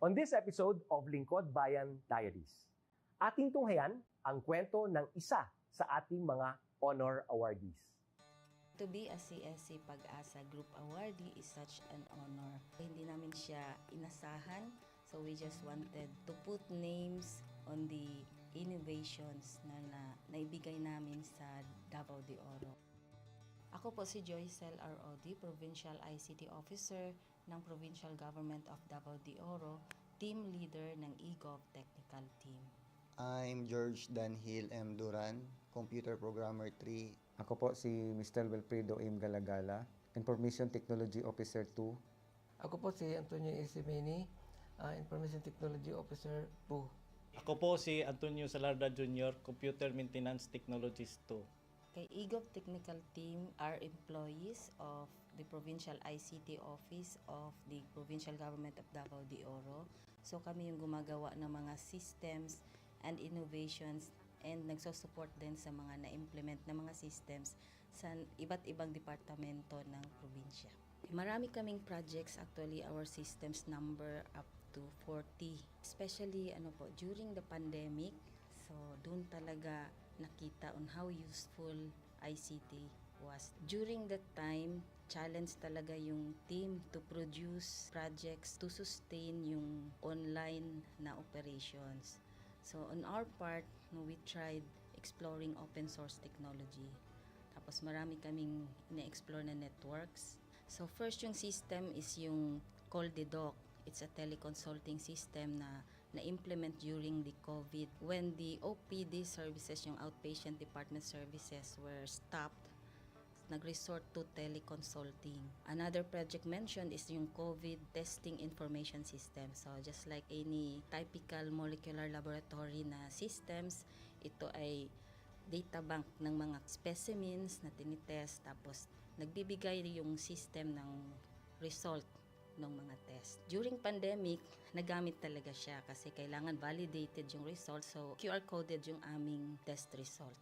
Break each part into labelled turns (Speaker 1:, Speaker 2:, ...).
Speaker 1: On this episode of Lingkod Bayan Diaries, ating tunghayan ang kwento ng isa sa ating mga honor awardees.
Speaker 2: To be a CSC Pag-asa Group Awardee is such an honor. Hindi namin siya inasahan, so we just wanted to put names on the innovations na naibigay namin sa Davao de Oro. Ako po si Joycel ROD, Provincial ICT Officer ng Provincial Government of Davao de Oro, Team Leader ng eGov Technical Team.
Speaker 3: I'm George Danhil M. Duran, Computer Programmer 3.
Speaker 4: Ako po si Mr. Wilfredo M. Galagala, Information Technology Officer 2.
Speaker 5: Ako po si Antonio Isimini, Information Technology Officer 2.
Speaker 6: Ako po si Antonio Salarda Jr., Computer Maintenance Technologist 2.
Speaker 2: Kay eGov Technical Team are employees of the Provincial ICT Office of the Provincial Government of Davao de Oro. So kami yung gumagawa ng mga systems and innovations and nagsusupport din sa mga na-implement na mga systems sa iba't ibang departamento ng probinsya. Marami kaming projects, actually our systems number up to 40. Especially during the pandemic, so doon talaga nakita on how useful ICT was. During that time, challenge talaga yung team to produce projects to sustain yung online na operations. So on our part, we tried exploring open source technology. Tapos marami kaming ina-explore na networks. So first yung system is yung Call-the-Doc. It's a teleconsulting system na na-implement during the COVID. When the OPD services, yung outpatient department services were stopped, nag-resort to teleconsulting. Another project mentioned is yung COVID testing information system. So just like any typical molecular laboratory na systems, ito ay data bank ng mga specimens na tinitest, tapos nagbibigay yung system ng result ng mga test. During pandemic, nagamit talaga siya kasi kailangan validated yung result, so QR coded yung aming test result.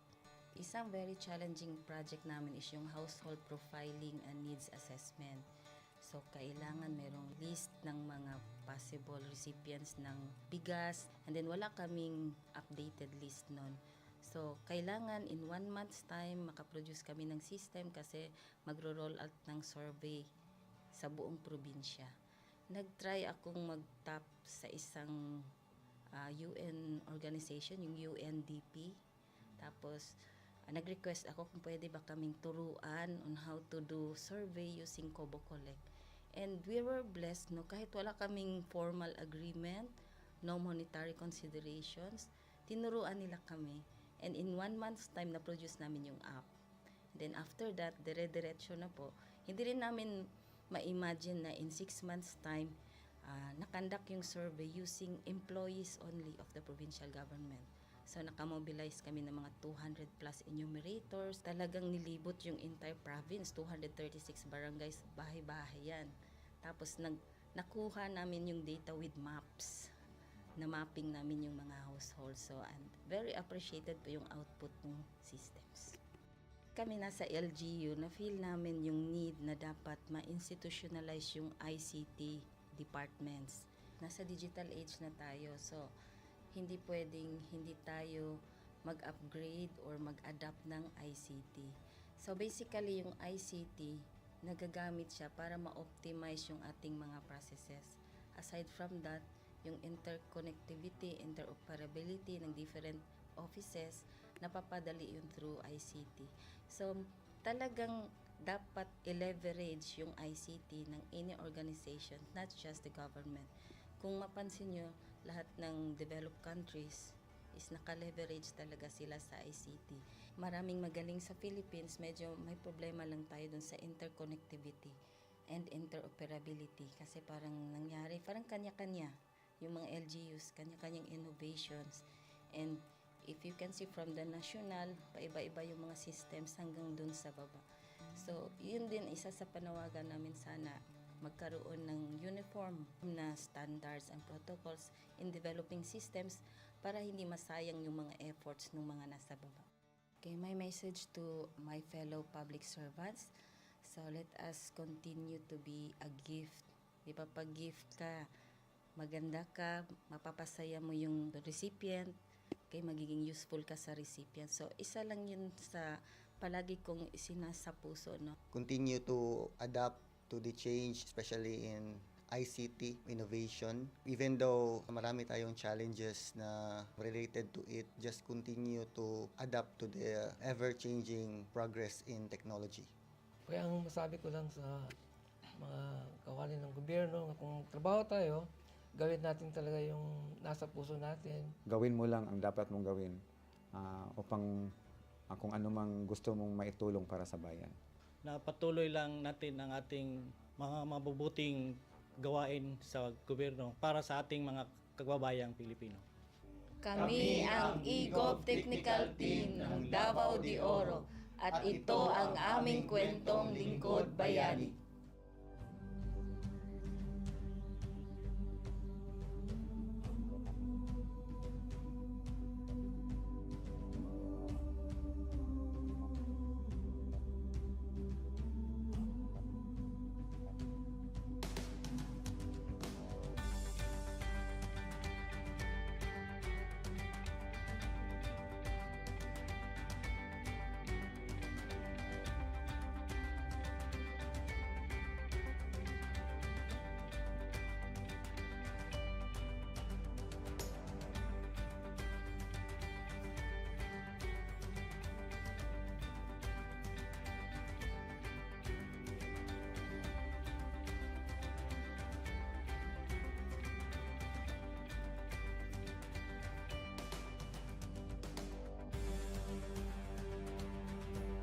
Speaker 2: Isang very challenging project namin is yung household profiling and needs assessment. So kailangan merong list ng mga possible recipients ng bigas, and then wala kaming updated list nun. So kailangan in 1 month's time makaproduce kami ng system kasi magro-roll out ng survey sa buong probinsya. Nag-try akong mag-tap sa isang UN organization, yung UNDP. Tapos, nag-request ako kung pwede ba kaming turuan on how to do survey using Kobo Collect. And we were blessed, kahit wala kaming formal agreement, no monetary considerations, tinuruan nila kami. And in 1 month's time, na-produce namin yung app. And then after that, dire-diretso na po. Hindi rin namin ma-imagine na in 6 months' time, nakandak yung survey using employees only of the provincial government. So nakamobilize kami ng mga 200 plus enumerators. Talagang nilibot yung entire province, 236 barangays, bahay-bahay yan. Tapos nakuha namin yung data with maps, na mapping namin yung mga households. So and very appreciated po yung output ng systems. Kami nasa LGU, na-feel namin yung need na dapat ma-institutionalize yung ICT departments. Nasa digital age na tayo, so hindi pwedeng hindi tayo mag-upgrade or mag-adapt ng ICT. So basically yung ICT, nagagamit siya para ma-optimize yung ating mga processes. Aside from that, yung interconnectivity, interoperability ng different offices, napapadali yun through ICT. So, talagang dapat i-leverage yung ICT ng any organization, not just the government. Kung mapansin nyo, lahat ng developed countries is naka-leverage talaga sila sa ICT. Maraming magaling sa Philippines, medyo may problema lang tayo dun sa interconnectivity and interoperability kasi parang nangyari, parang kanya-kanya yung mga LGUs, kanya-kanyang innovations. And if you can see from the national, paiba-iba yung mga systems hanggang dun sa baba. So, yun din isa sa panawagan namin, sana magkaroon ng uniform na standards and protocols in developing systems para hindi masayang yung mga efforts ng mga nasa baba. Okay, my message to my fellow public servants, so let us continue to be a gift. Di ba, pag gift ka, maganda ka, mapapasaya mo yung recipient, kay magiging useful ka sa recipient. So, isa lang yun sa palagi kong isinasa puso, no?
Speaker 3: Continue to adapt to the change, especially in ICT innovation. Even though marami tayong challenges na related to it, just continue to adapt to the ever-changing progress in technology.
Speaker 5: Kaya ang masabi ko lang sa mga kawani ng gobyerno, kung trabaho tayo, gawin natin talaga yung nasa puso natin.
Speaker 4: Gawin mo lang ang dapat mong gawin upang kung ano mang gusto mong maitulong para sa bayan.
Speaker 6: Na patuloy lang natin ang ating mga mabubuting gawain sa gobyerno para sa ating mga kababayang Pilipino.
Speaker 2: Kami ang EGOV Technical Team ng Davao de Oro at ito ang aming kwentong lingkod bayani.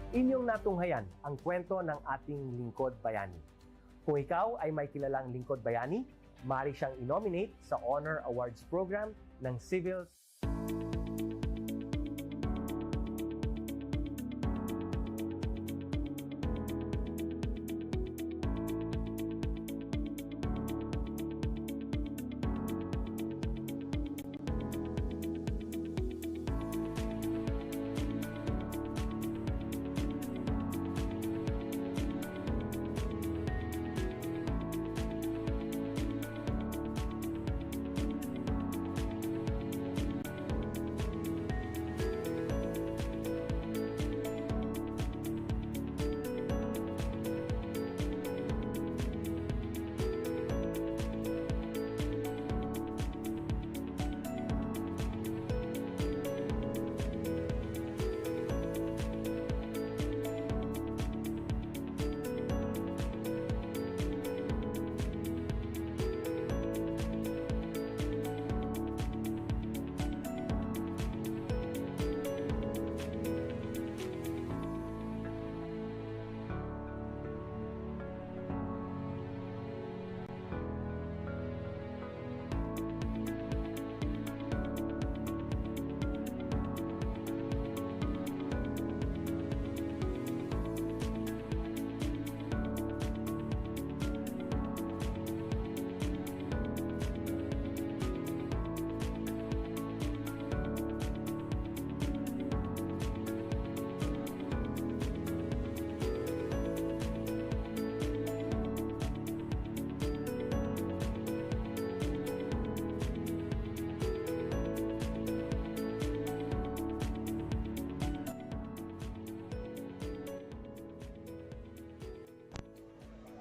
Speaker 1: Inyong natunghayan ang kwento ng ating lingkod bayani. Kung ikaw ay may kilalang lingkod bayani, maaari siyang i-nominate sa Honor Awards Program ng Civil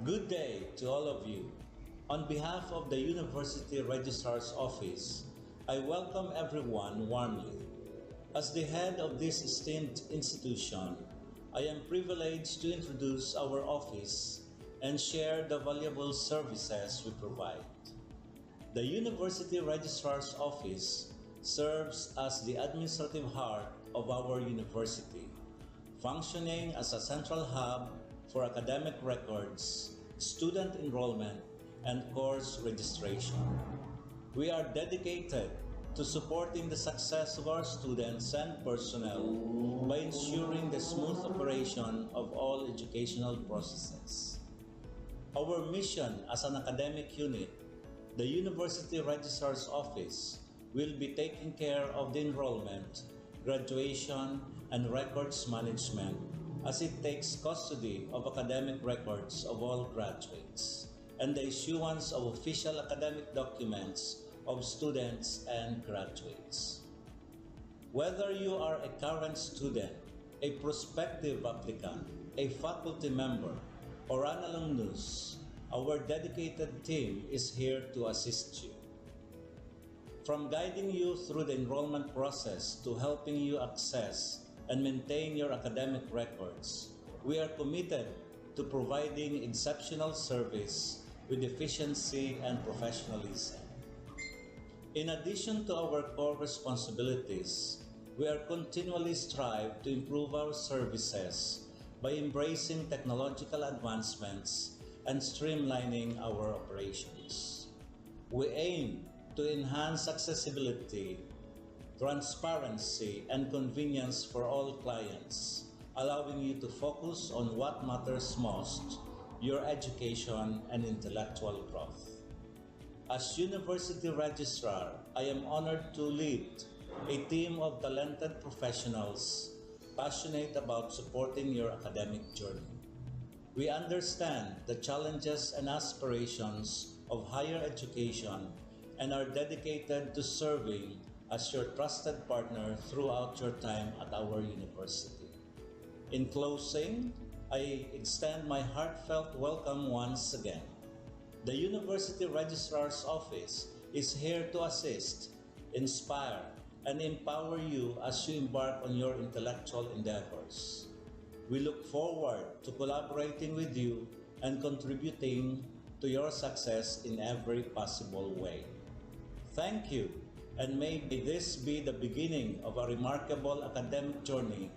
Speaker 7: Good day to all of you. On behalf of the University Registrar's Office, I welcome everyone warmly. As the head of this esteemed institution, I am privileged to introduce our office and share the valuable services we provide. The University Registrar's Office serves as the administrative heart of our university, functioning as a central hub for academic records, student enrollment, and course registration. We are dedicated to supporting the success of our students and personnel by ensuring the smooth operation of all educational processes. Our mission as an academic unit, the University Registrar's Office, will be taking care of the enrollment, graduation, and records management as it takes custody of academic records of all graduates. and the issuance of official academic documents of students and graduates. Whether you are a current student, a prospective applicant, a faculty member, or an alumnus, our dedicated team is here to assist you. From guiding you through the enrollment process to helping you access and maintain your academic records, we are committed to providing exceptional service with efficiency and professionalism. In addition to our core responsibilities, we are continually strive to improve our services by embracing technological advancements and streamlining our operations. We aim to enhance accessibility, transparency, and convenience for all clients, allowing you to focus on what matters most, your education and intellectual growth. As University Registrar, I am honored to lead a team of talented professionals passionate about supporting your academic journey. We understand the challenges and aspirations of higher education and are dedicated to serving as your trusted partner throughout your time at our university. In closing, I extend my heartfelt welcome once again. The University Registrar's Office is here to assist, inspire, and empower you as you embark on your intellectual endeavors. We look forward to collaborating with you and contributing to your success in every possible way. Thank you, and may this be the beginning of a remarkable academic journey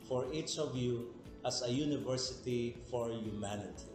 Speaker 7: for each of you as a university for humanity.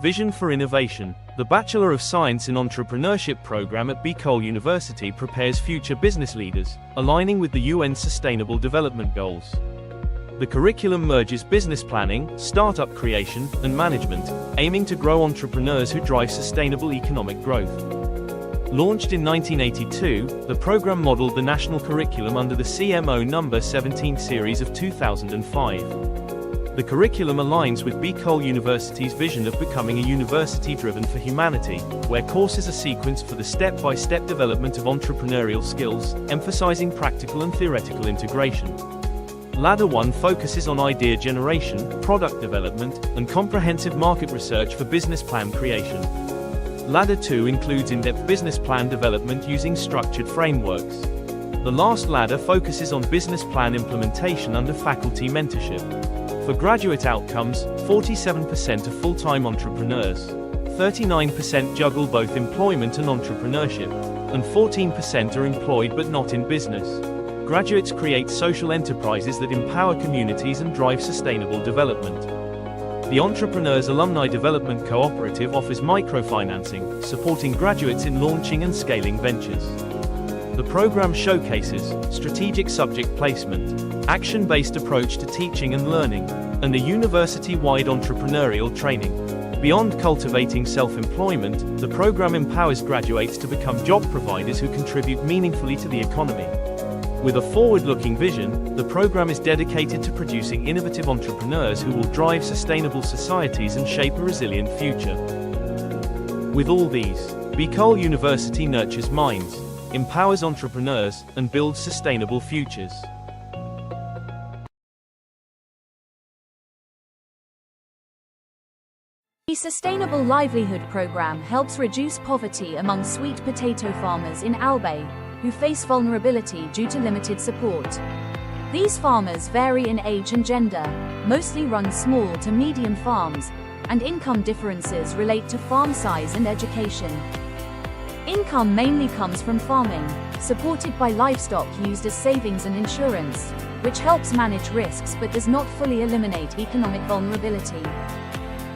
Speaker 8: Vision for Innovation. The Bachelor of Science in Entrepreneurship program at Bicol University prepares future business leaders, aligning with the UN Sustainable Development Goals. The curriculum merges business planning, startup creation, and management, aiming to grow entrepreneurs who drive sustainable economic growth. Launched in 1982, the program modeled the national curriculum under the CMO No. 17 series of 2005. The curriculum aligns with Bicol University's vision of becoming a university driven for humanity, where courses are sequenced for the step-by-step development of entrepreneurial skills, emphasizing practical and theoretical integration. Ladder 1 focuses on idea generation, product development, and comprehensive market research for business plan creation. Ladder 2 includes in-depth business plan development using structured frameworks. The last ladder focuses on business plan implementation under faculty mentorship. For graduate outcomes, 47% are full-time entrepreneurs, 39% juggle both employment and entrepreneurship, and 14% are employed but not in business. Graduates create social enterprises that empower communities and drive sustainable development. The Entrepreneurs Alumni Development Cooperative offers microfinancing, supporting graduates in launching and scaling ventures. The program showcases strategic subject placement, action-based approach to teaching and learning, and a university-wide entrepreneurial training. Beyond cultivating self-employment, the program empowers graduates to become job providers who contribute meaningfully to the economy. With a forward-looking vision, the program is dedicated to producing innovative entrepreneurs who will drive sustainable societies and shape a resilient future. With all these, Bicol University nurtures minds, empowers entrepreneurs, and builds sustainable futures.
Speaker 9: The Sustainable Livelihood Program helps reduce poverty among sweet potato farmers in Albay, who face vulnerability due to limited support. These farmers vary in age and gender, mostly run small to medium farms, and income differences relate to farm size and education. Income mainly comes from farming, supported by livestock used as savings and insurance, which helps manage risks but does not fully eliminate economic vulnerability.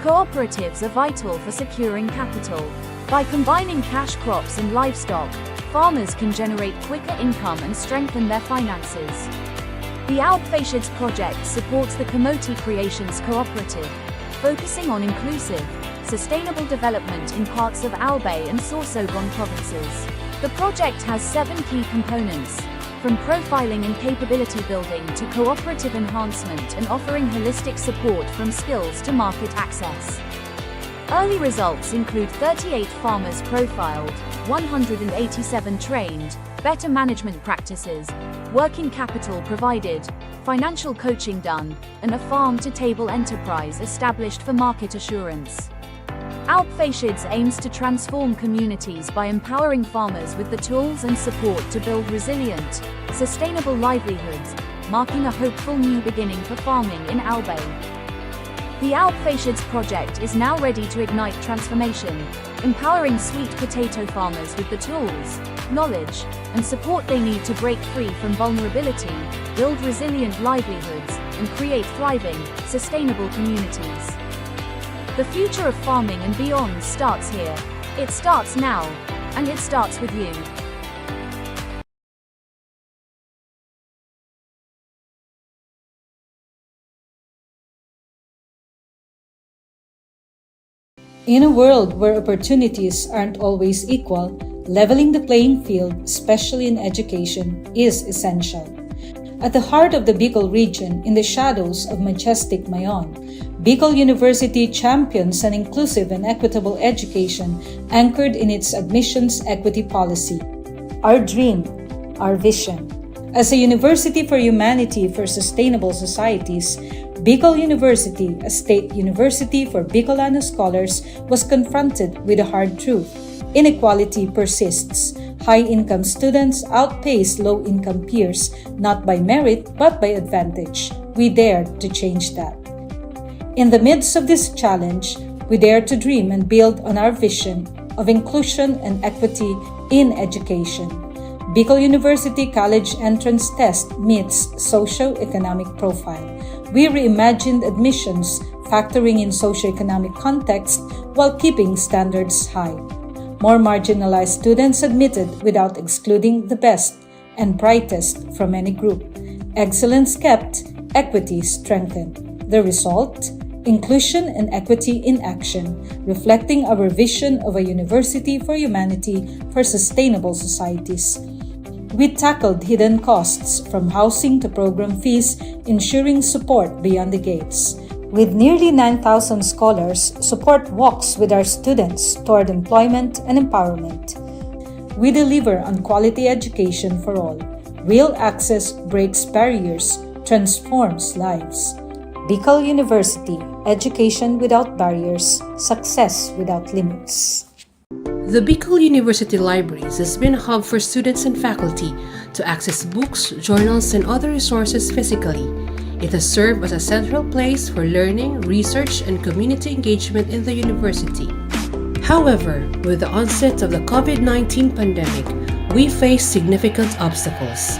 Speaker 9: Cooperatives are vital for securing capital. By combining cash crops and livestock, farmers can generate quicker income and strengthen their finances. The Alpfashids project supports the Kamoti Creations Cooperative, focusing on inclusive, sustainable development in parts of Albay and Sorsogon provinces. The project has 7 key components, from profiling and capability building to cooperative enhancement and offering holistic support from skills to market access. Early results include 38 farmers profiled, 187 trained, better management practices, working capital provided, financial coaching done, and a farm-to-table enterprise established for market assurance. Alpfashids aims to transform communities by empowering farmers with the tools and support to build resilient, sustainable livelihoods, marking a hopeful new beginning for farming in Albay. The Alpfashids project is now ready to ignite transformation, empowering sweet potato farmers with the tools, knowledge, and support they need to break free from vulnerability, build resilient livelihoods, and create thriving, sustainable communities. The future of farming and beyond starts here. It starts now, and it starts with you.
Speaker 10: In a world where opportunities aren't always equal, leveling the playing field, especially in education, is essential. At the heart of the Bicol region, in the shadows of majestic Mayon, Bicol University champions an inclusive and equitable education anchored in its admissions equity policy. Our dream, our vision. As a university for humanity for sustainable societies, Bicol University, a state university for Bicolano scholars, was confronted with a hard truth. Inequality persists. High-income students outpace low-income peers, not by merit, but by advantage. We dare to change that. In the midst of this challenge, we dare to dream and build on our vision of inclusion and equity in education. Bicol University College Entrance Test meets socio-economic profile. We reimagined admissions factoring in socioeconomic context while keeping standards high. More marginalized students admitted without excluding the best and brightest from any group. Excellence kept, equity strengthened. The result? Inclusion and equity in action, reflecting our vision of a university for humanity for sustainable societies. We tackled hidden costs from housing to program fees, ensuring support beyond the gates. With nearly 9,000 scholars, support walks with our students toward employment and empowerment. We deliver on quality education for all. Real access breaks barriers, transforms lives. Bicol University, education without barriers, success without limits.
Speaker 11: The Bicol University Libraries has been a hub for students and faculty to access books, journals, and other resources physically. It has served as a central place for learning, research, and community engagement in the university. However, with the onset of the COVID-19 pandemic, we face significant obstacles.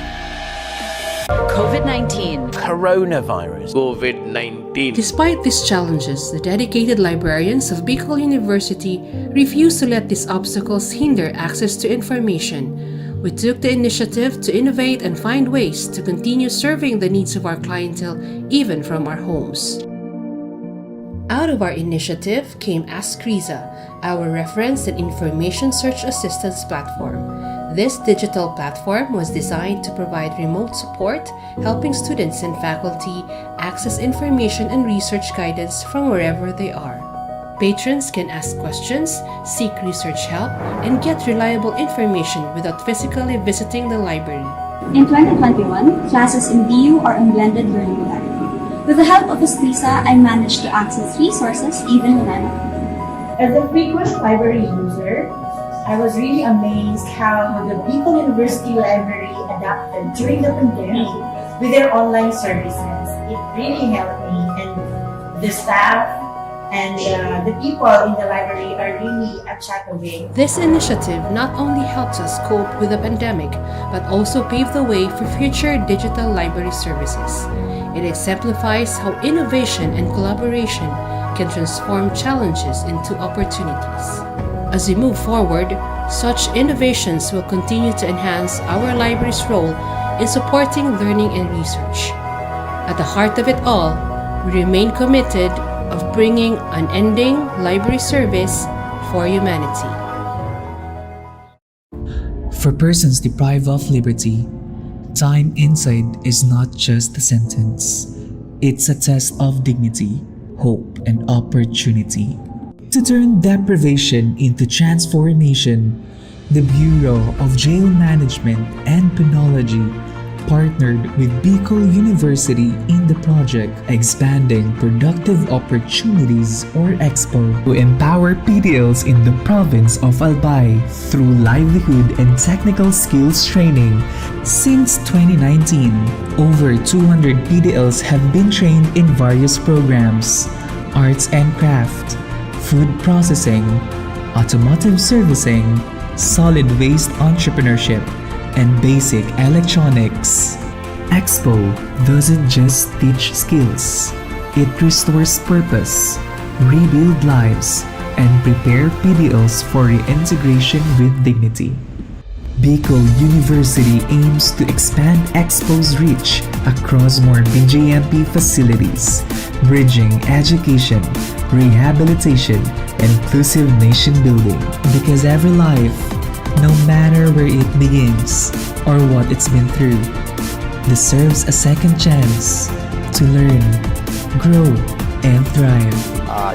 Speaker 12: COVID-19, coronavirus, COVID-19.
Speaker 11: Despite these challenges, the dedicated librarians of Bicol University refuse to let these obstacles hinder access to information. We took the initiative to innovate and find ways to continue serving the needs of our clientele even from our homes. Out of our initiative came Ask Riza, our reference and information search assistance platform. This digital platform was designed to provide remote support, helping students and faculty access information and research guidance from wherever they are. Patrons can ask questions, seek research help, and get reliable information without physically visiting the library.
Speaker 13: In 2021, classes in BU are in blended learning modality. With the help of Escrisa, I managed to access resources even when I'm at home.
Speaker 14: As a frequent library user, I was really amazed how the Bicol University Library adapted during the pandemic with their online services. It really helped me, and the staff and the people in the library are really a chat away.
Speaker 11: This initiative not only helps us cope with the pandemic, but also pave the way for future digital library services. It exemplifies how innovation and collaboration can transform challenges into opportunities. As we move forward, such innovations will continue to enhance our library's role in supporting learning and research. At the heart of it all, we remain committed of bringing unending library service for humanity.
Speaker 15: For persons deprived of liberty, time inside is not just a sentence. It's a test of dignity, hope, and opportunity. To turn deprivation into transformation, the Bureau of Jail Management and Penology partnered with Bicol University in the project Expanding Productive Opportunities or EXPO to empower PDLs in the province of Albay through livelihood and technical skills training. Since 2019, over 200 PDLs have been trained in various programs: arts and craft, food processing, automotive servicing, solid waste entrepreneurship, and basic electronics. EXPO doesn't just teach skills, it restores purpose, rebuild lives, and prepare PDLs for reintegration with dignity. Bicol University aims to expand EXPO's reach across more BJMP facilities, bridging education, rehabilitation, and inclusive nation building. Because every life, no matter where it begins or what it's been through, deserves a second chance to learn, grow, and thrive.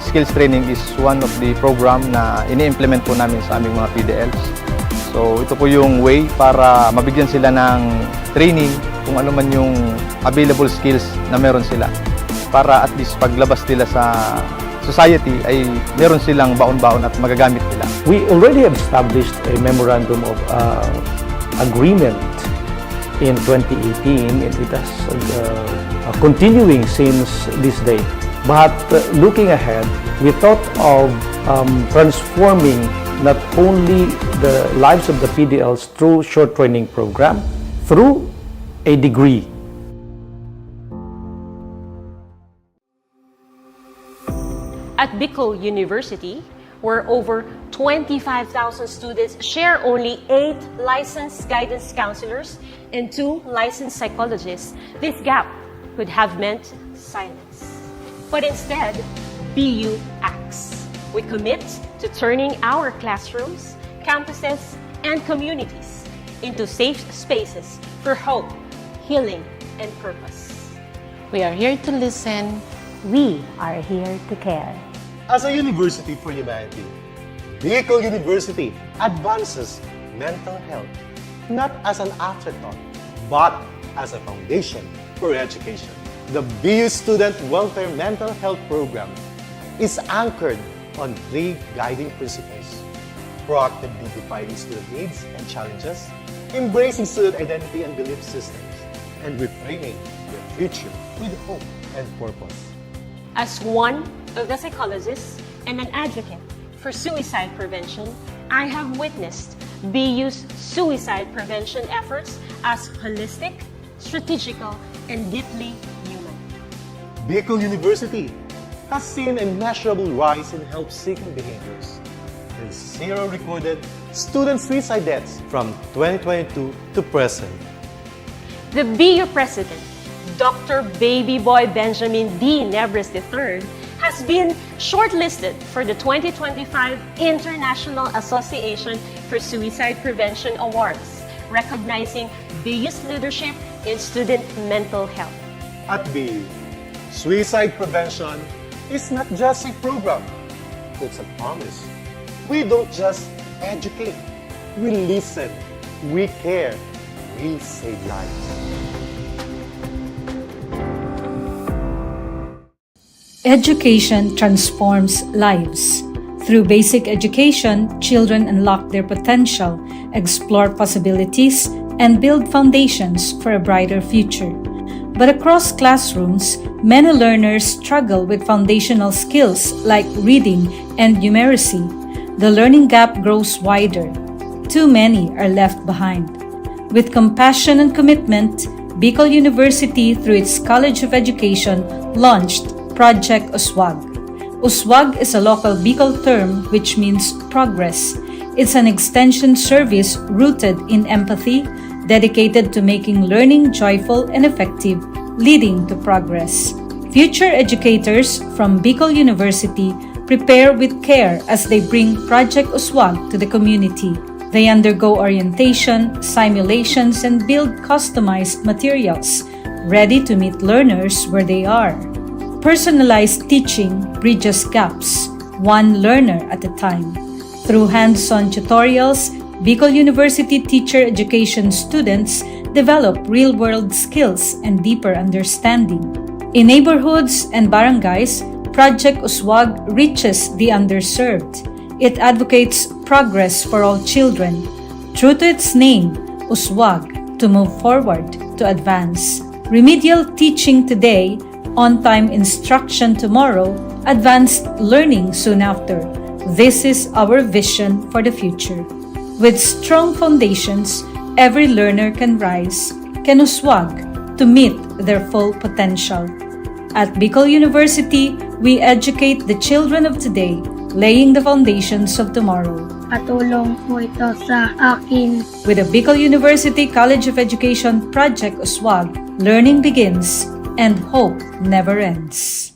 Speaker 16: Skills training is one of the program na ini-implement po namin sa aming mga PDLs. So ito po yung way para mabigyan sila ng training kung ano man yung available skills na meron sila. Para at least paglabas nila sa society ay meron silang baon-baon at magagamit nila.
Speaker 1: We already have established a memorandum of agreement in 2018, and it has continuing since this day. But looking ahead, we thought of transforming not only the lives of the PDLs through short training program, through a degree.
Speaker 11: At Bicol University, where over 25,000 students share only 8 licensed guidance counselors and 2 licensed psychologists, this gap could have meant silence. But instead, BU acts. We commit to turning our classrooms, campuses, and communities into safe spaces for hope, healing, and purpose.
Speaker 17: We are here to listen.
Speaker 18: We are here to care.
Speaker 19: As a university for humanity, Bicol University advances mental health not as an afterthought, but as a foundation for education. The BU Student Welfare Mental Health Program is anchored on 3 guiding principles: proactively defining student needs and challenges, embracing student identity and belief systems, and reframing their future with hope and purpose.
Speaker 11: As one of the psychologists and an advocate for suicide prevention, I have witnessed BU's suicide prevention efforts as holistic, strategical, and deeply human.
Speaker 19: Bicol University has seen a measurable rise in help-seeking behaviors and 0 recorded student suicide deaths from 2022 to present.
Speaker 11: The BU president, Dr. Baby Boy Benjamin D. Nebres III, has been shortlisted for the 2025 International Association for Suicide Prevention Awards, recognizing BU's leadership in student mental health.
Speaker 19: At BU, suicide prevention is not just a program, it's a promise. We don't just educate, we listen, we care, we save lives.
Speaker 10: Education transforms lives. Through basic education, children unlock their potential, explore possibilities, and build foundations for a brighter future. But across classrooms, many learners struggle with foundational skills like reading and numeracy. The learning gap grows wider. Too many are left behind. With compassion and commitment, Bicol University, through its College of Education, launched Project USWAG. USWAG is a local Bicol term which means progress. It's an extension service rooted in empathy, dedicated to making learning joyful and effective, leading to progress. Future educators from Bicol University prepare with care as they bring Project USWAG to the community. They undergo orientation, simulations, and build customized materials, ready to meet learners where they are. Personalized teaching bridges gaps, one learner at a time. Through hands-on tutorials, Bicol University teacher education students develop real-world skills and deeper understanding. In neighborhoods and barangays, Project USWAG reaches the underserved. It advocates progress for all children. True to its name, USWAG, to move forward, to advance. Remedial teaching today, on-time instruction tomorrow, advanced learning soon after. This is our vision for the future. With strong foundations, every learner can rise, can USWAG, to meet their full potential. At Bicol University, we educate the children of today, laying the foundations of tomorrow.
Speaker 18: Patulong po ito sa akin.
Speaker 10: With the Bicol University College of Education Project USWAG, learning begins and hope never ends.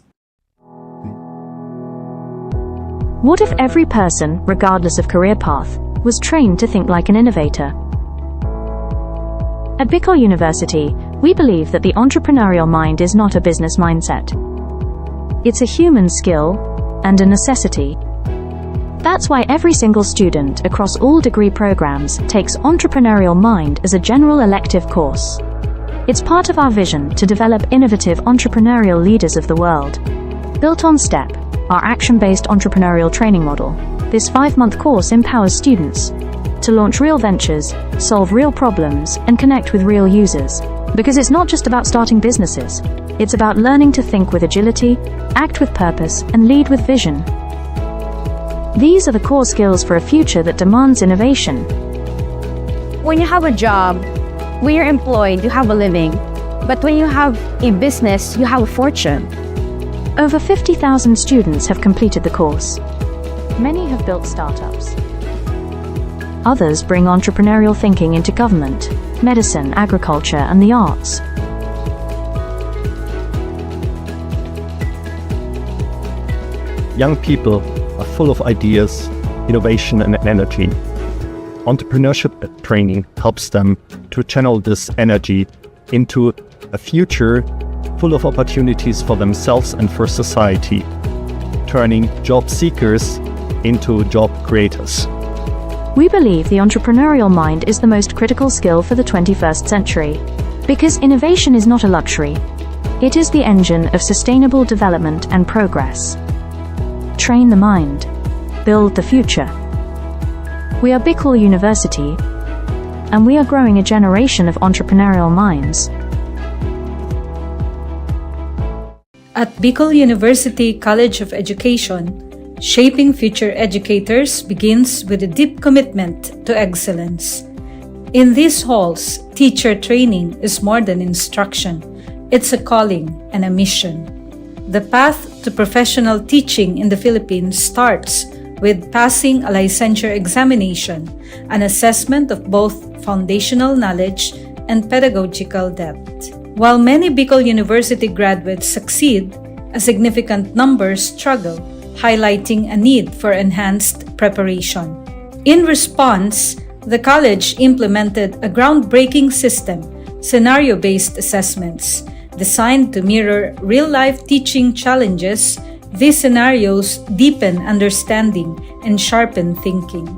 Speaker 9: What if every person, regardless of career path, was trained to think like an innovator? At Bicol University, we believe that the entrepreneurial mind is not a business mindset. It's a human skill and a necessity. That's why every single student across all degree programs takes Entrepreneurial Mind as a general elective course. It's part of our vision to develop innovative entrepreneurial leaders of the world. Built on STEP, our action-based entrepreneurial training model, this 5-month course empowers students to launch real ventures, solve real problems, and connect with real users. Because it's not just about starting businesses, it's about learning to think with agility, act with purpose, and lead with vision. These are the core skills for a future that demands innovation.
Speaker 20: When you have a job, when you're employed, you have a living. But when you have a business, you have a fortune.
Speaker 9: Over 50,000 students have completed the course. Many have built startups. Others bring entrepreneurial thinking into government, medicine, agriculture, and the arts.
Speaker 21: Young people are full of ideas, innovation, and energy. Entrepreneurship training helps them to channel this energy into a future full of opportunities for themselves and for society, turning job seekers into job creators.
Speaker 9: We believe the entrepreneurial mind is the most critical skill for the 21st century, because innovation is not a luxury. It is the engine of sustainable development and progress. Train the mind. Build the future. We are Bicol University, and we are growing a generation of entrepreneurial minds.
Speaker 10: At Bicol University College of Education, shaping future educators begins with a deep commitment to excellence. In these halls, teacher training is more than instruction. It's a calling and a mission. The path to professional teaching in the Philippines starts with passing a licensure examination, an assessment of both foundational knowledge and pedagogical depth. While many Bicol University graduates succeed, a significant number struggle, highlighting a need for enhanced preparation. In response, the college implemented a groundbreaking system, scenario-based assessments, designed to mirror real-life teaching challenges. These scenarios deepen understanding and sharpen thinking.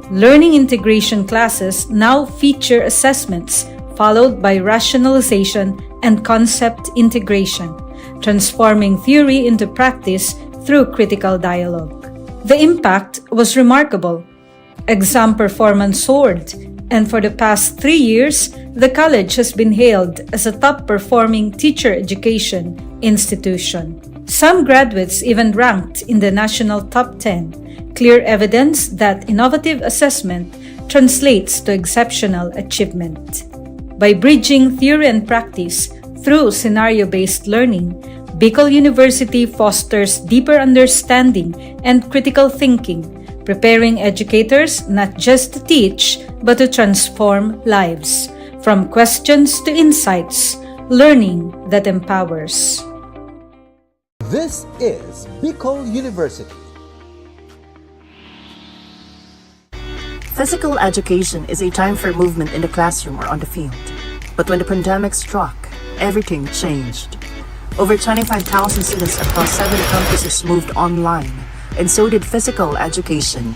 Speaker 10: Learning integration classes now feature assessments followed by rationalization and concept integration, transforming theory into practice through critical dialogue. The impact was remarkable. Exam performance soared, and for the past 3 years, the college has been hailed as a top-performing teacher education institution. Some graduates even ranked in the national top 10, clear evidence that innovative assessment translates to exceptional achievement. By bridging theory and practice through scenario-based learning, Bicol University fosters deeper understanding and critical thinking, preparing educators not just to teach, but to transform lives. From questions to insights, learning that empowers.
Speaker 19: This is Bicol University.
Speaker 22: Physical education is a time for movement in the classroom or on the field. But when the pandemic struck, everything changed. Over 25,000 students across 7 campuses moved online, and so did physical education.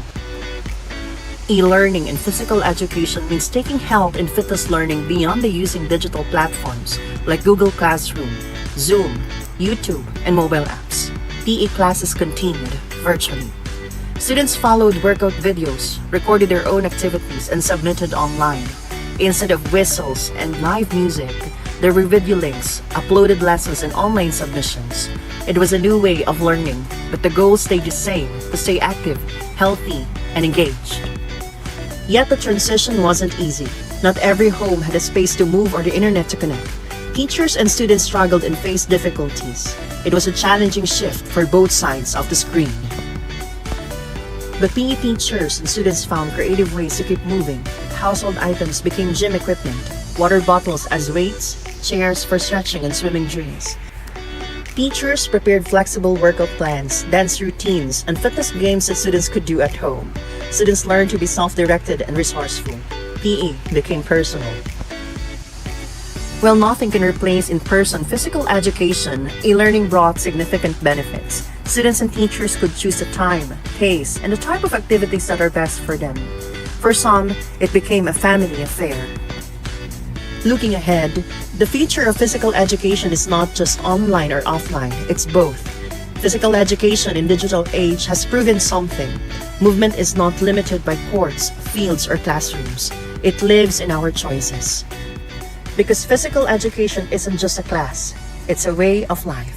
Speaker 22: E-learning in physical education means taking health and fitness learning beyond the using digital platforms like Google Classroom, Zoom, YouTube, and mobile apps. PE classes continued virtually. Students followed workout videos, recorded their own activities, and submitted online. Instead of whistles and live music, there were video links, uploaded lessons, and online submissions. It was a new way of learning, but the goal stayed the same: to stay active, healthy, and engaged. Yet the transition wasn't easy. Not every home had a space to move or the internet to connect. Teachers and students struggled and faced difficulties. It was a challenging shift for both sides of the screen. But PE teachers and students found creative ways to keep moving. Household items became gym equipment, water bottles as weights, chairs for stretching and swimming drills. Teachers prepared flexible workout plans, dance routines, and fitness games that students could do at home. Students learned to be self-directed and resourceful. PE became personal. While nothing can replace in-person physical education, e-learning brought significant benefits. Students and teachers could choose the time, pace, and the type of activities that are best for them. For some, it became a family affair. Looking ahead, the future of physical education is not just online or offline, it's both. Physical education in digital age has proven something. Movement is not limited by courts, fields, or classrooms. It lives in our choices. Because physical education isn't just a class, it's a way of life.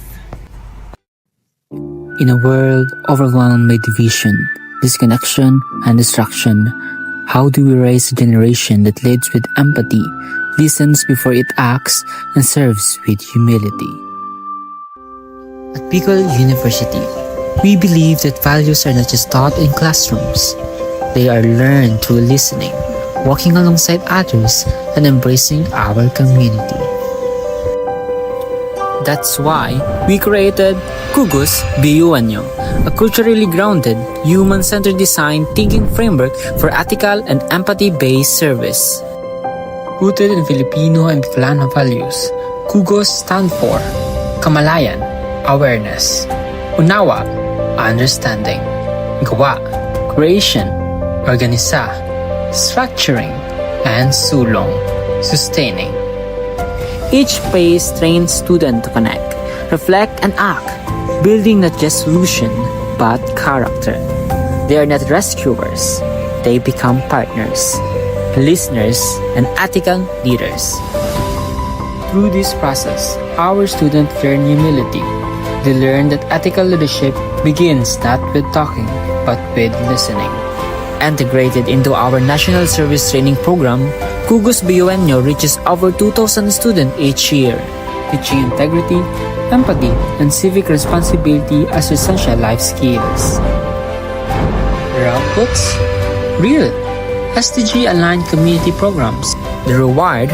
Speaker 23: In a world overwhelmed by division, disconnection, and distraction, how do we raise a generation that leads with empathy, listens before it acts, and serves with humility? At Bicol University, we believe that values are not just taught in classrooms. They are learned through listening, walking alongside others, and embracing our community. That's why we created Kugos BUNyo, a culturally grounded, human-centered design thinking framework for ethical and empathy-based service. Rooted in Filipino and Bicolano values, Kugos stand for Kamalayan, awareness; Unawa, understanding; Gawa, creation; Organisa, structuring; and Sulong, sustaining. Each phase trains students to connect, reflect, and act, building not just solution, but character. They are not rescuers. They become partners, listeners, and ethical leaders. Through this process, our students learn humility. They learn that ethical leadership begins not with talking, but with listening. Integrated into our National Service Training Program, Kugos BUNyo reaches over 2,000 students each year, teaching integrity, empathy, and civic responsibility as essential life skills. Their outputs? Real, SDG-aligned community programs. The reward?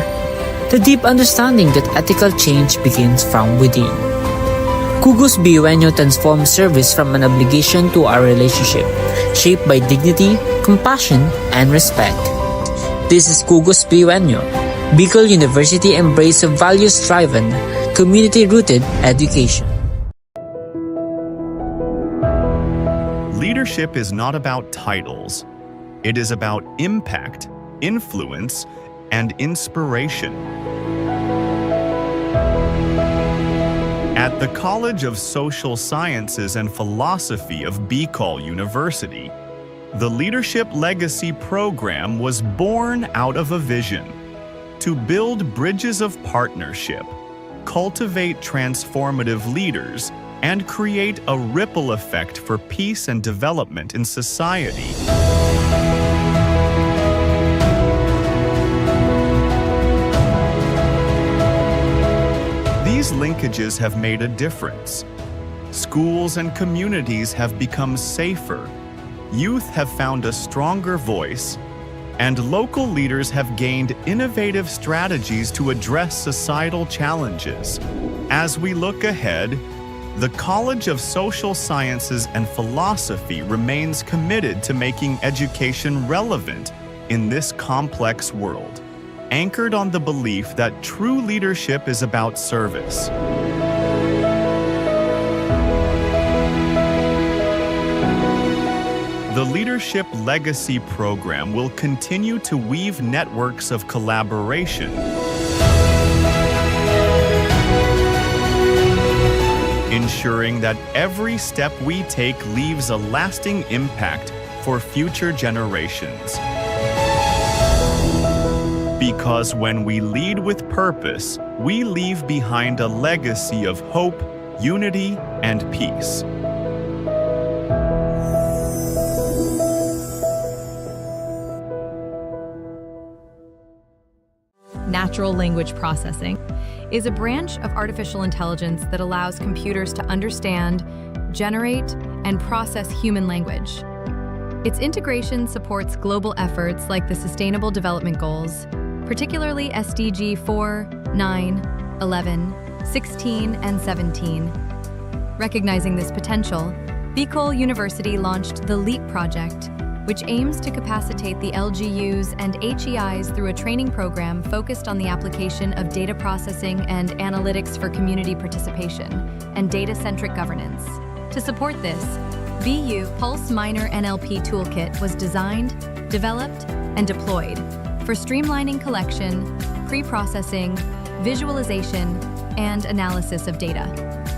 Speaker 23: The deep understanding that ethical change begins from within. Kugos BUNyo transforms service from an obligation to a relationship, shaped by dignity, compassion, and respect. This is Kugos BUNyo, Bicol University embrace of values-driven, community-rooted education.
Speaker 3: Leadership is not about titles. It is about impact, influence, and inspiration. At the College of Social Sciences and Philosophy of Bicol University, the Leadership Legacy Program was born out of a vision to build bridges of partnership, cultivate transformative leaders, and create a ripple effect for peace and development in society. These linkages have made a difference. Schools and communities have become safer, youth have found a stronger voice, and local leaders have gained innovative strategies to address societal challenges. As we look ahead, the College of Social Sciences and Philosophy remains committed to making education relevant in this complex world, anchored on the belief that true leadership is about service. The Leadership Legacy Program will continue to weave networks of collaboration, ensuring that every step we take leaves a lasting impact for future generations. Because when we lead with purpose, we leave behind a legacy of hope, unity, and peace.
Speaker 4: Natural language processing is a branch of artificial intelligence that allows computers to understand, generate, and process human language. Its integration supports global efforts like the Sustainable Development Goals, particularly SDG 4, 9, 11, 16, and 17. Recognizing this potential, Bicol University launched the LEAP project, which aims to capacitate the LGUs and HEIs through a training program focused on the application of data processing and analytics for community participation and data-centric governance. To support this, BU Pulse Minor NLP Toolkit was designed, developed, and deployed for streamlining collection, pre-processing, visualization, and analysis of data.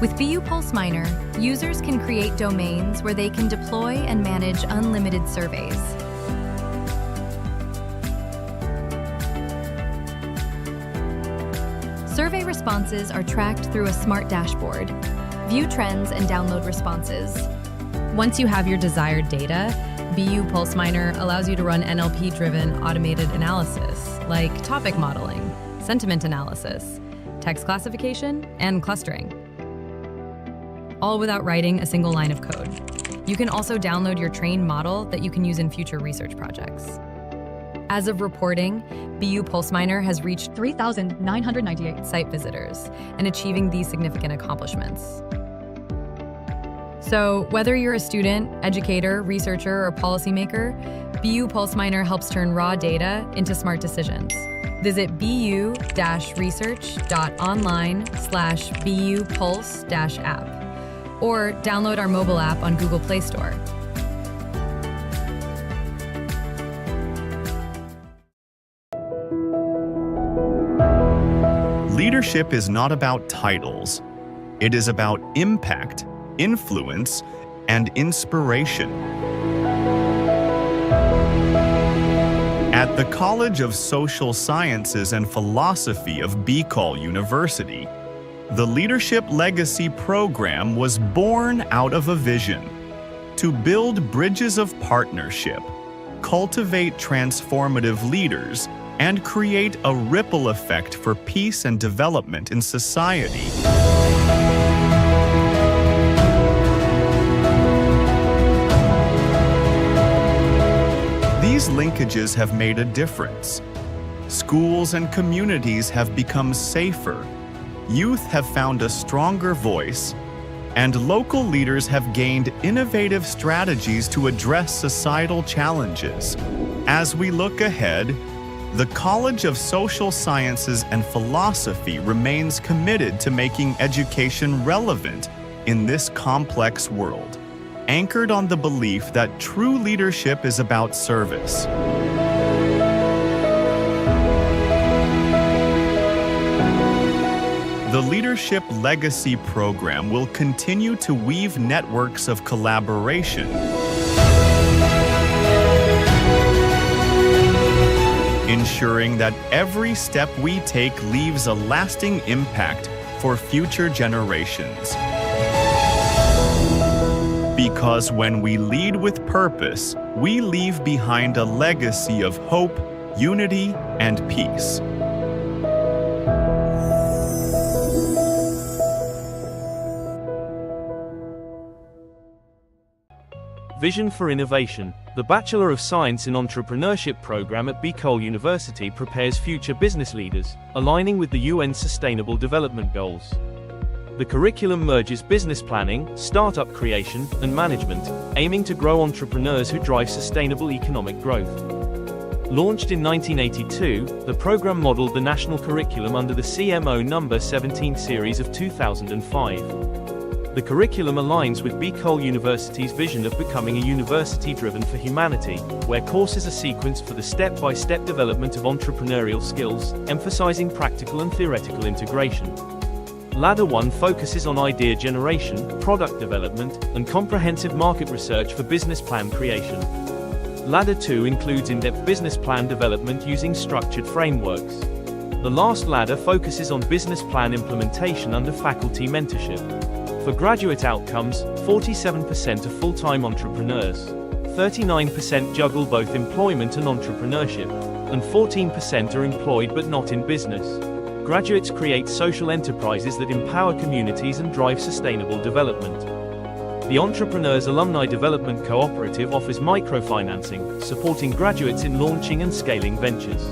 Speaker 4: With BU Pulse Minor, users can create domains where they can deploy and manage unlimited surveys. Survey responses are tracked through a smart dashboard. View trends and download responses. Once you have your desired data, BU Pulse Minor allows you to run NLP-driven automated analysis, like topic modeling, sentiment analysis, text classification, and clustering. all without writing a single line of code. You can also download your trained model that you can use in future research projects. As of reporting, BU PulseMiner has reached 3,998 site visitors and achieving these significant accomplishments. So, whether you're a student, educator, researcher, or policymaker, BU PulseMiner helps turn raw data into smart decisions. Visit bu-research.online/BU Pulse-app or download our mobile app on Google Play Store.
Speaker 3: Leadership is not about titles. It is about impact, influence, and inspiration. At the College of Social Sciences and Philosophy of Bicol University, the Leadership Legacy Program was born out of a vision to build bridges of partnership, cultivate transformative leaders, and create a ripple effect for peace and development in society. These linkages have made a difference. Schools and communities have become safer, youth have found a stronger voice, and local leaders have gained innovative strategies to address societal challenges. As we look ahead, the College of Social Sciences and Philosophy remains committed to making education relevant in this complex world, anchored on the belief that true leadership is about service. The Leadership Legacy Program will continue to weave networks of collaboration, ensuring that every step we take leaves a lasting impact for future generations. Because when we lead with purpose, we leave behind a legacy of hope, unity, and peace.
Speaker 8: Vision for Innovation. The Bachelor of Science in Entrepreneurship program at Bicol University prepares future business leaders, aligning with the UN Sustainable Development Goals. The curriculum merges business planning, startup creation, and management, aiming to grow entrepreneurs who drive sustainable economic growth. Launched in 1982, the program modeled the national curriculum under the CMO No. 17 series of 2005. The curriculum aligns with Bicol University's vision of becoming a university driven for humanity, where courses are sequenced for the step-by-step development of entrepreneurial skills, emphasizing practical and theoretical integration. Ladder 1 focuses on idea generation, product development, and comprehensive market research for business plan creation. Ladder 2 includes in-depth business plan development using structured frameworks. The last ladder focuses on business plan implementation under faculty mentorship. For graduate outcomes, 47% are full-time entrepreneurs, 39% juggle both employment and entrepreneurship, and 14% are employed but not in business. Graduates create social enterprises that empower communities and drive sustainable development. The Entrepreneurs Alumni Development Cooperative offers microfinancing, supporting graduates in launching and scaling ventures.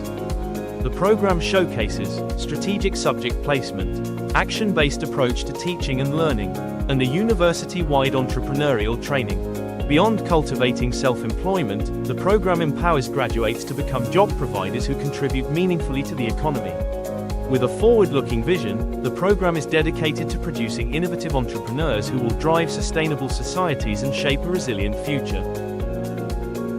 Speaker 8: The program showcases strategic subject placement, action-based approach to teaching and learning, and a university-wide entrepreneurial training. Beyond cultivating self-employment, the program empowers graduates to become job providers who contribute meaningfully to the economy. With a forward-looking vision, the program is dedicated to producing innovative entrepreneurs who will drive sustainable societies and shape a resilient future.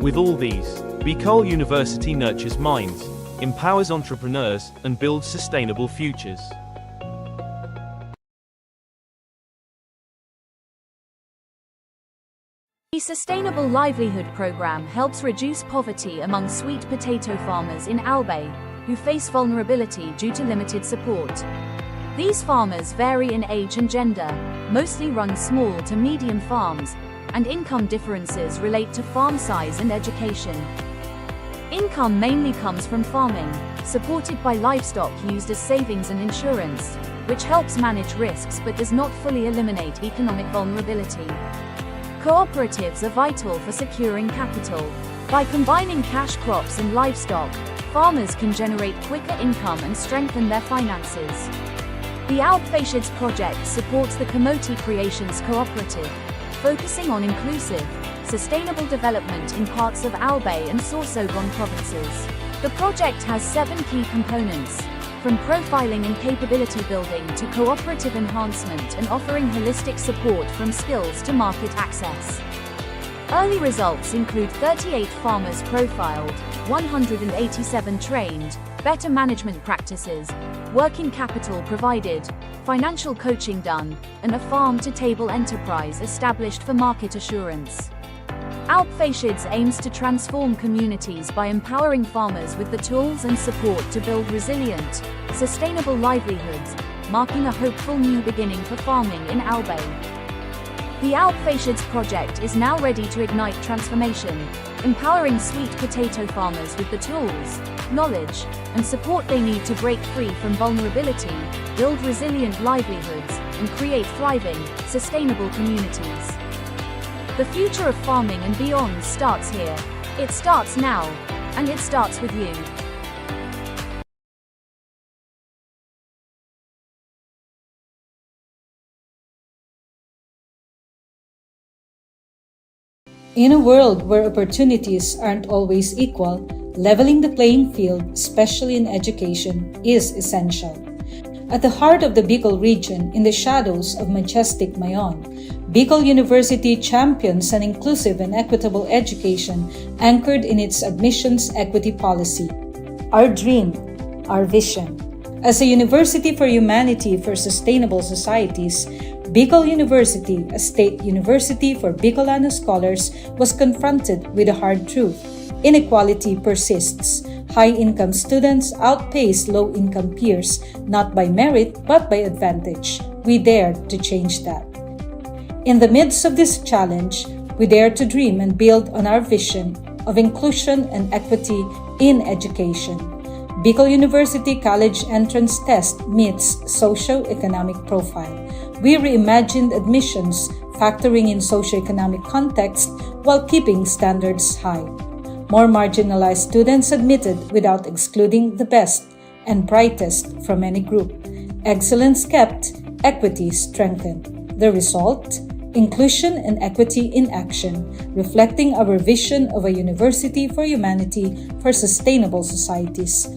Speaker 8: With all these, Bicol University nurtures minds, empowers entrepreneurs, and builds sustainable futures.
Speaker 9: The Sustainable Livelihood Program helps reduce poverty among sweet potato farmers in Albay, who face vulnerability due to limited support. These farmers vary in age and gender, mostly run small to medium farms, and income differences relate to farm size and education. Income mainly comes from farming, supported by livestock used as savings and insurance. which helps manage risks but does not fully eliminate economic vulnerability. Cooperatives are vital for securing capital. By combining cash crops and livestock, farmers can generate quicker income and strengthen their finances. The Alpfacients project supports the Kamote Creations Cooperative, focusing on inclusive, sustainable development in parts of Albay and Sorsogon provinces. The project has 7 key components, from profiling and capability building to cooperative enhancement and offering holistic support from skills to market access. Early results include 38 farmers profiled, 187 trained, better management practices, working capital provided, financial coaching done, and a farm-to-table enterprise established for market assurance. Alpfacients aims to transform communities by empowering farmers with the tools and support to build resilient, sustainable livelihoods, marking a hopeful new beginning for farming in Albay. The Alpfacients project is now ready to ignite transformation, empowering sweet potato farmers with the tools, knowledge, and support they need to break free from vulnerability, build resilient livelihoods, and create thriving, sustainable communities. The future of farming and beyond starts here. It starts now, and it starts with you.
Speaker 10: In a world where opportunities aren't always equal, leveling the playing field, especially in education, is essential. At the heart of the Bicol region, in the shadows of majestic Mayon, Bicol University champions an inclusive and equitable education anchored in its admissions equity policy. Our dream, our vision. As a university for humanity for sustainable societies, Bicol University, a state university for Bicolano scholars, was confronted with a hard truth. Inequality persists. High-income students outpace low-income peers, not by merit but by advantage. We dared to change that. In the midst of this challenge, we dare to dream and build on our vision of inclusion and equity in education. Bicol University College Entrance Test meets socio-economic profile. We reimagined admissions, factoring in socio-economic context while keeping standards high. More marginalized students admitted without excluding the best and brightest from any group. Excellence kept, equity strengthened. The result? Inclusion and equity in action, reflecting our vision of a university for humanity for sustainable societies.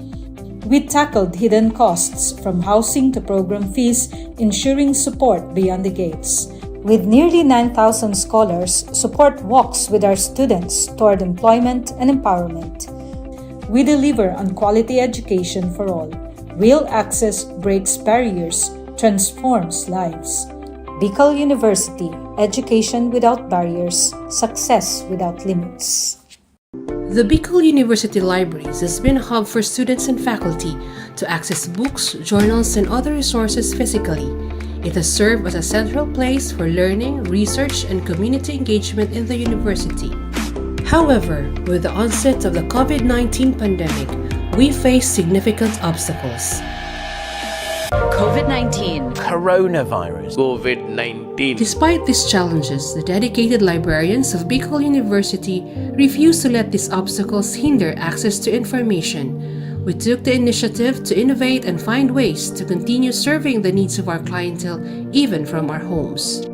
Speaker 10: We tackled hidden costs from housing to program fees, ensuring support beyond the gates. With nearly 9,000 scholars, support walks with our students toward employment and empowerment. We deliver on quality education for all. Real access breaks barriers, transforms lives. Bicol University, education without barriers, success without limits.
Speaker 11: The Bicol University Libraries has been a hub for students and faculty to access books, journals, and other resources physically. It has served as a central place for learning, research, and community engagement in the university. However, with the onset of the COVID-19 pandemic, we face significant obstacles.
Speaker 12: COVID-19. Coronavirus. COVID-19.
Speaker 11: Despite these challenges, the dedicated librarians of Bicol University refuse to let these obstacles hinder access to information. We took the initiative to innovate and find ways to continue serving the needs of our clientele even from our homes.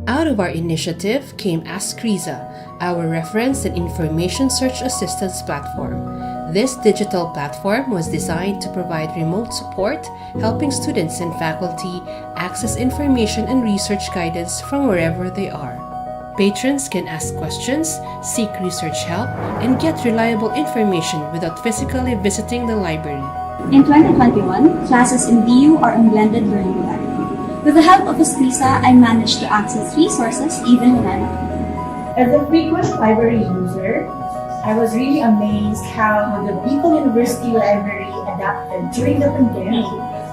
Speaker 11: Out of our initiative came Ask Riza, our reference and information search assistance platform. This digital platform was designed to provide remote support, helping students and faculty access information and research guidance from wherever they are. Patrons can ask questions, seek research help, and get reliable information without physically visiting the library.
Speaker 13: In 2021, classes in BU are on blended learning modality. With the help of Escrisa, I managed to access resources even when I'm at home.
Speaker 14: As a frequent library user, I was really amazed how the Bicol University Library adapted during the pandemic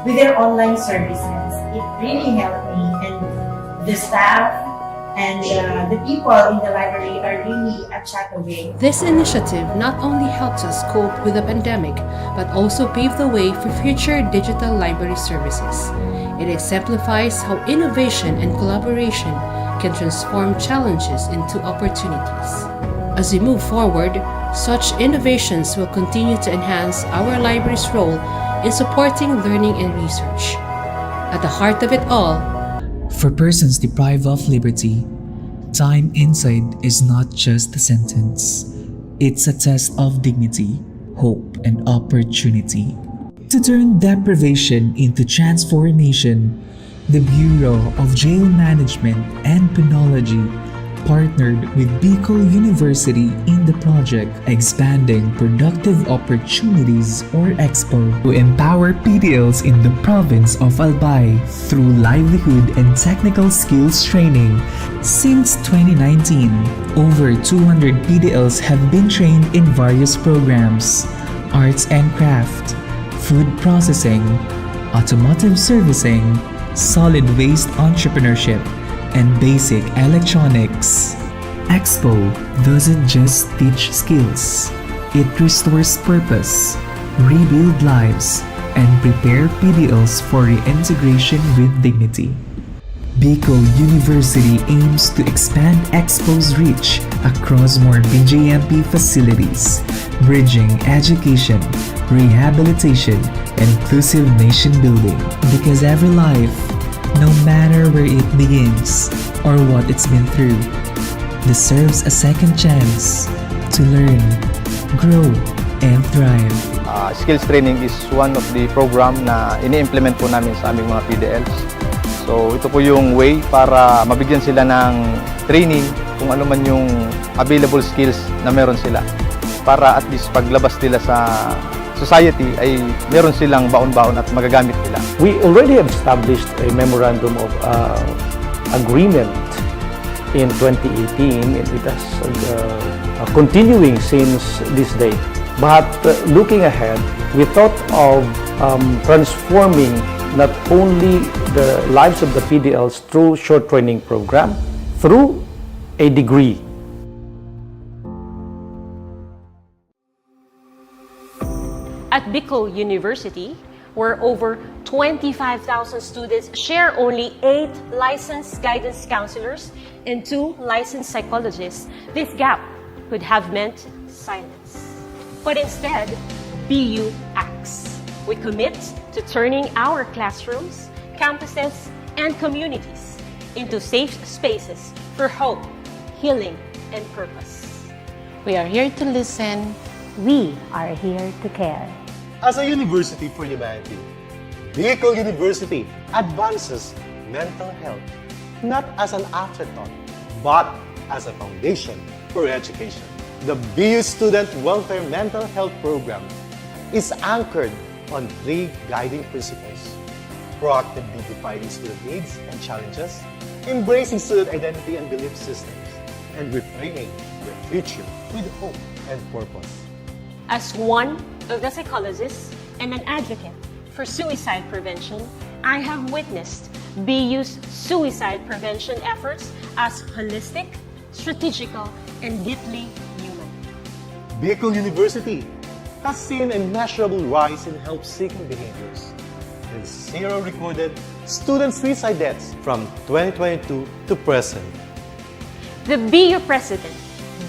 Speaker 14: with their online services. It really helped me, and the staff And the people in the library are really a chat away.
Speaker 11: This initiative not only helps us cope with the pandemic, but also pave the way for future digital library services. It exemplifies how innovation and collaboration can transform challenges into opportunities. As we move forward, such innovations will continue to enhance our library's role in supporting learning and research. At the heart of it all,
Speaker 15: for persons deprived of liberty, time inside is not just a sentence. It's a test of dignity, hope, and opportunity. To turn deprivation into transformation, the Bureau of Jail Management and Penology partnered with Bicol University in the project Expanding Productive Opportunities or EXPO to empower PDLs in the province of Albay through livelihood and technical skills training. Since 2019, over 200 PDLs have been trained in various programs: arts and craft, food processing, automotive servicing, solid waste entrepreneurship, and basic electronics. Expo doesn't just teach skills, it restores purpose, rebuild lives, and prepare PDLs for reintegration with dignity. Bicol University aims to expand Expo's reach across more BJMP facilities, bridging education, rehabilitation, and inclusive nation building. Because every life, no matter where it begins or what it's been through, deserves a second chance to learn, grow, and thrive.
Speaker 16: Skills training is one of the program na ini-implement po namin sa aming mga PDLs. So ito po yung way para mabigyan sila ng training kung ano man yung available skills na meron sila. Para at least paglabas nila sa society ay meron silang baon-baon at magagamit nila.
Speaker 1: We already have established a memorandum of agreement in 2018, and it has continuing since this day. But looking ahead, we thought of transforming not only the lives of the PDLs through short training program, through a degree.
Speaker 2: At Bicol University, where over 25,000 students share only 8 licensed guidance counselors and 2 licensed psychologists, this gap could have meant silence. But instead, BU acts. We commit to turning our classrooms, campuses, and communities into safe spaces for hope, healing, and purpose.
Speaker 17: We are here to listen.
Speaker 18: We are here to care.
Speaker 19: As a university for humanity, Bicol University advances mental health not as an afterthought, but as a foundation for education. The BU Student Welfare Mental Health Program is anchored on 3 guiding principles: proactively defining student needs and challenges, embracing student identity and belief systems, and reframing the future with hope and purpose.
Speaker 2: As one of the psychologists and an advocate for suicide prevention, I have witnessed BU's suicide prevention efforts as holistic, strategical, and deeply human.
Speaker 19: Bicol University has seen a measurable rise in help-seeking behaviors with 0 recorded student suicide deaths from 2022 to present.
Speaker 2: The BU President,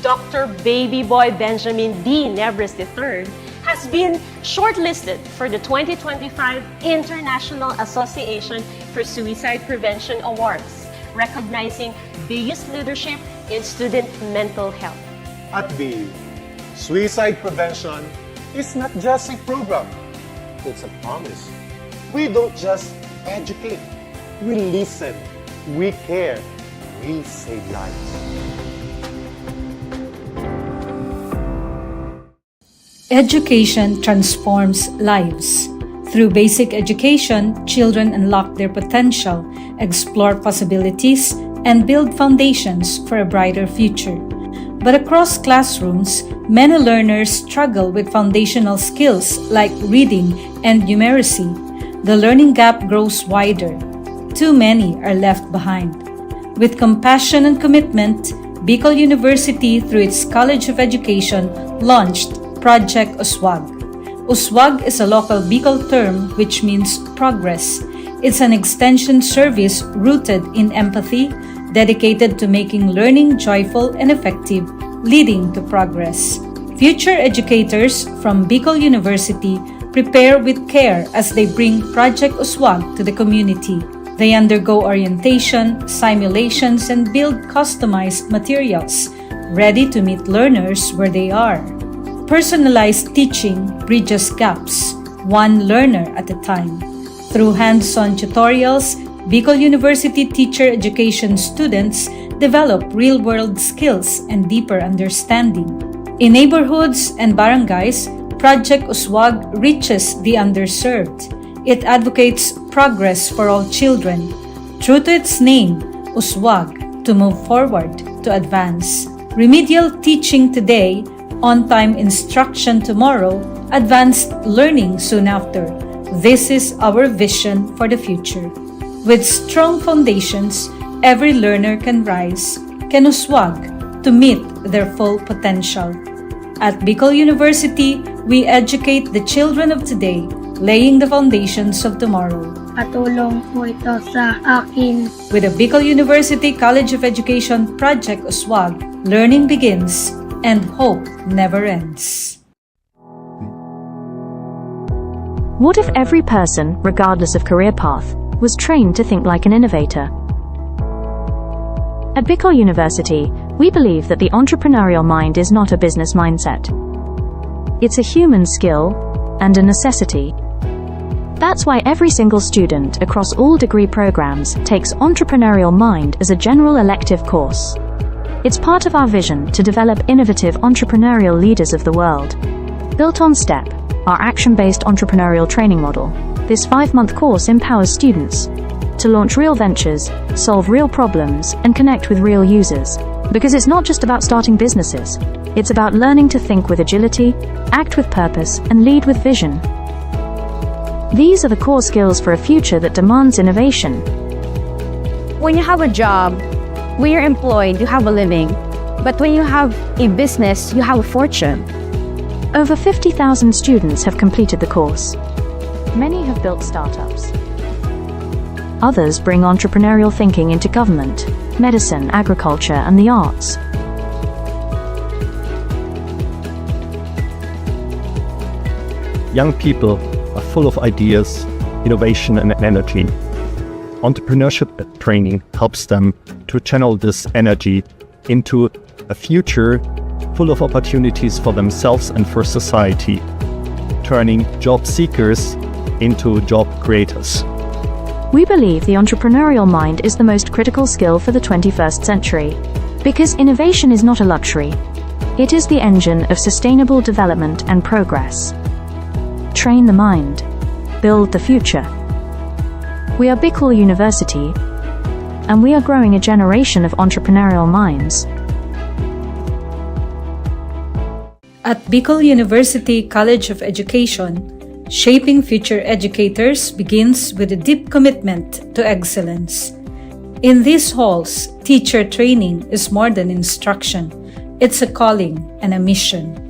Speaker 2: Dr. Baby Boy Benjamin D. Nebres III, has been shortlisted for the 2025 International Association for Suicide Prevention Awards, recognizing BU's leadership in student mental health.
Speaker 19: At BU, suicide prevention is not just a program, it's a promise. We don't just educate, we listen, we care, we save lives.
Speaker 10: Education transforms lives. Through basic education, children unlock their potential, explore possibilities, and build foundations for a brighter future. But across classrooms, many learners struggle with foundational skills like reading and numeracy. The learning gap grows wider. Too many are left behind. With compassion and commitment, Bicol University, through its College of Education, launched Project Uswag. Uswag is a local Bicol term which means progress. It's an extension service rooted in empathy, dedicated to making learning joyful and effective, leading to progress. Future educators from Bicol University prepare with care as they bring Project Uswag to the community. They undergo orientation, simulations, and build customized materials, ready to meet learners where they are. Personalized teaching bridges gaps, one learner at a time. Through hands-on tutorials, Bicol University teacher education students develop real-world skills and deeper understanding. In neighborhoods and barangays, Project Uswag reaches the underserved. It advocates progress for all children. True to its name, Uswag, to move forward, to advance. Remedial teaching today, on-time instruction tomorrow, advanced learning soon after. This is our vision for the future. With strong foundations, every learner can rise, can uswag to meet their full potential. At Bicol University, we educate the children of today, laying the foundations of tomorrow.
Speaker 5: Patulong po ito sa akin.
Speaker 10: With the Bicol University College of Education Project Uswag, learning begins and hope never ends.
Speaker 6: What if every person, regardless of career path, was trained to think like an innovator? At Bicol University, we believe that the entrepreneurial mind is not a business mindset. It's a human skill and a necessity. That's why every single student across all degree programs takes Entrepreneurial Mind as a general elective course. It's part of our vision to develop innovative entrepreneurial leaders of the world. Built on STEP, our action-based entrepreneurial training model, this 5-month course empowers students to launch real ventures, solve real problems, and connect with real users. Because it's not just about starting businesses, it's about learning to think with agility, act with purpose, and lead with vision. These are the core skills for a future that demands innovation.
Speaker 20: When you have a job, when you're employed, you have a living. But when you have a business, you have a fortune.
Speaker 6: Over 50,000 students have completed the course. Many have built startups. Others bring entrepreneurial thinking into government, medicine, agriculture, and the arts.
Speaker 21: Young people are full of ideas, innovation, and energy. Entrepreneurship training helps them to channel this energy into a future full of opportunities for themselves and for society, turning job seekers into job creators.
Speaker 6: We believe the entrepreneurial mind is the most critical skill for the 21st century, because innovation is not a luxury. It is the engine of sustainable development and progress. Train the mind. Build the future. We are Bicol University, and we are growing a generation of entrepreneurial minds.
Speaker 10: At Bicol University College of Education, shaping future educators begins with a deep commitment to excellence. In these halls, teacher training is more than instruction. It's a calling and a mission.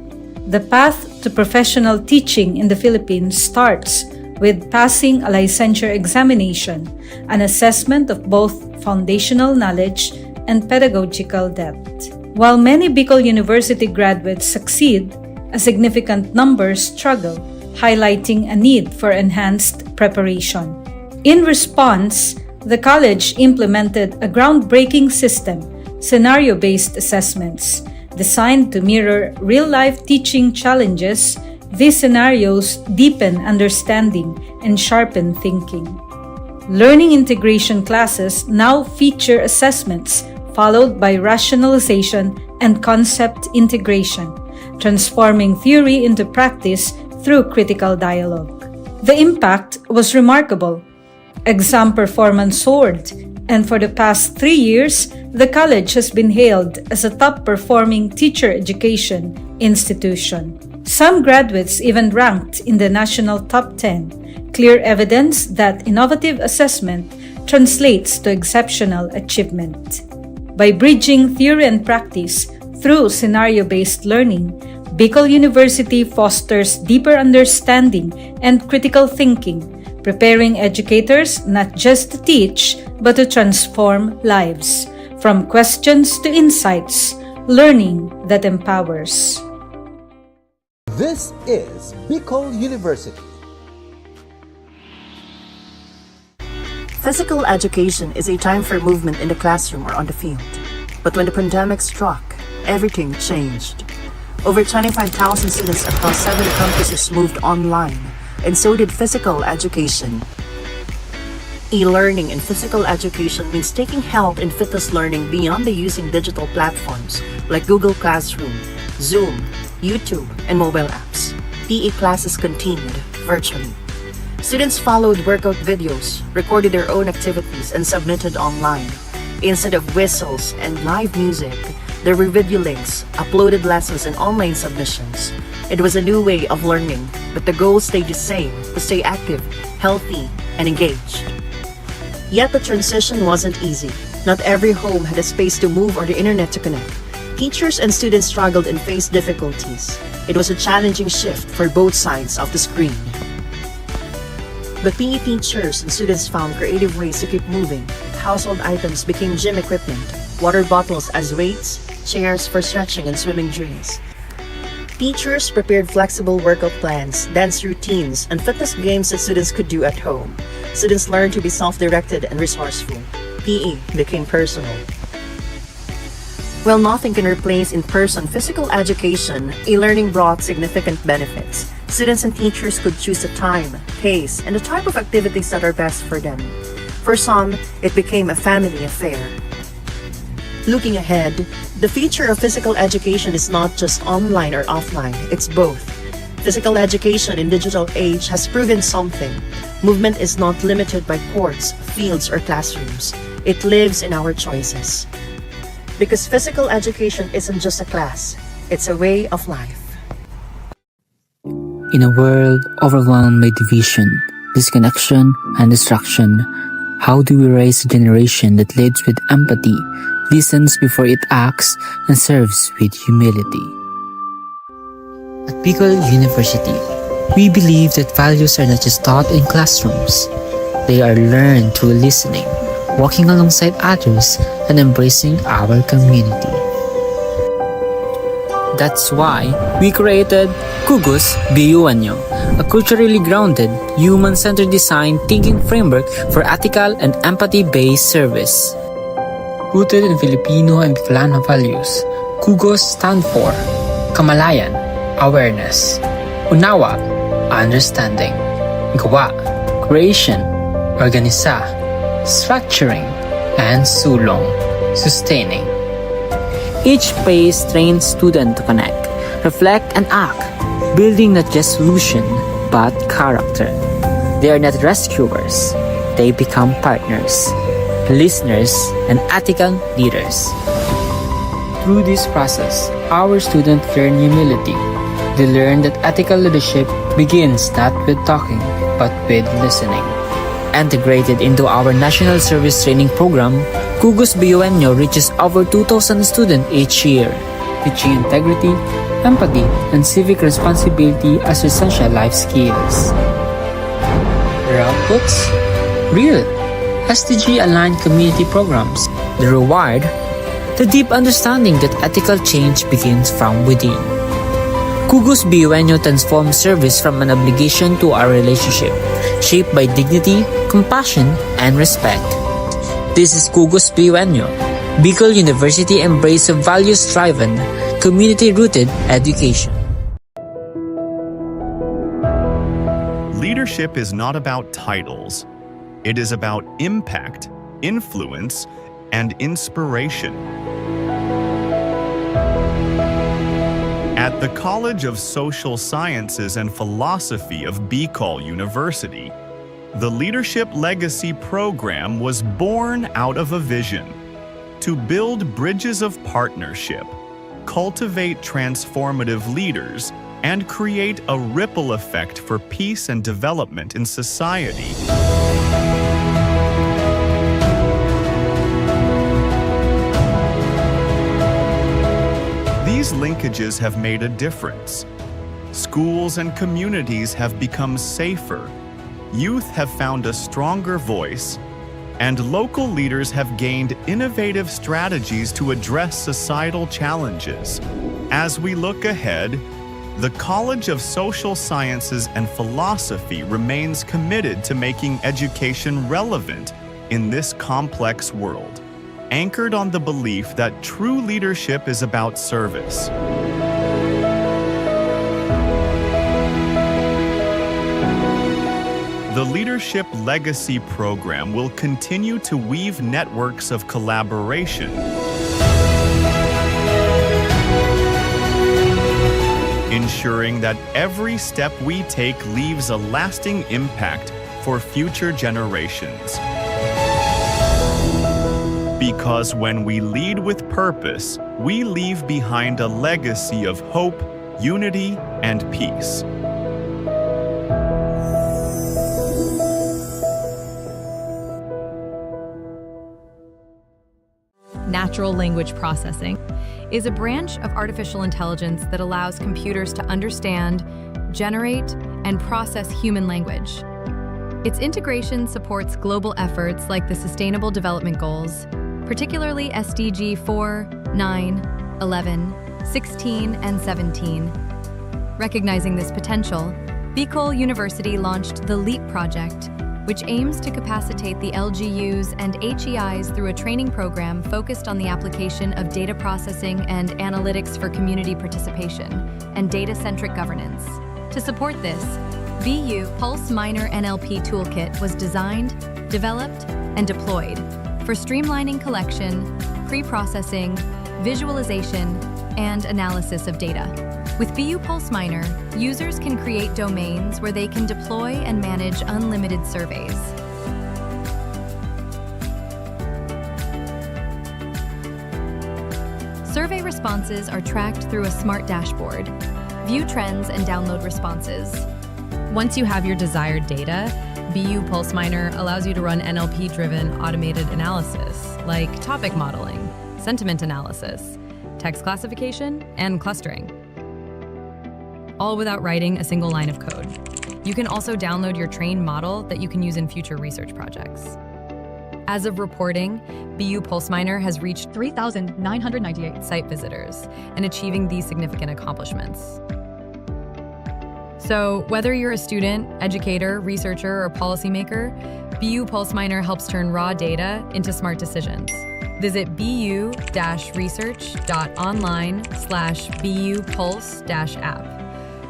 Speaker 10: The path to professional teaching in the Philippines starts with passing a licensure examination, an assessment of both foundational knowledge and pedagogical depth. While many Bicol University graduates succeed, a significant number struggle, highlighting a need for enhanced preparation. In response, the college implemented a groundbreaking system, scenario-based assessments, designed to mirror real-life teaching challenges. These scenarios deepen understanding and sharpen thinking. Learning integration classes now feature assessments followed by rationalization and concept integration, transforming theory into practice through critical dialogue. The impact was remarkable. Exam performance soared, and for the past 3 years, the college has been hailed as a top-performing teacher education institution. Some graduates even ranked in the national top 10, clear evidence that innovative assessment translates to exceptional achievement. By bridging theory and practice through scenario-based learning, Bicol University fosters deeper understanding and critical thinking, preparing educators not just to teach, but to transform lives. From questions to insights, learning that empowers.
Speaker 7: This is Bicol University.
Speaker 22: Physical education is a time for movement in the classroom or on the field. But when the pandemic struck, everything changed. Over 25,000 students across 7 campuses moved online, and so did physical education. E-learning in physical education means taking health and fitness learning beyond the using digital platforms like Google Classroom, Zoom, YouTube, and mobile apps. PE classes continued virtually. Students followed workout videos, recorded their own activities, and submitted online. Instead of whistles and live music, there were video links, uploaded lessons, and online submissions. It was a new way of learning, but the goal stayed the same: to stay active, healthy, and engaged. Yet the transition wasn't easy. Not every home had a space to move or the internet to connect. Teachers and students struggled and faced difficulties. It was a challenging shift for both sides of the screen. But PE teachers and students found creative ways to keep moving. Household items became gym equipment, water bottles as weights, chairs for stretching and swimming drills. Teachers prepared flexible workout plans, dance routines, and fitness games that students could do at home. Students learned to be self-directed and resourceful. PE became personal. While nothing can replace in-person physical education, e-learning brought significant benefits. Students and teachers could choose the time, pace, and the type of activities that are best for them. For some, it became a family affair. Looking ahead, the future of physical education is not just online or offline, it's both. Physical education in digital age has proven something. Movement is not limited by courts, fields, or classrooms. It lives in our choices. Because physical education isn't just a class, it's a way of life.
Speaker 23: In a world overwhelmed by division, disconnection, and distraction, how do we raise a generation that leads with empathy, listens before it acts, and serves with humility?
Speaker 24: At Bicol University, we believe that values are not just taught in classrooms. They are learned through listening, walking alongside others, and embracing our community.
Speaker 23: That's why we created Kugos BUNyo, a culturally grounded, human-centered design thinking framework for ethical and empathy-based service.
Speaker 24: Rooted in Filipino and Bicolano values, Kugos stand for Kamalayan, awareness; Unawa, understanding; Gawa, creation; Organisa, structuring; and Sulong, sustaining.
Speaker 23: Each phase trains students to connect, reflect, and act, building not just solution, but character. They are not rescuers. They become partners, listeners, and ethical leaders.
Speaker 24: Through this process, our students learn humility. They learn that ethical leadership begins not with talking, but with listening.
Speaker 23: Integrated into our National Service Training Program, Kugos BUNyo reaches over 2,000 students each year,
Speaker 24: teaching integrity, empathy, and civic responsibility as essential life skills. The outputs? Real, SDG-aligned community programs.
Speaker 23: The reward? The deep understanding that ethical change begins from within. Kugos BUNyo transforms service from an obligation to a relationship, shaped by dignity, compassion, and respect. This is Kugos BUNyo, Bicol University embrace of values-driven, community-rooted education.
Speaker 3: Leadership is not about titles. It is about impact, influence, and inspiration. At the College of Social Sciences and Philosophy of Bicol University, the Leadership Legacy Program was born out of a vision to build bridges of partnership, cultivate transformative leaders, and create a ripple effect for peace and development in society. linkages have made a difference. Schools and communities have become safer. Youth have found a stronger voice, and local leaders have gained innovative strategies to address societal challenges. As we look ahead, the College of Social Sciences and Philosophy remains committed to making education relevant in this complex world, anchored on the belief that true leadership is about service. The Leadership Legacy Program will continue to weave networks of collaboration, ensuring that every step we take leaves a lasting impact for future generations. Because when we lead with purpose, we leave behind a legacy of hope, unity, and peace.
Speaker 4: Natural language processing is a branch of artificial intelligence that allows computers to understand, generate, and process human language. Its integration supports global efforts like the Sustainable Development Goals, particularly SDG 4, 9, 11, 16, and 17. Recognizing this potential, Bicol University launched the LEAP project, which aims to capacitate the LGUs and HEIs through a training program focused on the application of data processing and analytics for community participation and data-centric governance. To support this, BU Pulse Minor NLP Toolkit was designed, developed, and deployed for streamlining collection, pre-processing, visualization, and analysis of data. With BU Pulse Minor, users can create domains where they can deploy and manage unlimited surveys. Survey responses are tracked through a smart dashboard. View trends and download responses. Once you have your desired data, BU Pulse Minor allows you to run NLP-driven automated analysis, like topic modeling, sentiment analysis, text classification, and clustering, all without writing a single line of code. You can also download your trained model that you can use in future research projects. As of reporting, BU Pulse Minor has reached 3,998 site visitors and achieving these significant accomplishments. So whether you're a student, educator, researcher, or policymaker, BU Pulse Minor helps turn raw data into smart decisions. Visit bu-research.online/BU Pulse-app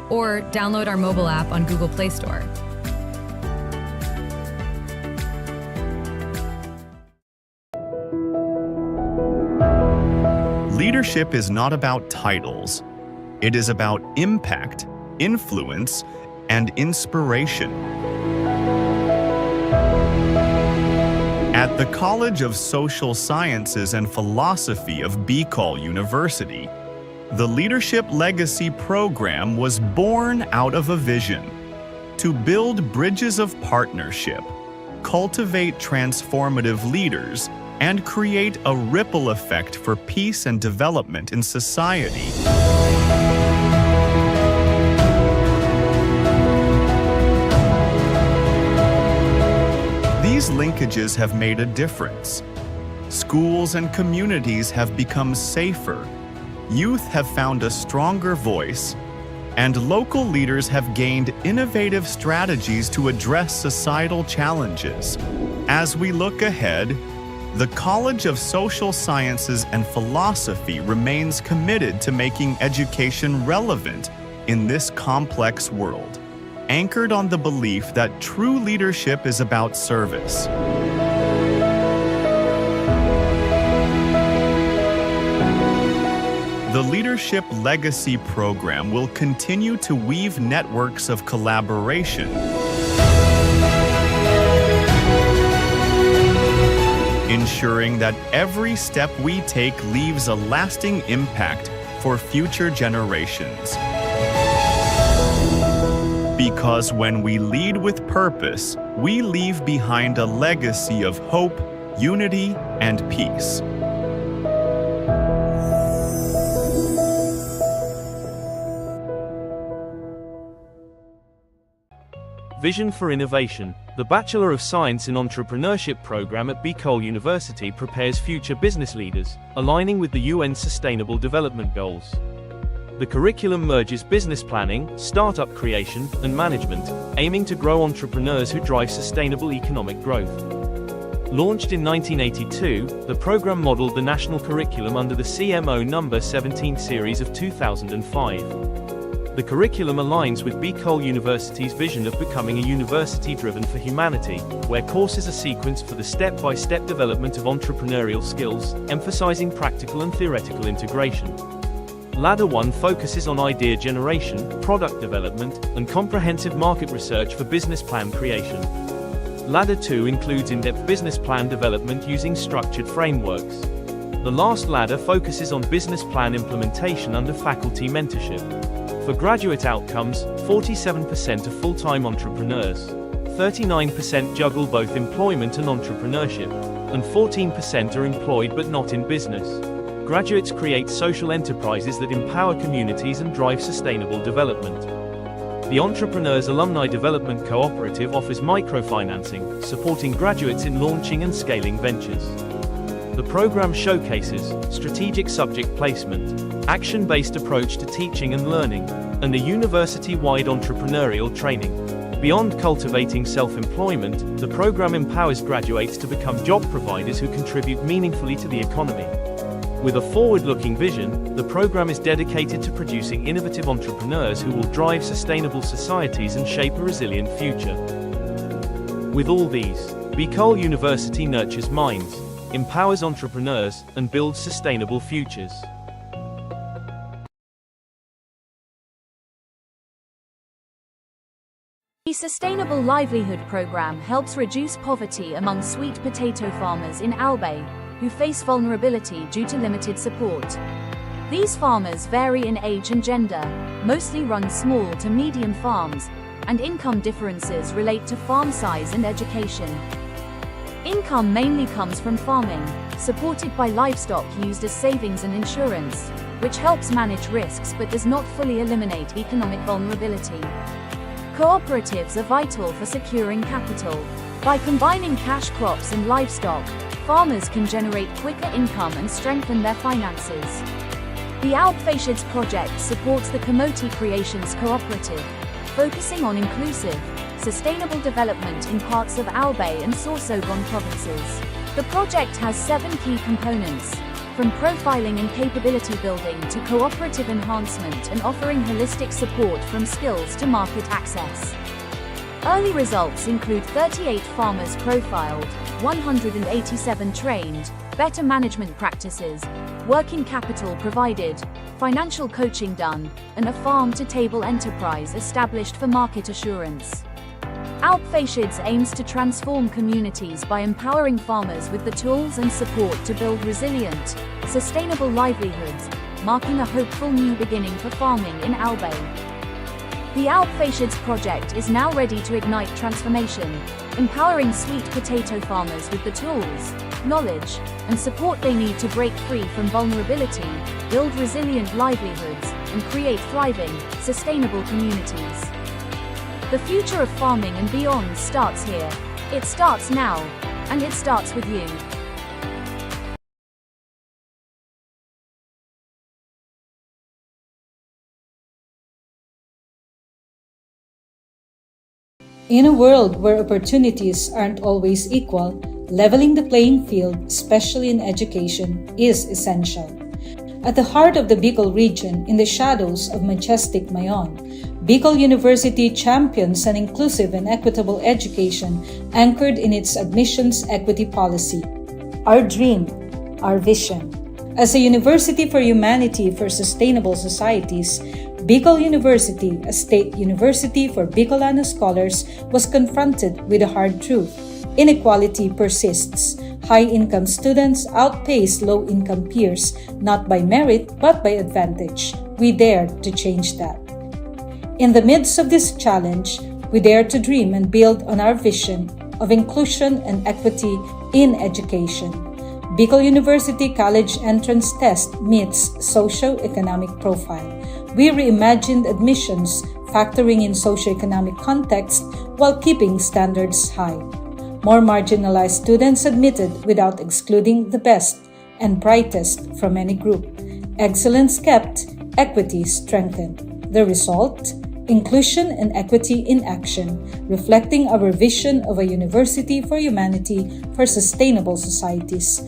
Speaker 4: or download our mobile app on Google Play Store.
Speaker 3: Leadership is not about titles. It is about impact, influence, and inspiration. At the College of Social Sciences and Philosophy of Bicol University, the Leadership Legacy Program was born out of a vision to build bridges of partnership, cultivate transformative leaders, and create a ripple effect for peace and development in society. These linkages have made a difference. Schools and communities have become safer. Youth have found a stronger voice, and local leaders have gained innovative strategies to address societal challenges. As we look ahead, the College of Social Sciences and Philosophy remains committed to making education relevant in this complex world, anchored on the belief that true leadership is about service. The Leadership Legacy Program will continue to weave networks of collaboration, ensuring that every step we take leaves a lasting impact for future generations. Because when we lead with purpose, we leave behind a legacy of hope, unity, and peace.
Speaker 8: Vision for Innovation. The Bachelor of Science in Entrepreneurship program at Bicol University prepares future business leaders, aligning with the UN Sustainable Development Goals. The curriculum merges business planning, startup creation, and management, aiming to grow entrepreneurs who drive sustainable economic growth. Launched in 1982, the program modeled the national curriculum under the CMO No. 17 series of 2005. The curriculum aligns with Bicol University's vision of becoming a university driven for humanity, where courses are sequenced for the step-by-step development of entrepreneurial skills, emphasizing practical and theoretical integration. Ladder 1 focuses on idea generation, product development, and comprehensive market research for business plan creation. Ladder 2 includes in-depth business plan development using structured frameworks. The last ladder focuses on business plan implementation under faculty mentorship. For graduate outcomes, 47% are full-time entrepreneurs, 39% juggle both employment and entrepreneurship, and 14% are employed but not in business. Graduates create social enterprises that empower communities and drive sustainable development. The Entrepreneurs Alumni Development Cooperative offers microfinancing, supporting graduates in launching and scaling ventures. The program showcases strategic subject placement, action-based approach to teaching and learning, and a university-wide entrepreneurial training. Beyond cultivating self-employment, the program empowers graduates to become job providers who contribute meaningfully to the economy. With a forward-looking vision, the program is dedicated to producing innovative entrepreneurs who will drive sustainable societies and shape a resilient future. With all these, Bicol University nurtures minds, empowers entrepreneurs, and builds sustainable futures.
Speaker 9: The Sustainable Livelihood Program helps reduce poverty among sweet potato farmers in Albay, who face vulnerability due to limited support. These farmers vary in age and gender, mostly run small to medium farms, and income differences relate to farm size and education. Income mainly comes from farming, supported by livestock used as savings and insurance, which helps manage risks but does not fully eliminate economic vulnerability. Cooperatives are vital for securing capital. By combining cash crops and livestock, farmers can generate quicker income and strengthen their finances. The Alpfacids project supports the Kamote Creations Cooperative, focusing on inclusive, sustainable development in parts of Albay and Sorsogon provinces. The project has 7 key components, from profiling and capability building to cooperative enhancement and offering holistic support from skills to market access. Early results include 38 farmers profiled, 187 trained, better management practices, working capital provided, financial coaching done, and a farm-to-table enterprise established for market assurance. Alpfacids aims to transform communities by empowering farmers with the tools and support to build resilient, sustainable livelihoods, marking a hopeful new beginning for farming in Albay. The Alpfacids project is now ready to ignite transformation, empowering sweet potato farmers with the tools, knowledge, and support they need to break free from vulnerability, build resilient livelihoods, and create thriving, sustainable communities. The future of farming and beyond starts here. It starts now, and it starts with you.
Speaker 10: In a world where opportunities aren't always equal, leveling the playing field, especially in education, is essential. At the heart of the Bicol region, in the shadows of majestic Mayon, Bicol University champions an inclusive and equitable education anchored in its admissions equity policy. Our dream, our vision. As a university for humanity for sustainable societies, Bicol University, a state university for Bicolano scholars, was confronted with a hard truth. Inequality persists. High-income students outpace low-income peers, not by merit, but by advantage. We dare to change that. In the midst of this challenge, we dare to dream and build on our vision of inclusion and equity in education. Bicol University College Entrance Test meets socio-economic profile. We reimagined admissions factoring in socioeconomic context while keeping standards high. More marginalized students admitted without excluding the best and brightest from any group. Excellence kept, equity strengthened. The result? Inclusion and equity in action, reflecting our vision of a university for humanity for sustainable societies.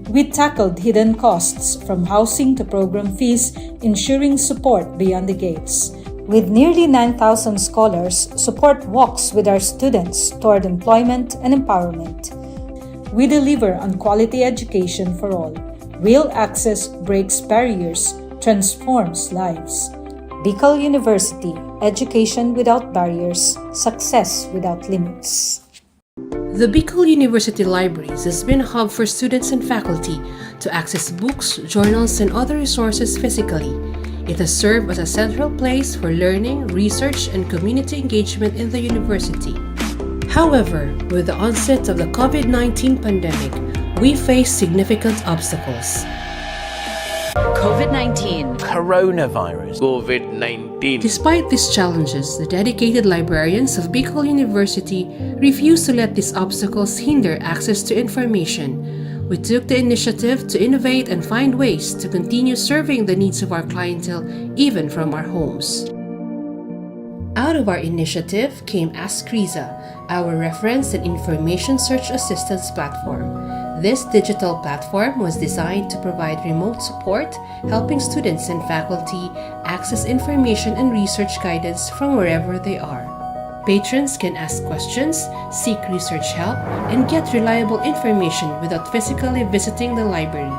Speaker 10: We tackled hidden costs from housing to program fees, ensuring support beyond the gates. With nearly 9,000 scholars, support walks with our students toward employment and empowerment. We deliver on quality education for all. Real access breaks barriers, transforms lives. Bicol University, education without barriers, success without limits.
Speaker 11: The Bicol University Libraries has been a hub for students and faculty to access books, journals, and other resources physically. It has served as a central place for learning, research, and community engagement in the university. However, with the onset of the COVID-19 pandemic, we face significant obstacles.
Speaker 12: COVID-19, coronavirus, COVID-19.
Speaker 11: Despite these challenges, the dedicated librarians of Bicol University refuse to let these obstacles hinder access to information. We took the initiative to innovate and find ways to continue serving the needs of our clientele even from our homes. Out of our initiative came Ask Riza, our reference and information search assistance platform. This digital platform was designed to provide remote support, helping students and faculty access information and research guidance from wherever they are. Patrons can ask questions, seek research help, and get reliable information without physically visiting the library.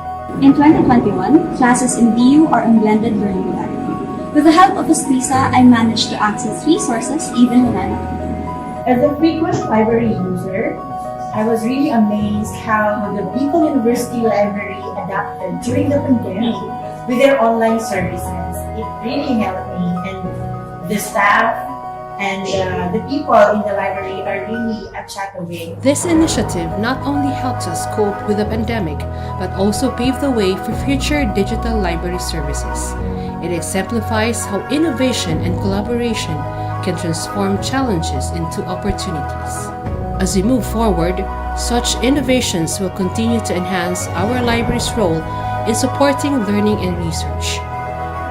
Speaker 13: In 2021, classes in BU are in blended learning modality. With the help of Escrisa, I managed to access resources even when I'm at home.
Speaker 14: As a frequent library user, I was really amazed how the Bicol University Library adapted during the pandemic with their online services. It really helped me, and the staff and the people in the library are really a chat away.
Speaker 11: This initiative not only helps us cope with the pandemic, but also pave the way for future digital library services. It exemplifies how innovation and collaboration can transform challenges into opportunities. As we move forward, such innovations will continue to enhance our library's role in supporting learning and research.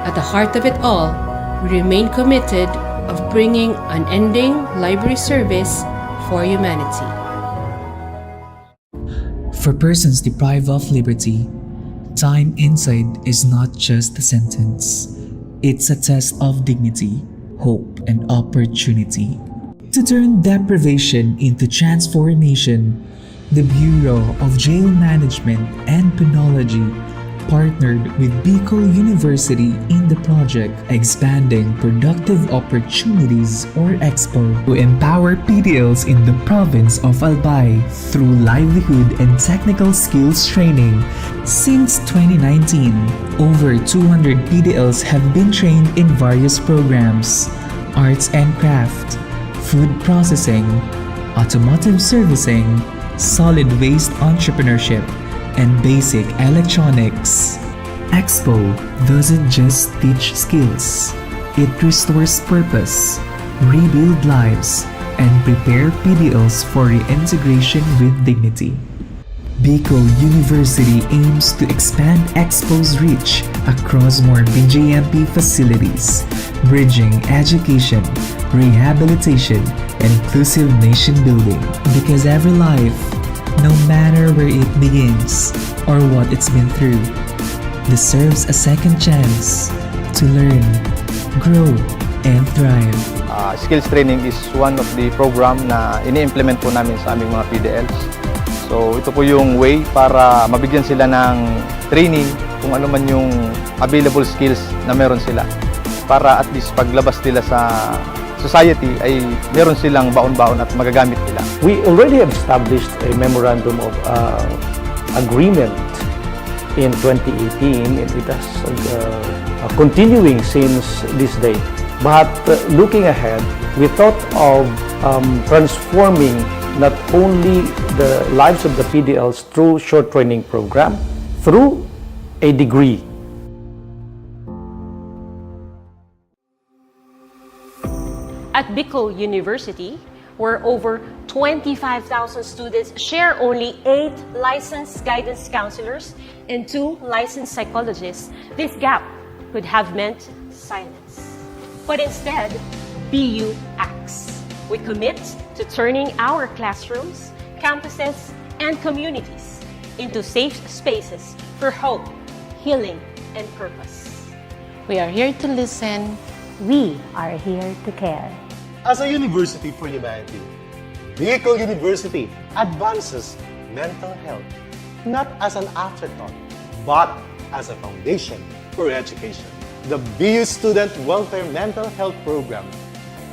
Speaker 11: At the heart of it all, we remain committed of bringing unending library service for humanity.
Speaker 15: For persons deprived of liberty, time inside is not just a sentence. It's a test of dignity, hope, and opportunity. To turn deprivation into transformation, the Bureau of Jail Management and Penology partnered with Bicol University in the project Expanding Productive Opportunities or EXPO to empower PDLs in the province of Albay through livelihood and technical skills training. Since 2019, over 200 PDLs have been trained in various programs: arts and craft, food processing, automotive servicing, solid waste entrepreneurship, and basic electronics. EXPO doesn't just teach skills, it restores purpose, rebuild lives, and prepare PDLs for reintegration with dignity. Bicol University aims to expand EXPO's reach across more BJMP facilities, bridging education, rehabilitation, and inclusive nation building. Because every life, no matter where it begins or what it's been through, deserves a second chance to learn, grow, and thrive.
Speaker 16: Skills training is one of the program na ini-implement po namin sa aming mga PDLs. So ito po yung way para mabigyan sila ng training kung ano man yung available skills na meron sila, para at least paglabas nila sa society ay meron silang baon-baon at magagamit nila.
Speaker 1: We already have established a memorandum of agreement in 2018, and it has continuing since this day. But looking ahead, we thought of transforming not only the lives of the PDLs through short training program, through a degree.
Speaker 2: At Bicol University, where over 25,000 students share only 8 licensed guidance counselors and 2 licensed psychologists, this gap could have meant silence. But instead, BU acts. We commit to turning our classrooms, campuses, and communities into safe spaces for hope, healing, and purpose.
Speaker 17: We are here to listen.
Speaker 18: We are here to care.
Speaker 19: As a university for humanity, Bicol University advances mental health not as an afterthought, but as a foundation for education. The BU Student Welfare Mental Health Program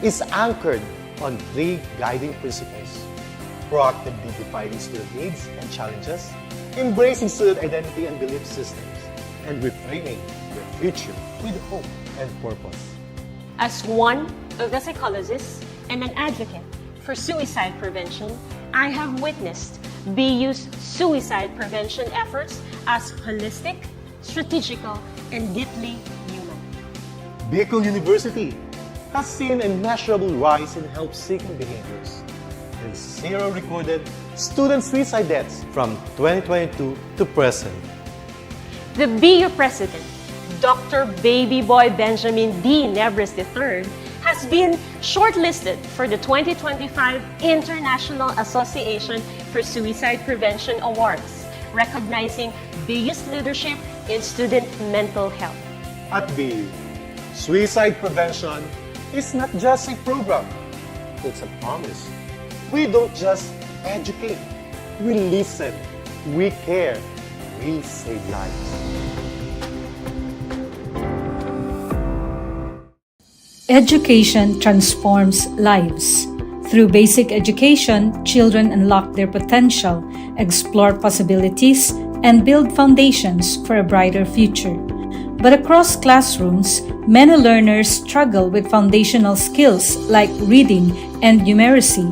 Speaker 19: is anchored on 3 guiding principles: proactively defining student needs and challenges, embracing student identity and belief systems, and reframing the future with hope and purpose.
Speaker 2: As one of the psychologists and an advocate for suicide prevention, I have witnessed BU's suicide prevention efforts as holistic, strategical, and deeply human.
Speaker 19: Bicol University has seen a measurable rise in help-seeking behaviors and 0 recorded student suicide deaths from 2022 to present.
Speaker 2: The BU President, Dr. Baby Boy Benjamin D. Nebres III, has been shortlisted for the 2025 International Association for Suicide Prevention Awards, recognizing BU's leadership in student mental health.
Speaker 19: At BU, suicide prevention is not just a program, it's a promise. We don't just educate, we listen, we care, we save lives.
Speaker 10: Education transforms lives. Through basic education, children unlock their potential, explore possibilities, and build foundations for a brighter future. But across classrooms, many learners struggle with foundational skills like reading and numeracy.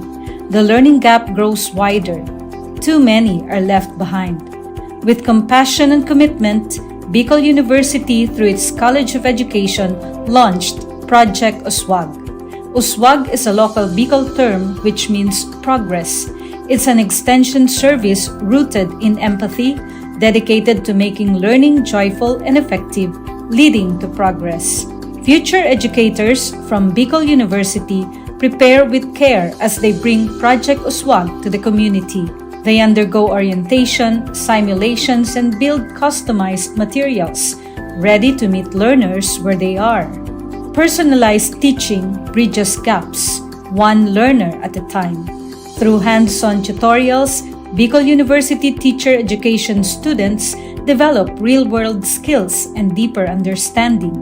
Speaker 10: The learning gap grows wider. Too many are left behind. With compassion and commitment, Bicol University, through its College of Education, launched Project USWAG. USWAG is a local Bicol term which means progress. It's an extension service rooted in empathy, dedicated to making learning joyful and effective, leading to progress. Future educators from Bicol University prepare with care as they bring Project USWAG to the community. They undergo orientation, simulations, and build customized materials, ready to meet learners where they are. Personalized teaching bridges gaps, one learner at a time. Through hands-on tutorials, Bicol University teacher education students develop real-world skills and deeper understanding.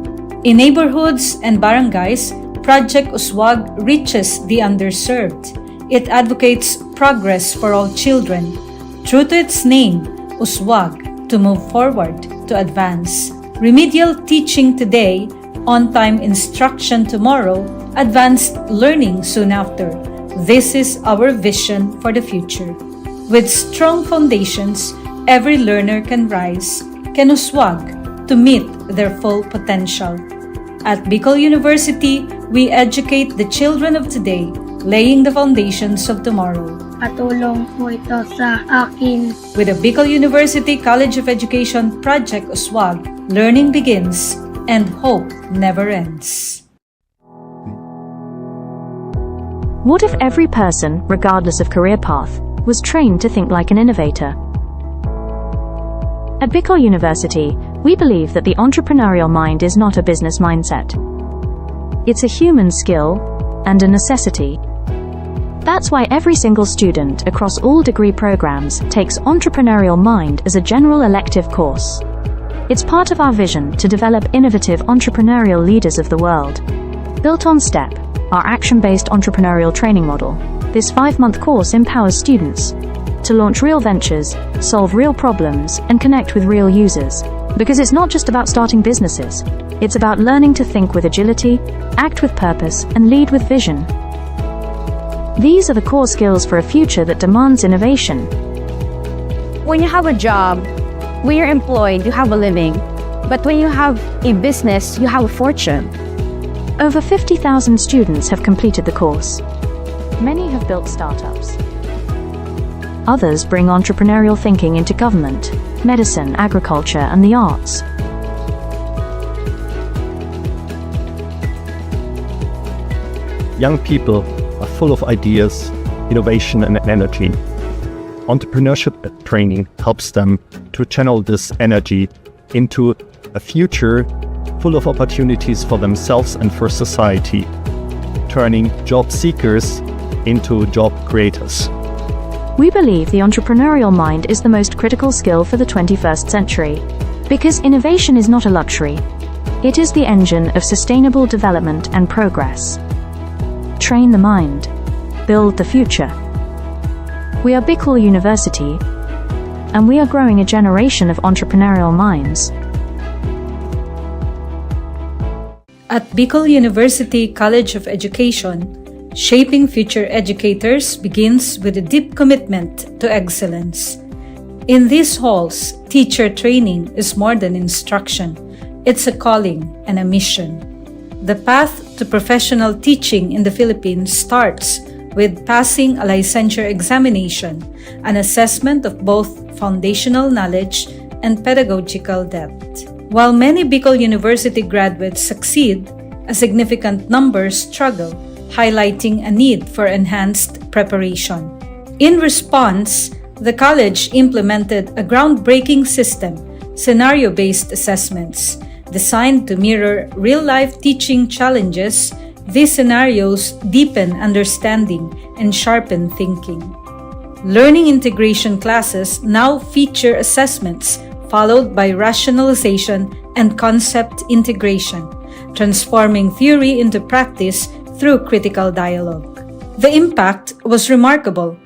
Speaker 10: In neighborhoods and barangays, Project USWAG reaches the underserved. It advocates progress for all children. True to its name, USWAG, to move forward, to advance. Remedial teaching today, on-time instruction tomorrow, advanced learning soon after. This is our vision for the future. With strong foundations, every learner can rise, can USWAG, to meet their full potential. At Bicol University, we educate the children of today, laying the foundations of tomorrow.
Speaker 5: Katulong po ito sa akin.
Speaker 10: With the Bicol University College of Education Project USWAG, learning begins and hope never ends.
Speaker 6: What if every person, regardless of career path, was trained to think like an innovator? At Bicol University, we believe that the entrepreneurial mind is not a business mindset. It's a human skill and a necessity. That's why every single student across all degree programs takes Entrepreneurial Mind as a general elective course. It's part of our vision to develop innovative entrepreneurial leaders of the world. Built on STEP, our action-based entrepreneurial training model, this 5-month course empowers students to launch real ventures, solve real problems, and connect with real users. Because it's not just about starting businesses, it's about learning to think with agility, act with purpose, and lead with vision. These are the core skills for a future that demands innovation.
Speaker 20: When you have a job, when you're employed, you have a living. But when you have a business, you have a fortune.
Speaker 6: Over 50,000 students have completed the course. Many have built startups. Others bring entrepreneurial thinking into government, medicine, agriculture, and the arts.
Speaker 7: Young people are full of ideas, innovation, and energy. Entrepreneurship training helps them to channel this energy into a future full of opportunities for themselves and for society, turning job seekers into job creators.
Speaker 6: We believe the entrepreneurial mind is the most critical skill for the 21st century, because innovation is not a luxury. It is the engine of sustainable development and progress. Train the mind. Build the future. We are Bicol University, and we are growing a generation of entrepreneurial minds.
Speaker 10: At Bicol University College of Education, shaping future educators begins with a deep commitment to excellence. In these halls, teacher training is more than instruction. It's a calling and a mission. The path to professional teaching in the Philippines starts with passing a licensure examination, an assessment of both foundational knowledge and pedagogical depth. While many Bicol University graduates succeed, a significant number struggle, highlighting a need for enhanced preparation. In response, the college implemented a groundbreaking system, scenario-based assessments, designed to mirror real-life teaching challenges. These scenarios deepen understanding and sharpen thinking. Learning integration classes now feature assessments followed by rationalization and concept integration, transforming theory into practice through critical dialogue. The impact was remarkable.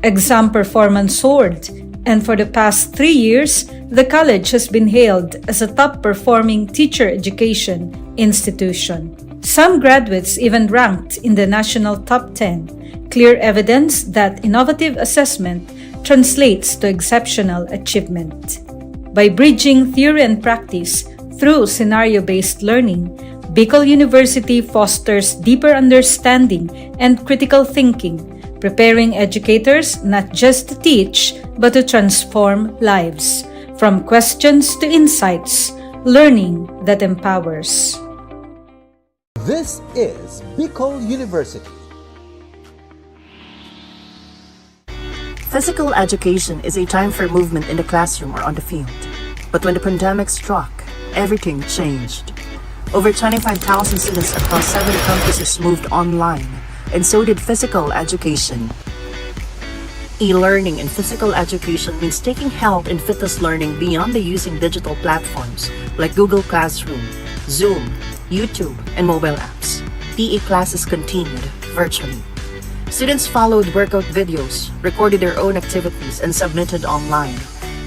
Speaker 10: Exam performance soared, and for the past 3 years, the college has been hailed as a top-performing teacher education institution. Some graduates even ranked in the national top 10, clear evidence that innovative assessment translates to exceptional achievement. By bridging theory and practice through scenario-based learning, Bicol University fosters deeper understanding and critical thinking, preparing educators not just to teach, but to transform lives. From questions to insights, learning that empowers.
Speaker 21: This is Bicol University.
Speaker 22: Physical education is a time for movement in the classroom or on the field. But when the pandemic struck, everything changed. Over 25,000 students across 7 campuses moved online, and so did physical education. E-learning in physical education means taking health and fitness learning beyond the using digital platforms like Google Classroom, Zoom, YouTube, and mobile apps. PE classes continued virtually. Students followed workout videos, recorded their own activities, and submitted online.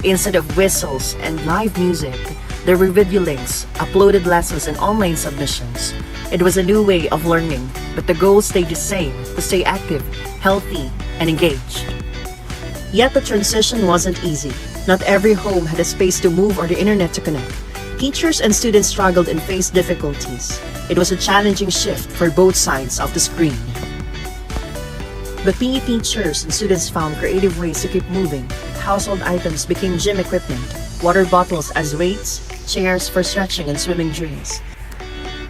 Speaker 22: Instead of whistles and live music, there were video links, uploaded lessons, and online submissions. It was a new way of learning, but the goal stayed the same: to stay active, healthy, and engaged. Yet the transition wasn't easy. Not every home had a space to move or the internet to connect. Teachers and students struggled and faced difficulties. It was a challenging shift for both sides of the screen. But PE teachers and students found creative ways to keep moving. Household items became gym equipment, water bottles as weights, chairs for stretching and swimming drills.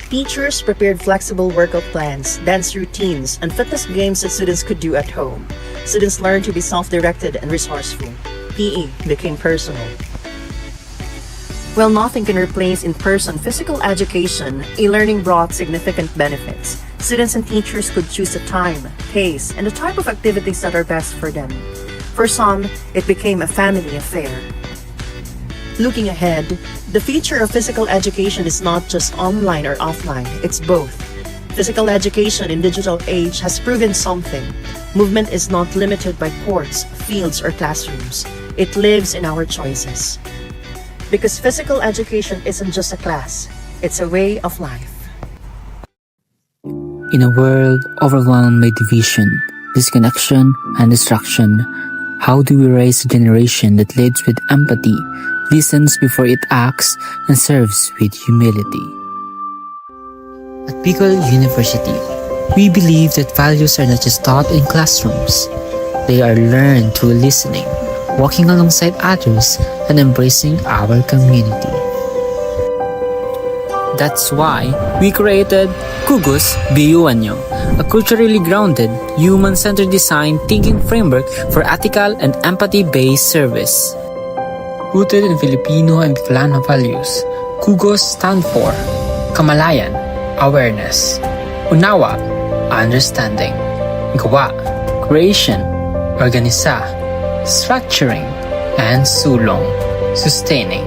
Speaker 22: Teachers prepared flexible workout plans, dance routines, and fitness games that students could do at home. Students learned to be self-directed and resourceful. PE became personal. While nothing can replace in-person physical education, e-learning brought significant benefits. Students and teachers could choose the time, pace, and the type of activities that are best for them. For some, it became a family affair. Looking ahead, the future of physical education is not just online or offline, it's both. Physical education in digital age has proven something. Movement is not limited by courts, fields, or classrooms. It lives in our choices. Because physical education isn't just a class, it's a way of life.
Speaker 23: In a world overwhelmed by division, disconnection, and distraction, how do we raise a generation that leads with empathy, listens before it acts, and serves with humility? At Bicol University, we believe that values are not just taught in classrooms. They are learned through listening, walking alongside others, and embracing our community. That's why we created Kugus BUNyo, a culturally grounded, human-centered design thinking framework for ethical and empathy-based service. Rooted in Filipino and Bicolano values, Kugos stand for Kamalayan, awareness; Unawa, understanding; Gawa, creation; Organisa, structuring; and Sulong, sustaining.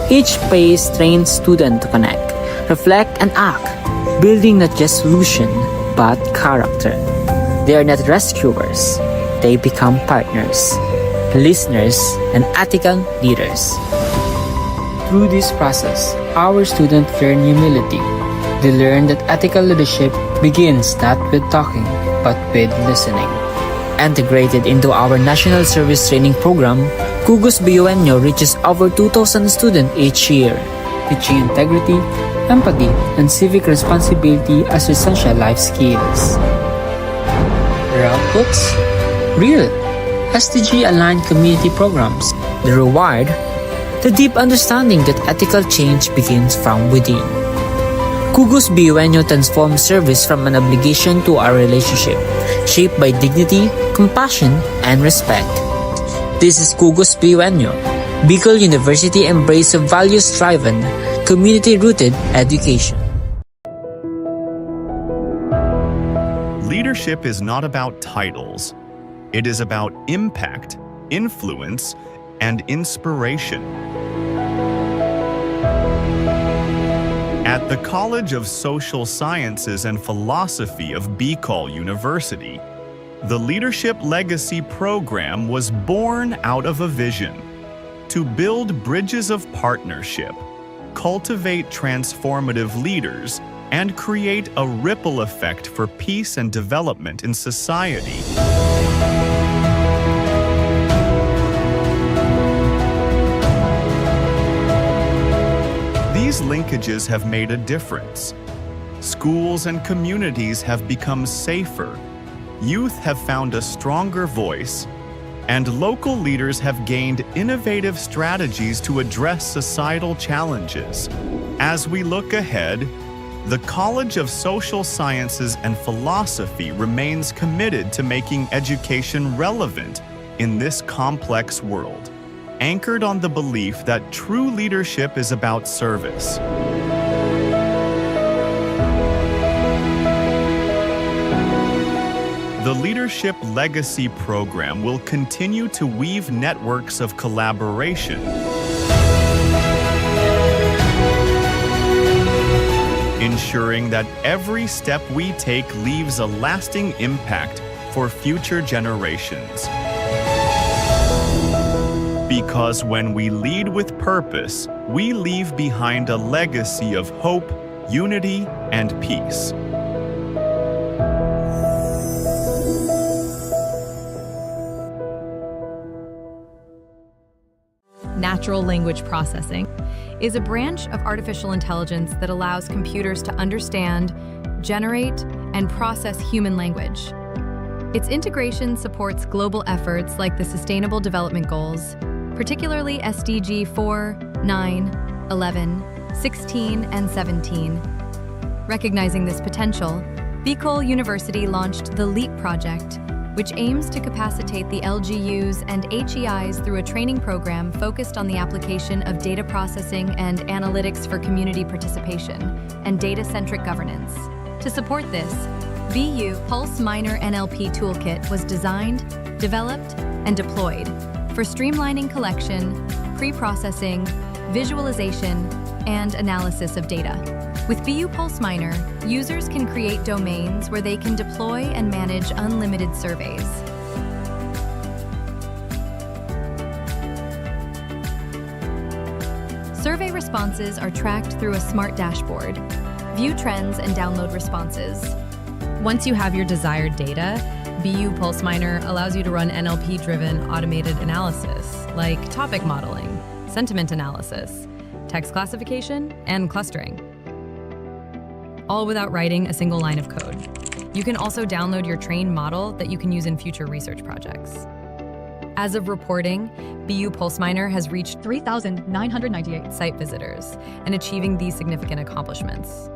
Speaker 23: Each phase trains students to connect, reflect, and act, building not just solution, but character. They are not rescuers. They become partners, listeners, and ethical leaders. Through this process, our students learn humility. They learn that ethical leadership begins not with talking, but with listening. Integrated into our National Service Training Program, Kugos BUNyo reaches over 2,000 students each year, teaching integrity, empathy, and civic responsibility as essential life skills. Their outputs? Real, SDG-aligned community programs. The reward? The deep understanding that ethical change begins from within. Kugos BUNyo transforms service from an obligation to a relationship, shaped by dignity, compassion, and respect. This is Kugos BUNyo, Bicol University embrace of values-driven, community-rooted education.
Speaker 3: Leadership is not about titles. It is about impact, influence, and inspiration. At the College of Social Sciences and Philosophy of Bicol University, the Leadership Legacy Program was born out of a vision to build bridges of partnership, cultivate transformative leaders, and create a ripple effect for peace and development in society. These linkages have made a difference. Schools and communities have become safer, youth have found a stronger voice, and local leaders have gained innovative strategies to address societal challenges. As we look ahead, the College of Social Sciences and Philosophy remains committed to making education relevant in this complex world, anchored on the belief that true leadership is about service. The Leadership Legacy Program will continue to weave networks of collaboration, ensuring that every step we take leaves a lasting impact for future generations. Because when we lead with purpose, we leave behind a legacy of hope, unity, and peace.
Speaker 4: Natural language processing is a branch of artificial intelligence that allows computers to understand, generate, and process human language. Its integration supports global efforts like the Sustainable Development Goals, particularly SDG 4, 9, 11, 16, and 17. Recognizing this potential, Bicol University launched the LEAP project, which aims to capacitate the LGUs and HEIs through a training program focused on the application of data processing and analytics for community participation and data-centric governance. To support this, BU Pulse Minor NLP Toolkit was designed, developed, and deployed for streamlining collection, pre-processing, visualization, and analysis of data. With BU Pulse Minor, users can create domains where they can deploy and manage unlimited surveys. Survey responses are tracked through a smart dashboard. View trends and download responses. Once you have your desired data, BU Pulse Minor allows you to run NLP-driven automated analysis, like topic modeling, sentiment analysis, text classification, and clustering. all without writing a single line of code. You can also download your trained model that you can use in future research projects. As of reporting, BU PulseMiner has reached 3,998 site visitors and achieving these significant accomplishments.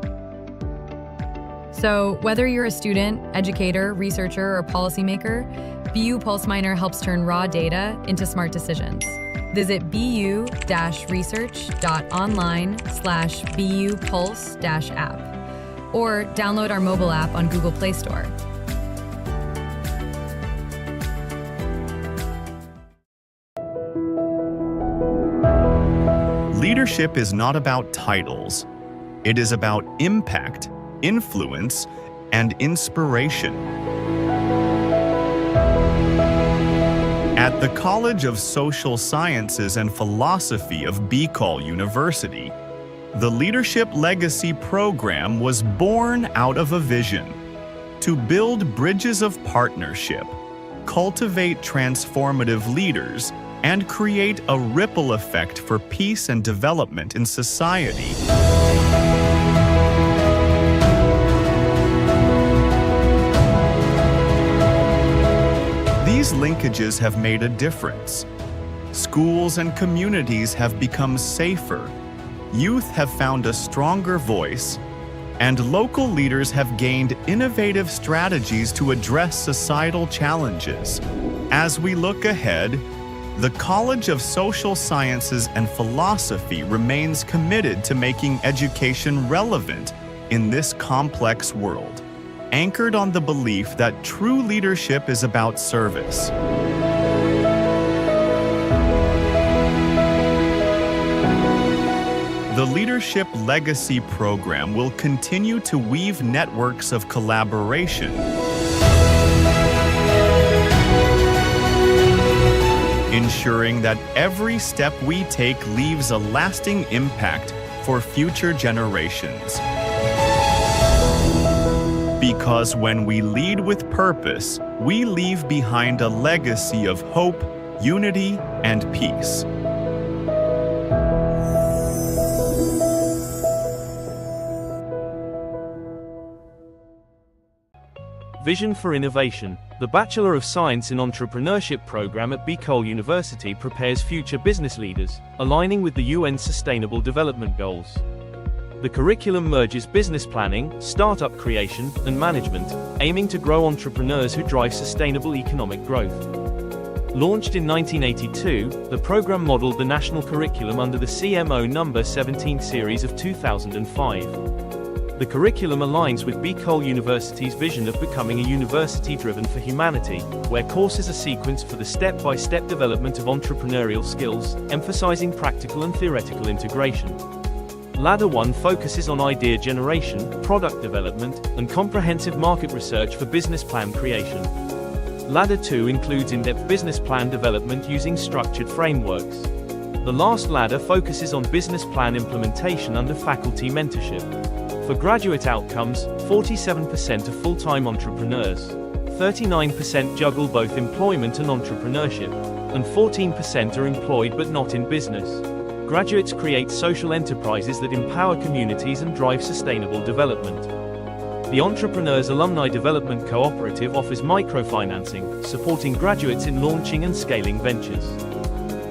Speaker 4: So whether you're a student, educator, researcher, or policymaker, BU PulseMiner helps turn raw data into smart decisions. Visit bu-research.online/BU Pulse-app or download our mobile app on Google Play Store.
Speaker 3: Leadership is not about titles. It is about impact, influence, and inspiration. At the College of Social Sciences and Philosophy of Bicol University, the Leadership Legacy Program was born out of a vision to build bridges of partnership, cultivate transformative leaders, and create a ripple effect for peace and development in society. These linkages have made a difference. Schools and communities have become safer, youth have found a stronger voice, and local leaders have gained innovative strategies to address societal challenges. As we look ahead, the College of Social Sciences and Philosophy remains committed to making education relevant in this complex world, anchored on the belief that true leadership is about service. The Leadership Legacy Program will continue to weave networks of collaboration, ensuring that every step we take leaves a lasting impact for future generations. Because when we lead with purpose, we leave behind a legacy of hope, unity, and peace.
Speaker 8: Vision for Innovation. The Bachelor of Science in Entrepreneurship program at Bicol University prepares future business leaders, aligning with the UN Sustainable Development Goals. The curriculum merges business planning, startup creation, and management, aiming to grow entrepreneurs who drive sustainable economic growth. Launched in 1982, the program modeled the national curriculum under the CMO No. 17 series of 2005. The curriculum aligns with Bicol University's vision of becoming a university driven for humanity, where courses are sequenced for the step-by-step development of entrepreneurial skills, emphasizing practical and theoretical integration. Ladder 1 focuses on idea generation, product development, and comprehensive market research for business plan creation. Ladder 2 includes in-depth business plan development using structured frameworks. The last ladder focuses on business plan implementation under faculty mentorship. For graduate outcomes, 47% are full-time entrepreneurs, 39% juggle both employment and entrepreneurship, and 14% are employed but not in business. Graduates create social enterprises that empower communities and drive sustainable development. The Entrepreneurs Alumni Development Cooperative offers microfinancing, supporting graduates in launching and scaling ventures.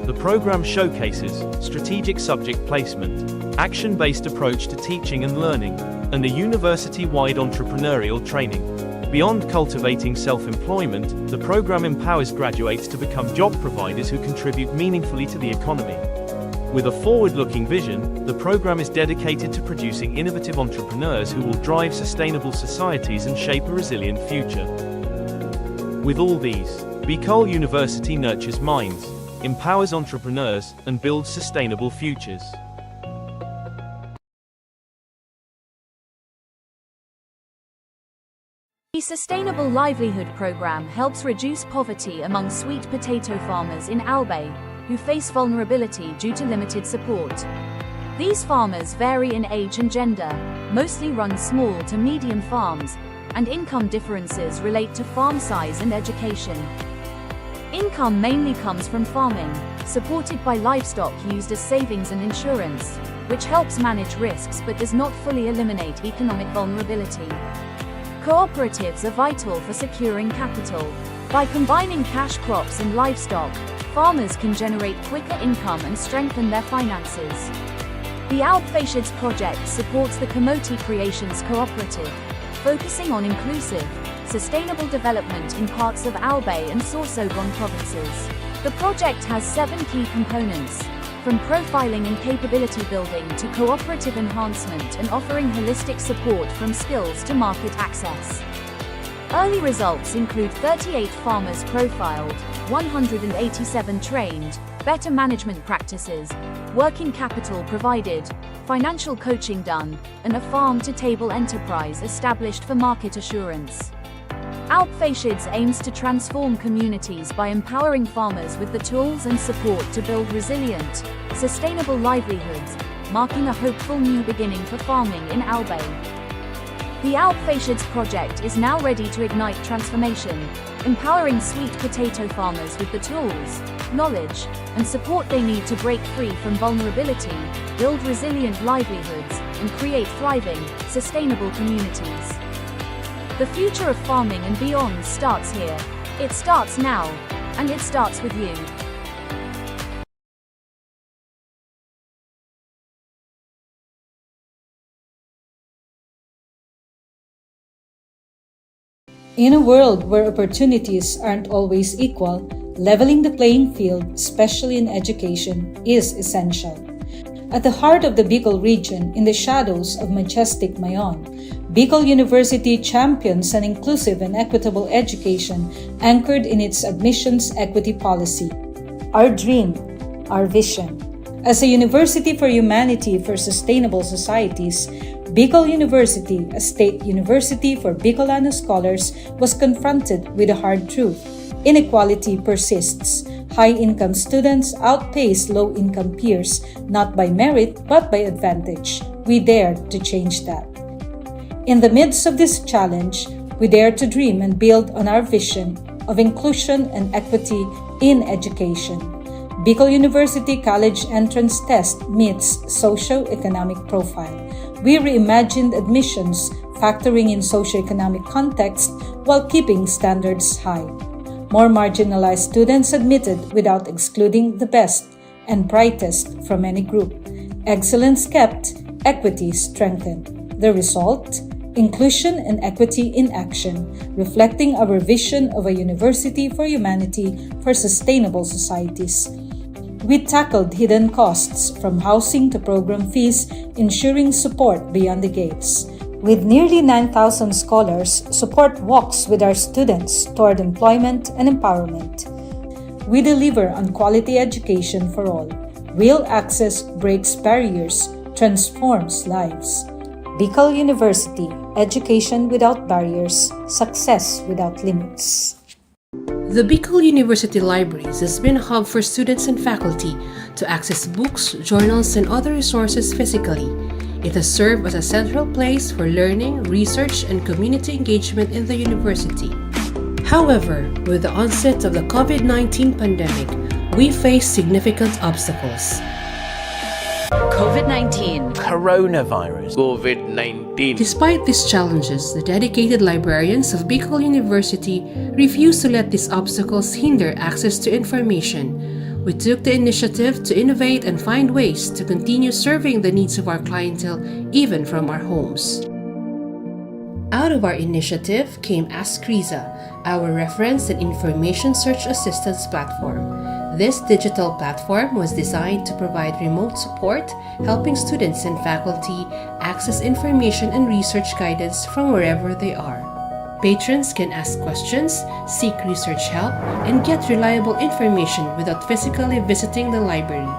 Speaker 8: The program showcases strategic subject placement, action-based approach to teaching and learning, and a university-wide entrepreneurial training. Beyond cultivating self-employment, the program empowers graduates to become job providers who contribute meaningfully to the economy. With a forward-looking vision, the program is dedicated to producing innovative entrepreneurs who will drive sustainable societies and shape a resilient future. With all these, Bicol University nurtures minds, empowers entrepreneurs, and builds sustainable futures.
Speaker 9: The Sustainable Livelihood Program helps reduce poverty among sweet potato farmers in Albay, who face vulnerability due to limited support. These farmers vary in age and gender, mostly run small to medium farms, and income differences relate to farm size and education. Income mainly comes from farming, supported by livestock used as savings and insurance. which helps manage risks but does not fully eliminate economic vulnerability. Cooperatives are vital for securing capital. By combining cash crops and livestock, farmers can generate quicker income and strengthen their finances. The Alpfacids project supports the Kamote Creations Cooperative, focusing on inclusive, sustainable development in parts of Albay and Sorsogon provinces. The project has 7 key components, from profiling and capability building to cooperative enhancement and offering holistic support from skills to market access. Early results include 38 farmers profiled, 187 trained, better management practices, working capital provided, financial coaching done, and a farm-to-table enterprise established for market assurance. Alpfacids aims to transform communities by empowering farmers with the tools and support to build resilient, sustainable livelihoods, marking a hopeful new beginning for farming in Albay. The Alpfacids project is now ready to ignite transformation, empowering sweet potato farmers with the tools, knowledge, and support they need to break free from vulnerability, build resilient livelihoods, and create thriving, sustainable communities. The future of farming and beyond starts here. It starts now, and it starts with you.
Speaker 10: In a world where opportunities aren't always equal, leveling the playing field, especially in education, is essential. At the heart of the Bicol region, in the shadows of majestic Mayon, Bicol University champions an inclusive and equitable education anchored in its admissions equity policy. Our dream, our vision. As a university for humanity for sustainable societies, Bicol University, a state university for Bicolano scholars, was confronted with a hard truth. Inequality persists. High-income students outpace low-income peers, not by merit but by advantage. We dare to change that. In the midst of this challenge, we dare to dream and build on our vision of inclusion and equity in education. Bicol University College Entrance Test meets socio-economic profile. We reimagined admissions, factoring in socio-economic context while keeping standards high. More marginalized students admitted without excluding the best and brightest from any group. Excellence kept, equity strengthened. The result? Inclusion and equity in action, reflecting our vision of a university for humanity for sustainable societies. We tackled hidden costs from housing to program fees, ensuring support beyond the gates. With nearly 9,000 scholars, support walks with our students toward employment and empowerment. We deliver on quality education for all. Real access breaks barriers, transforms lives. Bicol University, education without barriers, success without limits.
Speaker 11: The Bicol University Libraries has been a hub for students and faculty to access books, journals, and other resources physically. It has served as a central place for learning, research, and community engagement in the university. However, with the onset of the COVID-19 pandemic, we face significant obstacles.
Speaker 12: COVID-19, coronavirus, COVID-19.
Speaker 11: Despite these challenges, the dedicated librarians of Bicol University refuse to let these obstacles hinder access to information. We took the initiative to innovate and find ways to continue serving the needs of our clientele even from our homes. Out of our initiative came Ask Riza, our reference and information search assistance platform. This digital platform was designed to provide remote support, helping students and faculty access information and research guidance from wherever they are. Patrons can ask questions, seek research help, and get reliable information without physically visiting the library.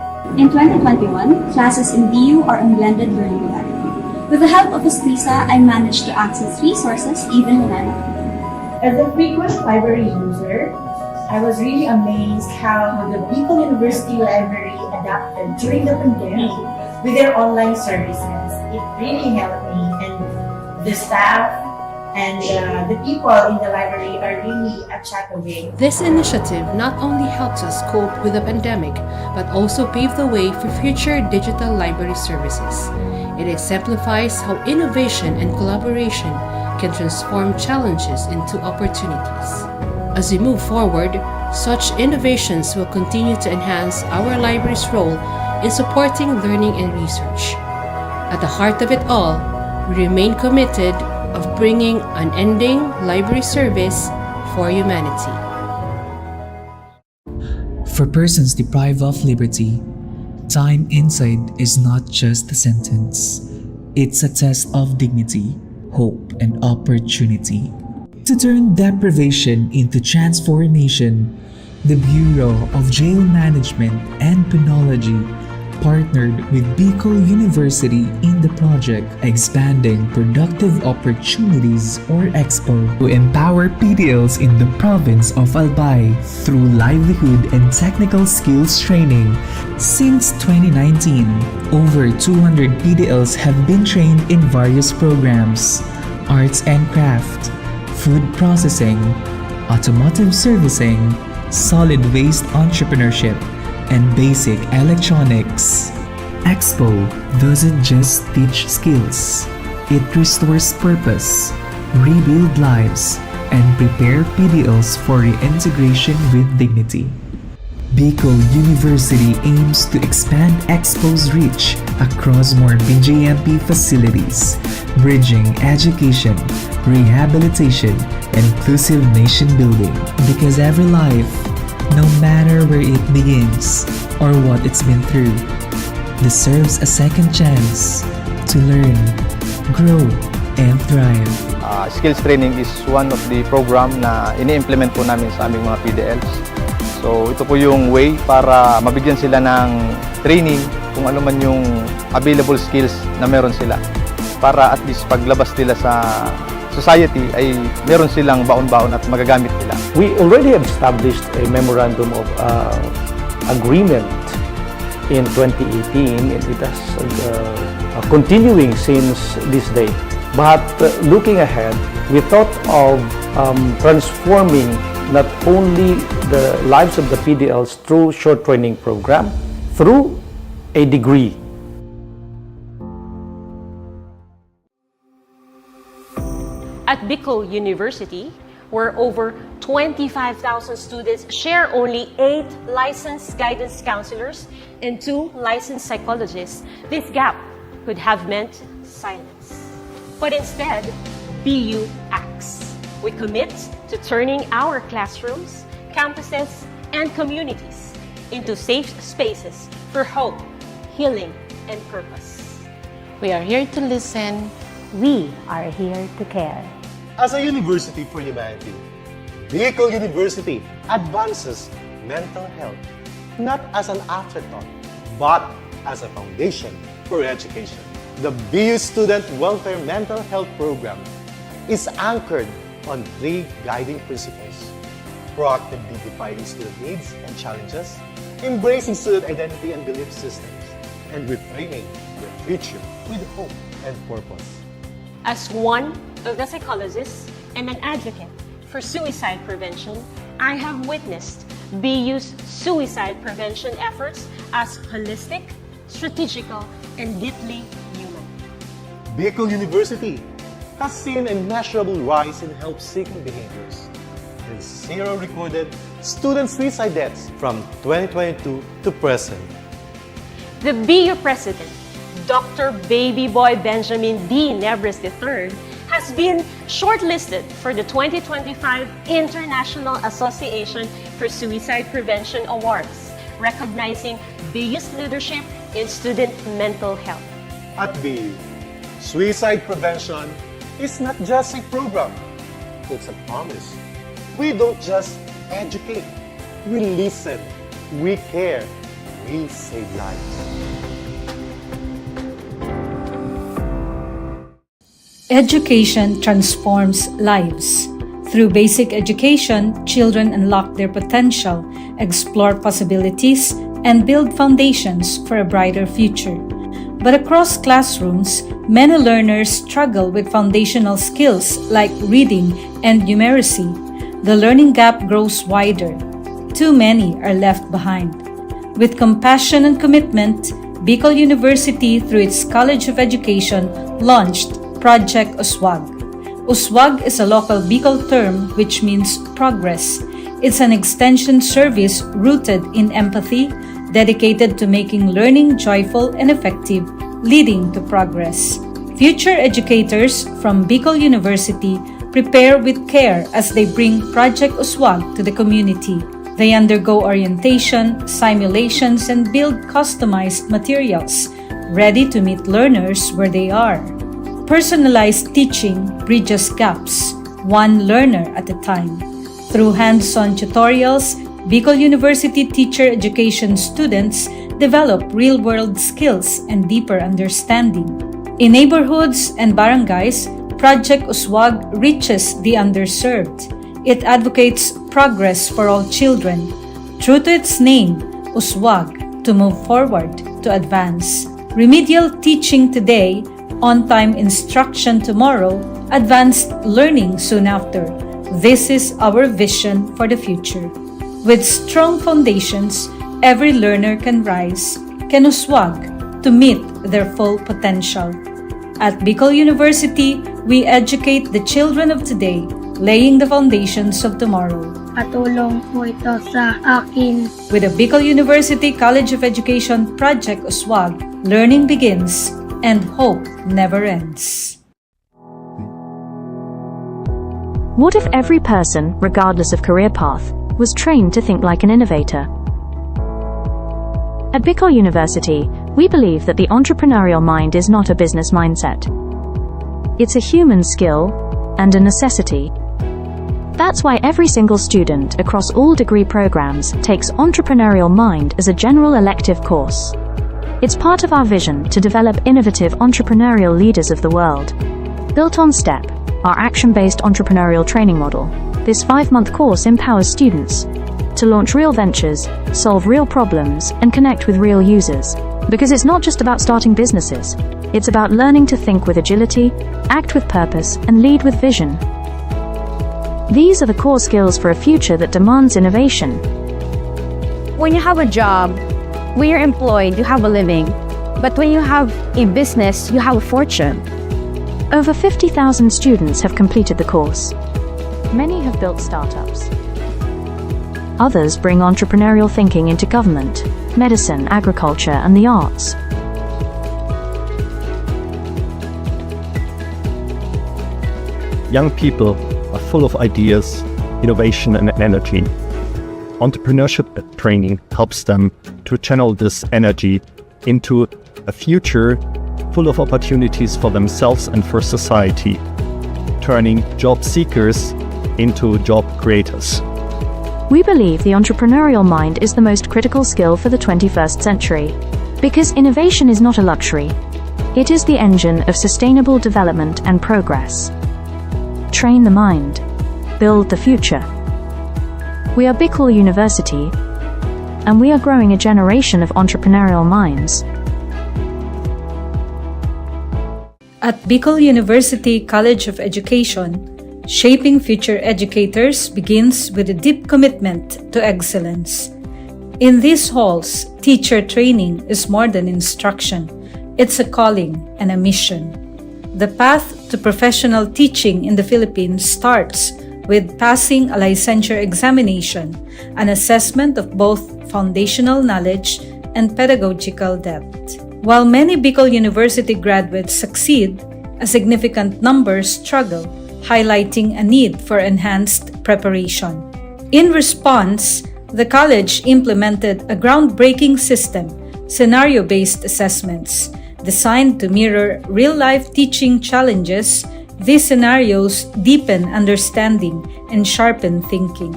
Speaker 13: In 2021, classes in BU are on blended learning modality. With the help of Escrisa, I managed to access resources even when I'm at home.
Speaker 14: As a frequent library user, I was really amazed how the Bicol University Library adapted during the pandemic with their online services. It really helped me, and the staff And the people in the library are really a chat away.
Speaker 11: This initiative not only helps us cope with the pandemic, but also pave the way for future digital library services. It exemplifies how innovation and collaboration can transform challenges into opportunities. As we move forward, such innovations will continue to enhance our library's role in supporting learning and research. At the heart of it all, we remain committed of bringing unending library service for humanity.
Speaker 1: For persons deprived of liberty, time inside is not just a sentence. It's a test of dignity, hope, and opportunity. To turn deprivation into transformation, the Bureau of Jail Management and Penology partnered with Bicol University in the project Expanding Productive Opportunities or EXPO to empower PDLs in the province of Albay through livelihood and technical skills training. Since 2019, over 200 PDLs have been trained in various programs: arts and craft, food processing, automotive servicing, solid waste entrepreneurship, and basic electronics. EXPO doesn't just teach skills, it restores purpose, rebuild lives, and prepare PDLs for reintegration with dignity. Bicol University aims to expand EXPO's reach across more BJMP facilities, bridging education, rehabilitation, and inclusive nation building. Because every life, no matter where it begins or what it's been through, deserves a second chance to learn, grow, and thrive.
Speaker 15: Skills training is one of the program na ini-implement po namin sa aming mga PDLs. So ito po yung way para mabigyan sila ng training kung ano man yung available skills na meron sila, para at least paglabas nila sa society ay meron silang baon-baon at magagamit nila.
Speaker 16: We already have established a memorandum of agreement in 2018, and it has continuing since this day. But looking ahead, we thought of transforming not only the lives of the PDLs through short training program, through a degree.
Speaker 2: At Bicol University, where over 25,000 students share only 8 licensed guidance counselors and 2 licensed psychologists, this gap could have meant silence. But instead, BU acts. We commit to turning our classrooms, campuses, and communities into safe spaces for hope, healing, and purpose.
Speaker 17: We are here to listen.
Speaker 18: We are here to care.
Speaker 19: As a university for humanity, Bicol University advances mental health not as an afterthought, but as a foundation for education. The BU Student Welfare Mental Health Program is anchored on 3 guiding principles: proactively defining student needs and challenges, embracing student identity and belief systems, and reframing the future with hope and purpose.
Speaker 2: As one of the psychologists and an advocate for suicide prevention, I have witnessed BU's suicide prevention efforts as holistic, strategical, and deeply human.
Speaker 19: Bicol University has seen a measurable rise in help-seeking behaviors and 0 recorded student suicide deaths from 2022 to present.
Speaker 2: The BU President, Dr. Baby Boy Benjamin D. Nebres III, has been shortlisted for the 2025 International Association for Suicide Prevention Awards, recognizing BU's leadership in student mental health.
Speaker 19: At BU, suicide prevention is not just a program, it's a promise. We don't just educate, we listen, we care, we save lives.
Speaker 10: Education transforms lives. Through basic education, children unlock their potential, explore possibilities, and build foundations for a brighter future. But across classrooms, many learners struggle with foundational skills like reading and numeracy. The learning gap grows wider. Too many are left behind. With compassion and commitment, Bicol University, through its College of Education, launched Project USWAG. USWAG is a local Bicol term which means progress. It's an extension service rooted in empathy, dedicated to making learning joyful and effective, leading to progress. Future educators from Bicol University prepare with care as they bring Project USWAG to the community. They undergo orientation, simulations, and build customized materials, ready to meet learners where they are. Personalized teaching bridges gaps, one learner at a time. Through hands-on tutorials, Bicol University teacher education students develop real-world skills and deeper understanding. In neighborhoods and barangays, Project USWAG reaches the underserved. It advocates progress for all children. True to its name, USWAG, to move forward, to advance. Remedial teaching today, on-time instruction tomorrow, advanced learning soon after. This is our vision for the future. With strong foundations, every learner can rise, can USWAG, to meet their full potential. At Bicol University, we educate the children of today, laying the foundations of tomorrow.
Speaker 5: Patulong po ito sa akin.
Speaker 10: With the Bicol University College of Education Project USWAG, learning begins and hope never ends.
Speaker 6: What if every person, regardless of career path, was trained to think like an innovator? At Bicol University, we believe that the entrepreneurial mind is not a business mindset. It's a human skill and a necessity. That's why every single student across all degree programs takes Entrepreneurial Mind as a general elective course. It's part of our vision to develop innovative entrepreneurial leaders of the world. Built on STEP, our action-based entrepreneurial training model, this 5-month course empowers students to launch real ventures, solve real problems, and connect with real users. Because it's not just about starting businesses, it's about learning to think with agility, act with purpose, and lead with vision. These are the core skills for a future that demands innovation.
Speaker 7: When you have a job, when you're employed, you have a living. But when you have a business, you have a fortune.
Speaker 6: Over 50,000 students have completed the course. Many have built startups. Others bring entrepreneurial thinking into government, medicine, agriculture, and the arts.
Speaker 20: Young people are full of ideas, innovation, and energy. Entrepreneurship training helps them to channel this energy into a future full of opportunities for themselves and for society, turning job seekers into job creators.
Speaker 6: We believe the entrepreneurial mind is the most critical skill for the 21st century, because innovation is not a luxury. It is the engine of sustainable development and progress. Train the mind. Build the future. We are Bicol University, and we are growing a generation of entrepreneurial minds.
Speaker 10: At Bicol University College of Education, shaping future educators begins with a deep commitment to excellence. In these halls, teacher training is more than instruction. It's a calling and a mission. The path to professional teaching in the Philippines starts with passing a licensure examination, an assessment of both foundational knowledge and pedagogical depth. While many Bicol University graduates succeed, a significant number struggle, highlighting a need for enhanced preparation. In response, the college implemented a groundbreaking system, scenario-based assessments, designed to mirror real-life teaching challenges. These scenarios deepen understanding and sharpen thinking.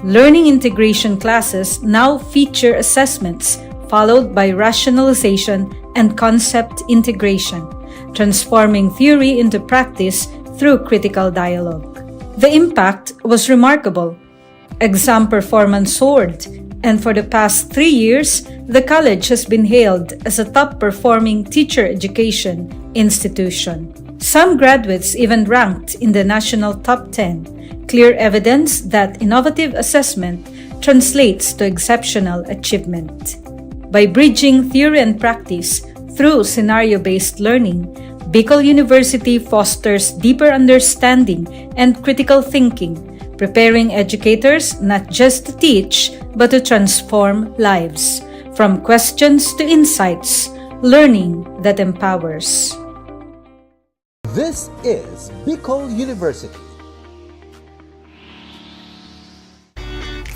Speaker 10: Learning integration classes now feature assessments followed by rationalization and concept integration, transforming theory into practice through critical dialogue. The impact was remarkable. Exam performance soared, And for the past 3 years, the college has been hailed as a top-performing teacher education institution. Some graduates even ranked in the national top 10, clear evidence that innovative assessment translates to exceptional achievement. By bridging theory and practice through scenario-based learning, Bicol University fosters deeper understanding and critical thinking, preparing educators not just to teach, but to transform lives. From questions to insights, learning that empowers.
Speaker 21: This is Bicol University.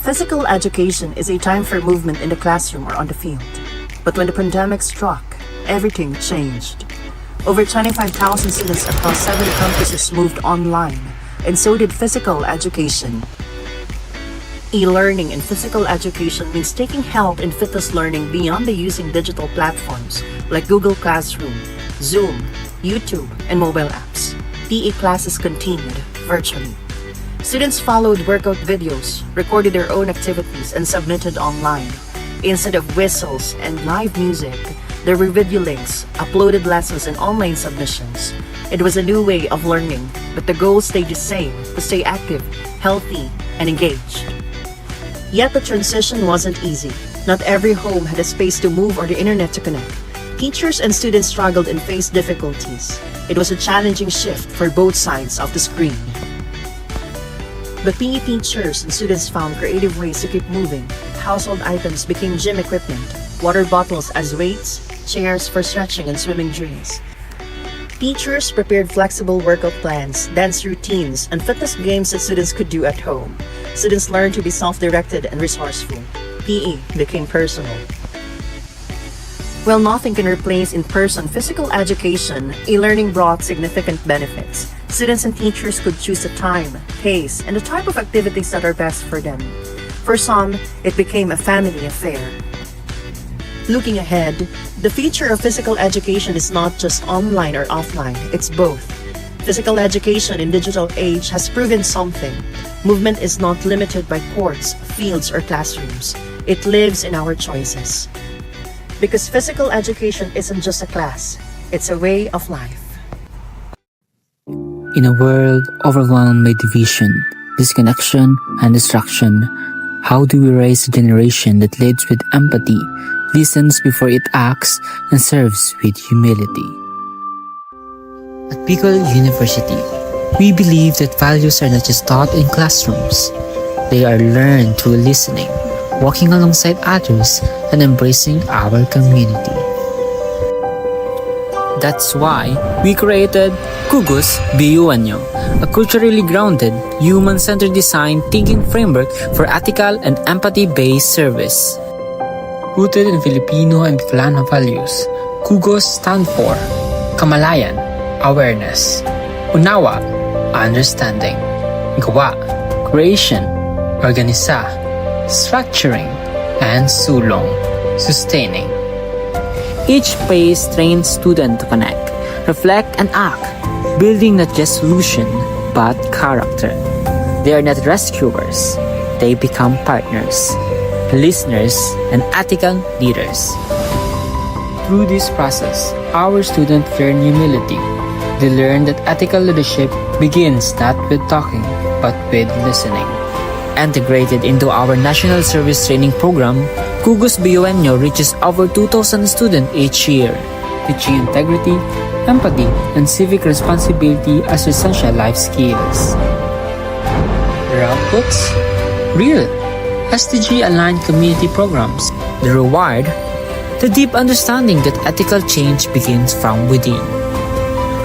Speaker 22: Physical education is a time for movement in the classroom or on the field. But when the pandemic struck, everything changed. Over 25,000 students across 7 campuses moved online, and so did physical education. E-learning in physical education means taking health and fitness learning beyond the using digital platforms like Google Classroom, Zoom, YouTube, and mobile apps. PE classes continued virtually. Students followed workout videos, recorded their own activities, and submitted online. Instead of whistles and live music, there were video links, uploaded lessons, and online submissions. It was a new way of learning, but the goal stayed the same: to stay active, healthy, and engaged. Yet the transition wasn't easy. Not every home had a space to move or the internet to connect. Teachers and students struggled and faced difficulties. It was a challenging shift for both sides of the screen. But PE teachers and students found creative ways to keep moving. Household items became gym equipment, water bottles as weights, chairs for stretching and swimming drills. Teachers prepared flexible workout plans, dance routines, and fitness games that students could do at home. Students learned to be self-directed and resourceful. PE became personal. While nothing can replace in-person physical education, e-learning brought significant benefits. Students and teachers could choose the time, pace, and the type of activities that are best for them. For some, it became a family affair. Looking ahead, the future of physical education is not just online or offline, it's both. Physical education in digital age has proven something. Movement is not limited by courts, fields, or classrooms. It lives in our choices. Because physical education isn't just a class, it's a way of life.
Speaker 23: In a world overwhelmed by division, disconnection, and distraction, how do we raise a generation that leads with empathy, listens before it acts, and serves with humility?
Speaker 24: At Bicol University, we believe that values are not just taught in classrooms. They are learned through listening, walking alongside others, and embracing our community. That's why we created Kugos BUNyo, a culturally grounded, human-centered design thinking framework for ethical and empathy-based service. Rooted in Filipino and Bicolano values, Kugos stand for Kamalayan, awareness; Unawa, understanding; Gawa, creation; Organisa, structuring; and Sulong, sustaining. Each phase trains students to connect, reflect, and act, building not just solution, but character. They are not rescuers. They become partners, listeners, and ethical leaders. Through this process, our students learn humility. They learn that ethical leadership begins not with talking, but with listening. Integrated into our National Service Training Program, Kugos BUNyo reaches over 2,000 students each year, teaching integrity, empathy, and civic responsibility as essential life skills. The outputs? Real, SDG-aligned community programs. The reward? The deep understanding that ethical change begins from within.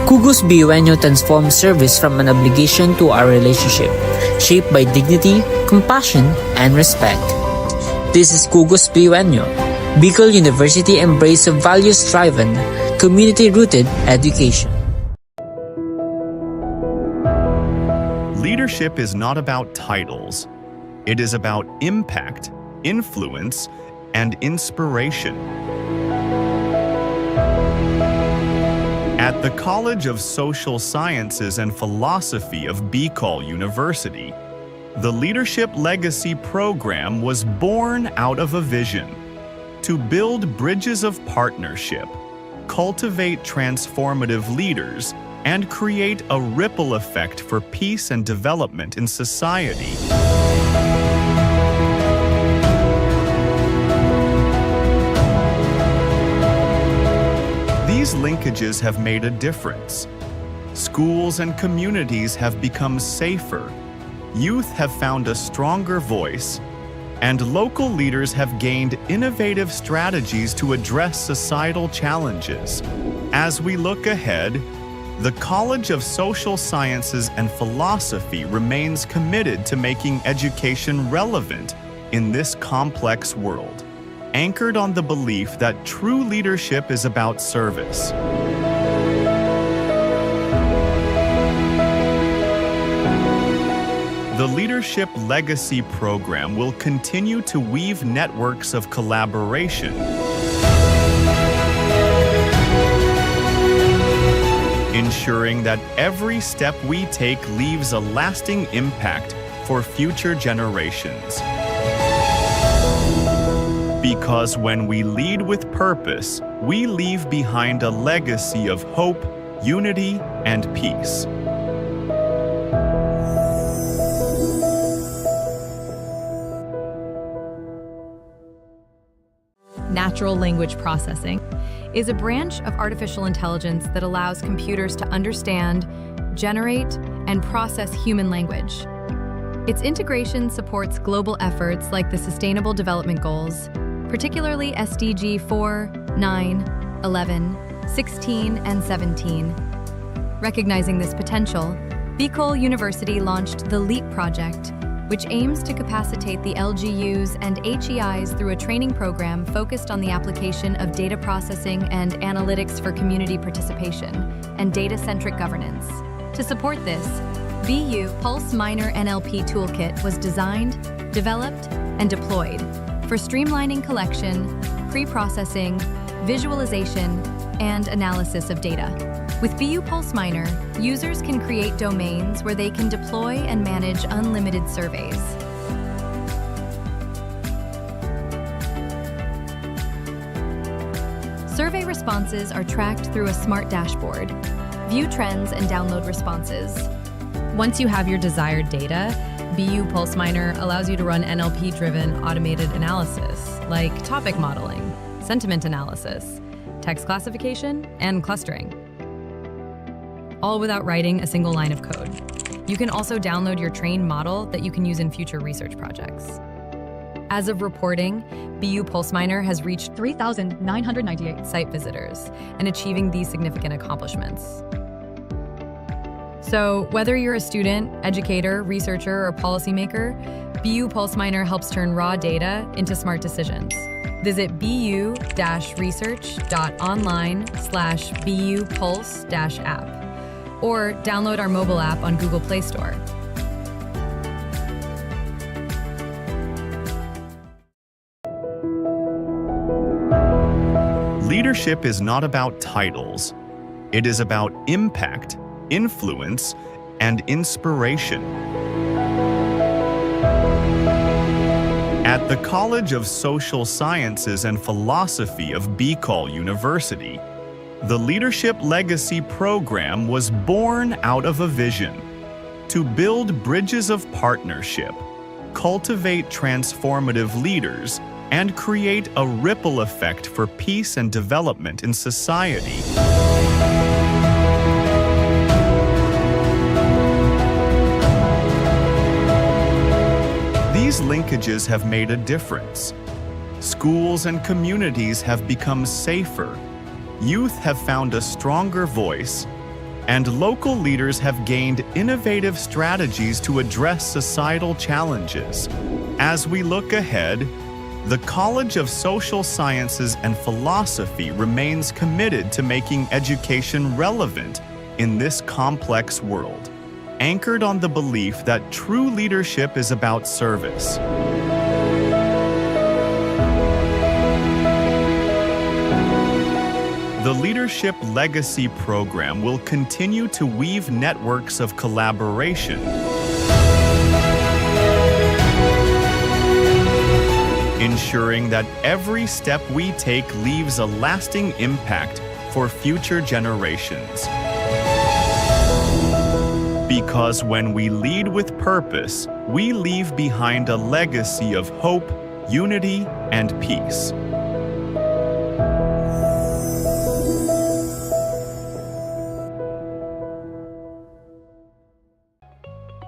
Speaker 24: Kugos BUNyo transforms service from an obligation to a relationship, shaped by dignity, compassion, and respect. This is Kugos BUNyo, Bicol University embrace of values-driven, community-rooted education.
Speaker 3: Leadership is not about titles. It is about impact, influence, and inspiration. At the College of Social Sciences and Philosophy of Bicol University, The Leadership Legacy Program was born out of a vision to build bridges of partnership, cultivate transformative leaders, and create a ripple effect for peace and development in society. These linkages have made a difference. Schools and communities have become safer, youth have found a stronger voice, and local leaders have gained innovative strategies to address societal challenges. As we look ahead, the College of Social Sciences and Philosophy remains committed to making education relevant in this complex world, anchored on the belief that true leadership is about service. The Leadership Legacy Program will continue to weave networks of collaboration, ensuring that every step we take leaves a lasting impact for future generations. Because when we lead with purpose, we leave behind a legacy of hope, unity, and peace.
Speaker 4: Natural language processing is a branch of artificial intelligence that allows computers to understand, generate, and process human language. Its integration supports global efforts like the Sustainable Development Goals, particularly SDG 4, 9, 11, 16, and 17. Recognizing this potential, Bicol University launched the LEAP project, which aims to capacitate the LGUs and HEIs through a training program focused on the application of data processing and analytics for community participation and data-centric governance. To support this, BU Pulse Minor NLP Toolkit was designed, developed, and deployed for streamlining collection, pre-processing, visualization, and analysis of data. With BU Pulse Minor, users can create domains where they can deploy and manage unlimited surveys. Survey responses are tracked through a smart dashboard. View trends and download responses. Once you have your desired data, BU Pulse Minor allows you to run NLP-driven automated analysis, like topic modeling, sentiment analysis, text classification, and clustering, all without writing a single line of code. You can also download your trained model that you can use in future research projects. As of reporting, BU Pulse Minor has reached 3,998 site visitors and achieving these significant accomplishments. So whether you're a student, educator, researcher, or policymaker, BU Pulse Minor helps turn raw data into smart decisions. Visit bu-research.online/bupulse-app or download our mobile app on Google Play Store.
Speaker 3: Leadership is not about titles. It is about impact, influence, and inspiration. At the College of Social Sciences and Philosophy of Bicol University, the Leadership Legacy Program was born out of a vision to build bridges of partnership, cultivate transformative leaders, and create a ripple effect for peace and development in society. These linkages have made a difference. Schools and communities have become safer, youth have found a stronger voice, and local leaders have gained innovative strategies to address societal challenges. As we look ahead, the College of Social Sciences and Philosophy remains committed to making education relevant in this complex world, anchored on the belief that true leadership is about service. The Leadership Legacy Program will continue to weave networks of collaboration, ensuring that every step we take leaves a lasting impact for future generations. Because when we lead with purpose, we leave behind a legacy of hope, unity, and peace.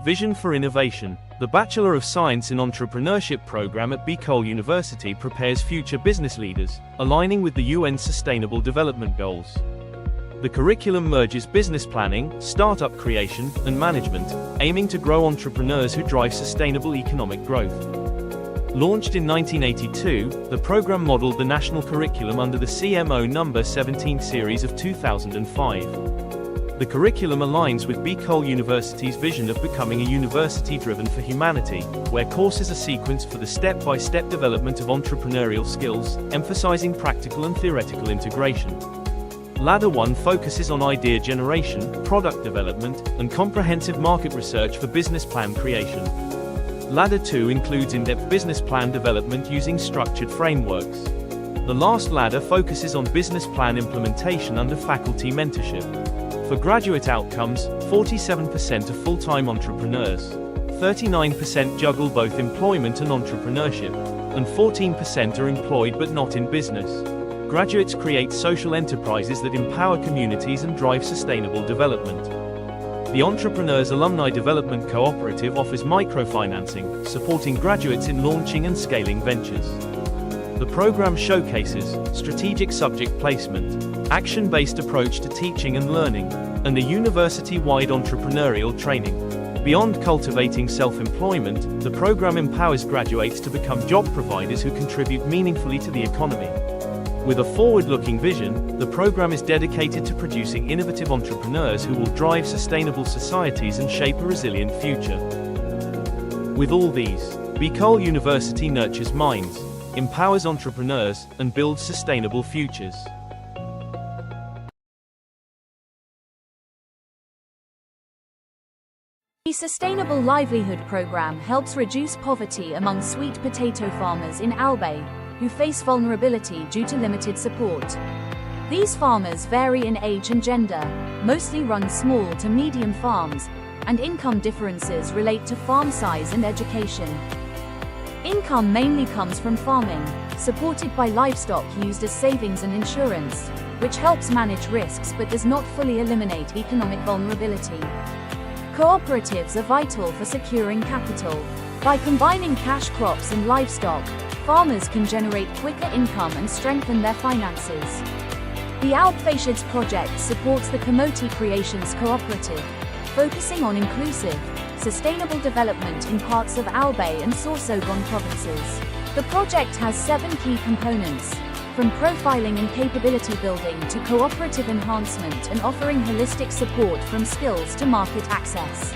Speaker 8: Vision for Innovation. The Bachelor of Science in Entrepreneurship program at Bicol University prepares future business leaders, aligning with the UN Sustainable Development Goals. The curriculum merges business planning, startup creation, and management, aiming to grow entrepreneurs who drive sustainable economic growth. Launched in 1982, the program modeled the national curriculum under the CMO No. 17 series of 2005. The curriculum aligns with Bicol University's vision of becoming a university driven for humanity, where courses are sequenced for the step-by-step development of entrepreneurial skills, emphasizing practical and theoretical integration. Ladder 1 focuses on idea generation, product development, and comprehensive market research for business plan creation. Ladder 2 includes in-depth business plan development using structured frameworks. The last ladder focuses on business plan implementation under faculty mentorship. For graduate outcomes, 47% are full-time entrepreneurs, 39% juggle both employment and entrepreneurship, and 14% are employed but not in business. Graduates create social enterprises that empower communities and drive sustainable development. The Entrepreneurs Alumni Development Cooperative offers microfinancing, supporting graduates in launching and scaling ventures. The program showcases strategic subject placement, action-based approach to teaching and learning, and a university-wide entrepreneurial training. Beyond cultivating self-employment, the program empowers graduates to become job providers who contribute meaningfully to the economy. With a forward-looking vision, the program is dedicated to producing innovative entrepreneurs who will drive sustainable societies and shape a resilient future. With all these, Bicol University nurtures minds, empowers entrepreneurs, and builds sustainable futures.
Speaker 9: The Sustainable Livelihood Program helps reduce poverty among sweet potato farmers in Albay, who face vulnerability due to limited support. These farmers vary in age and gender, mostly run small to medium farms, and income differences relate to farm size and education. Income mainly comes from farming, supported by livestock used as savings and insurance, which helps manage risks but does not fully eliminate economic vulnerability. Cooperatives are vital for securing capital. By combining cash crops and livestock, farmers can generate quicker income and strengthen their finances. The Alpfacients project supports the Kamote Creations Cooperative, focusing on inclusive, sustainable development in parts of Albay and Sorsogon provinces. The project has 7 key components, from profiling and capability building to cooperative enhancement and offering holistic support from skills to market access.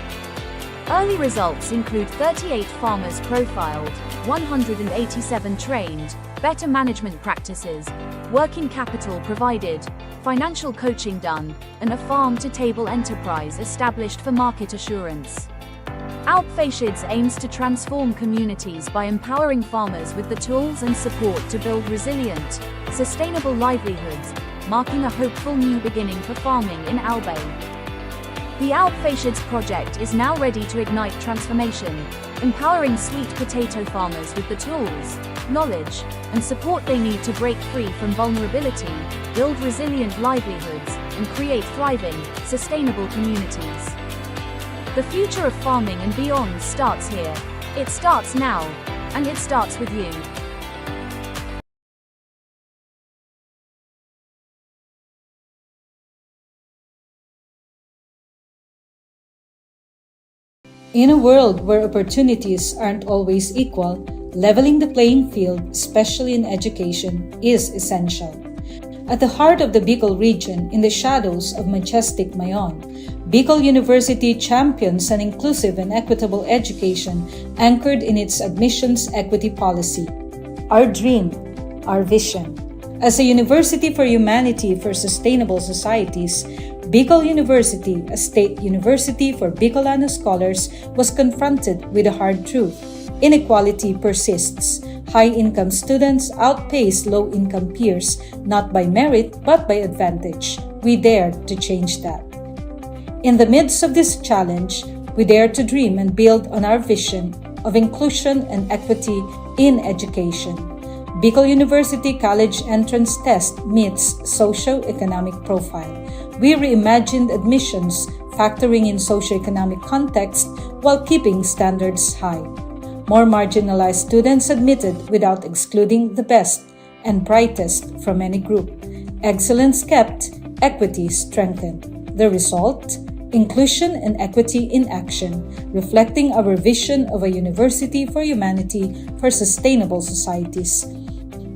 Speaker 9: Early results include 38 farmers profiled, 187 trained, better management practices, working capital provided, financial coaching done, and a farm-to-table enterprise established for market assurance. Alpfacients aims to transform communities by empowering farmers with the tools and support to build resilient, sustainable livelihoods, marking a hopeful new beginning for farming in Albay. The Alpfacients project is now ready to ignite transformation, empowering sweet potato farmers with the tools, knowledge, and support they need to break free from vulnerability, build resilient livelihoods, and create thriving, sustainable communities. The future of farming and beyond starts here. It starts now, and it starts with you.
Speaker 10: In a world where opportunities aren't always equal, leveling the playing field, especially in education, is essential. At the heart of the Bicol region, in the shadows of majestic Mayon, Bicol University champions an inclusive and equitable education anchored in its admissions equity policy. Our dream, our vision. As a university for humanity for sustainable societies, Bicol University, a state university for Bicolano scholars, was confronted with a hard truth. Inequality persists. high-income students outpace low-income peers, not by merit but by advantage. We dare to change that. In the midst of this challenge, we dare to dream and build on our vision of inclusion and equity in education. Bicol University College Entrance Test meets socio-economic profile. We reimagined admissions, factoring in socio-economic context while keeping standards high. More marginalized students admitted without excluding the best and brightest from any group. Excellence kept, equity strengthened. The result? Inclusion and equity in action, reflecting our vision of a university for humanity for sustainable societies.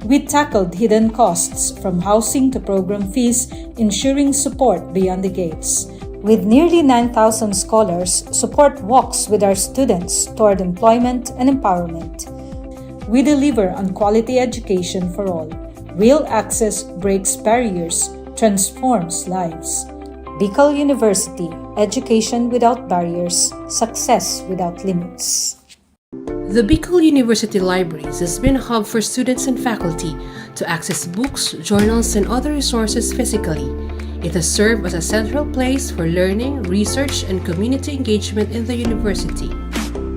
Speaker 10: We tackled hidden costs from housing to program fees, ensuring support beyond the gates. With nearly 9,000 scholars, support walks with our students toward employment and empowerment. We deliver on quality education for all. Real access breaks barriers, transforms lives. Bicol University, education without barriers, success without limits.
Speaker 11: The Bicol University Libraries has been a hub for students and faculty to access books, journals, and other resources physically. It has served as a central place for learning, research, and community engagement in the university.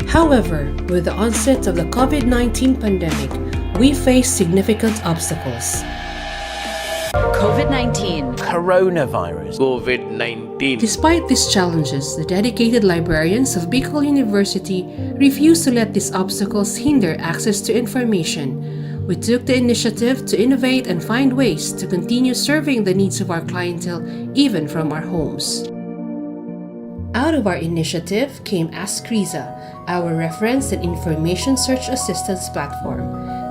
Speaker 11: However, with the onset of the COVID-19 pandemic, we face significant obstacles.
Speaker 12: COVID-19, coronavirus, COVID-19.
Speaker 11: Despite these challenges, the dedicated librarians of Bicol University refuse to let these obstacles hinder access to information. We took the initiative to innovate and find ways to continue serving the needs of our clientele even from our homes. Out of our initiative came Ask Riza, our reference and information search assistance platform.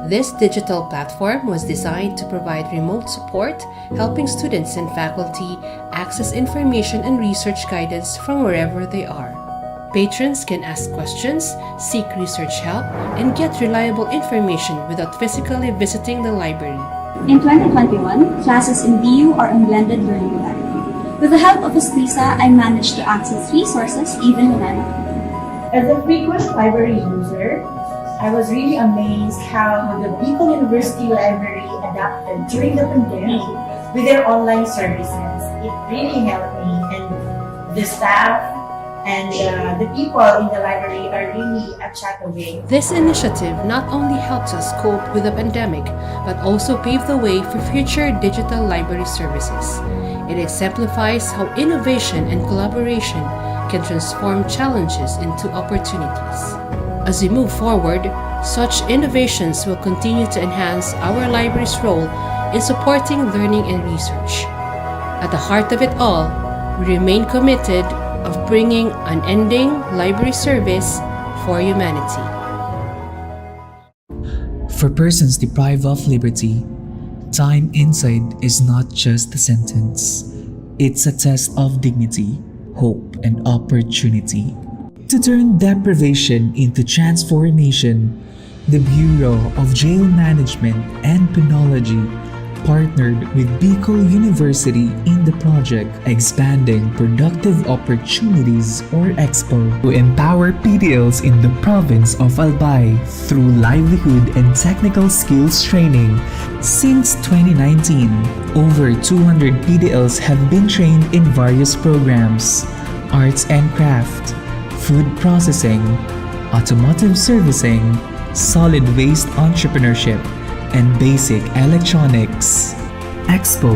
Speaker 11: This digital platform was designed to provide remote support, helping students and faculty access information and research guidance from wherever they are. Patrons can ask questions, seek research help, and get reliable information without physically visiting the library.
Speaker 13: In 2021, classes in BU are on blended learning modality. With the help of Escrisa, I managed to access resources even when I'm at home.
Speaker 14: As a frequent library user, I was really amazed how the Bicol University Library adapted during the pandemic with their online services. It really helped me, and the staff and the people in the library are really a chat away.
Speaker 11: This initiative not only helps us cope with the pandemic, but also pave the way for future digital library services. It exemplifies how innovation and collaboration can transform challenges into opportunities. As we move forward, such innovations will continue to enhance our library's role in supporting learning and research. At the heart of it all, we remain committed of bringing unending library service for humanity.
Speaker 1: For persons deprived of liberty, time inside is not just a sentence. It's a test of dignity, hope, and opportunity. To turn deprivation into transformation, the Bureau of Jail Management and Penology partnered with Bicol University in the project Expanding Productive Opportunities or EXPO to empower PDLs in the province of Albay through livelihood and technical skills training. Since 2019, over 200 PDLs have been trained in various programs: arts and craft, food processing, automotive servicing, solid waste entrepreneurship, and basic electronics. EXPO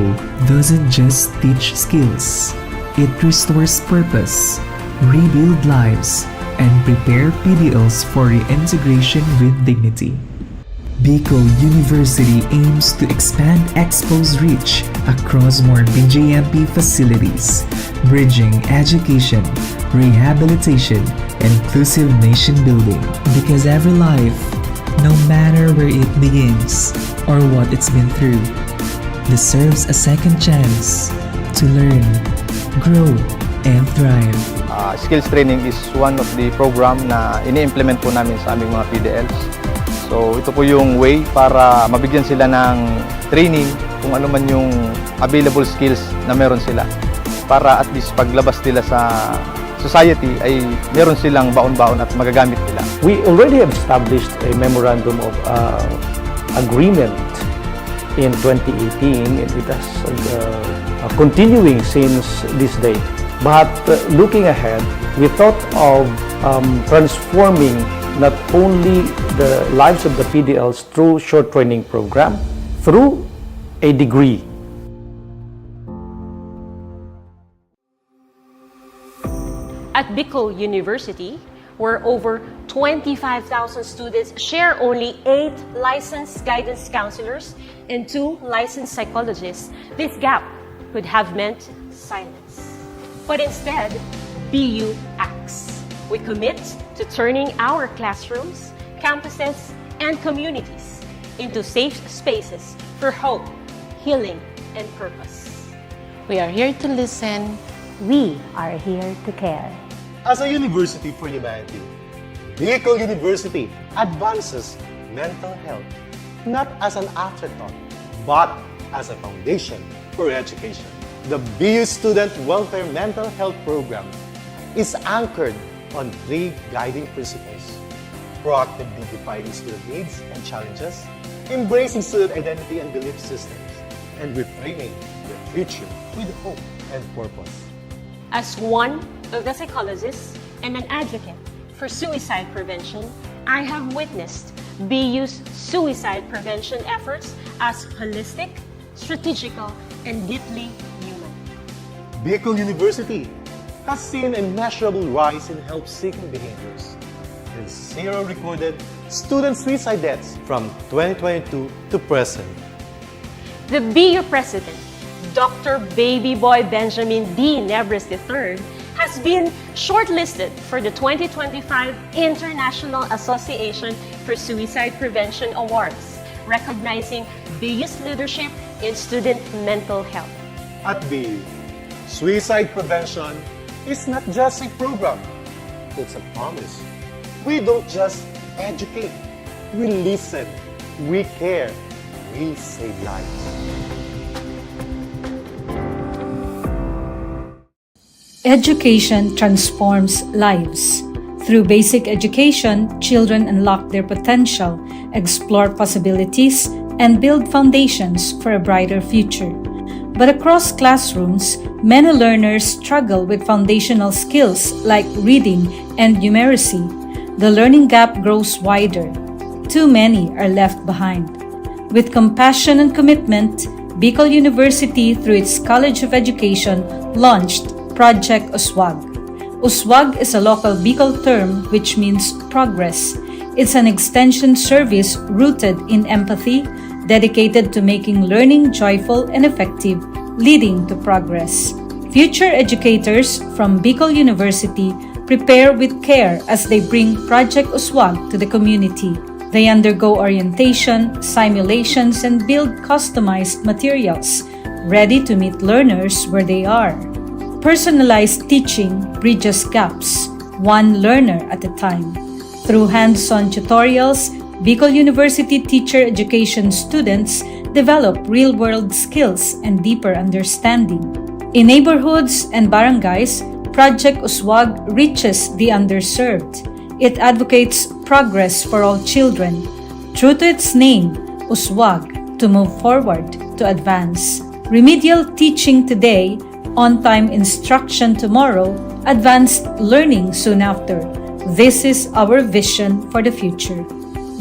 Speaker 1: doesn't just teach skills, it restores purpose, rebuild lives, and prepare PDLs for reintegration with dignity. Bicol University aims to expand EXPO's reach across more BJMP facilities, bridging education, rehabilitation, and inclusive nation building. Because every life, no matter where it begins or what it's been through, deserves a second chance to learn, grow, and thrive.
Speaker 15: Skills training is one of the program na ini-implement po namin sa aming mga PDLs. So ito po yung way para mabigyan sila ng training kung ano man yung available skills na meron sila para at least paglabas nila sa society ay meron silang baon-baon at magagamit nila.
Speaker 2: We already have established a memorandum of agreement in 2018, and it has continuing since this day. But looking ahead, we thought of transforming not only the lives of the PDLs through short training program, through a degree.
Speaker 16: At Bicol University, where over 25,000 students share only 8 licensed guidance counselors and 2 licensed psychologists, this gap could have meant silence. But instead, BU acts. We commit to turning our classrooms, campuses, and communities into safe spaces for hope, healing, and purpose.
Speaker 17: We are here to listen.
Speaker 18: We are here to care.
Speaker 19: As a university for humanity, Bicol University advances mental health not as an afterthought, but as a foundation for education. The BU Student Welfare Mental Health Program is anchored on 3 guiding principles: proactively defining student needs and challenges, embracing student identity and belief systems, and reframing the future with hope and purpose.
Speaker 16: As one of the psychologists and an advocate for suicide prevention, I have witnessed BU's suicide prevention efforts as holistic, strategical, and deeply human.
Speaker 19: Bicol University has seen a measurable rise in help-seeking behaviors and 0 recorded student suicide deaths from 2022 to present.
Speaker 16: The BU President, Dr. Baby Boy Benjamin D. Nebres III, has been shortlisted for the 2025 International Association for Suicide Prevention Awards, recognizing BU's leadership in student mental health.
Speaker 19: At BU, suicide prevention is not just a program, it's a promise. We don't just educate, we listen, we care, we save lives.
Speaker 10: Education transforms lives. Through basic education, children unlock their potential, explore possibilities, and build foundations for a brighter future. But across classrooms, many learners struggle with foundational skills like reading and numeracy. The learning gap grows wider. Too many are left behind. With compassion and commitment, Bicol University, through its College of Education, launched Project USWAG. USWAG is a local Bicol term which means progress. It's an extension service rooted in empathy, dedicated to making learning joyful and effective, leading to progress. Future educators from Bicol University prepare with care as they bring Project USWAG to the community. They undergo orientation, simulations, and build customized materials, ready to meet learners where they are. Personalized teaching bridges gaps, one learner at a time. Through hands-on tutorials, Bicol University teacher education students develop real-world skills and deeper understanding. In neighborhoods and barangays, Project USWAG reaches the underserved. It advocates progress for all children. True to its name, USWAG, to move forward, to advance. Remedial teaching today, on-time instruction tomorrow, advanced learning soon after. This is our vision for the future.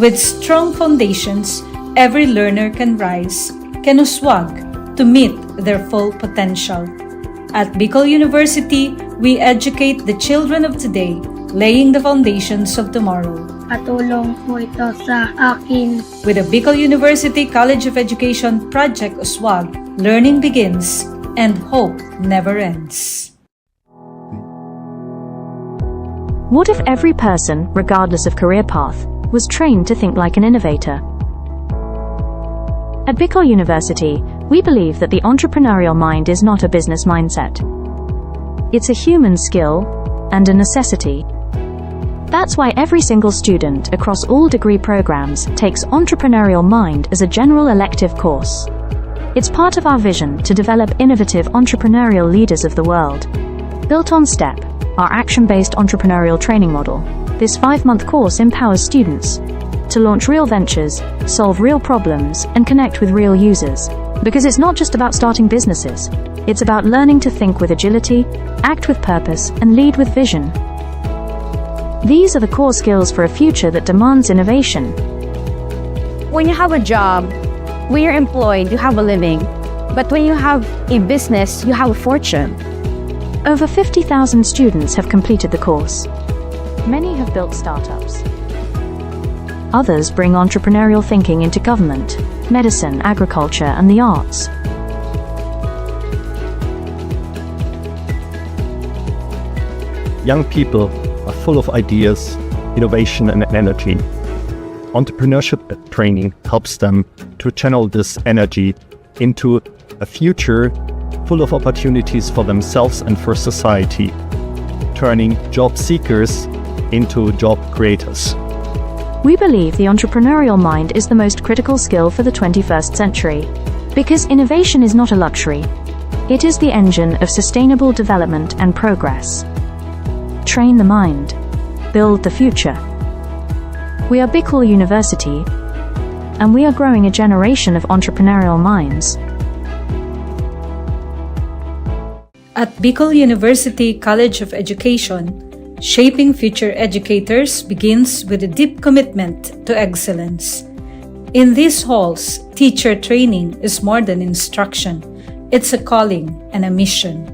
Speaker 10: With strong foundations, every learner can rise, can USWAG, to meet their full potential. At Bicol University, we educate the children of today, laying the foundations of tomorrow.
Speaker 5: Patulong po ito sa akin.
Speaker 10: With the Bicol University College of Education Project USWAG, learning begins and hope never ends.
Speaker 6: What if every person, regardless of career path, was trained to think like an innovator? At Bicol University, we believe that the entrepreneurial mind is not a business mindset. It's a human skill and a necessity. That's why every single student across all degree programs takes Entrepreneurial Mind as a general elective course. It's part of our vision to develop innovative entrepreneurial leaders of the world. Built on STEP, our action-based entrepreneurial training model. This 5-month course empowers students to launch real ventures, solve real problems, and connect with real users. Because it's not just about starting businesses, it's about learning to think with agility, act with purpose, and lead with vision. These are the core skills for a future that demands innovation.
Speaker 7: When you have a job, when you're employed, you have a living. But when you have a business, you have a fortune.
Speaker 6: Over 50,000 students have completed the course. Many have built startups. Others bring entrepreneurial thinking into government, medicine, agriculture, and the arts.
Speaker 20: Young people are full of ideas, innovation, and energy. Entrepreneurship training helps them to channel this energy into a future full of opportunities for themselves and for society, turning job seekers into job creators.
Speaker 6: We believe the entrepreneurial mind is the most critical skill for the 21st century, because innovation is not a luxury. It is the engine of sustainable development and progress. Train the mind. Build the future. We are Bicol University, and we are growing a generation of entrepreneurial minds.
Speaker 10: At Bicol University College of Education, shaping future educators begins with a deep commitment to excellence. In these halls, teacher training is more than instruction. It's a calling and a mission.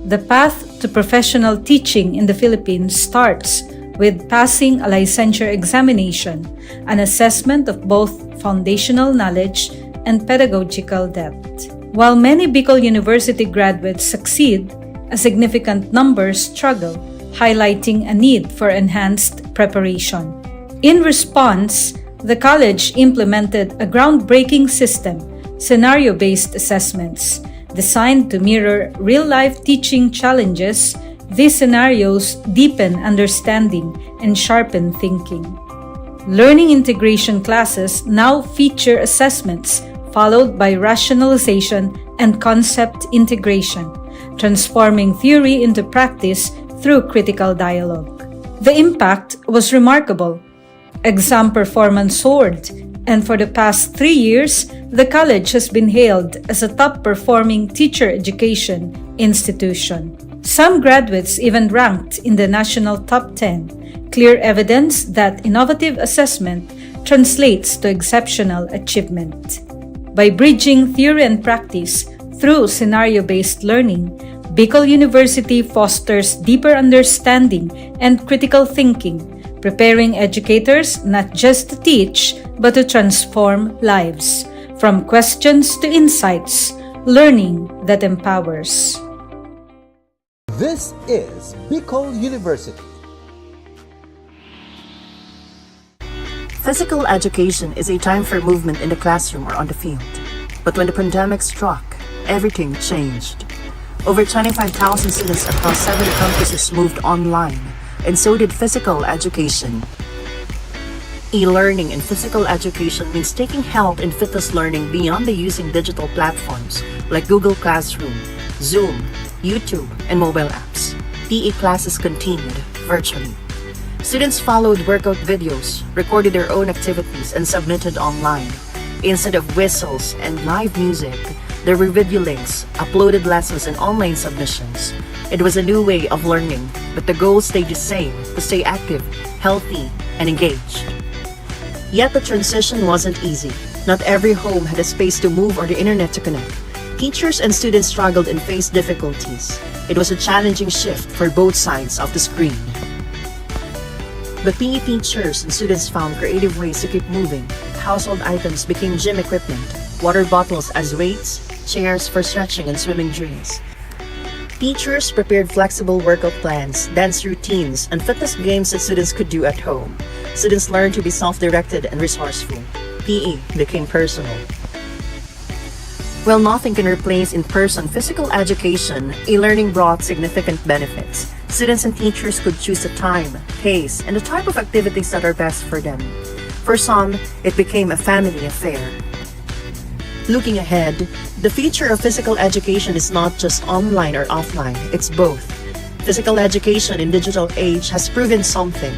Speaker 10: The path to professional teaching in the Philippines starts with passing a licensure examination, an assessment of both foundational knowledge and pedagogical depth. While many Bicol University graduates succeed, a significant number struggle, highlighting a need for enhanced preparation. In response, the college implemented a groundbreaking system, scenario-based assessments, designed to mirror real-life teaching challenges. These scenarios deepen understanding and sharpen thinking. Learning integration classes now feature assessments followed by rationalization and concept integration, transforming theory into practice through critical dialogue. The impact was remarkable. Exam performance soared, and for the past 3 years, the college has been hailed as a top-performing teacher education institution. Some graduates even ranked in the national top 10, clear evidence that innovative assessment translates to exceptional achievement. By bridging theory and practice through scenario-based learning, Bicol University fosters deeper understanding and critical thinking, preparing educators not just to teach, but to transform lives. From questions to insights, learning that empowers.
Speaker 21: This is Bicol University.
Speaker 22: Physical education is a time for movement in the classroom or on the field. But when the pandemic struck, everything changed. Over 25,000 students across 7 campuses moved online, and so did physical education. E-learning in physical education means taking health and fitness learning beyond the using digital platforms like Google Classroom, Zoom, YouTube, and mobile apps. PE classes continued virtually. Students followed workout videos, recorded their own activities, and submitted online. Instead of whistles and live music, there were video links, uploaded lessons, and online submissions. It was a new way of learning, but the goal stayed the same: to stay active, healthy, and engaged. Yet the transition wasn't easy. Not every home had a space to move or the internet to connect. Teachers and students struggled and faced difficulties. It was a challenging shift for both sides of the screen. But PE teachers and students found creative ways to keep moving. Household items became gym equipment, water bottles as weights, chairs for stretching and swimming drills. Teachers prepared flexible workout plans, dance routines, and fitness games that students could do at home. Students learned to be self-directed and resourceful. PE became personal. While nothing can replace in-person physical education, e-learning brought significant benefits. Students and teachers could choose the time, pace, and the type of activities that are best for them. For some, it became a family affair. Looking ahead, the future of physical education is not just online or offline, it's both. physical education in digital age has proven something.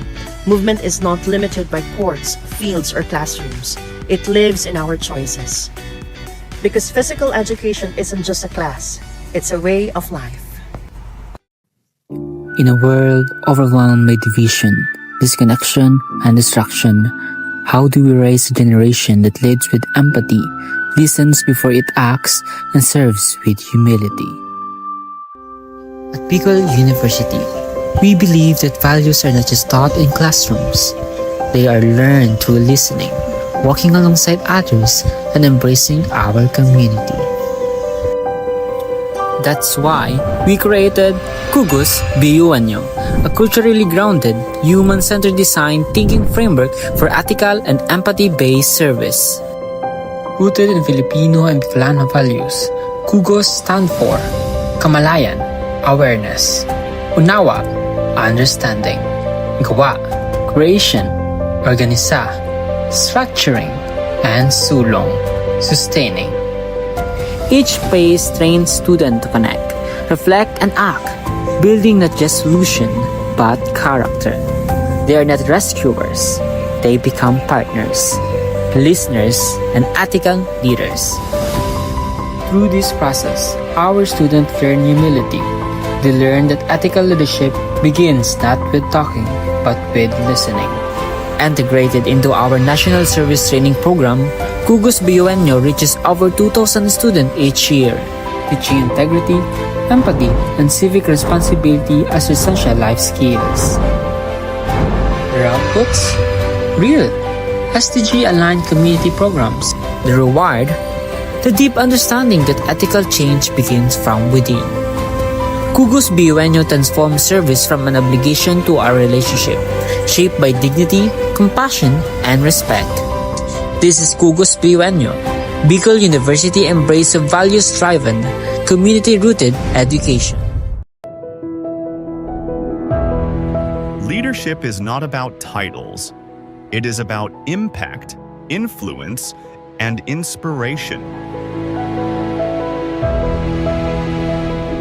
Speaker 22: Movement is not limited by courts, fields, or classrooms. It lives in our choices. Because physical education isn't just a class, it's a way of life.
Speaker 3: In a world overwhelmed by division, disconnection, and distraction, how do we raise a generation that leads with empathy, listens before it acts, and serves with humility? At Bicol University, we believe that values are not just taught in classrooms. They are learned through listening, walking alongside others, and embracing our community. That's why we created Kugos BUNyo, a culturally grounded, human-centered design thinking framework for ethical and empathy-based service. Rooted in Filipino and Bicolano values, Kugos stand for Kamalayan, awareness; Unawa, understanding; Gawa, creation; Organisa, structuring; and Sulong, sustaining. Each phase trains students to connect, reflect, and act, building not just solution, but character. They are not rescuers. They become partners, listeners, and ethical leaders. Through this process, our students learn humility. They learn that ethical leadership begins not with talking, but with listening. Integrated into our National Service Training Program, Kugos BUNyo reaches over 2,000 students each year, teaching integrity, empathy, and civic responsibility as essential life skills. Their outputs? Real, SDG-aligned community programs. The reward? The deep understanding that ethical change begins from within. Kugos BUNyo transforms service from an obligation to a relationship, shaped by dignity, compassion, and respect. This is Kugos BUNyo, Bicol University embrace of values-driven, community-rooted education.
Speaker 4: Leadership is not about titles. It is about impact, influence, and inspiration.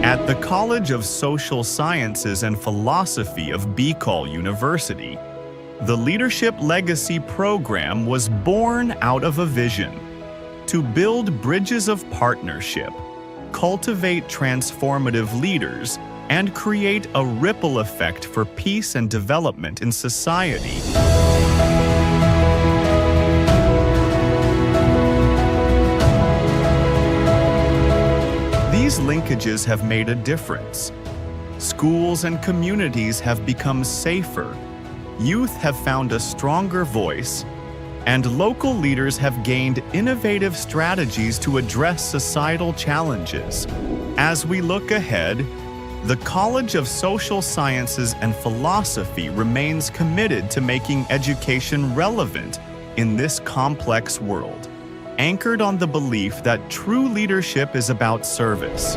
Speaker 4: At the College of Social Sciences and Philosophy of Bicol University, the Leadership Legacy Program was born out of a vision to build bridges of partnership, cultivate transformative leaders, and create a ripple effect for peace and development in society. These linkages have made a difference. Schools and communities have become safer, youth have found a stronger voice, and local leaders have gained innovative strategies to address societal challenges. As we look ahead, the College of Social Sciences and Philosophy remains committed to making education relevant in this complex world, anchored on the belief that true leadership is about service.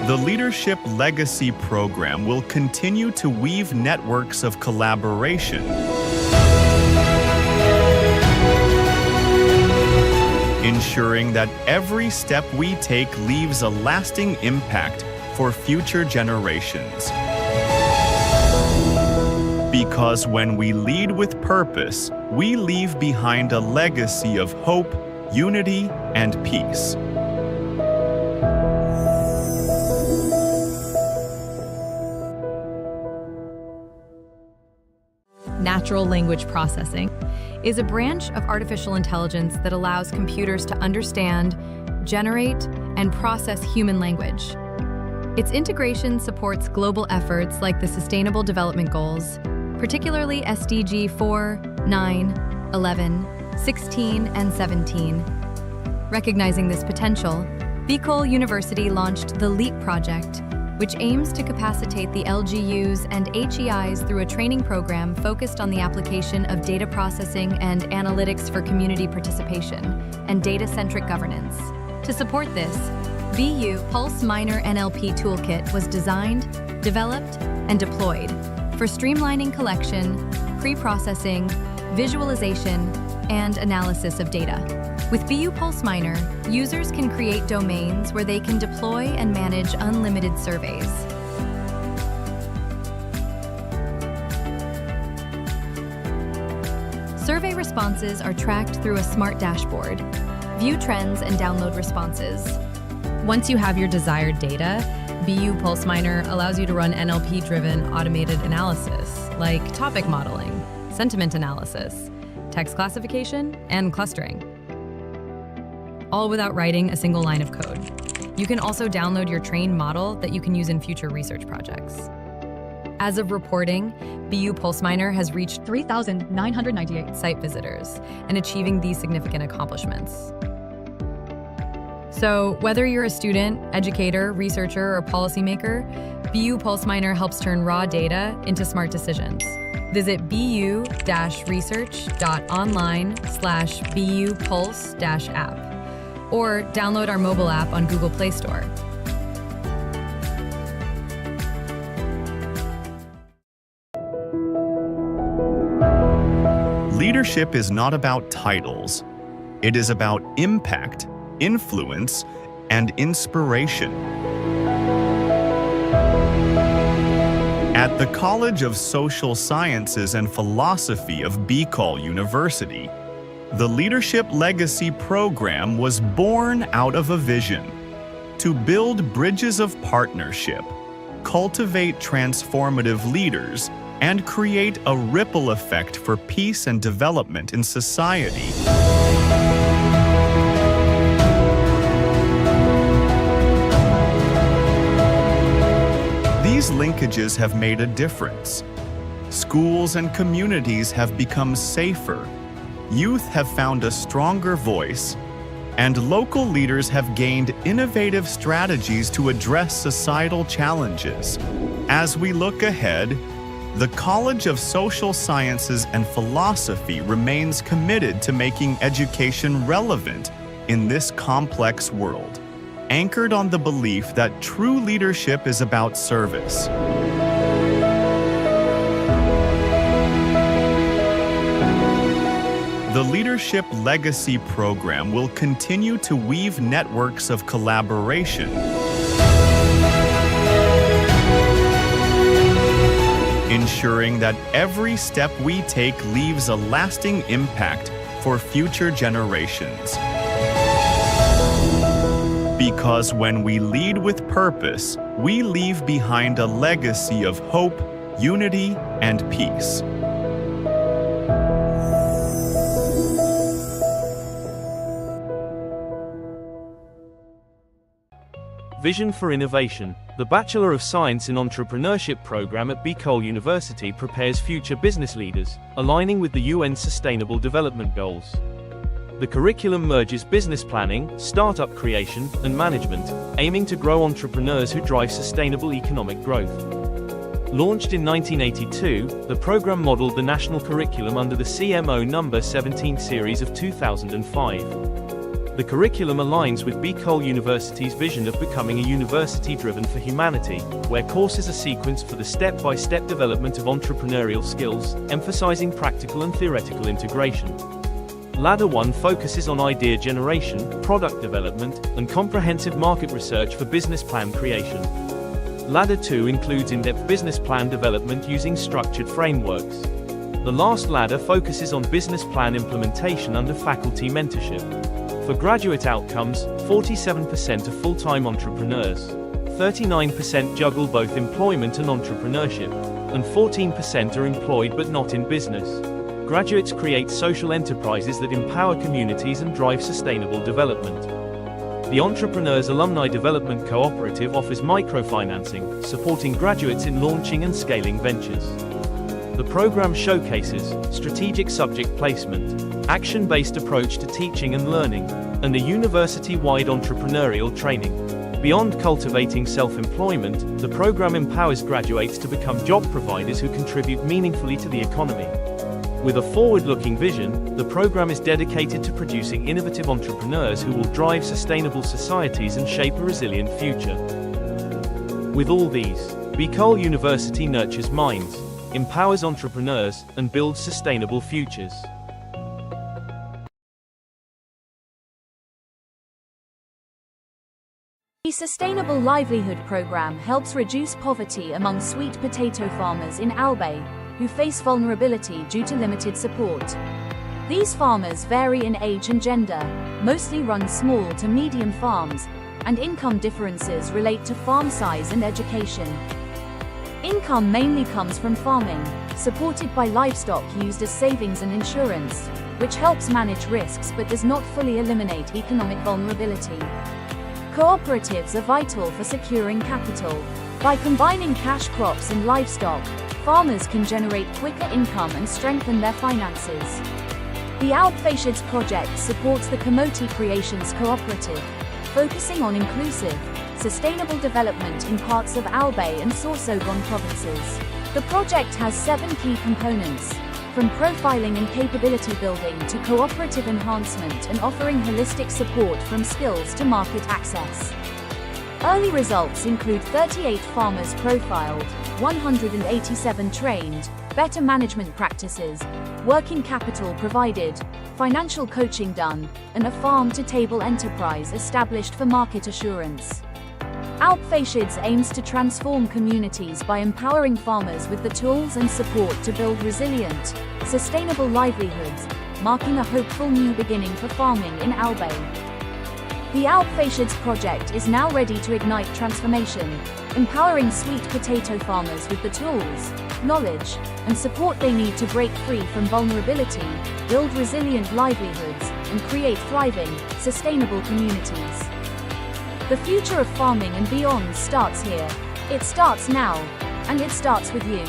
Speaker 4: The Leadership Legacy Program will continue to weave networks of collaboration, ensuring that every step we take leaves a lasting impact for future generations. Because when we lead with purpose, we leave behind a legacy of hope, unity, and peace.
Speaker 23: Natural language processing is a branch of artificial intelligence that allows computers to understand, generate, and process human language. Its integration supports global efforts like the Sustainable Development Goals, particularly SDG 4, 9, 11, 16, and 17. Recognizing this potential, Bicol University launched the LEAP project, which aims to capacitate the LGUs and HEIs through a training program focused on the application of data processing and analytics for community participation and data-centric governance. To support this, BU Pulse Minor NLP Toolkit was designed, developed, and deployed for streamlining collection, pre-processing, visualization, and analysis of data. With BU Pulse Miner, users can create domains where they can deploy and manage unlimited surveys. Survey responses are tracked through a smart dashboard. View trends and download responses. Once you have your desired data, BU Pulse Miner allows you to run NLP-driven automated analysis, like topic modeling, sentiment analysis, text classification, and clustering, all without writing a single line of code. You can also download your trained model that you can use in future research projects. As of reporting, BU Pulse Miner has reached 3,998 site visitors and achieving these significant accomplishments. So whether you're a student, educator, researcher, or policymaker, BU Pulse Miner helps turn raw data into smart decisions. Visit bu-research.online/BU Pulse-app or download our mobile app on Google Play Store.
Speaker 4: Leadership is not about titles. It is about impact, influence, and inspiration. At the College of Social Sciences and Philosophy of Bicol University, the Leadership Legacy Program was born out of a vision to build bridges of partnership, cultivate transformative leaders, and create a ripple effect for peace and development in society. These linkages have made a difference. Schools and communities have become safer, youth have found a stronger voice, and local leaders have gained innovative strategies to address societal challenges. As we look ahead, the College of Social Sciences and Philosophy remains committed to making education relevant in this complex world, anchored on the belief that true leadership is about service. The Leadership Legacy Program will continue to weave networks of collaboration, ensuring that every step we take leaves a lasting impact for future generations. Because when we lead with purpose, we leave behind a legacy of hope, unity, and peace.
Speaker 8: Vision for Innovation. The Bachelor of Science in Entrepreneurship program at Bicol University prepares future business leaders, aligning with the UN Sustainable Development Goals. The curriculum merges business planning, startup creation, and management, aiming to grow entrepreneurs who drive sustainable economic growth. Launched in 1982, the program modeled the national curriculum under the CMO No. 17 series of 2005. The curriculum aligns with Bicol University's vision of becoming a university driven for humanity, where courses are sequenced for the step-by-step development of entrepreneurial skills, emphasizing practical and theoretical integration. Ladder 1 focuses on idea generation, product development, and comprehensive market research for business plan creation. Ladder 2 includes in-depth business plan development using structured frameworks. The last ladder focuses on business plan implementation under faculty mentorship. For graduate outcomes, 47% are full-time entrepreneurs, 39% juggle both employment and entrepreneurship, and 14% are employed but not in business. Graduates create social enterprises that empower communities and drive sustainable development. The Entrepreneurs Alumni Development Cooperative offers microfinancing, supporting graduates in launching and scaling ventures. The program showcases strategic subject placement, action-based approach to teaching and learning, and a university-wide entrepreneurial training. Beyond cultivating self-employment, the program empowers graduates to become job providers who contribute meaningfully to the economy. With a forward-looking vision, the program is dedicated to producing innovative entrepreneurs who will drive sustainable societies and shape a resilient future. With all these, Bicol University nurtures minds, empowers entrepreneurs, and builds sustainable futures.
Speaker 6: The Sustainable Livelihood Program helps reduce poverty among sweet potato farmers in Albay, who face vulnerability due to limited support. These farmers vary in age and gender, mostly run small to medium farms, and income differences relate to farm size and education. Income mainly comes from farming, supported by livestock used as savings and insurance, which helps manage risks but does not fully eliminate economic vulnerability. Cooperatives are vital for securing capital. By combining cash crops and livestock, farmers can generate quicker income and strengthen their finances. The Outfatiates project supports the Kamote Creations Cooperative, focusing on inclusive, sustainable development in parts of Albay and Sorsogon provinces. The project has 7 key components, from profiling and capability building to cooperative enhancement and offering holistic support from skills to market access. Early results include 38 farmers profiled, 187 trained, better management practices, working capital provided, financial coaching done, and a farm-to-table enterprise established for market assurance. Outfatiates aims to transform communities by empowering farmers with the tools and support to build resilient, sustainable livelihoods, marking a hopeful new beginning for farming in Albay. The Outfatiates project is now ready to ignite transformation, empowering sweet potato farmers with the tools, knowledge, and support they need to break free from vulnerability, build resilient livelihoods, and create thriving, sustainable communities. The future of farming and beyond starts here. It starts now, and it starts with you.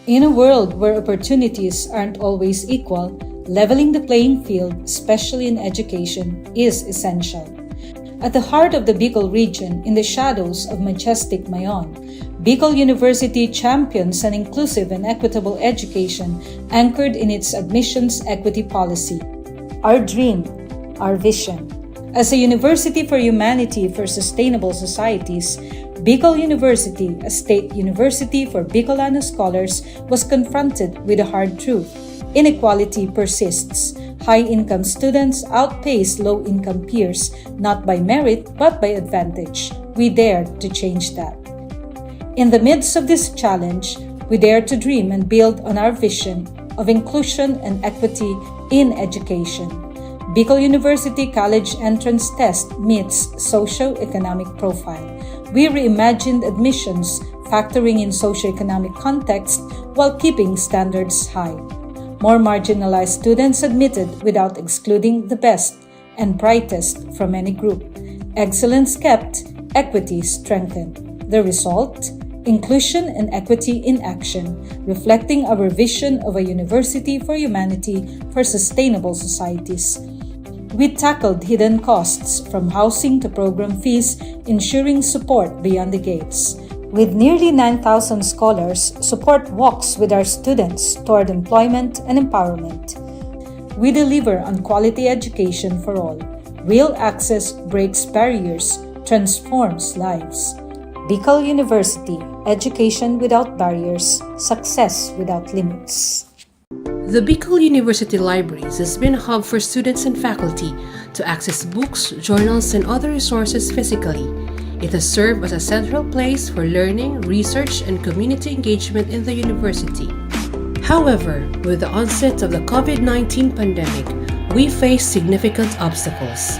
Speaker 10: In a world where opportunities aren't always equal, leveling the playing field, especially in education, is essential. At the heart of the Bicol region, in the shadows of majestic Mayon, Bicol University champions an inclusive and equitable education anchored in its admissions equity policy. Our dream, our vision. As a university for humanity for sustainable societies, Bicol University, a state university for Bicolano scholars, was confronted with a hard truth. Inequality persists. High-income students outpace low-income peers, not by merit but by advantage. We dare to change that. In the midst of this challenge, we dare to dream and build on our vision of inclusion and equity in education. Bicol University College Entrance Test meets socio-economic profile. We reimagined admissions, factoring in socio-economic context while keeping standards high. More marginalized students admitted without excluding the best and brightest from any group. Excellence kept, equity strengthened. The result? Inclusion and equity in action, reflecting our vision of a university for humanity for sustainable societies. We tackled hidden costs from housing to program fees, ensuring support beyond the gates. With nearly 9,000 scholars, support walks with our students toward employment and empowerment. We deliver on quality education for all. Real access breaks barriers, transforms lives. Bicol University, education without barriers, success without limits.
Speaker 11: The Bicol University Libraries has been a hub for students and faculty to access books, journals, and other resources physically. It has served as a central place for learning, research, and community engagement in the university. However, with the onset of the COVID-19 pandemic, we face significant obstacles.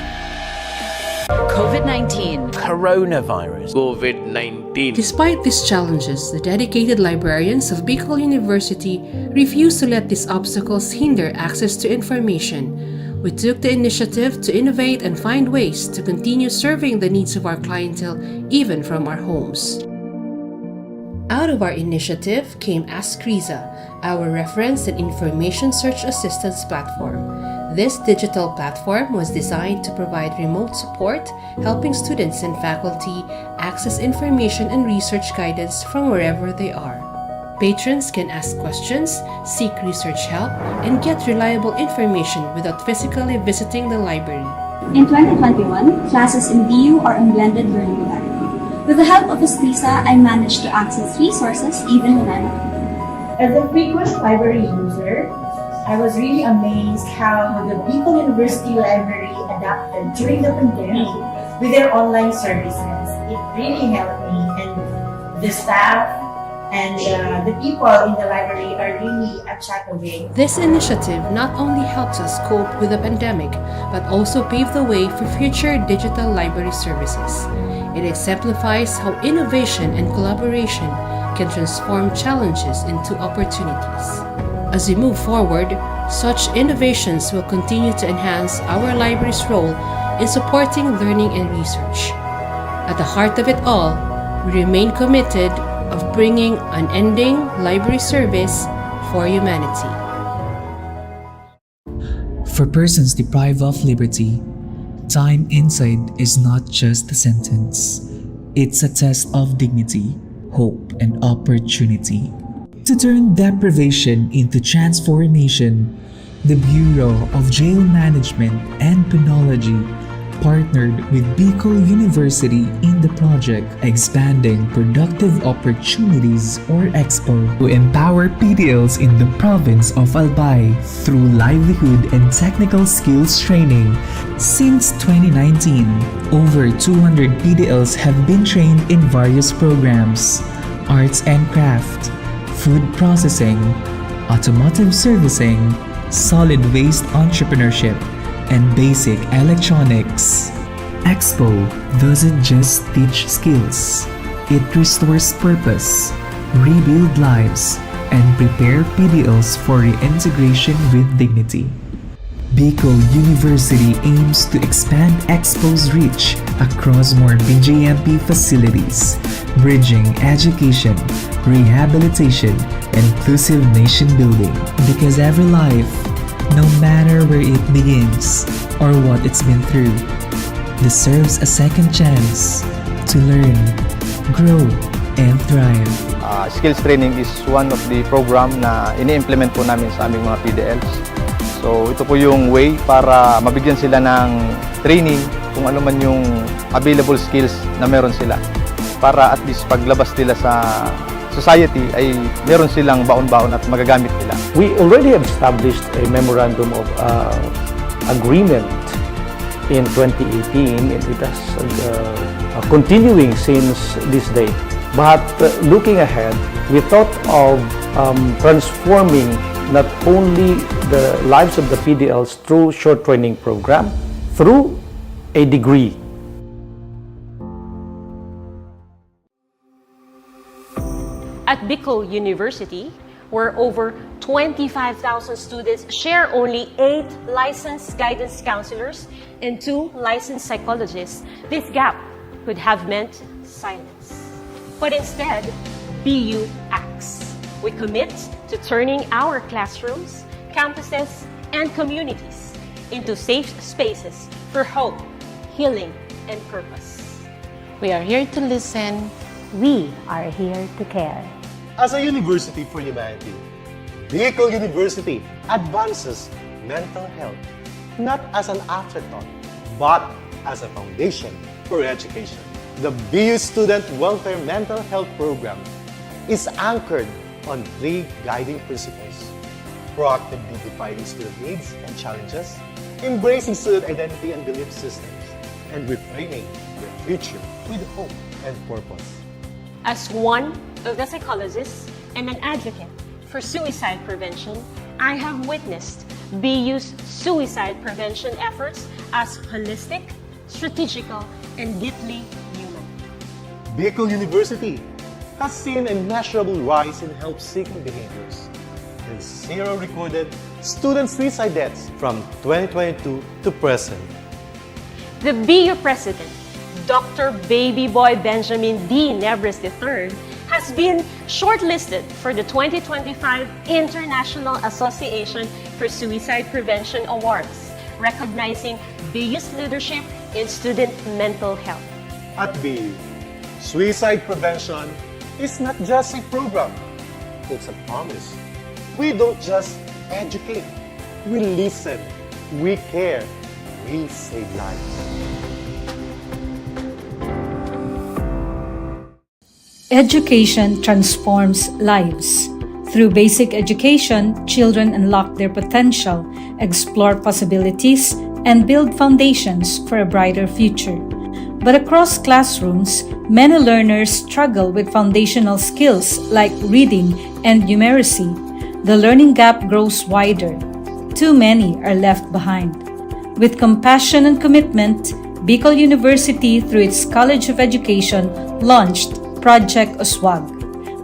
Speaker 9: COVID-19, coronavirus, COVID-19.
Speaker 11: Despite these challenges, the dedicated librarians of Bicol University refuse to let these obstacles hinder access to information. We took the initiative to innovate and find ways to continue serving the needs of our clientele even from our homes. Out of our initiative came Ask Riza, our reference and information search assistance platform. This digital platform was designed to provide remote support, helping students and faculty access information and research guidance from wherever they are. Patrons can ask questions, seek research help, and get reliable information without physically visiting the library.
Speaker 12: In 2021, classes in BU are in blended learning modality. With the help of Escrisa, I managed to access resources even when I'm at home.
Speaker 1: As a frequent library user, I was really amazed how the Bicol University Library adapted during the pandemic with their online services. It really helped me, and the staff and the people in the library are really a chat away.
Speaker 11: This initiative not only helps us cope with the pandemic, but also pave the way for future digital library services. It exemplifies how innovation and collaboration can transform challenges into opportunities. As we move forward, such innovations will continue to enhance our library's role in supporting learning and research. At the heart of it all, we remain committed of bringing unending library service for humanity.
Speaker 3: For persons deprived of liberty, time inside is not just a sentence. It's a test of dignity, hope, and opportunity. To turn deprivation into transformation, the Bureau of Jail Management and Penology partnered with Bicol University in the project Expanding Productive Opportunities or EXPO to empower PDLs in the province of Albay through livelihood and technical skills training. Since 2019, over 200 PDLs have been trained in various programs: arts and craft, food processing, automotive servicing, solid waste entrepreneurship, and basic electronics. Expo doesn't just teach skills, it restores purpose, rebuild lives, and prepare PDLs for reintegration with dignity. Bicol University aims to expand Expo's reach across more BJMP facilities, bridging education, rehabilitation, and inclusive nation building. Because every life, no matter where it begins or what it's been through, deserves a second chance to learn, grow, and thrive.
Speaker 15: Skills training is one of the program na ini-implement po namin sa aming mga PDLs. So ito po yung way para mabigyan sila ng training kung ano man yung available skills na meron sila. Para at least paglabas nila sa society ay meron silang baon-baon at magagamit nila.
Speaker 2: We already have established a memorandum of agreement in 2018, and it has continuing since this day. But looking ahead, we thought of transforming not only the lives of the PDLs through short training program, through a degree.
Speaker 16: At Bicol University, where over 25,000 students share only 8 licensed guidance counselors and 2 licensed psychologists, this gap could have meant silence. But instead, BU acts. We commit to turning our classrooms, campuses, and communities into safe spaces for hope, healing, and purpose.
Speaker 17: We are here to listen.
Speaker 18: We are here to care.
Speaker 19: As a university for humanity, Bicol University advances mental health not as an afterthought, but as a foundation for education. The BU Student Welfare Mental Health Program is anchored on 3 guiding principles: proactively defining student needs and challenges, embracing student identity and belief systems, and reframing the future with hope and purpose.
Speaker 16: As one of the psychologists and an advocate for suicide prevention, I have witnessed BU's suicide prevention efforts as holistic, strategical, and deeply human.
Speaker 19: Bicol University has seen a measurable rise in help-seeking behaviors and 0 recorded student suicide deaths from 2022 to present.
Speaker 16: The BU President, Dr. Baby Boy Benjamin D. Nebres III, has been shortlisted for the 2025 International Association for Suicide Prevention Awards, recognizing BU's leadership in student mental health.
Speaker 19: At BU, suicide prevention is not just a program, it's a promise. We don't just educate, we listen, we care, we save lives.
Speaker 10: Education transforms lives. Through basic education, children unlock their potential, explore possibilities, and build foundations for a brighter future. But across classrooms, many learners struggle with foundational skills like reading and numeracy. The learning gap grows wider. Too many are left behind. With compassion and commitment, Bicol University, through its College of Education, launched Project USWAG.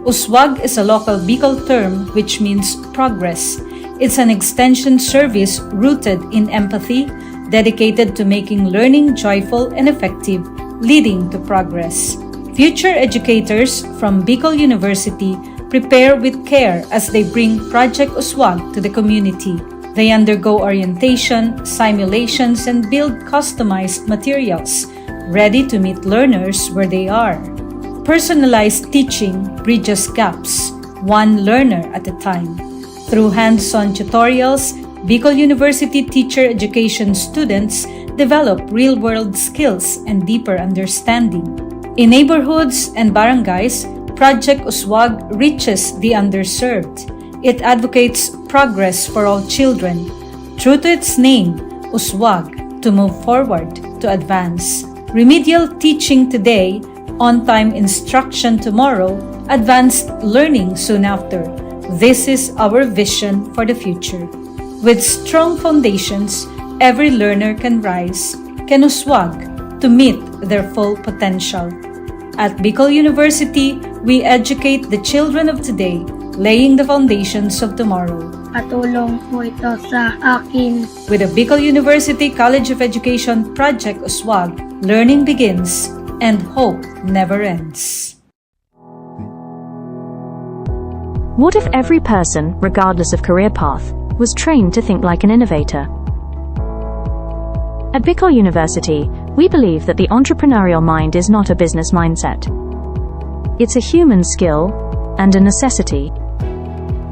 Speaker 10: USWAG is a local Bicol term which means progress. It's an extension service rooted in empathy, dedicated to making learning joyful and effective, leading to progress. Future educators from Bicol University prepare with care as they bring Project USWAG to the community. They undergo orientation, simulations, and build customized materials, ready to meet learners where they are. Personalized teaching bridges gaps, one learner at a time. Through hands-on tutorials, Bicol University teacher education students develop real-world skills and deeper understanding. In neighborhoods and barangays, Project USWAG reaches the underserved. It advocates progress for all children. True to its name, USWAG, to move forward, to advance. Remedial teaching today, on-time instruction tomorrow, advanced learning soon after. This is our vision for the future. With strong foundations, every learner can rise, can USWAG, to meet their full potential. At Bicol University, we educate the children of today, laying the foundations of tomorrow.
Speaker 5: Patulong po ito sa akin.
Speaker 10: With the Bicol University College of Education Project USWAG, learning begins and hope never ends.
Speaker 6: What if every person, regardless of career path, was trained to think like an innovator? At Bicol University, we believe that the entrepreneurial mind is not a business mindset. It's a human skill and a necessity.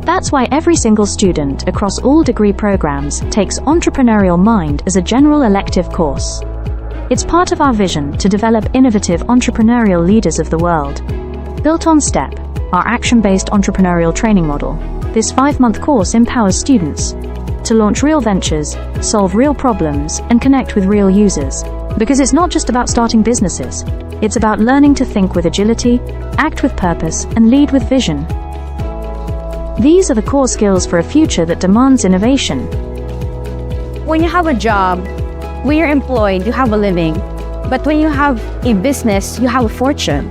Speaker 6: That's why every single student across all degree programs takes Entrepreneurial Mind as a general elective course. It's part of our vision to develop innovative entrepreneurial leaders of the world. Built on STEP, our action-based entrepreneurial training model, this 5-month course empowers students to launch real ventures, solve real problems, and connect with real users. Because it's not just about starting businesses, it's about learning to think with agility, act with purpose, and lead with vision. These are the core skills for a future that demands innovation.
Speaker 7: When you have a job, when you're employed, you have a living. But when you have a business, you have a fortune.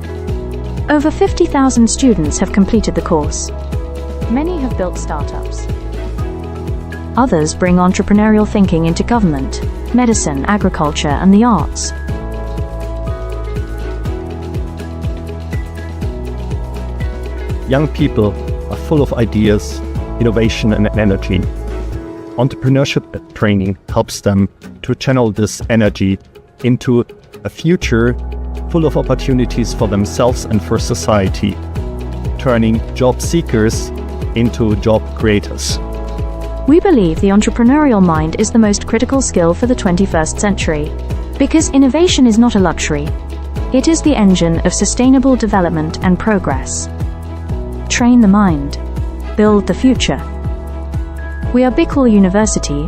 Speaker 6: Over 50,000 students have completed the course. Many have built startups. Others bring entrepreneurial thinking into government, medicine, agriculture, and the arts.
Speaker 20: Young people are full of ideas, innovation, and energy. Entrepreneurship training helps them to channel this energy into a future full of opportunities for themselves and for society, turning job seekers into job creators.
Speaker 6: We believe the entrepreneurial mind is the most critical skill for the 21st century. Because innovation is not a luxury. It is the engine of sustainable development and progress. Train the mind. Build the future. We are Bicol University,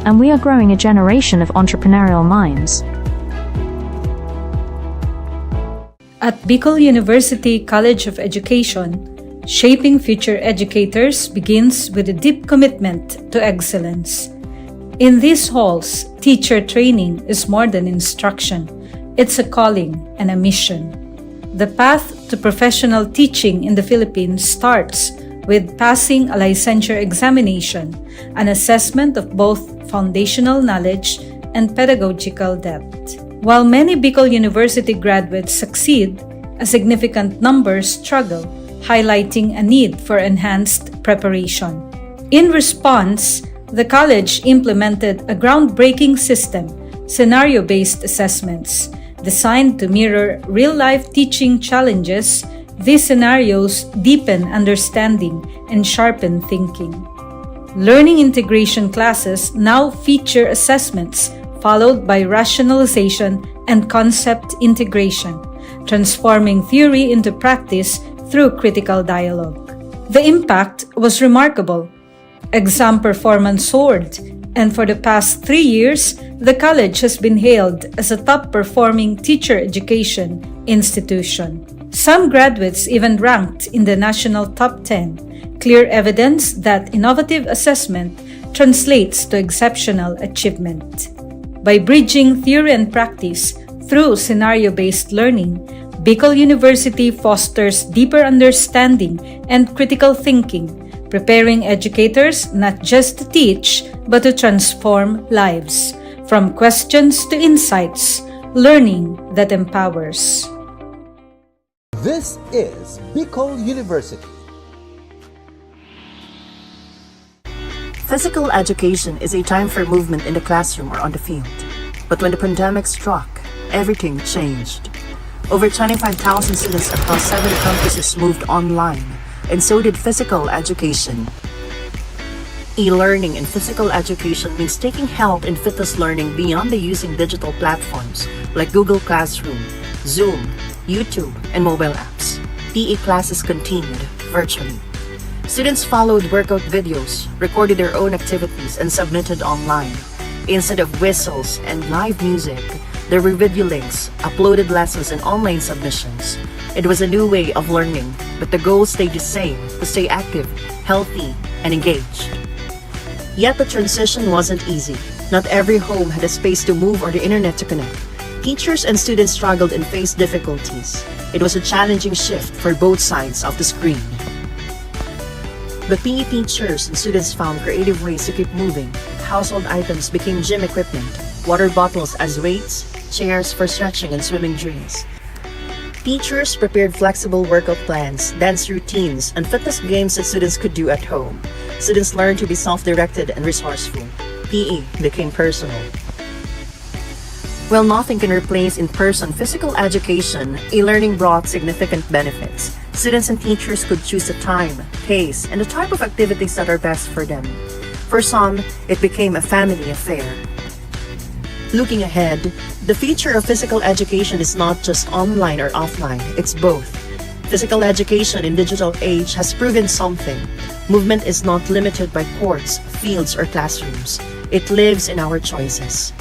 Speaker 6: and we are growing a generation of entrepreneurial minds.
Speaker 10: At Bicol University College of Education, shaping future educators begins with a deep commitment to excellence. In these halls, teacher training is more than instruction. It's a calling and a mission. The path to professional teaching in the Philippines starts with passing a licensure examination, an assessment of both foundational knowledge and pedagogical depth. While many Bicol University graduates succeed, a significant number struggle, highlighting a need for enhanced preparation. In response, the college implemented a groundbreaking system, scenario-based assessments, designed to mirror real-life teaching challenges. These scenarios deepen understanding and sharpen thinking. Learning integration classes now feature assessments followed by rationalization and concept integration, transforming theory into practice through critical dialogue. The impact was remarkable. Exam performance soared, and for the past 3 years, the college has been hailed as a top-performing teacher education institution. Some graduates even ranked in the national top 10, clear evidence that innovative assessment translates to exceptional achievement. By bridging theory and practice through scenario-based learning, Bicol University fosters deeper understanding and critical thinking, preparing educators not just to teach, but to transform lives. From questions to insights, learning that empowers.
Speaker 13: This is Bicol University.
Speaker 22: Physical education is a time for movement in the classroom or on the field. But when the pandemic struck, everything changed. Over 25,000 students across 7 campuses moved online, and so did physical education. E-learning in physical education means taking health and fitness learning beyond the using digital platforms like Google Classroom, Zoom, YouTube, and mobile apps. PE classes continued virtually. Students followed workout videos, recorded their own activities, and submitted online. Instead of whistles and live music, there were video links, uploaded lessons, and online submissions. It was a new way of learning, but the goal stayed the same: to stay active, healthy, and engaged. Yet the transition wasn't easy. Not every home had a space to move or the internet to connect. Teachers and students struggled and faced difficulties. It was a challenging shift for both sides of the screen. But PE teachers and students found creative ways to keep moving. Household items became gym equipment, water bottles as weights, chairs for stretching and swimming drills. Teachers prepared flexible workout plans, dance routines, and fitness games that students could do at home. Students learned to be self-directed and resourceful. PE became personal. While nothing can replace in-person physical education, e-learning brought significant benefits. Students and teachers could choose the time, pace, and the type of activities that are best for them. For some, it became a family affair. Looking ahead, the future of physical education is not just online or offline, it's both. Physical education in digital age has proven something. Movement is not limited by courts, fields, or classrooms. It lives in our choices.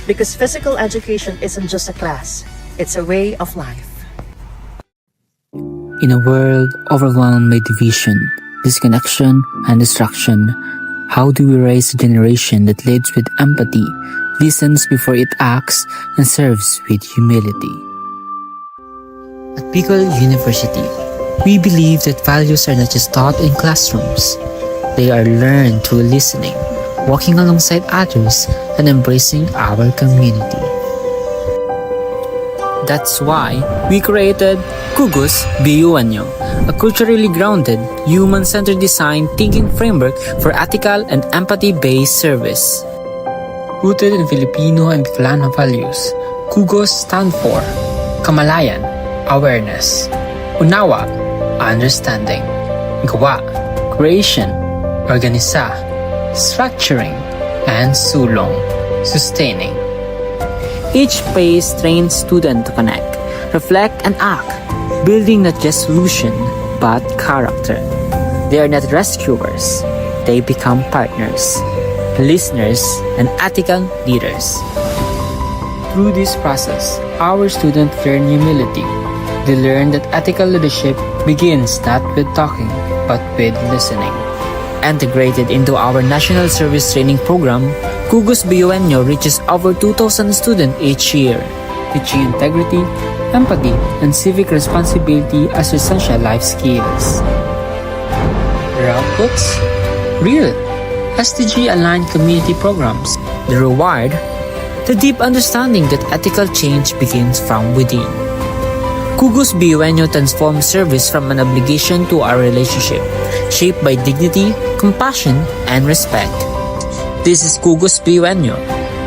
Speaker 22: Because physical education isn't just a class, it's a way of life.
Speaker 3: In a world overwhelmed by division, disconnection, and distraction, how do we raise a generation that leads with empathy, listens before it acts, and serves with humility? At Bicol University, we believe that values are not just taught in classrooms. They are learned through listening, walking alongside others, and embracing our community. That's why we created Kugus BU-Anyo, a culturally grounded, human-centered design thinking framework for ethical and empathy-based service. Rooted in Filipino and Bicolano values, Kugus stand for Kamalayan, awareness; Unawa, understanding; Gawa, creation; Organisa, structuring; and Sulong, sustaining. Each phase trains students to connect, reflect, and act, building not just solution, but character. They are not rescuers. They become partners, listeners, and ethical leaders. Through this process, our students learn humility. They learn that ethical leadership begins not with talking, but with listening. Integrated into our National Service Training Program, Kugus BU-Anyo reaches over 2,000 students each year, teaching integrity, empathy, and civic responsibility as essential life skills. Their outputs? Real, SDG-aligned community programs. The reward? The deep understanding that ethical change begins from within. Kugus BU-Anyo transforms service from an obligation to our relationship, shaped by dignity, compassion, and respect. This is Kugus BU-Anyo,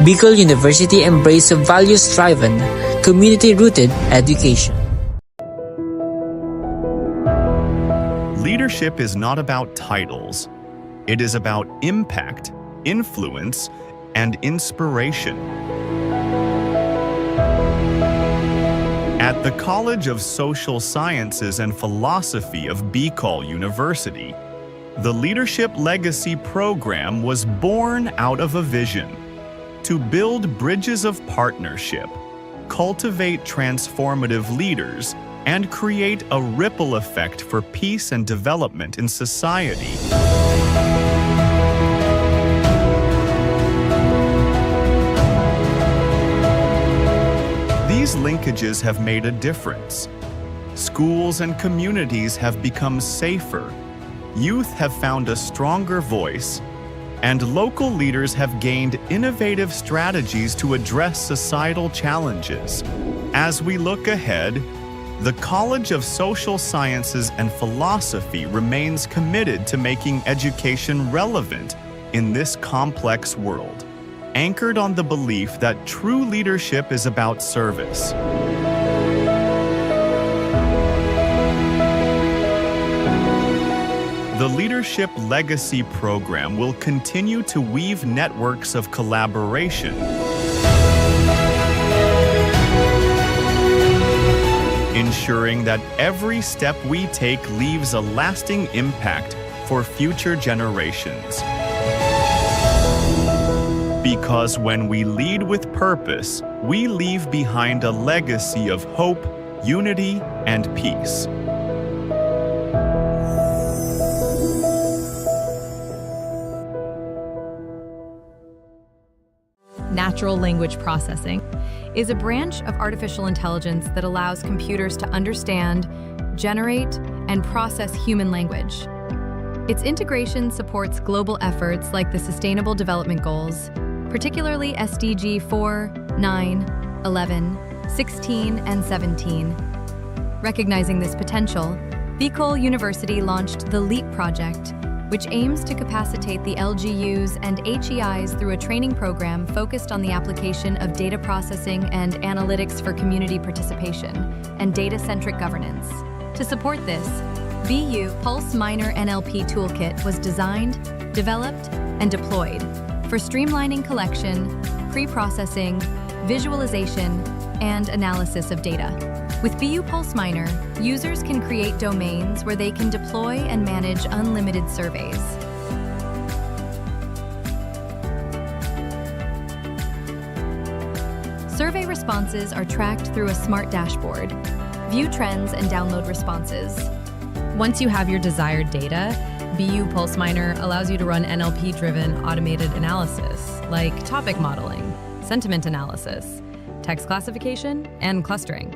Speaker 3: Bicol University embrace of values-driven, community-rooted education.
Speaker 4: Leadership is not about titles. It is about impact, influence, and inspiration. At the College of Social Sciences and Philosophy of Bicol University, the Leadership Legacy Program was born out of a vision to build bridges of partnership, cultivate transformative leaders, and create a ripple effect for peace and development in society. These linkages have made a difference. Schools and communities have become safer, youth have found a stronger voice, and local leaders have gained innovative strategies to address societal challenges. As we look ahead, the College of Social Sciences and Philosophy remains committed to making education relevant in this complex world, anchored on the belief that true leadership is about service. The Leadership Legacy Program will continue to weave networks of collaboration, ensuring that every step we take leaves a lasting impact for future generations. Because when we lead with purpose, we leave behind a legacy of hope, unity, and peace.
Speaker 14: Natural language processing is a branch of artificial intelligence that allows computers to understand, generate, and process human language. Its integration supports global efforts like the Sustainable Development Goals, particularly SDG 4, 9, 11, 16, and 17. Recognizing this potential, Bicol University launched the LEAP project, which aims to capacitate the LGUs and HEIs through a training program focused on the application of data processing and analytics for community participation and data-centric governance. To support this, BU Pulse Minor NLP Toolkit was designed, developed, and deployed for streamlining collection, pre-processing, visualization, and analysis of data. With BU Pulse Minor, users can create domains where they can deploy and manage unlimited surveys. Survey responses are tracked through a smart dashboard. View trends and download responses. Once you have your desired data, BU Pulse Minor allows you to run NLP-driven automated analysis, like topic modeling, sentiment analysis, text classification, and clustering,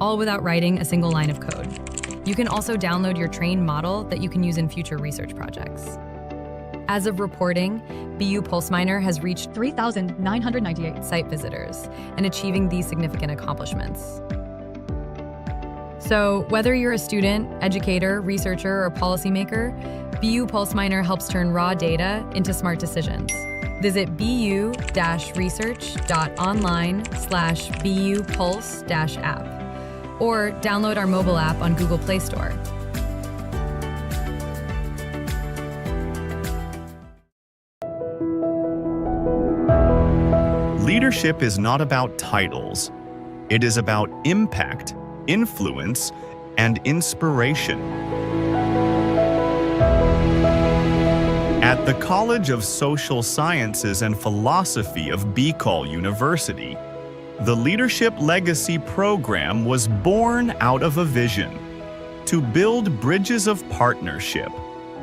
Speaker 14: all without writing a single line of code. You can also download your trained model that you can use in future research projects. As of reporting, BU Pulse Minor has reached 3,998 site visitors and achieving these significant accomplishments. So whether you're a student, educator, researcher, or policymaker, BU Pulse Minor helps turn raw data into smart decisions. Visit bu-research.online/BU Pulse-app or download our mobile app on Google Play Store.
Speaker 4: Leadership is not about titles. It is about impact, influence, and inspiration. At the College of Social Sciences and Philosophy of Bicol University, the Leadership Legacy Program was born out of a vision to build bridges of partnership,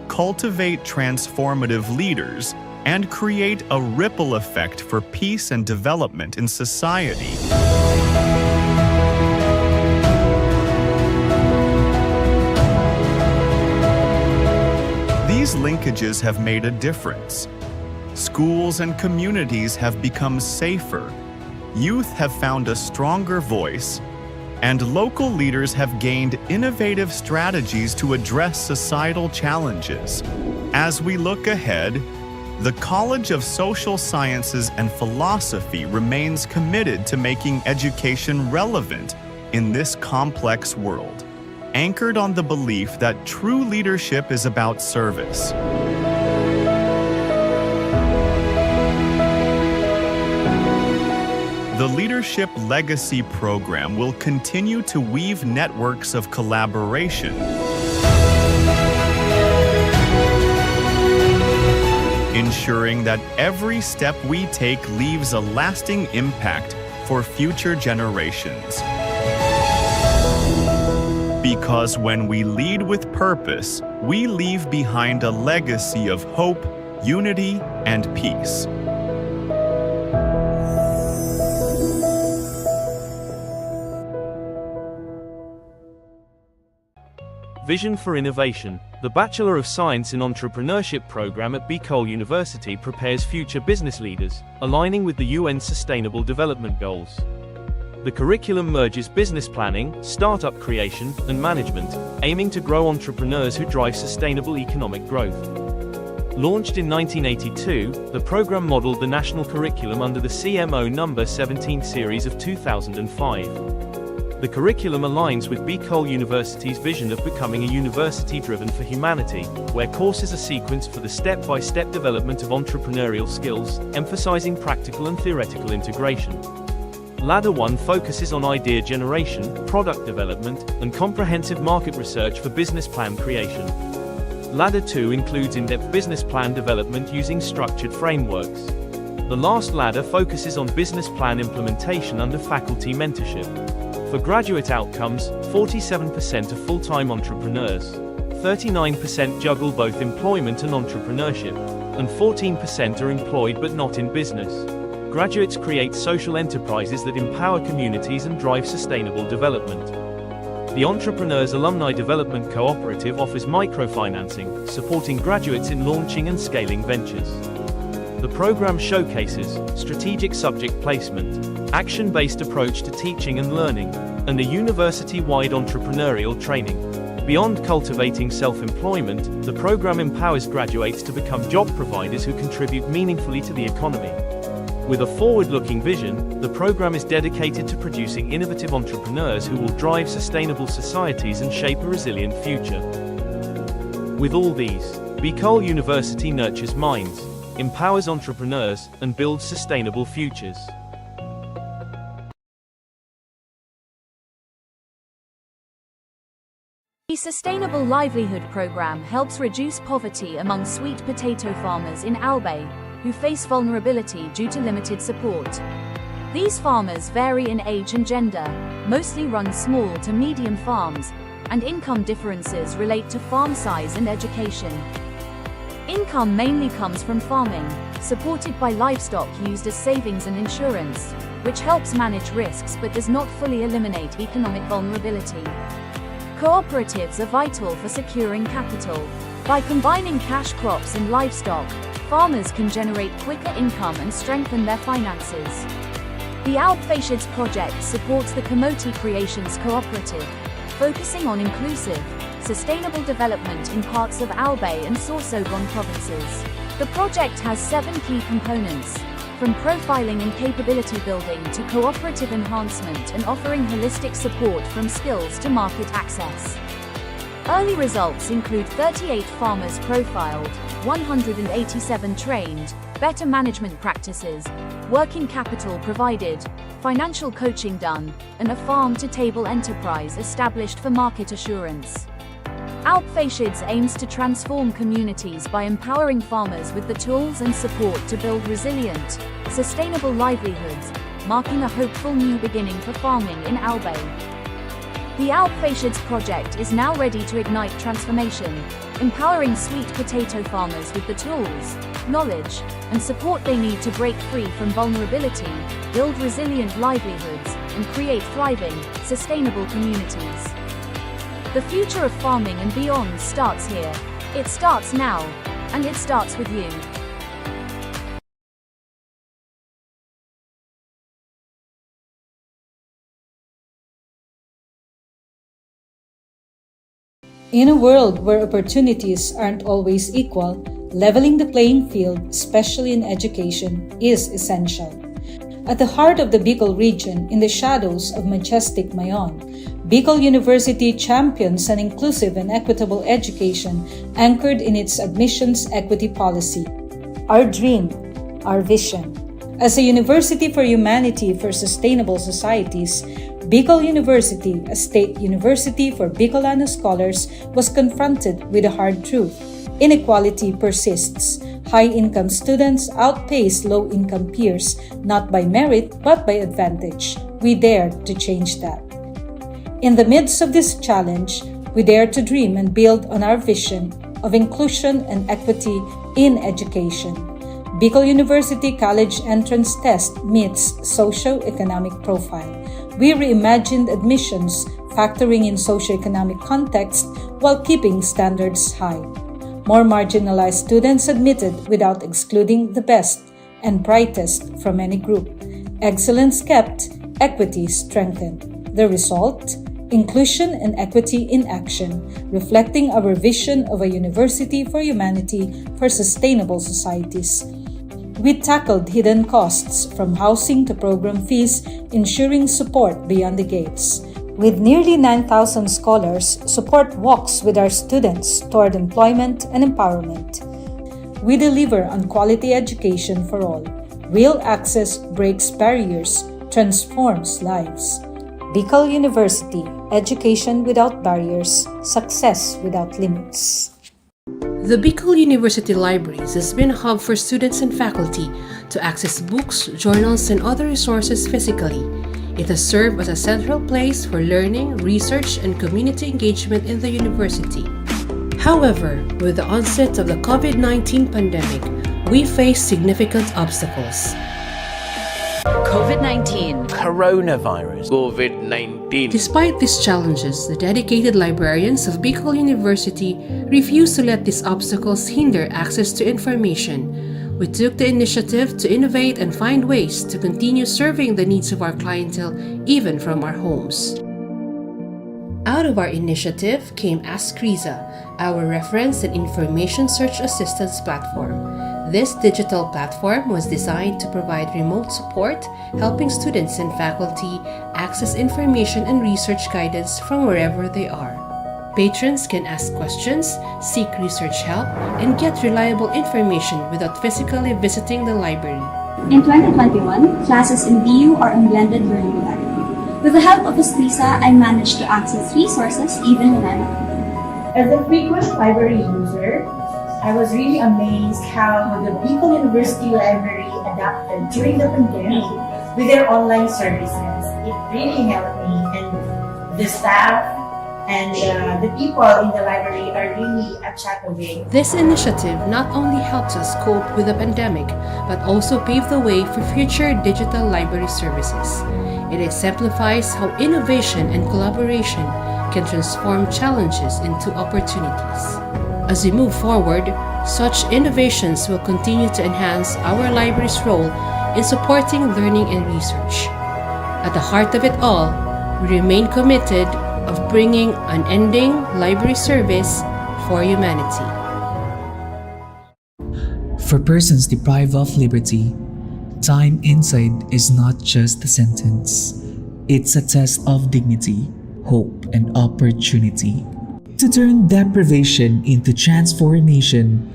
Speaker 4: cultivate transformative leaders, and create a ripple effect for peace and development in society. These linkages have made a difference. Schools and communities have become safer, youth have found a stronger voice, and local leaders have gained innovative strategies to address societal challenges. As we look ahead, the College of Social Sciences and Philosophy remains committed to making education relevant in this complex world, anchored on the belief that true leadership is about service. The Leadership Legacy Program will continue to weave networks of collaboration, ensuring that every step we take leaves a lasting impact for future generations. Because when we lead with purpose, we leave behind a legacy of hope, unity, and peace.
Speaker 8: Vision for Innovation. The Bachelor of Science in Entrepreneurship program at Bicol University prepares future business leaders, aligning with the UN Sustainable Development Goals. The curriculum merges business planning, startup creation, and management, aiming to grow entrepreneurs who drive sustainable economic growth. Launched in 1982, the program modeled the national curriculum under the CMO No. 17 series of 2005. The curriculum aligns with Bicol University's vision of becoming a university driven for humanity, where courses are sequenced for the step-by-step development of entrepreneurial skills, emphasizing practical and theoretical integration. Ladder 1 focuses on idea generation, product development, and comprehensive market research for business plan creation. Ladder 2 includes in-depth business plan development using structured frameworks. The last ladder focuses on business plan implementation under faculty mentorship. For graduate outcomes, 47% are full-time entrepreneurs, 39% juggle both employment and entrepreneurship, and 14% are employed but not in business. Graduates create social enterprises that empower communities and drive sustainable development. The Entrepreneurs Alumni Development Cooperative offers microfinancing, supporting graduates in launching and scaling ventures. The program showcases strategic subject placement, action-based approach to teaching and learning, and a university-wide entrepreneurial training. Beyond cultivating self-employment, the program empowers graduates to become job providers who contribute meaningfully to the economy. With a forward-looking vision, the program is dedicated to producing innovative entrepreneurs who will drive sustainable societies and shape a resilient future. With all these, Bicol University nurtures minds, empowers entrepreneurs, and builds sustainable futures.
Speaker 6: The Sustainable Livelihood Program helps reduce poverty among sweet potato farmers in Albay, who face vulnerability due to limited support. These farmers vary in age and gender, mostly run small to medium farms, and income differences relate to farm size and education. Income mainly comes from farming, supported by livestock used as savings and insurance, which helps manage risks but does not fully eliminate economic vulnerability. Cooperatives are vital for securing capital. By combining cash crops and livestock, farmers can generate quicker income and strengthen their finances. The Alpfacids project supports the Kamote Creations Cooperative, focusing on inclusive, sustainable development in parts of Albay and Sorsogon provinces. The project has 7 key components, from profiling and capability building to cooperative enhancement and offering holistic support from skills to market access. Early results include 38 farmers profiled, 187 trained, better management practices, working capital provided, financial coaching done, and a farm-to-table enterprise established for market assurance. Alpfacids aims to transform communities by empowering farmers with the tools and support to build resilient, sustainable livelihoods, marking a hopeful new beginning for farming in Albay. The Alpfacids project is now ready to ignite transformation, empowering sweet potato farmers with the tools, knowledge, and support they need to break free from vulnerability, build resilient livelihoods, and create thriving, sustainable communities. The future of farming and beyond starts here. It starts now, and it starts with you.
Speaker 10: In a world where opportunities aren't always equal, leveling the playing field, especially in education, is essential. At the heart of the Bicol region, in the shadows of majestic Mayon, Bicol University champions an inclusive and equitable education anchored in its admissions equity policy. Our dream, our vision. As a University for Humanity for Sustainable Societies, Bicol University, a state university for Bicolano scholars, was confronted with a hard truth. Inequality persists. High-income students outpace low-income peers, not by merit but by advantage. We dare to change that. In the midst of this challenge, we dare to dream and build on our vision of inclusion and equity in education. Bicol University College Entrance Test meets socio-economic profile. We reimagined admissions, factoring in socio-economic context while keeping standards high. More marginalized students admitted without excluding the best and brightest from any group. Excellence kept, equity strengthened. The result? Inclusion and equity in action, reflecting our vision of a university for humanity for sustainable societies. We tackled hidden costs from housing to program fees, ensuring support beyond the gates. With nearly 9,000 scholars, support walks with our students toward employment and empowerment. We deliver on quality education for all. Real access breaks barriers, transforms lives. Bicol University, education without barriers, success without limits.
Speaker 11: The Bicol University Libraries has been a hub for students and faculty to access books, journals, and other resources physically. It has served as a central place for learning, research, and community engagement in the university. However, with the onset of the COVID-19 pandemic, we face significant obstacles.
Speaker 9: COVID-19, coronavirus, COVID-19.
Speaker 11: Despite these challenges, the dedicated librarians of Bicol University refuse to let these obstacles hinder access to information. We took the initiative to innovate and find ways to continue serving the needs of our clientele even from our homes. Out of our initiative came Ask Riza, our reference and information search assistance platform. This digital platform was designed to provide remote support, helping students and faculty access information and research guidance from wherever they are. Patrons can ask questions, seek research help, and get reliable information without physically visiting the library.
Speaker 12: In 2021, classes in BU are on blended learning modality. With the help of Escrisa, I managed to access resources even when I'm at home.
Speaker 1: As a frequent library user, I was really amazed how the Bicol University Library adapted during the pandemic with their online services. It really helped me, and the staff and the people in the library are really a chat away.
Speaker 11: This initiative not only helps us cope with the pandemic, but also pave the way for future digital library services. It exemplifies how innovation and collaboration can transform challenges into opportunities. As we move forward, such innovations will continue to enhance our library's role in supporting learning and research. At the heart of it all, we remain committed of bringing unending library service for humanity.
Speaker 3: For persons deprived of liberty, time inside is not just a sentence. It's a test of dignity, hope, and opportunity. To turn deprivation into transformation,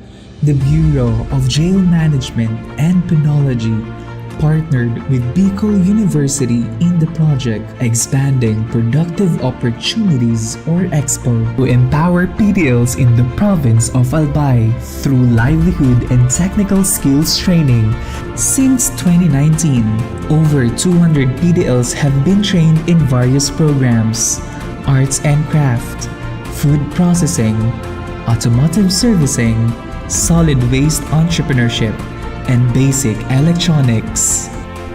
Speaker 3: the Bureau of Jail Management and Penology partnered with Bicol University in the project Expanding Productive Opportunities or EXPO to empower PDLs in the province of Albay through livelihood and technical skills training. Since 2019, over 200 PDLs have been trained in various programs: arts and craft, food processing, automotive servicing, solid waste entrepreneurship, and basic electronics.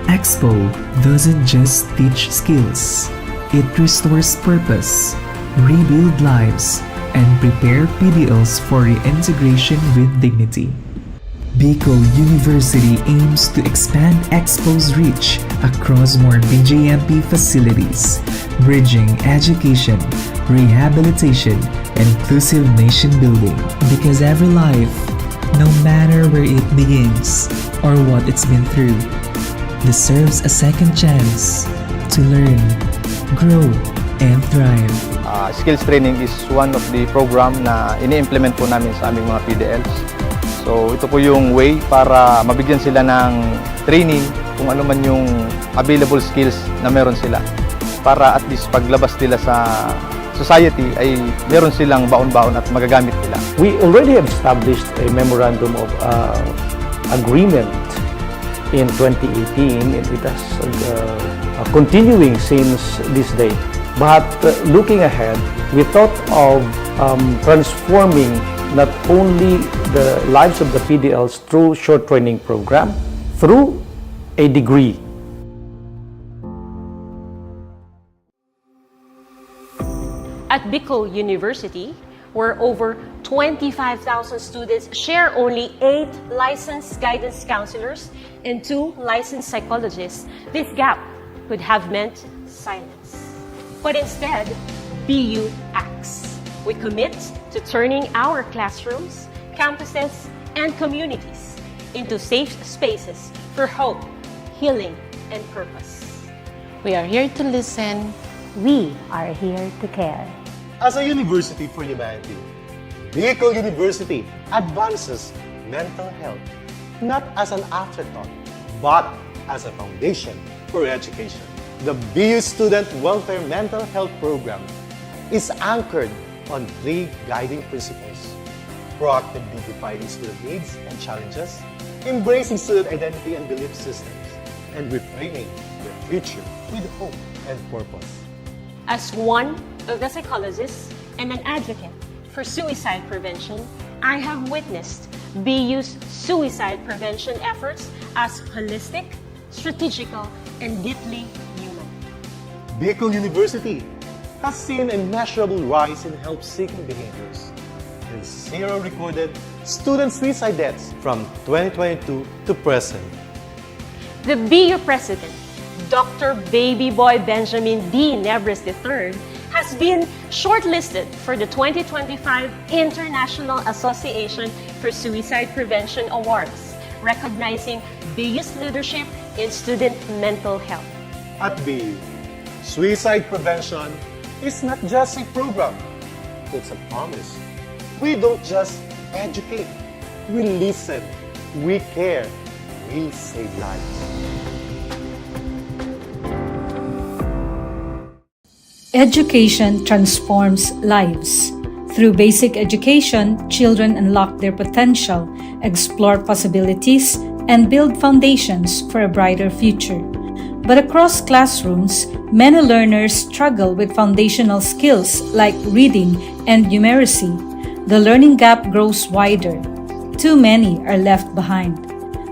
Speaker 3: EXPO doesn't just teach skills, it restores purpose, rebuild lives, and prepare PDLs for reintegration with dignity. Bicol University aims to expand EXPO's reach across more BJMP facilities, bridging education, rehabilitation, and inclusive nation building. Because every life, no matter where it begins or what it's been through, deserves a second chance to learn, grow, and thrive.
Speaker 15: Skills training is one of the program na ini-implement po namin sa aming mga PDLs. So ito po yung way para mabigyan sila ng training kung ano man yung available skills na meron sila para at least paglabas nila sa society ay meron silang baon-baon at magagamit nila.
Speaker 2: We already have established a memorandum of agreement in 2018 and it has continuing since this day. But looking ahead, we thought of transforming not only the lives of the PDLs through short training program, through a degree.
Speaker 16: At Bicol University, where over 25,000 students share only 8 licensed guidance counselors and 2 licensed psychologists, this gap could have meant silence. But instead, BU acts. We commit to turning our classrooms, campuses, and communities into safe spaces for hope, healing, and purpose.
Speaker 17: We are here to listen.
Speaker 18: We are here to care.
Speaker 19: As a university for humanity, Bicol University advances mental health not as an afterthought, but as a foundation for education. The BU Student Welfare Mental Health Program is anchored on 3 guiding principles: proactively defining student needs and challenges, embracing student identity and belief systems, and reframing the future with hope and purpose.
Speaker 16: As one of the psychologists and an advocate for suicide prevention, I have witnessed BU's suicide prevention efforts as holistic, strategical, and deeply human.
Speaker 19: Bicol University has seen a measurable rise in help-seeking behaviors and 0 recorded student suicide deaths from 2022 to present.
Speaker 16: The BU president, Dr. Baby Boy Benjamin D. Nebres III, has been shortlisted for the 2025 International Association for Suicide Prevention Awards, recognizing BU's leadership in student mental health.
Speaker 19: At BU, suicide prevention is not just a program, it's a promise. We don't just educate, we listen, we care, we save lives.
Speaker 10: Education transforms lives. Through basic education, children unlock their potential, explore possibilities, and build foundations for a brighter future. But across classrooms, many learners struggle with foundational skills like reading and numeracy. The learning gap grows wider. Too many are left behind.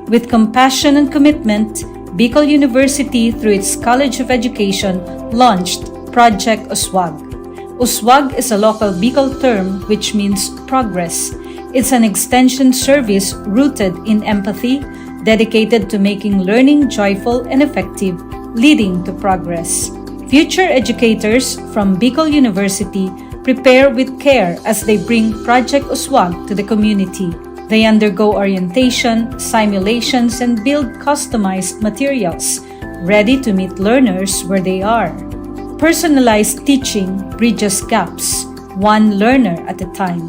Speaker 10: With compassion and commitment, Bicol University, through its College of Education, launched Project USWAG. USWAG is a local Bicol term which means progress. It's an extension service rooted in empathy, dedicated to making learning joyful and effective, leading to progress. Future educators from Bicol University prepare with care as they bring Project USWAG to the community. They undergo orientation, simulations, and build customized materials, ready to meet learners where they are. Personalized teaching bridges gaps, one learner at a time.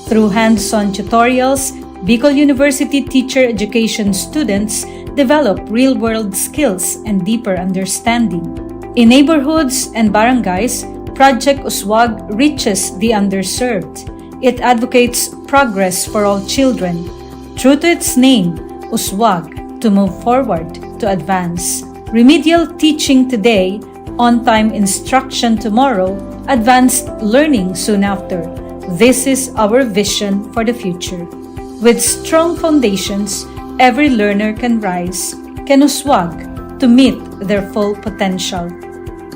Speaker 10: Through hands-on tutorials, Bicol University teacher education students develop real-world skills and deeper understanding. In neighborhoods and barangays, Project USWAG reaches the underserved. It advocates progress for all children. True to its name, USWAG, to move forward, to advance. Remedial teaching today, on-time instruction tomorrow, advanced learning soon after. This is our vision for the future. With strong foundations, every learner can rise, can USWAG, to meet their full potential.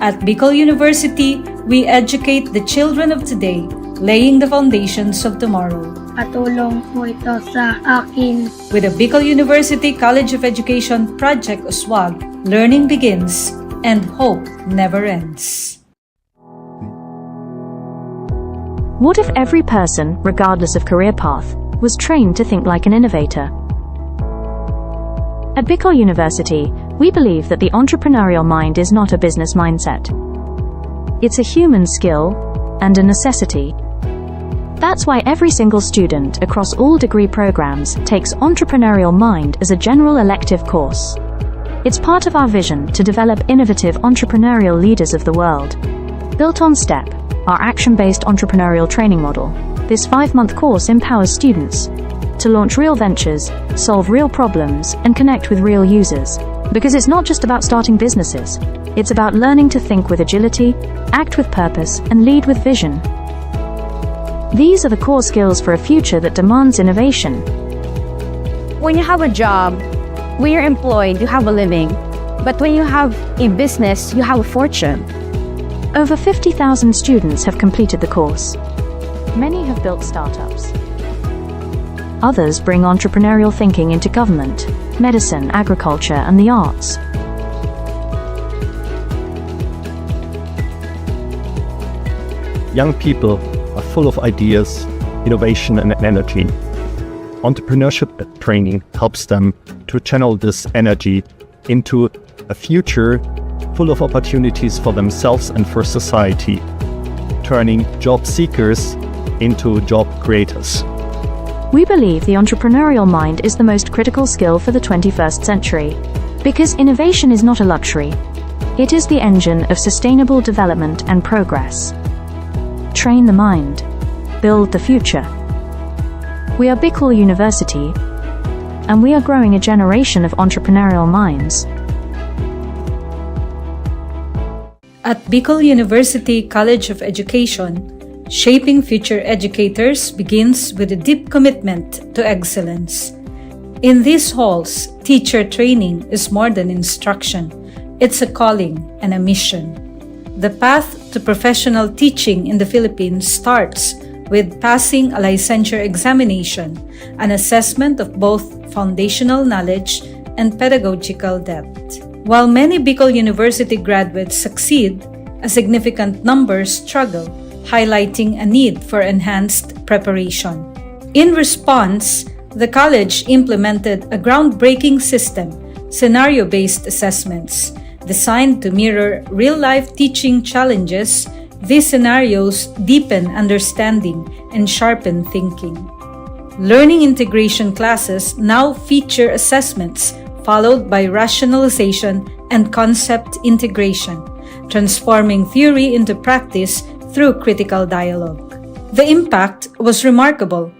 Speaker 10: At Bicol University, we educate the children of today, laying the foundations of tomorrow.
Speaker 5: Patulong po ito sa akin.
Speaker 10: With the Bicol University College of Education Project USWAG, learning begins and hope never ends.
Speaker 6: What if every person, regardless of career path, was trained to think like an innovator? At Bicol University, we believe that the entrepreneurial mind is not a business mindset. It's a human skill and a necessity. That's why every single student across all degree programs takes Entrepreneurial Mind as a general elective course. It's part of our vision to develop innovative entrepreneurial leaders of the world. Built on STEP, our action-based entrepreneurial training model, this 5-month course empowers students to launch real ventures, solve real problems, and connect with real users. Because it's not just about starting businesses, it's about learning to think with agility, act with purpose, and lead with vision. These are the core skills for a future that demands innovation.
Speaker 7: When you have a job, when you're employed, you have a living. But when you have a business, you have a fortune.
Speaker 6: Over 50,000 students have completed the course. Many have built startups. Others bring entrepreneurial thinking into government, medicine, agriculture, and the arts.
Speaker 20: Young people are full of ideas, innovation, and energy. Entrepreneurship training helps them to channel this energy into a future full of opportunities for themselves and for society, turning job seekers into job creators.
Speaker 6: We believe the entrepreneurial mind is the most critical skill for the 21st century, because innovation is not a luxury. It is the engine of sustainable development and progress. Train the mind. Build the future. We are Bicol University, and we are growing a generation of entrepreneurial minds.
Speaker 10: At Bicol University College of Education, shaping future educators begins with a deep commitment to excellence. In these halls, teacher training is more than instruction. It's a calling and a mission. The path to professional teaching in the Philippines starts with passing a licensure examination, an assessment of both foundational knowledge and pedagogical depth. While many Bicol University graduates succeed, a significant number struggle, highlighting a need for enhanced preparation. In response, the college implemented a groundbreaking system, scenario-based assessments, designed to mirror real-life teaching challenges. These scenarios deepen understanding and sharpen thinking. Learning integration classes now feature assessments followed by rationalization and concept integration, transforming theory into practice through critical dialogue. The impact was remarkable.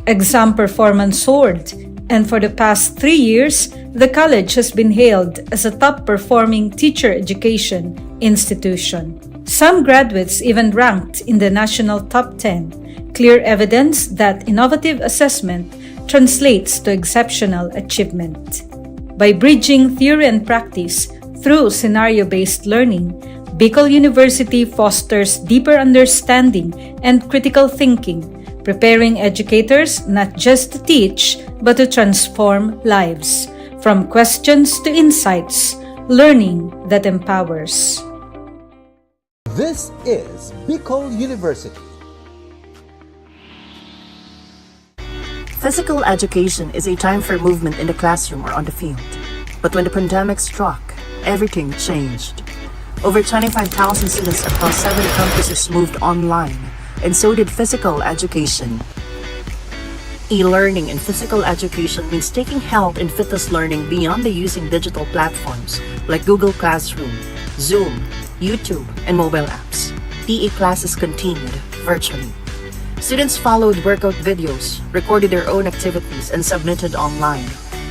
Speaker 10: Exam performance soared, and for the past 3 years, the college has been hailed as a top-performing teacher education institution. Some graduates even ranked in the national top 10, clear evidence that innovative assessment translates to exceptional achievement. By bridging theory and practice through scenario-based learning, Bicol University fosters deeper understanding and critical thinking, preparing educators not just to teach, but to transform lives. From questions to insights, learning that empowers.
Speaker 13: This is Bicol University.
Speaker 22: Physical education is a time for movement in the classroom or on the field. But when the pandemic struck, everything changed. Over 25,000 students across 7 campuses moved online, and so did physical education. E-learning in physical education means taking health and fitness learning beyond the using digital platforms like Google Classroom, Zoom, YouTube, and mobile apps. PE classes continued virtually. Students followed workout videos, recorded their own activities, and submitted online.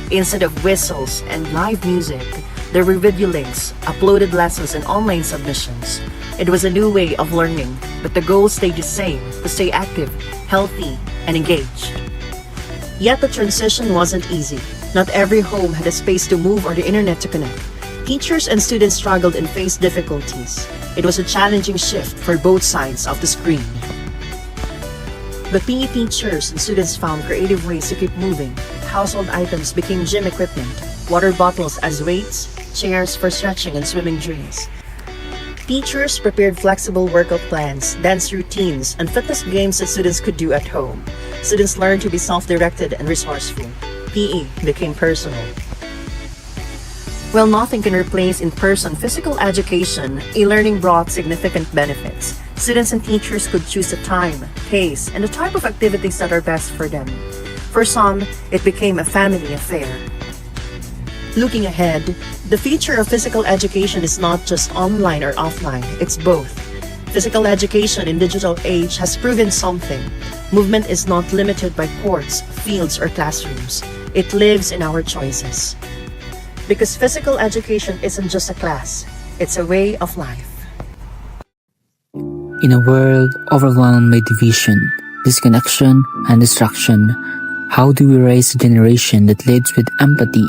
Speaker 22: Instead of whistles and live music, there were video links, uploaded lessons, and online submissions. It was a new way of learning, but the goal stayed the same: to stay active, healthy, and engaged. Yet the transition wasn't easy. Not every home had a space to move or the internet to connect. Teachers and students struggled and faced difficulties. It was a challenging shift for both sides of the screen. But PE teachers and students found creative ways to keep moving. Household items became gym equipment, water bottles as weights, chairs for stretching and swimming drills. Teachers prepared flexible workout plans, dance routines, and fitness games that students could do at home. Students learned to be self-directed and resourceful. PE became personal. While nothing can replace in-person physical education, e-learning brought significant benefits. Students and teachers could choose the time, pace, and the type of activities that are best for them. For some, it became a family affair. Looking ahead, the future of physical education is not just online or offline, it's both. Physical education in digital age has proven something. Movement is not limited by courts, fields, or classrooms. It lives in our choices. Because physical education isn't just a class, it's a way of life.
Speaker 3: In a world overwhelmed by division, disconnection, and distraction, how do we raise a generation that leads with empathy,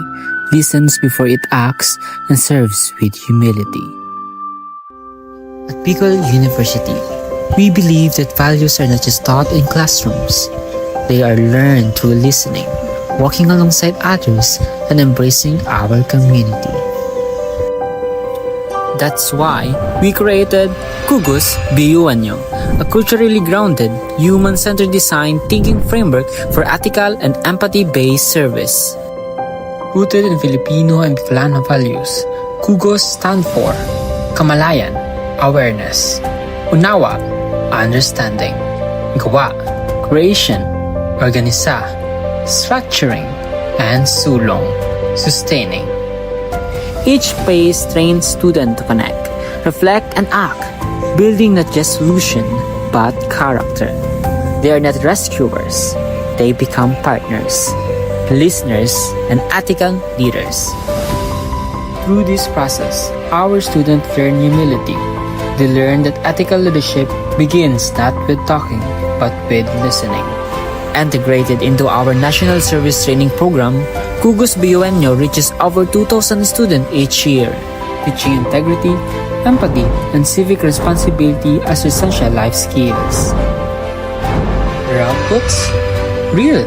Speaker 3: listens before it acts, and serves with humility? At Bicol University, we believe that values are not just taught in classrooms. They are learned through listening, walking alongside others, and embracing our community. That's why we created Kugus BU-Anyo, a culturally grounded, human-centered design thinking framework for ethical and empathy-based service. Rooted in Filipino and Bicolano values, Kugus stand for Kamalayan, awareness; Unawa, understanding; Gawa, creation; Organisa, structuring; and Sulong, sustaining. Each phase trains students to connect, reflect, and act, building not just solution, but character. They are not rescuers. They become partners, listeners, and ethical leaders. Through this process, our students learn humility. They learn that ethical leadership begins not with talking, but with listening. Integrated into our National Service Training Program, Kugus BU-Anyo reaches over 2,000 students each year, teaching integrity, empathy, and civic responsibility as essential life skills. The outputs? Real,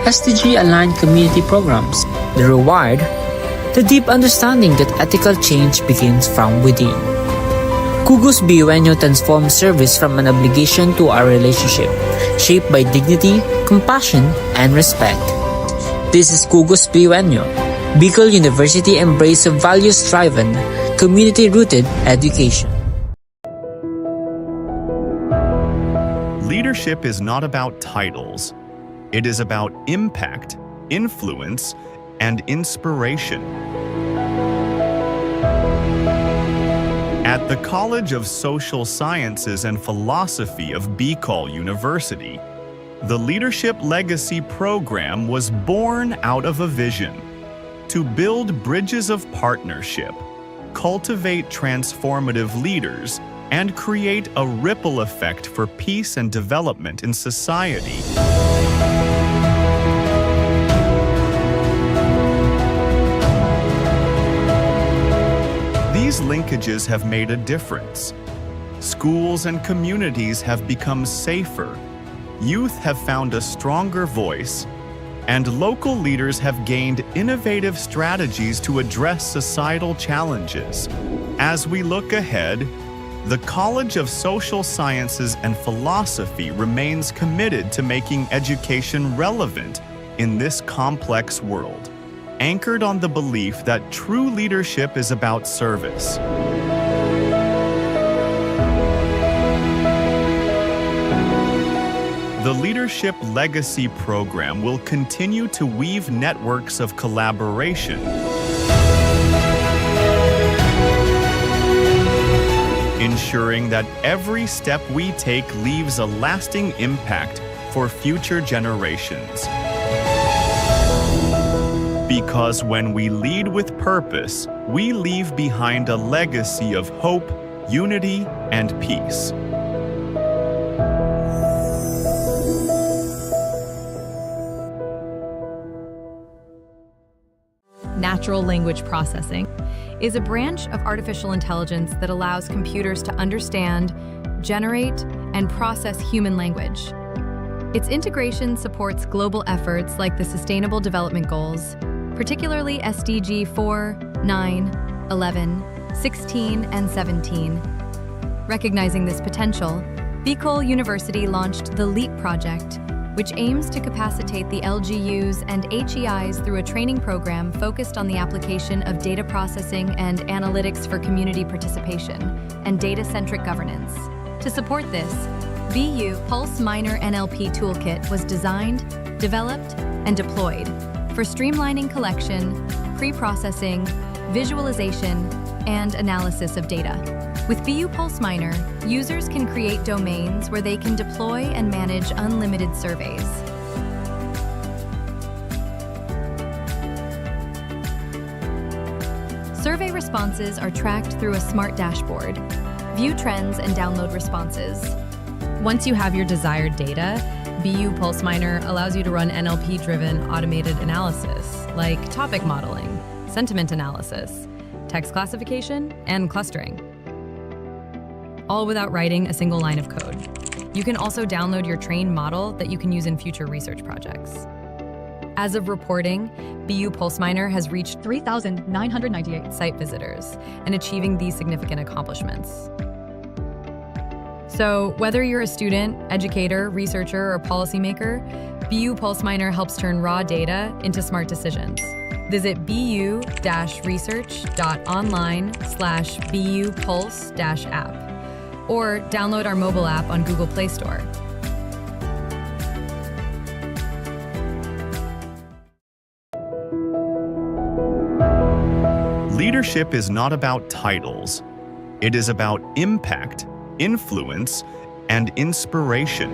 Speaker 3: SDG-aligned community programs. The reward? The deep understanding that ethical change begins from within. Kugus BU-Anyo transforms service from an obligation to a relationship, shaped by dignity, compassion, and respect. This is Kugus BU-Anyo, Bicol University embrace of values-driven, community-rooted education.
Speaker 4: Leadership is not about titles. It is about impact, influence, and inspiration. At the College of Social Sciences and Philosophy of Bicol University, the Leadership Legacy Program was born out of a vision to build bridges of partnership, cultivate transformative leaders, and create a ripple effect for peace and development in society. These linkages have made a difference. Schools and communities have become safer, youth have found a stronger voice, and local leaders have gained innovative strategies to address societal challenges. As we look ahead, the College of Social Sciences and Philosophy remains committed to making education relevant in this complex world, anchored on the belief that true leadership is about service. The Leadership Legacy Program will continue to weave networks of collaboration, ensuring that every step we take leaves a lasting impact for future generations. Because when we lead with purpose, we leave behind a legacy of hope, unity, and peace.
Speaker 14: Natural language processing is a branch of artificial intelligence that allows computers to understand, generate, and process human language. Its integration supports global efforts like the Sustainable Development Goals, particularly SDG 4, 9, 11, 16, and 17. Recognizing this potential, Bicol University launched the LEAP project, which aims to capacitate the LGUs and HEIs through a training program focused on the application of data processing and analytics for community participation and data-centric governance. To support this, BU Pulse Minor NLP Toolkit was designed, developed, and deployed for streamlining collection, pre-processing, visualization, and analysis of data. With BU Pulse Miner, users can create domains where they can deploy and manage unlimited surveys. Survey responses are tracked through a smart dashboard. View trends and download responses.
Speaker 8: Once you have your desired data, BU Pulse Miner allows you to run NLP-driven automated analysis, like topic modeling, sentiment analysis, text classification, and clustering, all without writing a single line of code. You can also download your trained model that you can use in future research projects. As of reporting, BU Pulse Miner has reached 3,998 site visitors and achieving these significant accomplishments. So, whether you're a student, educator, researcher, or policymaker, BU Pulse Miner helps turn raw data into smart decisions. Visit bu-research.online/BU Pulse-app or download our mobile app on Google Play Store.
Speaker 4: Leadership is not about titles. It is about impact, influence, and inspiration.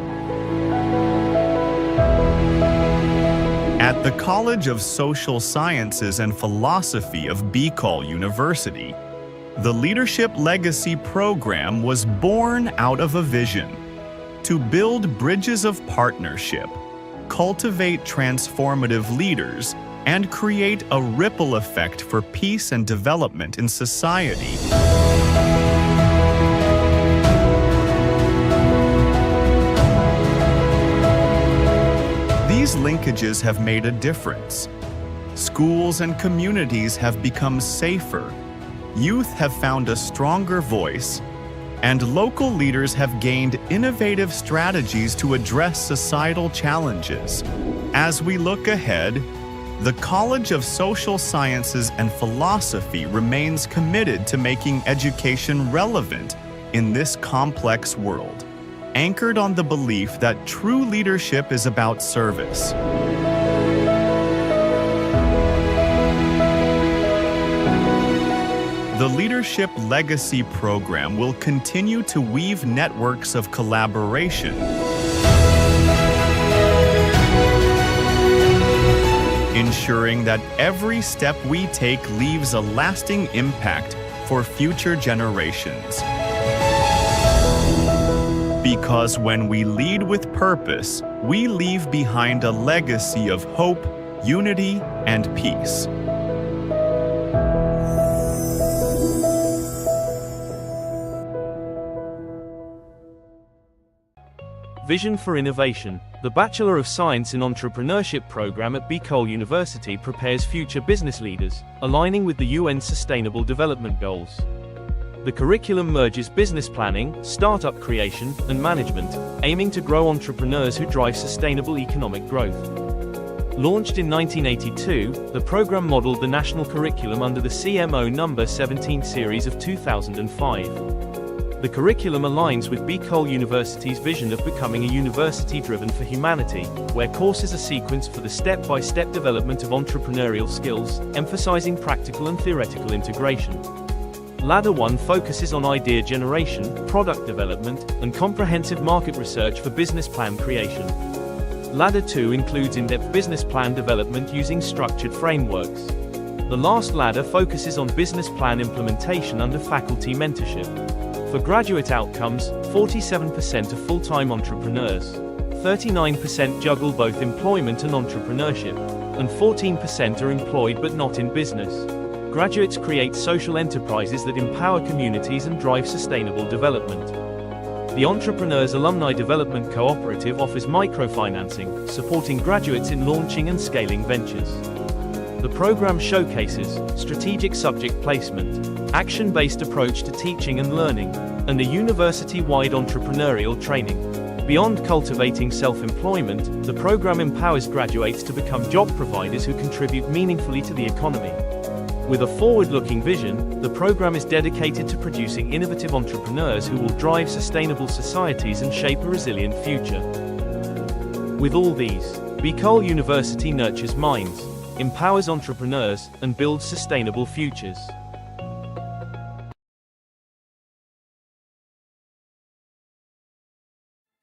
Speaker 4: At the College of Social Sciences and Philosophy of Bicol University, the Leadership Legacy Program was born out of a vision to build bridges of partnership, cultivate transformative leaders, and create a ripple effect for peace and development in society. These linkages have made a difference. Schools and communities have become safer, youth have found a stronger voice, and local leaders have gained innovative strategies to address societal challenges. As we look ahead, the College of Social Sciences and Philosophy remains committed to making education relevant in this complex world, anchored on the belief that true leadership is about service. The Leadership Legacy Program will continue to weave networks of collaboration, ensuring that every step we take leaves a lasting impact for future generations. Because when we lead with purpose, we leave behind a legacy of hope, unity, and peace.
Speaker 21: Vision for Innovation. The Bachelor of Science in Entrepreneurship program at Bicol University prepares future business leaders, aligning with the UN Sustainable Development Goals. The curriculum merges business planning, startup creation, and management, aiming to grow entrepreneurs who drive sustainable economic growth. Launched in 1982, the program modeled the national curriculum under the CMO No. 17 series of 2005. The curriculum aligns with Bicol University's vision of becoming a university driven for humanity, where courses are sequenced for the step-by-step development of entrepreneurial skills, emphasizing practical and theoretical integration. Ladder 1 focuses on idea generation, product development, and comprehensive market research for business plan creation. Ladder 2 includes in-depth business plan development using structured frameworks. The last ladder focuses on business plan implementation under faculty mentorship. For graduate outcomes, 47% are full-time entrepreneurs, 39% juggle both employment and entrepreneurship, and 14% are employed but not in business. Graduates create social enterprises that empower communities and drive sustainable development. The Entrepreneurs Alumni Development Cooperative offers microfinancing, supporting graduates in launching and scaling ventures. The program showcases strategic subject placement, action-based approach to teaching and learning, and a university-wide entrepreneurial training. Beyond cultivating self-employment, the program empowers graduates to become job providers who contribute meaningfully to the economy. With a forward-looking vision, the program is dedicated to producing innovative entrepreneurs who will drive sustainable societies and shape a resilient future. With all these, Bicol University nurtures minds, empowers entrepreneurs, and builds sustainable futures.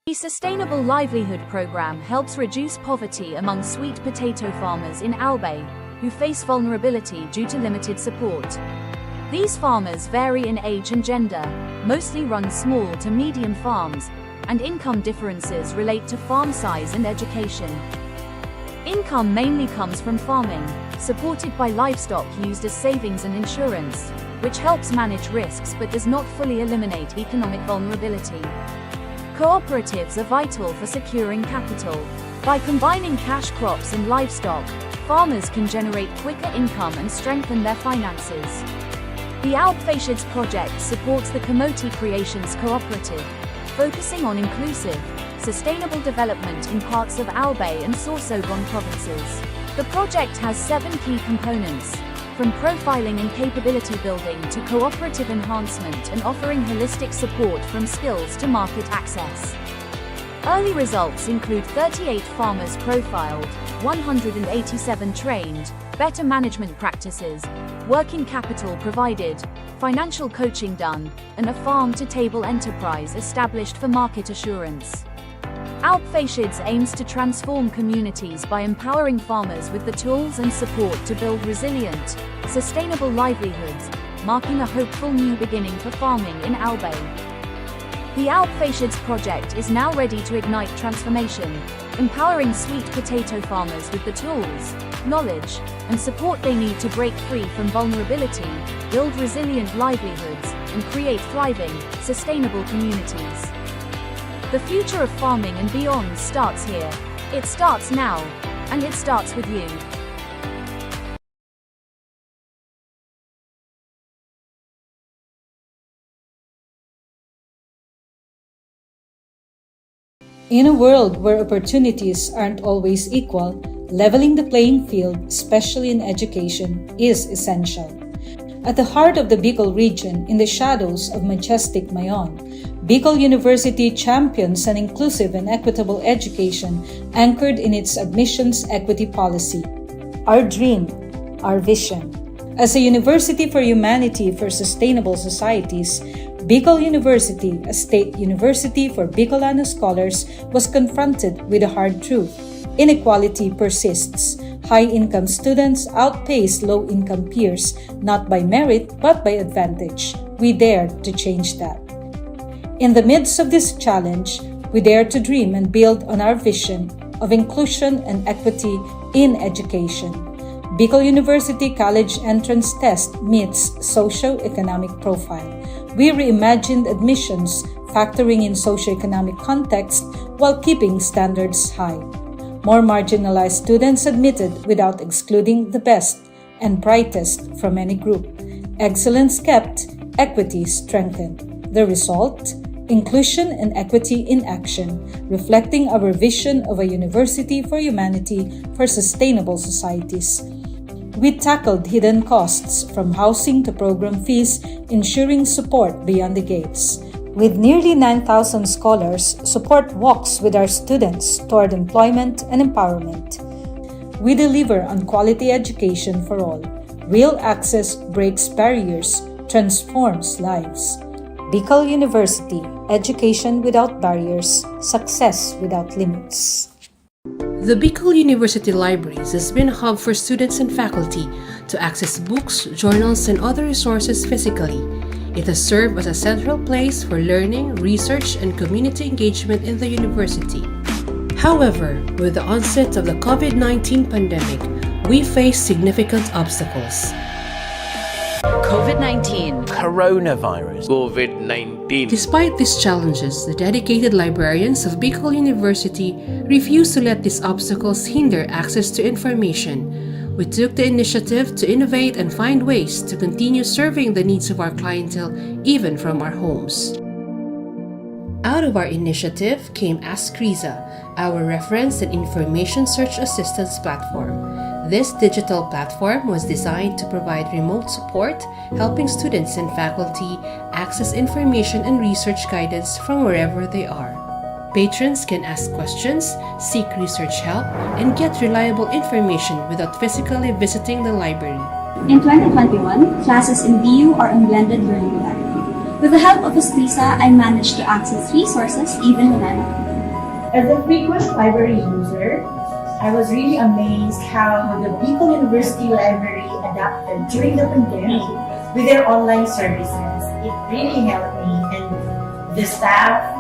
Speaker 6: The Sustainable Livelihood Program helps reduce poverty among sweet potato farmers in Albay, who face vulnerability due to limited support. These farmers vary in age and gender, mostly run small to medium farms, and income differences relate to farm size and education. Income mainly comes from farming, supported by livestock used as savings and insurance, which helps manage risks but does not fully eliminate economic vulnerability. Cooperatives are vital for securing capital. By combining cash crops and livestock, farmers can generate quicker income and strengthen their finances. The Alpfacids project supports the Kamoti Creations Cooperative, focusing on inclusive, sustainable development in parts of Albay and Sorsogon provinces. The project has 7 key components, from profiling and capability building to cooperative enhancement and offering holistic support from skills to market access. Early results include 38 farmers profiled, 187 trained, better management practices, working capital provided, financial coaching done, and a farm-to-table enterprise established for market assurance. Alpfacids aims to transform communities by empowering farmers with the tools and support to build resilient, sustainable livelihoods, marking a hopeful new beginning for farming in Albay. The Alpfacids project is now ready to ignite transformation, empowering sweet potato farmers with the tools, knowledge, and support they need to break free from vulnerability, build resilient livelihoods, and create thriving, sustainable communities. The future of farming and beyond starts here. It starts now, and it starts with you.
Speaker 10: In a world where opportunities aren't always equal, leveling the playing field, especially in education, is essential. At the heart of the Bicol region, in the shadows of majestic Mayon, Bicol University champions an inclusive and equitable education anchored in its admissions equity policy. Our dream, our vision. As a university for humanity for sustainable societies, Bicol University, a state university for Bicolano scholars, was confronted with a hard truth. Inequality persists. High-income students outpace low-income peers, not by merit but by advantage. We dare to change that. In the midst of this challenge, we dare to dream and build on our vision of inclusion and equity in education. Bicol University College Entrance Test meets socio-economic profile. We reimagined admissions, factoring in socio-economic context while keeping standards high. More marginalized students admitted without excluding the best and brightest from any group. Excellence kept, equity strengthened. The result? Inclusion and equity in action, reflecting our vision of a university for humanity for sustainable societies. We tackled hidden costs from housing to program fees, ensuring support beyond the gates. With nearly 9,000 scholars, support walks with our students toward employment and empowerment. We deliver on quality education for all. Real access breaks barriers, transforms lives. Bicol University, education without barriers, success without limits.
Speaker 11: The Bicol University Libraries has been a hub for students and faculty to access books, journals, and other resources physically. It has served as a central place for learning, research, and community engagement in the university. However, with the onset of the COVID-19 pandemic, we face significant obstacles.
Speaker 9: COVID-19, coronavirus, COVID-19.
Speaker 11: Despite these challenges, the dedicated librarians of Bicol University refuse to let these obstacles hinder access to information. We took the initiative to innovate and find ways to continue serving the needs of our clientele even from our homes. Out of our initiative came Ask Riza, our reference and information search assistance platform. This digital platform was designed to provide remote support, helping students and faculty access information and research guidance from wherever they are. Patrons can ask questions, seek research help, and get reliable information without physically visiting the library.
Speaker 1: In 2021, classes in BU are on blended learning modality. With the help of Ustlisa, I managed to access resources even when I'm at home.
Speaker 12: As a frequent library user, I was really amazed how the Bicol University Library adapted during the pandemic with their online services. It really helped me, and the staff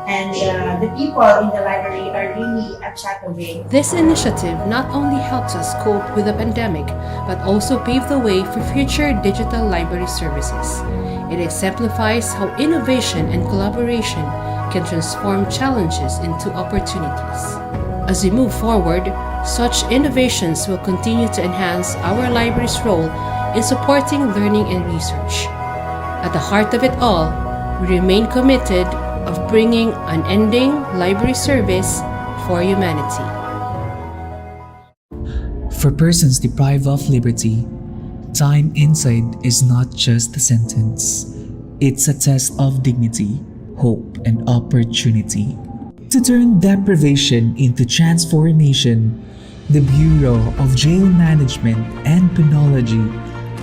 Speaker 12: and the people in the library are really a chat away.
Speaker 11: This initiative not only helps us cope with the pandemic, but also pave the way for future digital library services. It exemplifies how innovation and collaboration can transform challenges into opportunities. As we move forward, such innovations will continue to enhance our library's role in supporting learning and research. At the heart of it all, we remain committed of bringing unending library service for humanity.
Speaker 3: For persons deprived of liberty, time inside is not just a sentence. It's a test of dignity, hope, and opportunity. To turn deprivation into transformation, the Bureau of Jail Management and Penology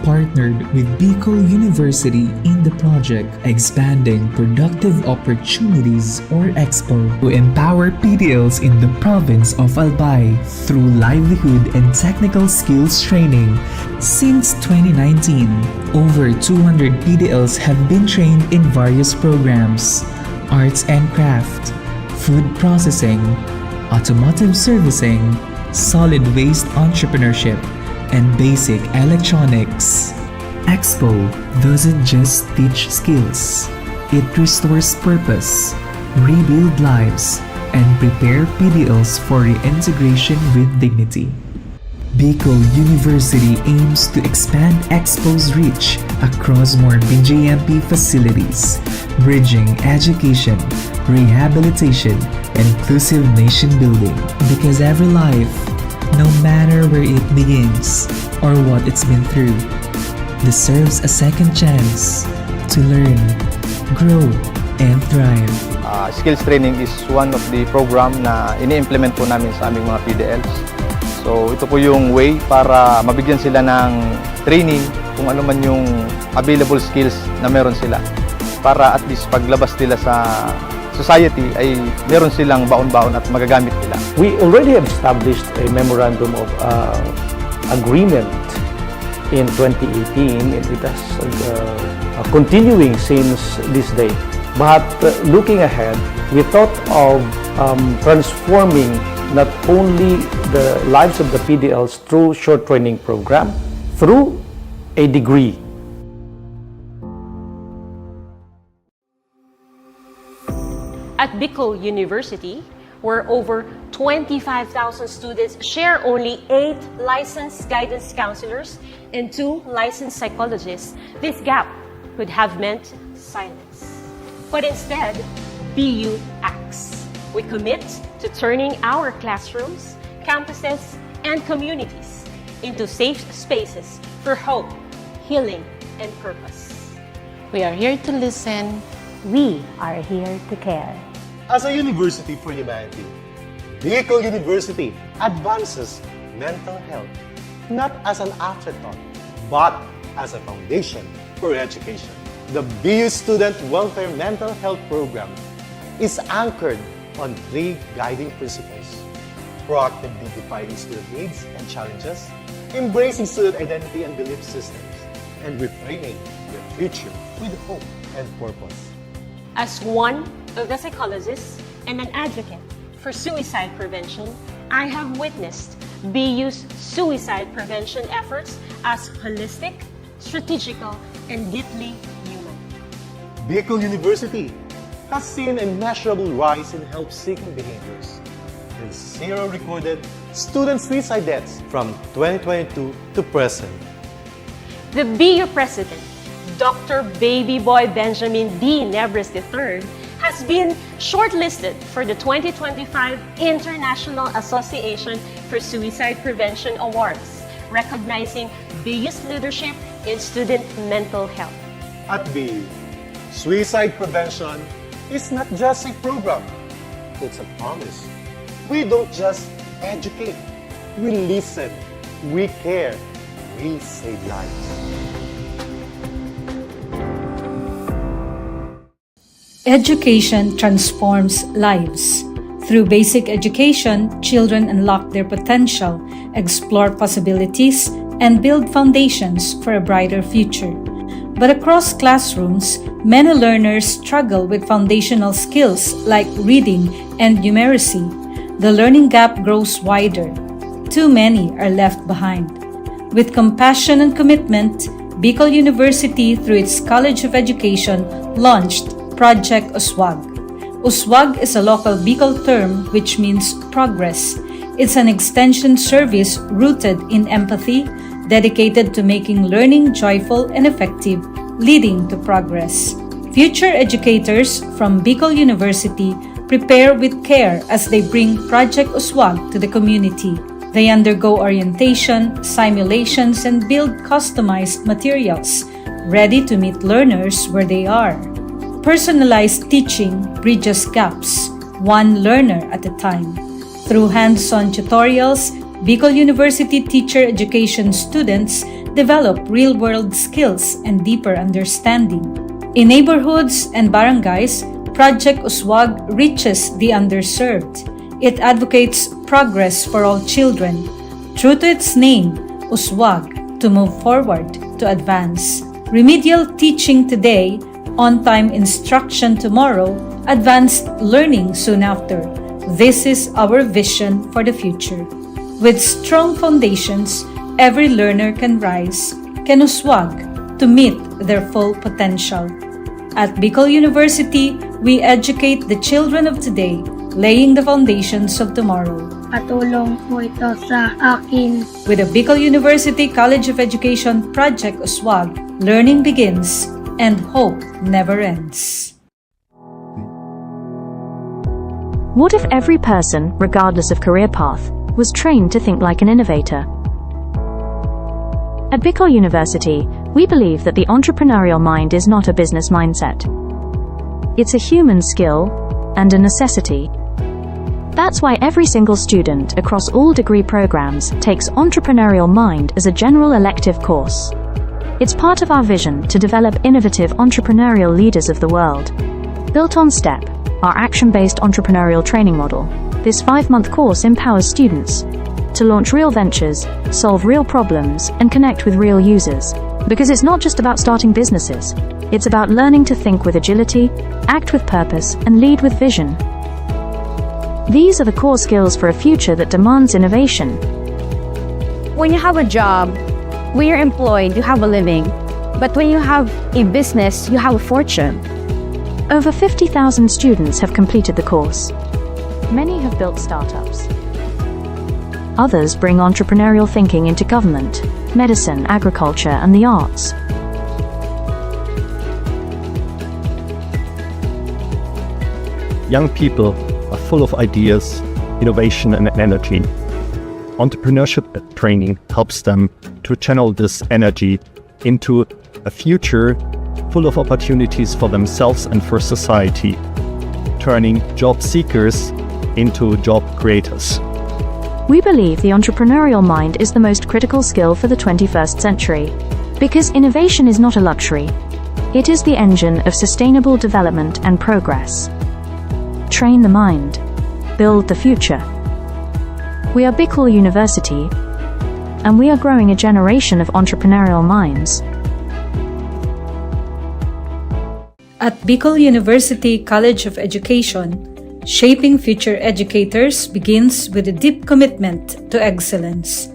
Speaker 3: partnered with Bicol University in the project Expanding Productive Opportunities or EXPO to empower PDLs in the province of Albay through livelihood and technical skills training. Since 2019, over 200 PDLs have been trained in various programs: arts and craft, food processing, automotive servicing, solid waste entrepreneurship, and basic electronics. Expo doesn't just teach skills, it restores purpose, rebuild lives, and prepare PDLs for reintegration with dignity. Bicol University aims to expand Expo's reach across more BJMP facilities, bridging education, rehabilitation, and inclusive nation building. Because every life, no matter where it begins or what it's been through, deserves a second chance to learn, grow, and thrive.
Speaker 15: Skills training is one of the program na ini-implement po namin sa aming mga PDLs. So ito po yung way para mabigyan sila ng training kung ano man yung available skills na meron sila. Para at least paglabas nila sa society ay meron silang baon-baon at magagamit nila.
Speaker 2: We already have established a memorandum of agreement in 2018, and it has continuing since this day. But looking ahead, we thought of transforming not only the lives of the PDLs through short training program, through a degree.
Speaker 16: At Bicol University, where over 25,000 students share only 8 licensed guidance counselors and 2 licensed psychologists, this gap could have meant silence. But instead, BU acts. We commit to turning our classrooms, campuses, and communities into safe spaces for hope, healing, and purpose.
Speaker 17: We are here to listen.
Speaker 18: We are here to care.
Speaker 19: As a university for humanity, Bicol University advances mental health not as an afterthought, but as a foundation for education. The BU Student Welfare Mental Health Program is anchored on 3 guiding principles: proactively defining student needs and challenges, embracing student identity and belief systems, and reframing the future with hope and purpose.
Speaker 16: As one of the psychologists and an advocate for suicide prevention, I have witnessed BU's suicide prevention efforts as holistic, strategical, and deeply human.
Speaker 19: Bicol University has seen a measurable rise in help-seeking behaviors and 0 recorded student suicide deaths from 2022 to present.
Speaker 16: The BU President, Dr. Baby Boy Benjamin D. Nebres III, has been shortlisted for the 2025 International Association for Suicide Prevention Awards, recognizing BU's leadership in student mental health.
Speaker 19: At BU, suicide prevention is not just a program. it's a promise. We don't just educate, we listen, we care, we save lives.
Speaker 10: Education transforms lives. Through basic education, children unlock their potential, explore possibilities, and build foundations for a brighter future. But across classrooms, many learners struggle with foundational skills like reading and numeracy. The learning gap grows wider. Too many are left behind. With compassion and commitment, Bicol University, through its College of Education, launched Project USWAG. USWAG is a local Bicol term which means progress. It's an extension service rooted in empathy, dedicated to making learning joyful and effective, leading to progress. Future educators from Bicol University prepare with care as they bring Project USWAG to the community. They undergo orientation, simulations, and build customized materials, ready to meet learners where they are. Personalized teaching bridges gaps, one learner at a time. Through hands-on tutorials, Bicol University teacher education students develop real-world skills and deeper understanding. In neighborhoods and barangays, Project USWAG reaches the underserved. It advocates progress for all children. True to its name, USWAG, to move forward, to advance. Remedial teaching today, on-time instruction tomorrow, advanced learning soon after. This is our vision for the future. With strong foundations, every learner can rise, can USWAG, to meet their full potential. At Bicol University, we educate the children of today, laying the foundations of tomorrow.
Speaker 5: Patulong po ito sa akin.
Speaker 10: With the Bicol University College of Education Project USWAG, learning begins and hope never ends.
Speaker 6: What if every person, regardless of career path, was trained to think like an innovator? At Bicol University, we believe that the entrepreneurial mind is not a business mindset. It's a human skill and a necessity. That's why every single student across all degree programs takes Entrepreneurial Mind as a general elective course. It's part of our vision to develop innovative entrepreneurial leaders of the world. Built on STEP, our action-based entrepreneurial training model, this 5-month course empowers students to launch real ventures, solve real problems, and connect with real users. Because it's not just about starting businesses, it's about learning to think with agility, act with purpose, and lead with vision. These are the core skills for a future that demands innovation.
Speaker 7: When you have a job, when you're employed, you have a living. But when you have a business, you have a fortune.
Speaker 6: Over 50,000 students have completed the course. Many have built startups. Others bring entrepreneurial thinking into government, medicine, agriculture, and the arts.
Speaker 20: Young people are full of ideas, innovation, and energy. Entrepreneurship training helps them to channel this energy into a future full of opportunities for themselves and for society, turning job seekers into job creators.
Speaker 6: We believe the entrepreneurial mind is the most critical skill for the 21st century, because innovation is not a luxury. It is the engine of sustainable development and progress. Train the mind. Build the future. We are Bicol University, and we are growing a generation of entrepreneurial minds.
Speaker 10: At Bicol University College of Education, shaping future educators begins with a deep commitment to excellence.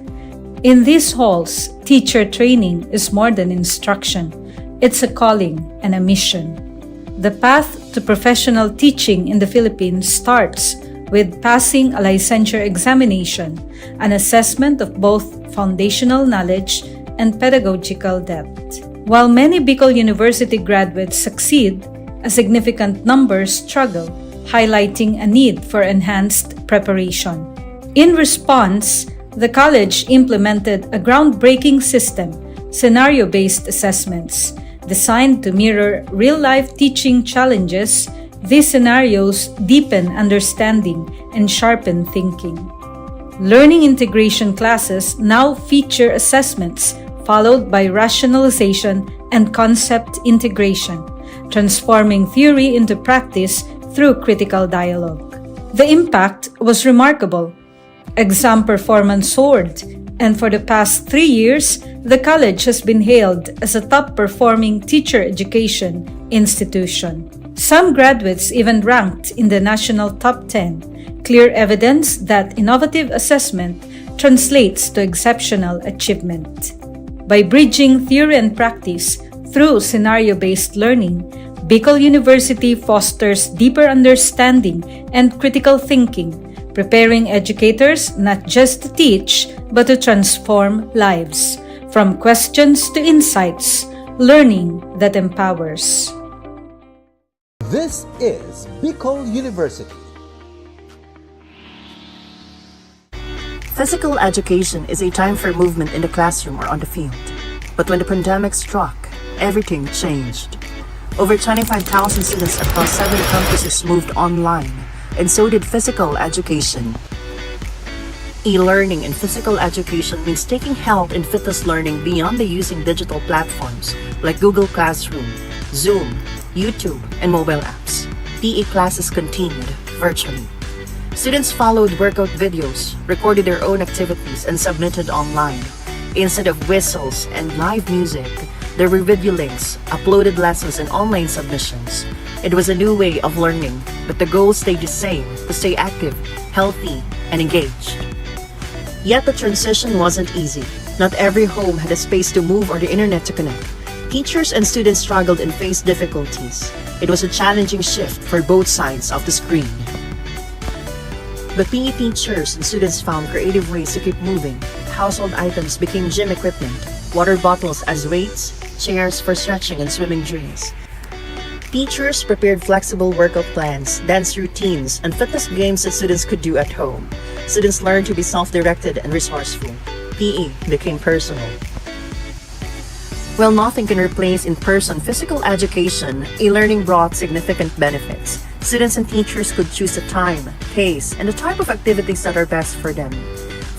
Speaker 10: In these halls, teacher training is more than instruction. It's a calling and a mission. The path to professional teaching in the Philippines starts with passing a licensure examination, an assessment of both foundational knowledge and pedagogical depth. While many Bicol University graduates succeed, a significant number struggle, highlighting a need for enhanced preparation. In response, the college implemented a groundbreaking system, scenario-based assessments, designed to mirror real-life teaching challenges These scenarios deepen understanding and sharpen thinking. Learning integration classes now feature assessments followed by rationalization and concept integration, transforming theory into practice through critical dialogue. The impact was remarkable. Exam performance soared, and for the past 3 years, the college has been hailed as a top-performing teacher education institution. Some graduates even ranked in the national top 10, clear evidence that innovative assessment translates to exceptional achievement. By bridging theory and practice through scenario-based learning, Bicol University fosters deeper understanding and critical thinking, preparing educators not just to teach, but to transform lives. From questions to insights, learning that empowers.
Speaker 13: This is Bicol University.
Speaker 22: Physical education is a time for movement in the classroom or on the field. But when the pandemic struck, everything changed. Over 25,000 students across 7 campuses moved online, and so did physical education. E-learning in physical education means taking health and fitness learning beyond the using digital platforms like Google Classroom, Zoom, YouTube, and mobile apps. PE classes continued virtually. Students followed workout videos, recorded their own activities, and submitted online. Instead of whistles and live music, there were video links, uploaded lessons, and online submissions. It was a new way of learning, but the goal stayed the same: to stay active, healthy, and engaged. Yet the transition wasn't easy. Not every home had a space to move or the internet to connect. Teachers and students struggled and faced difficulties. It was a challenging shift for both sides of the screen. But PE teachers and students found creative ways to keep moving. Household items became gym equipment, water bottles as weights, chairs for stretching and swimming drills. Teachers prepared flexible workout plans, dance routines, and fitness games that students could do at home. Students learned to be self-directed and resourceful. PE became personal. While nothing can replace in-person physical education, e-learning brought significant benefits. Students and teachers could choose the time, pace, and the type of activities that are best for them.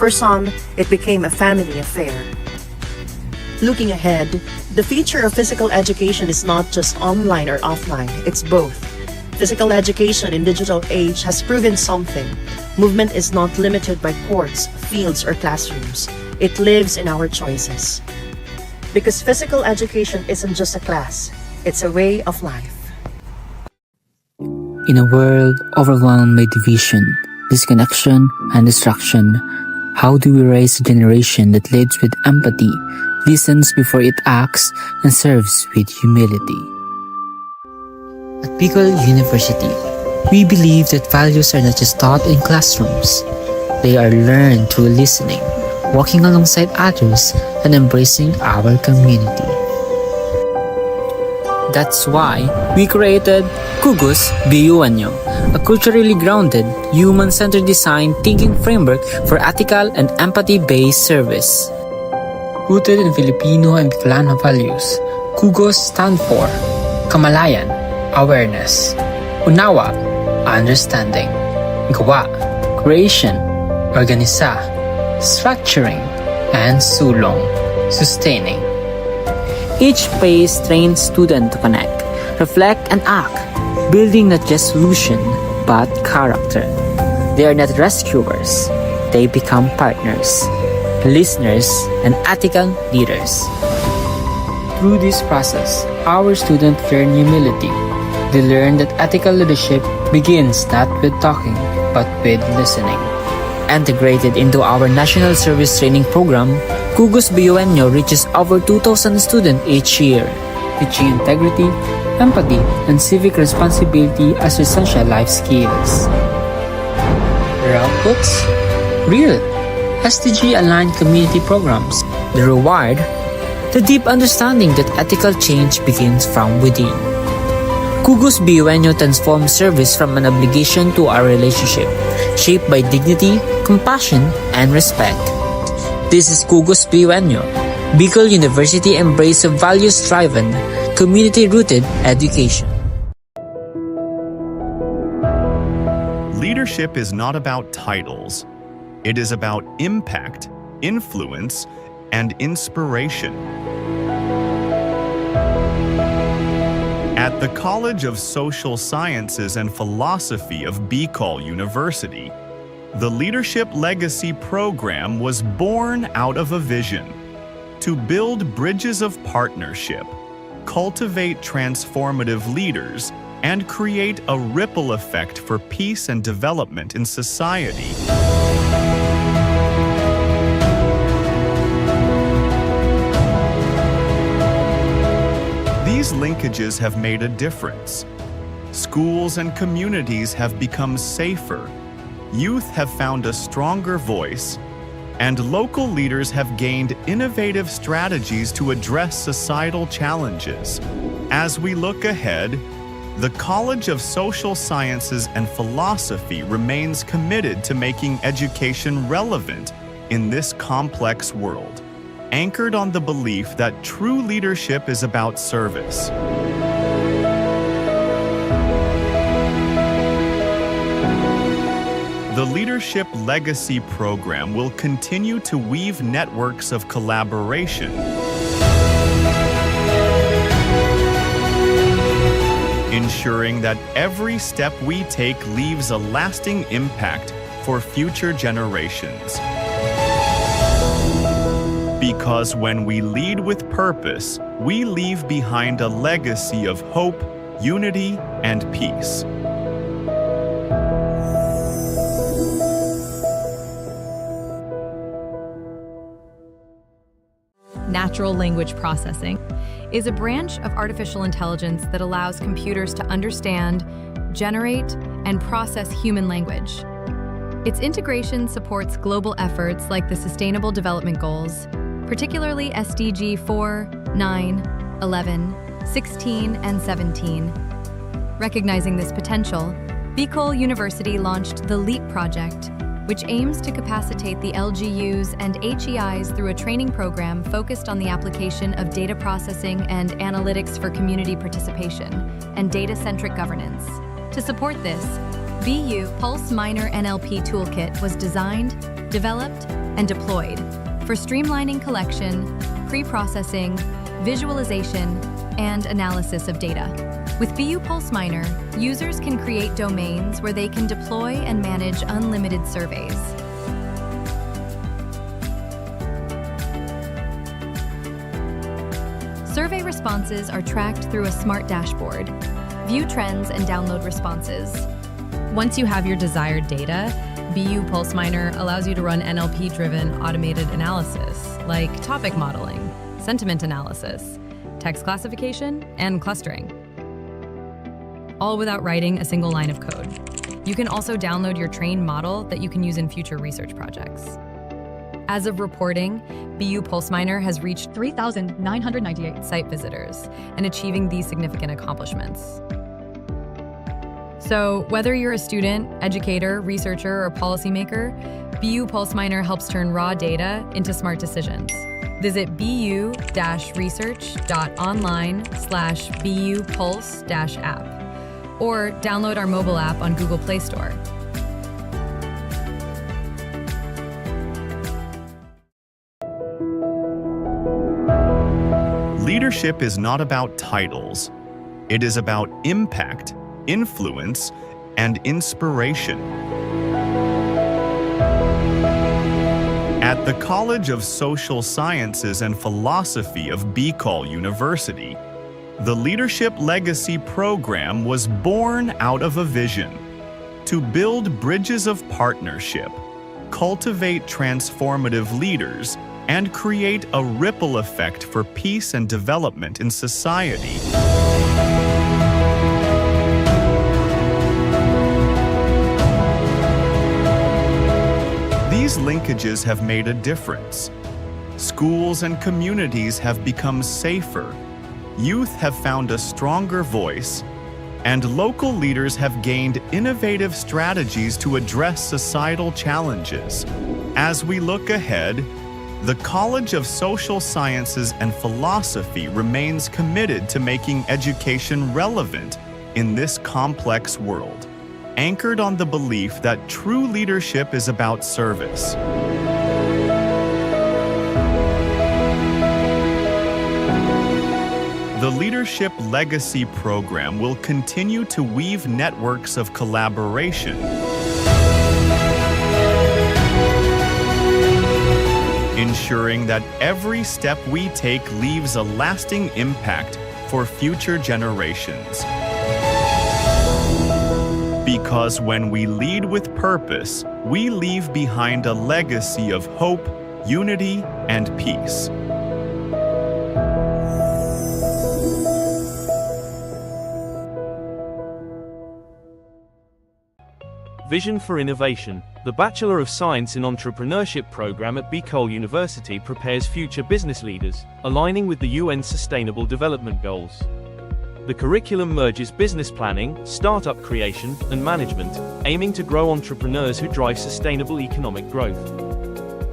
Speaker 22: For some, it became a family affair. Looking ahead, the future of physical education is not just online or offline, it's both. Physical education in digital age has proven something. Movement is not limited by courts, fields, or classrooms. It lives in our choices. Because physical education isn't just a class, it's a way of life.
Speaker 3: In a world overwhelmed by division, disconnection, and distraction, how do we raise a generation that leads with empathy, listens before it acts, and serves with humility? At Bicol University, we believe that values are not just taught in classrooms. They are learned through listening, walking alongside others, and embracing our community. That's why we created Kugus BU-Anyo, a culturally grounded, human-centered design thinking framework for ethical and empathy-based service. Rooted in Filipino and Bicolano values, Kugus stand for Kamalayan, awareness; Unawa, understanding; Gawa, creation; Organisa, structuring; and Sulong, sustaining. Each phase trains students to connect, reflect, and act, building not just solution, but character. They are not rescuers. They become partners, listeners, and ethical leaders. Through this process, our students learn humility. They learn that ethical leadership begins not with talking, but with listening. Integrated into our National Service Training Program, Kugus BU-Anyo reaches over 2,000 students each year, teaching integrity, empathy, and civic responsibility as essential life skills. Their outputs? Real, SDG-aligned community programs. The reward? The deep understanding that ethical change begins from within. Kugus BU-Anyo transforms service from an obligation to a relationship, shaped by dignity, compassion, and respect. This is Kugus BU-Anyo, Bicol University embrace of values-driven, community-rooted education.
Speaker 4: leadership is not about titles. It is about impact, influence, and inspiration. At the College of Social Sciences and Philosophy of Bicol University, the Leadership Legacy Program was born out of a vision to build bridges of partnership, cultivate transformative leaders, and create a ripple effect for peace and development in society. These linkages have made a difference. Schools and communities have become safer, youth have found a stronger voice, and local leaders have gained innovative strategies to address societal challenges. As we look ahead, the College of Social Sciences and Philosophy remains committed to making education relevant in this complex world, anchored on the belief that true leadership is about service. The Leadership Legacy Program will continue to weave networks of collaboration, ensuring that every step we take leaves a lasting impact for future generations. Because when we lead with purpose, we leave behind a legacy of hope, unity, and peace.
Speaker 8: Natural language processing is a branch of artificial intelligence that allows computers to understand, generate, and process human language. Its integration supports global efforts like the Sustainable Development Goals, particularly SDG 4, 9, 11, 16, and 17. Recognizing this potential, Bicol University launched the LEAP project, which aims to capacitate the LGUs and HEIs through a training program focused on the application of data processing and analytics for community participation and data-centric governance. To support this, BU Pulse Minor NLP Toolkit was designed, developed, and deployed for streamlining collection, pre-processing, visualization, and analysis of data. With BU Pulse Minor, users can create domains where they can deploy and manage unlimited surveys. Survey responses are tracked through a smart dashboard. View trends and download responses. Once you have your desired data, BU Pulse Minor allows you to run NLP-driven automated analysis, like topic modeling, sentiment analysis, text classification, and clustering, all without writing a single line of code. You can also download your trained model that you can use in future research projects. As of reporting, BU Pulse Minor has reached 3,998 site visitors and achieving these significant accomplishments. So whether you're a student, educator, researcher, or policymaker, BU Pulse Minor helps turn raw data into smart decisions. Visit bu-research.online/BU Pulse-app or download our mobile app on Google Play Store.
Speaker 4: Leadership is not about titles. It is about impact, influence, and inspiration. At the College of Social Sciences and Philosophy of Bicol University, the Leadership Legacy Program was born out of a vision to build bridges of partnership, cultivate transformative leaders, and create a ripple effect for peace and development in society. These linkages have made a difference. Schools and communities have become safer, youth have found a stronger voice, and local leaders have gained innovative strategies to address societal challenges. As we look ahead, the College of Social Sciences and Philosophy remains committed to making education relevant in this complex world, anchored on the belief that true leadership is about service. The Leadership Legacy Program will continue to weave networks of collaboration, ensuring that every step we take leaves a lasting impact for future generations. Because when we lead with purpose, we leave behind a legacy of hope, unity, and peace.
Speaker 14: Vision for Innovation. The Bachelor of Science in Entrepreneurship program at Bicol University prepares future business leaders, aligning with the UN Sustainable Development Goals. The curriculum merges business planning, startup creation, and management, aiming to grow entrepreneurs who drive sustainable economic growth.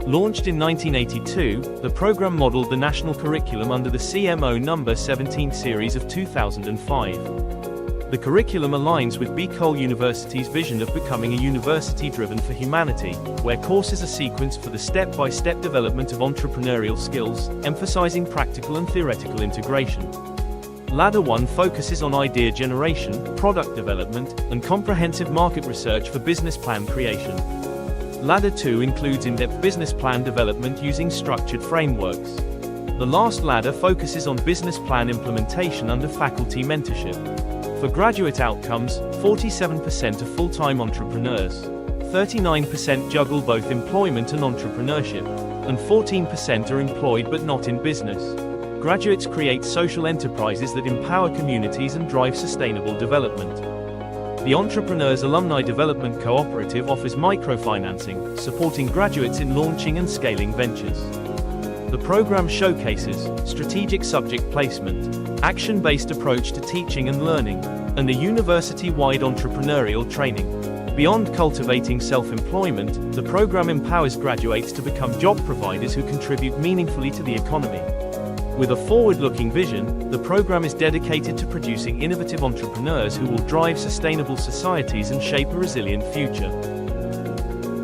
Speaker 14: Launched in 1982, the program modeled the national curriculum under the CMO No. 17 series of 2005. The curriculum aligns with Bicol University's vision of becoming a university driven for humanity, where courses are sequenced for the step-by-step development of entrepreneurial skills, emphasizing practical and theoretical integration. Ladder 1 focuses on idea generation, product development, and comprehensive market research for business plan creation. Ladder 2 includes in-depth business plan development using structured frameworks. The last ladder focuses on business plan implementation under faculty mentorship. For graduate outcomes, 47% are full-time entrepreneurs, 39% juggle both employment and entrepreneurship, and 14% are employed but not in business. Graduates create social enterprises that empower communities and drive sustainable development. The Entrepreneurs Alumni Development Cooperative offers microfinancing, supporting graduates in launching and scaling ventures. The program showcases strategic subject placement, action-based approach to teaching and learning, and a university-wide entrepreneurial training. Beyond cultivating self-employment, the program empowers graduates to become job providers who contribute meaningfully to the economy. With a forward-looking vision, the program is dedicated to producing innovative entrepreneurs who will drive sustainable societies and shape a resilient future.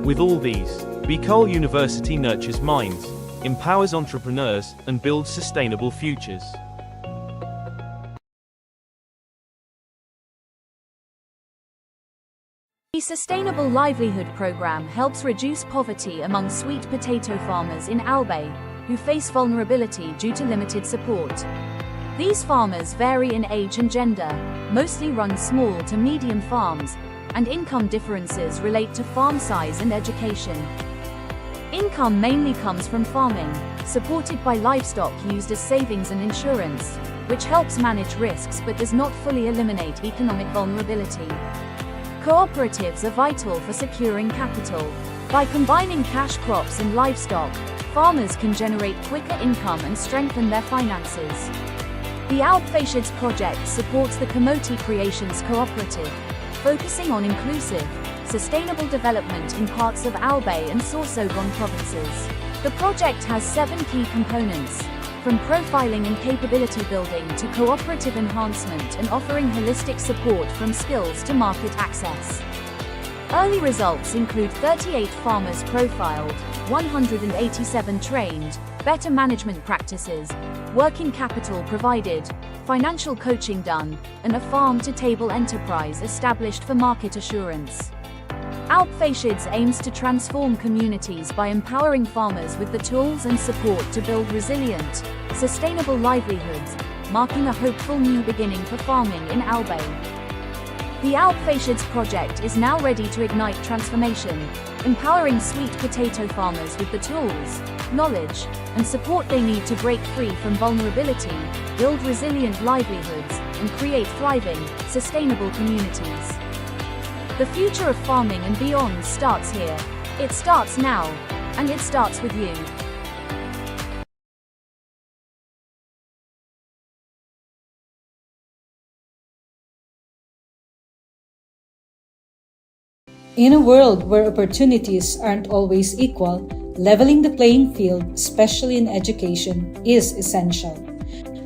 Speaker 14: With all these, Bicol University nurtures minds, empowers entrepreneurs, and builds sustainable futures.
Speaker 6: The Sustainable Livelihood Program helps reduce poverty among sweet potato farmers in Albay, who face vulnerability due to limited support. These farmers vary in age and gender, mostly run small to medium farms, and income differences relate to farm size and education. Income mainly comes from farming, supported by livestock used as savings and insurance, which helps manage risks but does not fully eliminate economic vulnerability. Cooperatives are vital for securing capital. By combining cash crops and livestock, farmers can generate quicker income and strengthen their finances. The Outfatiads project supports the Kamote Creations Cooperative, focusing on inclusive, sustainable development in parts of Albay and Sorsogon provinces. The project has 7 key components, from profiling and capability building to cooperative enhancement and offering holistic support from skills to market access. Early results include 38 farmers profiled, 187 trained, better management practices, working capital provided, financial coaching done, and a farm-to-table enterprise established for market assurance. Outfatiads aims to transform communities by empowering farmers with the tools and support to build resilient, sustainable livelihoods, marking a hopeful new beginning for farming in Albay. The Outfatiads project is now ready to ignite transformation, empowering sweet potato farmers with the tools, knowledge, and support they need to break free from vulnerability, build resilient livelihoods, and create thriving, sustainable communities. The future of farming and beyond starts here. It starts now, and it starts with you.
Speaker 10: In a world where opportunities aren't always equal, leveling the playing field, especially in education, is essential.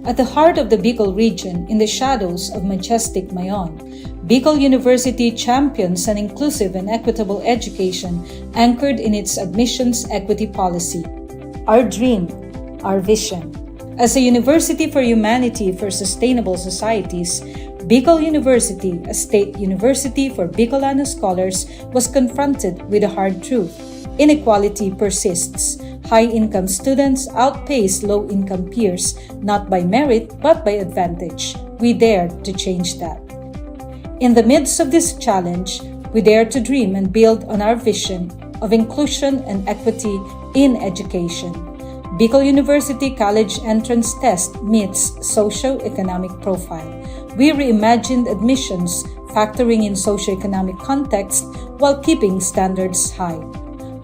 Speaker 10: At the heart of the Bicol region, in the shadows of majestic Mayon, Bicol University champions an inclusive and equitable education anchored in its admissions equity policy. Our dream, our vision. As a university for humanity for sustainable societies, Bicol University, a state university for Bicolano scholars, was confronted with a hard truth. Inequality persists. High-income students outpace low-income peers, not by merit but by advantage. We dared to change that. In the midst of this challenge, we dare to dream and build on our vision of inclusion and equity in education. Bicol University College Entrance Test meets socio-economic profile. We reimagined admissions, factoring in socio-economic context while keeping standards high.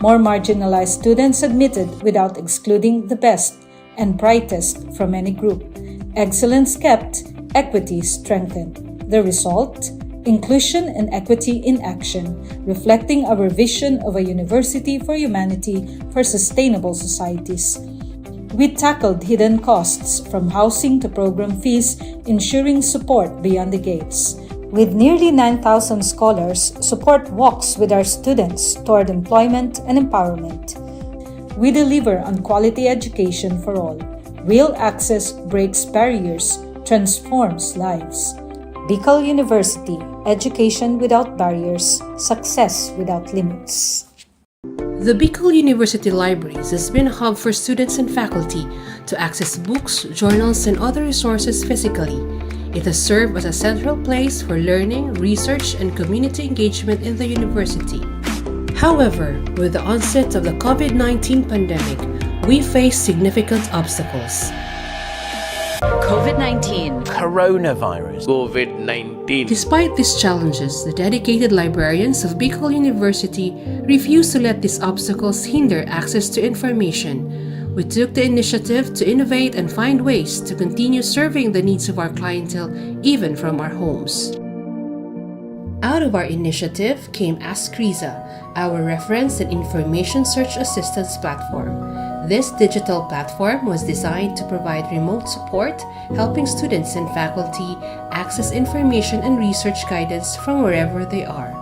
Speaker 10: More marginalized students admitted without excluding the best and brightest from any group. Excellence kept, equity strengthened. The result? Inclusion and equity in action, reflecting our vision of a university for humanity for sustainable societies. We tackled hidden costs from housing to program fees, ensuring support beyond the gates. With nearly 9,000 scholars, support walks with our students toward employment and empowerment. We deliver on quality education for all. Real access breaks barriers, transforms lives. Bicol University, education without barriers, success without limits.
Speaker 11: The Bicol University Libraries has been a hub for students and faculty to access books, journals, and other resources physically. It has served as a central place for learning, research, and community engagement in the university. However, with the onset of the COVID-19 pandemic, we face significant obstacles.
Speaker 9: COVID-19, coronavirus, COVID-19.
Speaker 11: Despite these challenges, the dedicated librarians of Bicol University refuse to let these obstacles hinder access to information. We took the initiative to innovate and find ways to continue serving the needs of our clientele even from our homes. Out of our initiative came Ask Riza, our reference and information search assistance platform. This digital platform was designed to provide remote support, helping students and faculty access information and research guidance from wherever they are.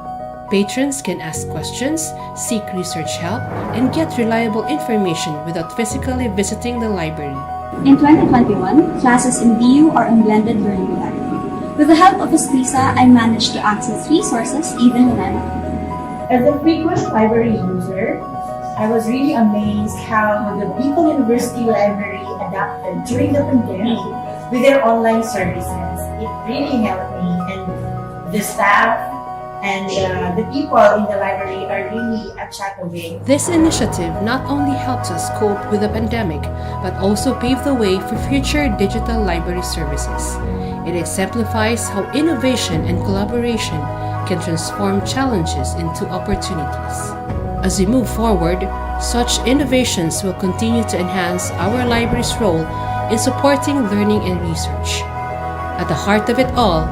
Speaker 11: Patrons can ask questions, seek research help, and get reliable information without physically visiting the library.
Speaker 1: In 2021, classes in BU are unblended during the day. With the help of Estlisa, I managed to access resources even when I'm at home.
Speaker 12: As a frequent library user, I was really amazed how the Bicol University Library adapted during the pandemic with their online services. It really helped me, and the staff and the people in the library are really a chat away.
Speaker 11: This initiative not only helps us cope with the pandemic, but also pave the way for future digital library services. It exemplifies how innovation and collaboration can transform challenges into opportunities. As we move forward, such innovations will continue to enhance our library's role in supporting learning and research. At the heart of it all,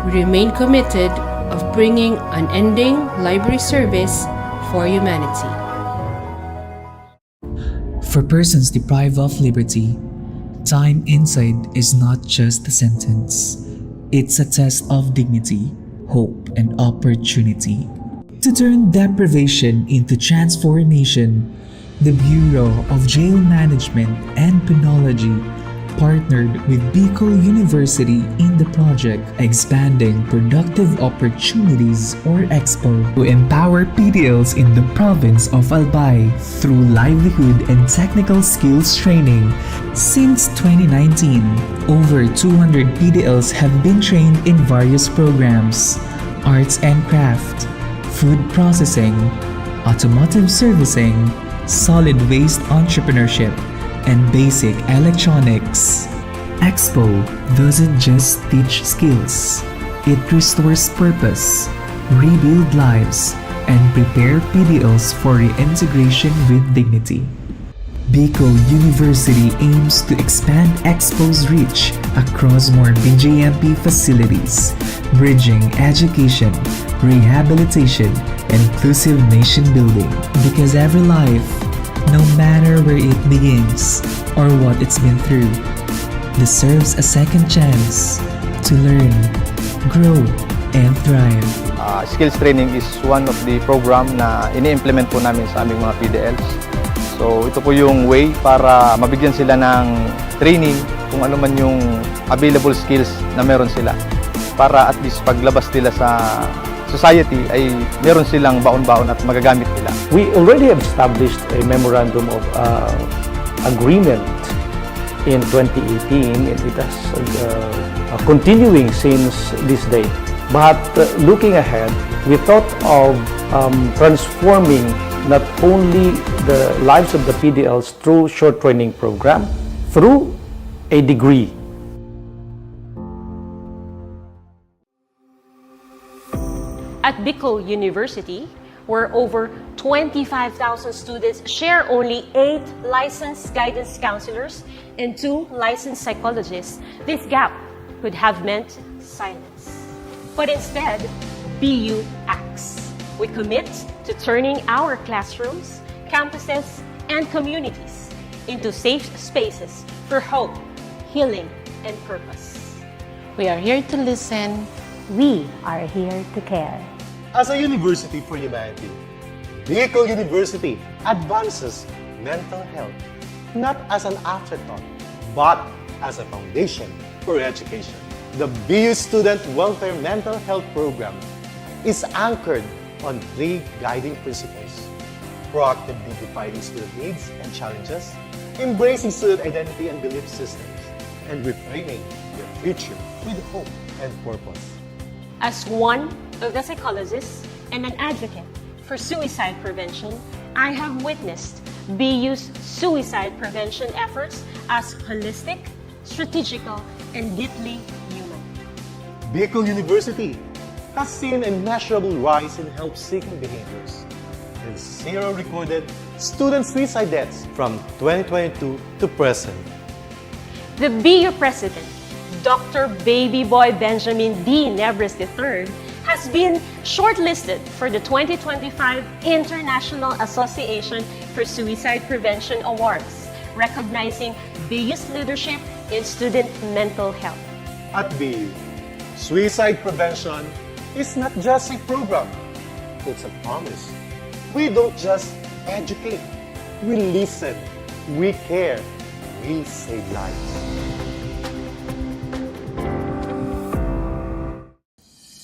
Speaker 11: we remain committed of bringing unending library service for humanity.
Speaker 3: For persons deprived of liberty, time inside is not just a sentence. It's a test of dignity, hope, and opportunity. To turn deprivation into transformation, the Bureau of Jail Management and Penology partnered with Bicol University in the project Expanding Productive Opportunities or EXPO to empower PDLs in the province of Albay through livelihood and technical skills training. Since 2019, over 200 PDLs have been trained in various programs: arts and craft, food processing, automotive servicing, solid waste entrepreneurship, and basic electronics. EXPO doesn't just teach skills, it restores purpose, rebuild lives, and prepare PDLs for reintegration with dignity. Bicol University aims to expand EXPO's reach across more BJMP facilities, bridging education, rehabilitation, and inclusive nation building. Because every life, no matter where it begins or what it's been through, deserves a second chance to learn, grow, and thrive.
Speaker 2: Skills training is one of the program na ini-implement po namin sa aming mga PDLs. So ito po yung way para mabigyan sila ng training kung ano man yung available skills na meron sila. Para at least paglabas nila sa society ay meron silang baon-baon at magagamit nila. We already have established a memorandum of agreement in 2018 and it has continuing since this day. But looking ahead, we thought of transforming not only the lives of the PDLs through short training program, through a degree.
Speaker 16: At Bicol University, where over 25,000 students share only 8 licensed guidance counselors and 2 licensed psychologists, this gap could have meant silence. But instead, BU acts. We commit to turning our classrooms, campuses, and communities into safe spaces for hope, healing, and purpose.
Speaker 17: We are here to listen.
Speaker 18: We are here to care.
Speaker 19: As a university for humanity, Bicol University advances mental health not as an afterthought, but as a foundation for education. The BU Student Welfare Mental Health Program is anchored on 3 guiding principles: proactively defining student needs and challenges, embracing student identity and belief systems, and reframing their future with hope and purpose.
Speaker 16: As one of the psychologists and an advocate for suicide prevention, I have witnessed BU's suicide prevention efforts as holistic, strategical, and deeply human.
Speaker 19: Bicol University has seen a measurable rise in help-seeking behaviors and 0 recorded student suicide deaths from 2022 to present.
Speaker 16: The BU President, Dr. Baby Boy Benjamin D. Nebres III, has been shortlisted for the 2025 International Association for Suicide Prevention Awards, recognizing BU's leadership in student mental health.
Speaker 19: At BU, suicide prevention is not just a program, it's a promise. We don't just educate, we listen, we care, we save lives.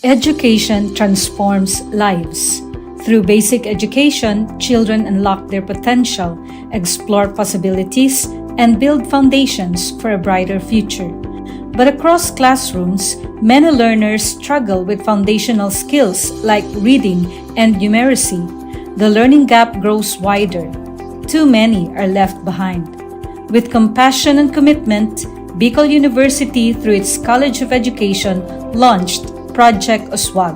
Speaker 10: Education transforms lives. Through basic education, children unlock their potential, explore possibilities, and build foundations for a brighter future. But across classrooms, many learners struggle with foundational skills like reading and numeracy. The learning gap grows wider. Too many are left behind. With compassion and commitment, Bicol University, through its College of Education, launched Project USWAG.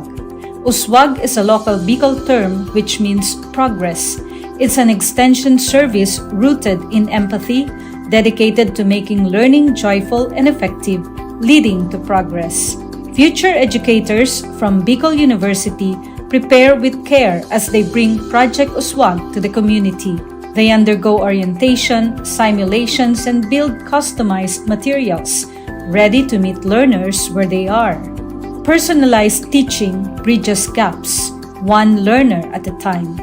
Speaker 10: USWAG is a local Bicol term which means progress. It's an extension service rooted in empathy, dedicated to making learning joyful and effective, leading to progress. Future educators from Bicol University prepare with care as they bring Project USWAG to the community. They undergo orientation, simulations, and build customized materials, ready to meet learners where they are. Personalized teaching bridges gaps, one learner at a time.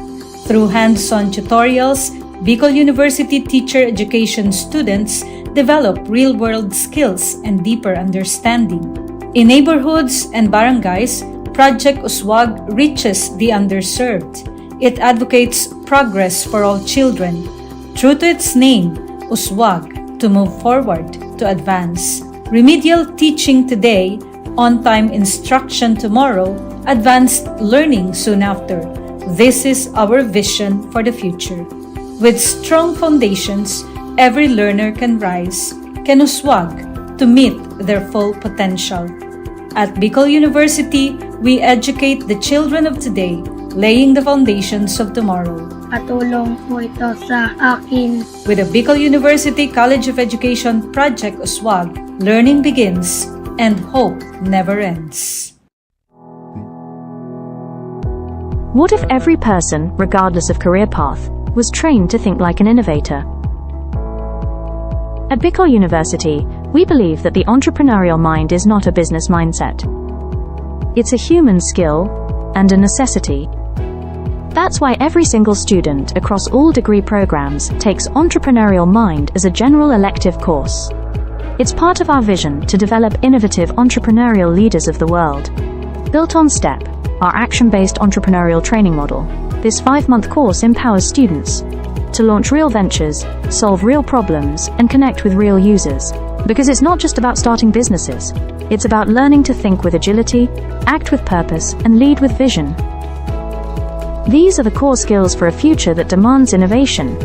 Speaker 10: Through hands-on tutorials, Bicol University teacher education students develop real-world skills and deeper understanding. In neighborhoods and barangays, Project USWAG reaches the underserved. It advocates progress for all children. True to its name, USWAG, to move forward, to advance. Remedial teaching today, on-time instruction tomorrow, advanced learning soon after. This is our vision for the future. With strong foundations, every learner can rise, can USWAG, to meet their full potential. At Bicol University, we educate the children of today, laying the foundations of tomorrow.
Speaker 5: Patulong po ito sa akin.
Speaker 10: With the Bicol University College of Education Project USWAG, learning begins and hope never ends.
Speaker 6: What if every person, regardless of career path, was trained to think like an innovator? At Bicol University, we believe that the entrepreneurial mind is not a business mindset. It's a human skill and a necessity. That's why every single student across all degree programs takes Entrepreneurial Mind as a general elective course. It's part of our vision to develop innovative entrepreneurial leaders of the world. Built on STEP, our action-based entrepreneurial training model, this 5-month course empowers students to launch real ventures, solve real problems, and connect with real users. Because it's not just about starting businesses, it's about learning to think with agility, act with purpose, and lead with vision. These are the core skills for a future that demands innovation.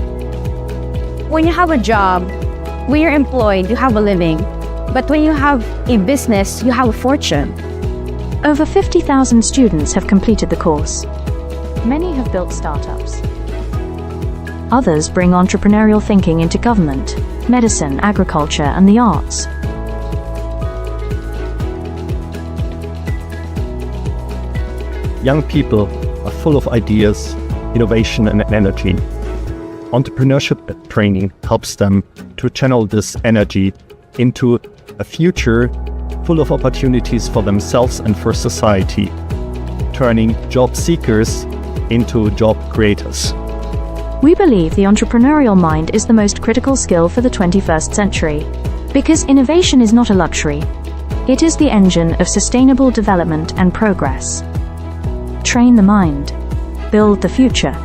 Speaker 7: When you have a job, when you're employed, you have a living. But when you have a business, you have a fortune.
Speaker 6: Over 50,000 students have completed the course. Many have built startups. Others bring entrepreneurial thinking into government, medicine, agriculture, and the arts.
Speaker 20: Young people are full of ideas, innovation, and energy. Entrepreneurship training helps them to channel this energy into a future full of opportunities for themselves and for society, turning job seekers into job creators.
Speaker 6: We believe the entrepreneurial mind is the most critical skill for the 21st century. Because innovation is not a luxury. It is the engine of sustainable development and progress. Train the mind. Build the future.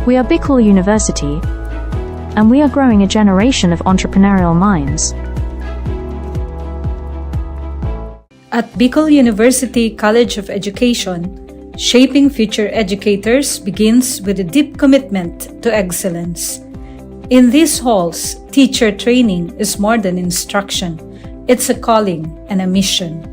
Speaker 6: We are Bicol University, and we are growing a generation of entrepreneurial minds.
Speaker 10: At Bicol University College of Education, shaping future educators begins with a deep commitment to excellence. In these halls, teacher training is more than instruction. It's a calling and a mission.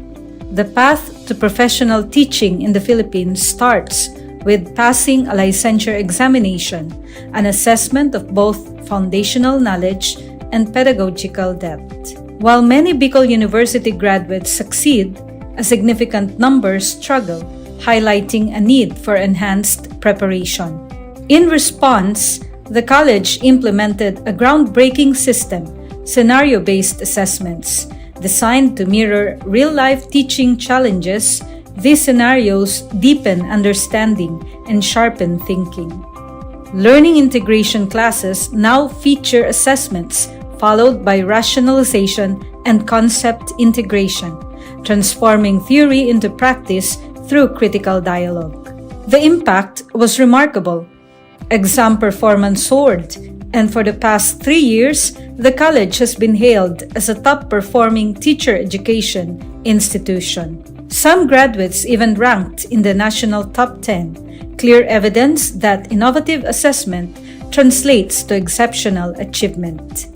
Speaker 10: The path to professional teaching in the Philippines starts with passing a licensure examination, an assessment of both foundational knowledge and pedagogical depth. While many Bicol University graduates succeed, a significant number struggle, highlighting a need for enhanced preparation. In response, the college implemented a groundbreaking system, scenario-based assessments, designed to mirror real-life teaching challenges. These scenarios deepen understanding and sharpen thinking. Learning integration classes now feature assessments followed by rationalization and concept integration, transforming theory into practice through critical dialogue. The impact was remarkable. Exam performance soared, and for the past 3 years, the college has been hailed as a top-performing teacher education institution. Some graduates even ranked in the national top 10, clear evidence that innovative assessment translates to exceptional achievement.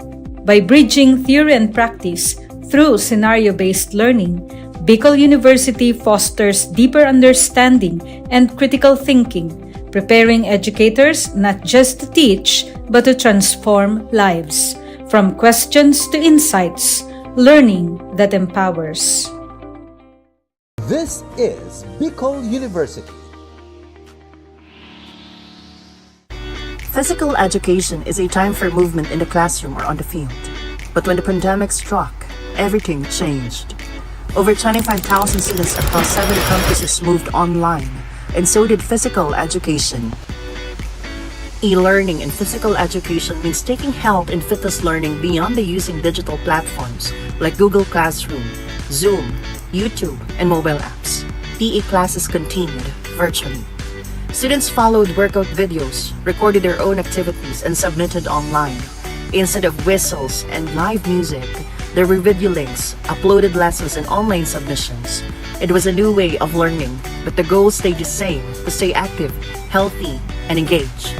Speaker 10: By bridging theory and practice through scenario-based learning, Bicol University fosters deeper understanding and critical thinking, preparing educators not just to teach, but to transform lives. From questions to insights, learning that empowers.
Speaker 13: This is Bicol University.
Speaker 22: Physical education is a time for movement in the classroom or on the field. But when the pandemic struck, everything changed. Over 25,000 students across 7 campuses moved online, and so did physical education. E-learning in physical education means taking health and fitness learning beyond the using digital platforms like Google Classroom, Zoom, YouTube, and mobile apps. PE classes continued virtually. Students followed workout videos, recorded their own activities, and submitted online. Instead of whistles and live music, there were video links, uploaded lessons, and online submissions. It was a new way of learning, but the goal stayed the same: to stay active, healthy, and engaged.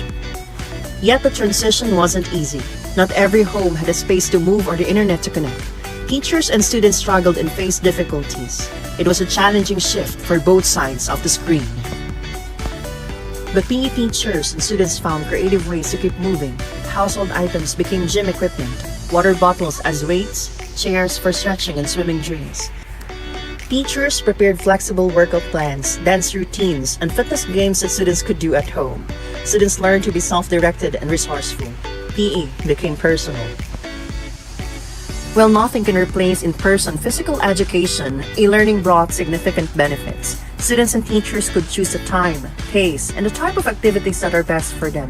Speaker 22: Yet the transition wasn't easy. Not every home had a space to move or the internet to connect. Teachers and students struggled and faced difficulties. It was a challenging shift for both sides of the screen. But PE teachers and students found creative ways to keep moving. Household items became gym equipment, water bottles as weights, chairs for stretching and swimming drills. Teachers prepared flexible workout plans, dance routines, and fitness games that students could do at home. Students learned to be self-directed and resourceful. PE became personal. While nothing can replace in-person physical education, e-learning brought significant benefits. Students and teachers could choose the time, pace, and the type of activities that are best for them.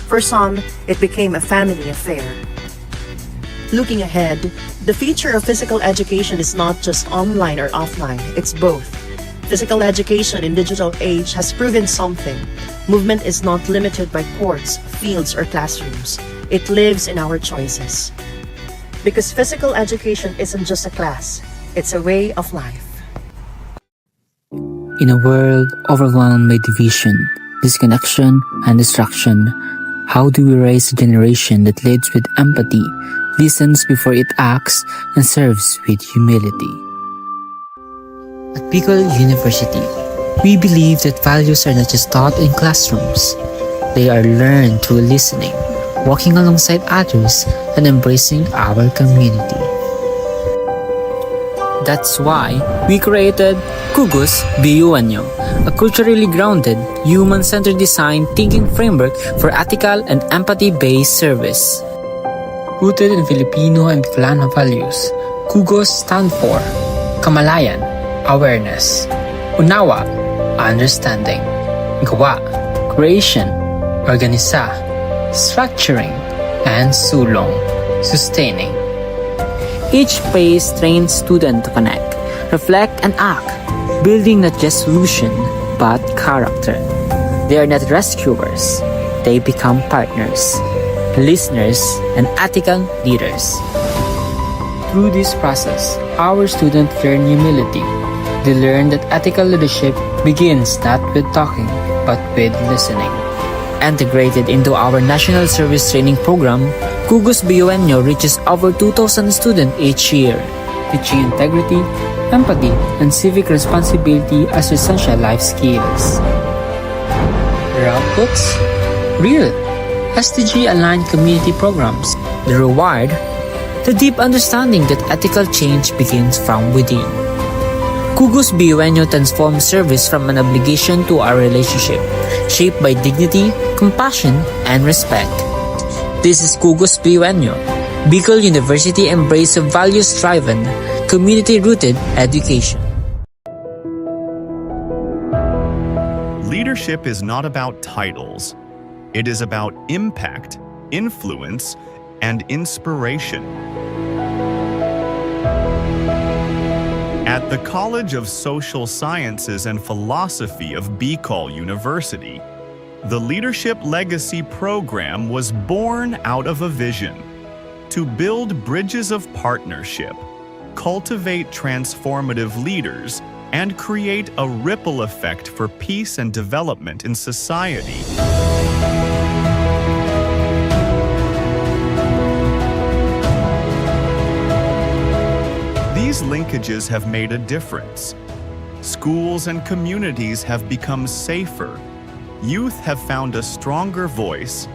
Speaker 22: For some, it became a family affair. Looking ahead, the future of physical education is not just online or offline, it's both. Physical education in digital age has proven something. Movement is not limited by courts, fields, or classrooms. It lives in our choices. Because physical education isn't just a class, it's a way of life.
Speaker 3: In a world overwhelmed by division, disconnection, and distraction, how do we raise a generation that leads with empathy, listens before it acts, and serves with humility? At Bicol University, we believe that values are not just taught in classrooms. They are learned through listening, walking alongside others, and embracing our community. That's why we created Kugus BU-Anyo, a culturally grounded, human-centered design thinking framework for ethical and empathy-based service. Rooted in Filipino and Bicolano values, Kugus stand for Kamalayan, awareness; Unawa, understanding; Gawa, creation; Organisa, structuring; and Sulong, sustaining. Each phase trains students to connect, reflect, and act, building not just solution, but character. They are not rescuers. They become partners, listeners, and ethical leaders. Through this process, our students learn humility. They learn that ethical leadership begins not with talking, but with listening. Integrated into our National Service Training Program, Kugus BU-Anyo reaches over 2,000 students each year, teaching integrity, empathy, and civic responsibility as essential life skills. The outputs? Real, SDG-aligned community programs. The reward? The deep understanding that ethical change begins from within. Kugus BU-Anyo transforms service from an obligation to a relationship, shaped by dignity, compassion, and respect. This is Kugus BU-Anyo, Bicol University embrace of values-driven, community-rooted education.
Speaker 4: Leadership is not about titles. It is about impact, influence, and inspiration. At the College of Social Sciences and Philosophy of Bicol University, the Leadership Legacy Program was born out of a vision to build bridges of partnership, cultivate transformative leaders, and create a ripple effect for peace and development in society. These linkages have made a difference. Schools and communities have become safer, youth have found a stronger voice,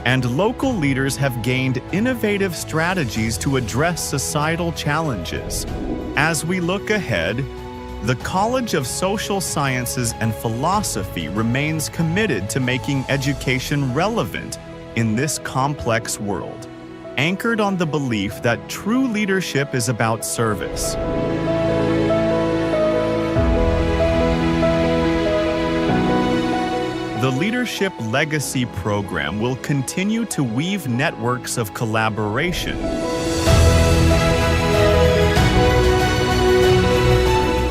Speaker 4: and local leaders have gained innovative strategies to address societal challenges. As we look ahead, the College of Social Sciences and Philosophy remains committed to making education relevant in this complex world, anchored on the belief that true leadership is about service. The Leadership Legacy Program will continue to weave networks of collaboration,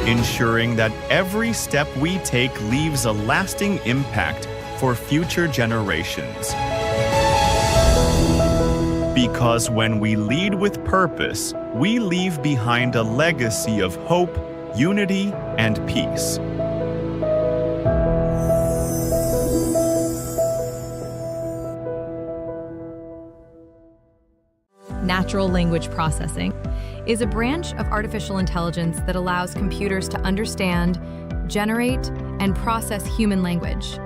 Speaker 4: ensuring that every step we take leaves a lasting impact for future generations. Because when we lead with purpose, we leave behind a legacy of hope, unity, and peace.
Speaker 8: Natural language processing is a branch of artificial intelligence that allows computers to understand, generate, and process human language.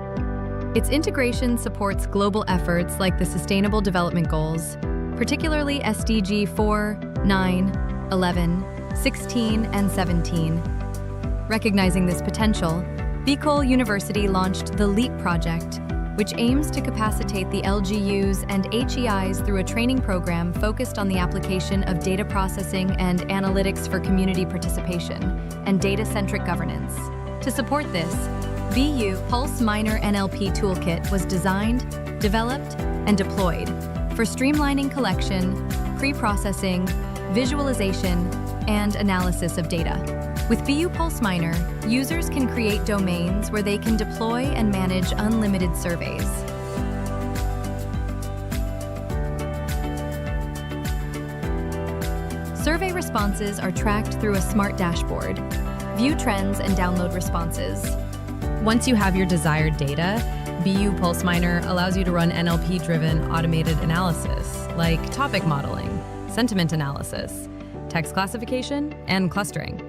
Speaker 8: Its integration supports global efforts like the Sustainable Development Goals, particularly SDG 4, 9, 11, 16, and 17. Recognizing this potential, Bicol University launched the LEAP project, which aims to capacitate the LGUs and HEIs through a training program focused on the application of data processing and analytics for community participation and data-centric governance. To support this, BU Pulse Minor NLP Toolkit was designed, developed, and deployed for streamlining collection, pre-processing, visualization, and analysis of data. With BU Pulse Minor, users can create domains where they can deploy and manage unlimited surveys. Survey responses are tracked through a smart dashboard. View trends and download responses. Once you have your desired data, BU Pulse Minor allows you to run NLP-driven automated analysis, like topic modeling, sentiment analysis, text classification, and clustering,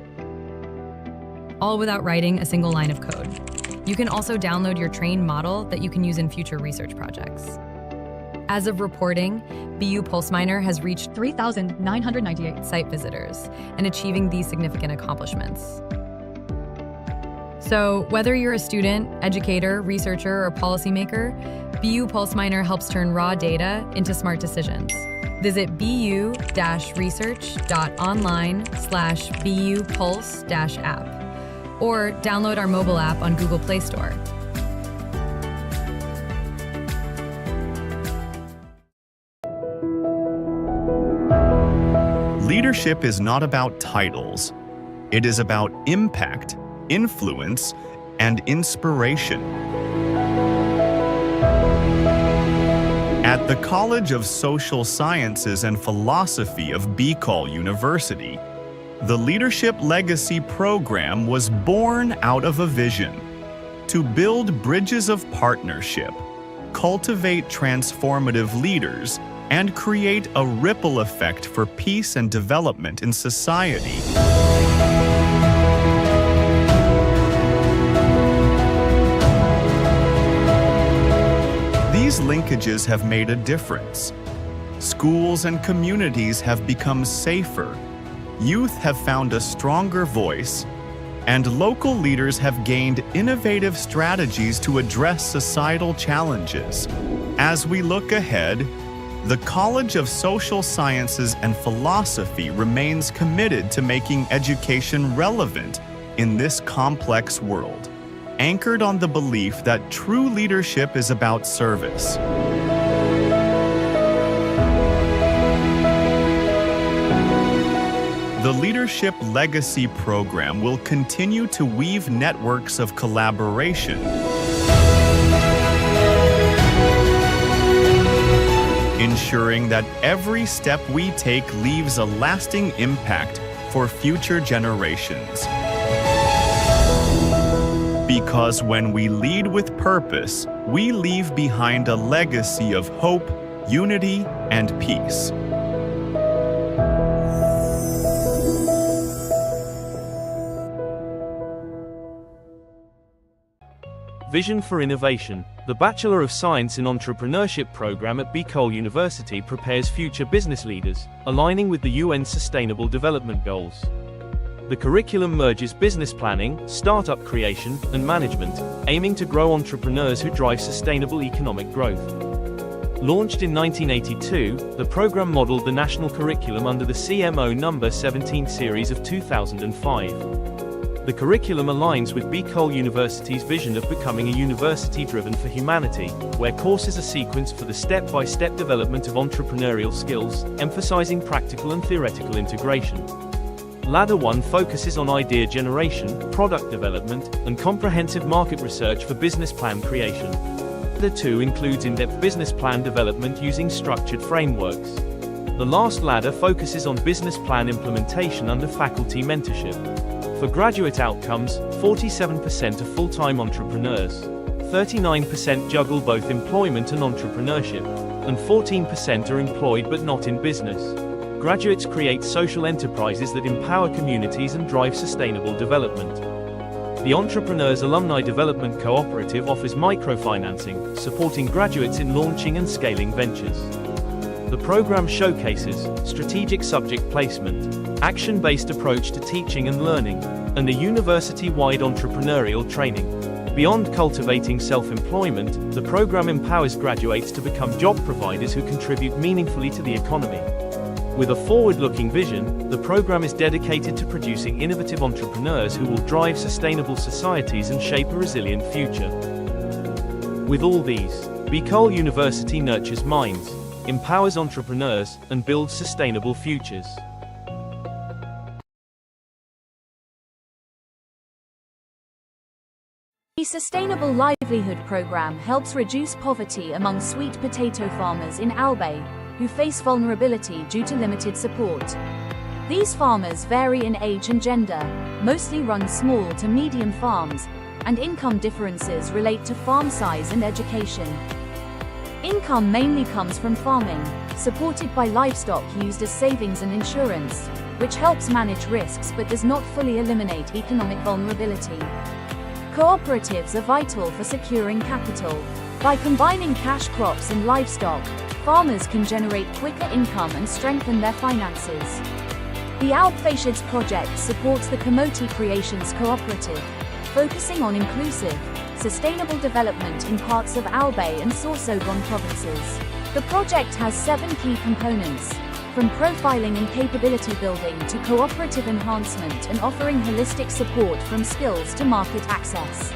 Speaker 8: all without writing a single line of code. You can also download your trained model that you can use in future research projects. As of reporting, BU Pulse Minor has reached 3,998 site visitors and achieving these significant accomplishments. So, whether you're a student, educator, researcher, or policymaker, BU Pulse Minor helps turn raw data into smart decisions. Visit bu-research.online/BU Pulse-app or download our mobile app on Google Play Store.
Speaker 4: Leadership is not about titles. It is about impact, influence, and inspiration. At the College of Social Sciences and Philosophy of Bicol University, the Leadership Legacy Program was born out of a vision to build bridges of partnership, cultivate transformative leaders, and create a ripple effect for peace and development in society. These linkages have made a difference. Schools and communities have become safer, youth have found a stronger voice, and local leaders have gained innovative strategies to address societal challenges. As we look ahead, the College of Social Sciences and Philosophy remains committed to making education relevant in this complex world, anchored on the belief that true leadership is about service. The Leadership Legacy Program will continue to weave networks of collaboration, ensuring that every step we take leaves a lasting impact for future generations. Because when we lead with purpose, we leave behind a legacy of hope, unity, and peace.
Speaker 14: Vision for Innovation. The Bachelor of Science in Entrepreneurship program at Bicol University prepares future business leaders, aligning with the UN Sustainable Development Goals. The curriculum merges business planning, startup creation, and management, aiming to grow entrepreneurs who drive sustainable economic growth. Launched in 1982, the program modeled the national curriculum under the CMO No. 17 series of 2005. The curriculum aligns with Bicol University's vision of becoming a university driven for humanity, where courses are sequenced for the step-by-step development of entrepreneurial skills, emphasizing practical and theoretical integration. Ladder 1 focuses on idea generation, product development, and comprehensive market research for business plan creation. Ladder 2 includes in-depth business plan development using structured frameworks. The last ladder focuses on business plan implementation under faculty mentorship. For graduate outcomes, 47% are full-time entrepreneurs, 39% juggle both employment and entrepreneurship, and 14% are employed but not in business. Graduates create social enterprises that empower communities and drive sustainable development. The Entrepreneurs Alumni Development Cooperative offers microfinancing, supporting graduates in launching and scaling ventures. The program showcases strategic subject placement, action-based approach to teaching and learning, and a university-wide entrepreneurial training. Beyond cultivating self-employment, the program empowers graduates to become job providers who contribute meaningfully to the economy. With a forward-looking vision, the program is dedicated to producing innovative entrepreneurs who will drive sustainable societies and shape a resilient future. With all these, Bicol University nurtures minds, empowers entrepreneurs, and builds sustainable futures.
Speaker 6: The Sustainable Livelihood Program helps reduce poverty among sweet potato farmers in Albay, who face vulnerability due to limited support. These farmers vary in age and gender, mostly run small to medium farms, and income differences relate to farm size and education. Income mainly comes from farming, supported by livestock used as savings and insurance, which helps manage risks but does not fully eliminate economic vulnerability. Cooperatives are vital for securing capital. By combining cash crops and livestock, farmers can generate quicker income and strengthen their finances. The Alpfeisheds project supports the Kamote Creations Cooperative, focusing on inclusive, sustainable development in parts of Albay and Sorsogon provinces. The project has 7 key components, from profiling and capability building to cooperative enhancement and offering holistic support from skills to market access.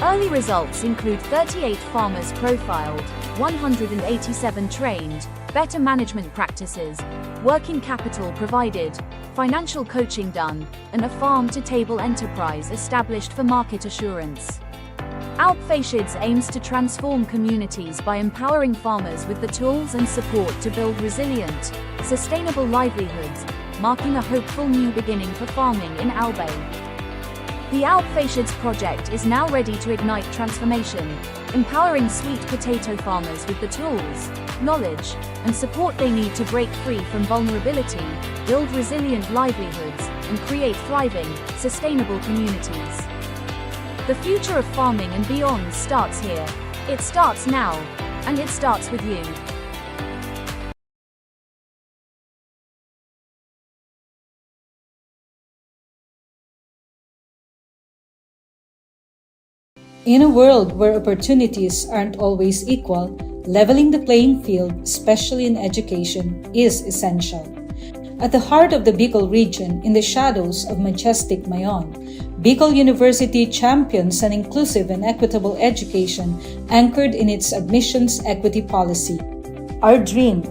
Speaker 6: Early results include 38 farmers profiled, 187 trained, better management practices, working capital provided, financial coaching done, and a farm-to-table enterprise established for market assurance. Alpfeisheds aims to transform communities by empowering farmers with the tools and support to build resilient, sustainable livelihoods, marking a hopeful new beginning for farming in Albay. The Alpfeisheds project is now ready to ignite transformation, empowering sweet potato farmers with the tools, knowledge, and support they need to break free from vulnerability, build resilient livelihoods, and create thriving, sustainable communities. The future of farming and beyond starts here. It starts now, and it starts with you.
Speaker 10: In a world where opportunities aren't always equal, leveling the playing field, especially in education, is essential. At the heart of the Bicol region, in the shadows of majestic Mayon, Bicol University champions an inclusive and equitable education anchored in its admissions equity policy. Our dream,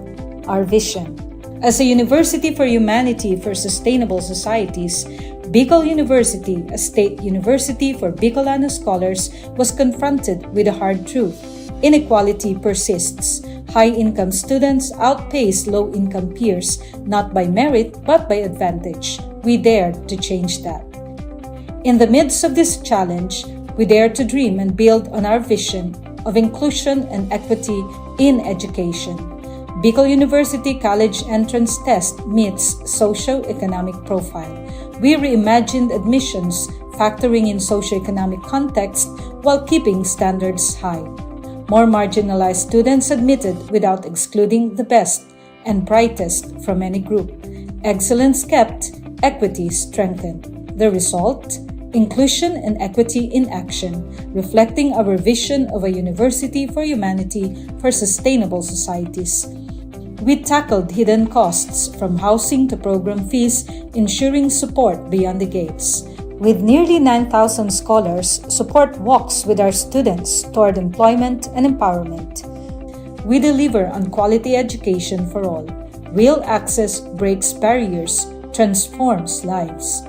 Speaker 10: our vision. As a university for humanity for sustainable societies, Bicol University, a state university for Bicolano scholars, was confronted with a hard truth. Inequality persists. High-income students outpace low-income peers, not by merit but by advantage. We dared to change that. In the midst of this challenge, we dare to dream and build on our vision of inclusion and equity in education. Bicol University College Entrance Test meets socio-economic profile. We reimagined admissions, factoring in socio-economic context while keeping standards high. More marginalized students admitted without excluding the best and brightest from any group. Excellence kept, equity strengthened. The result? Inclusion and equity in action, reflecting our vision of a university for humanity for sustainable societies. We tackled hidden costs from housing to program fees, ensuring support beyond the gates. With nearly 9,000 scholars, support walks with our students toward employment and empowerment. We deliver on quality education for all. Real access breaks barriers, transforms lives.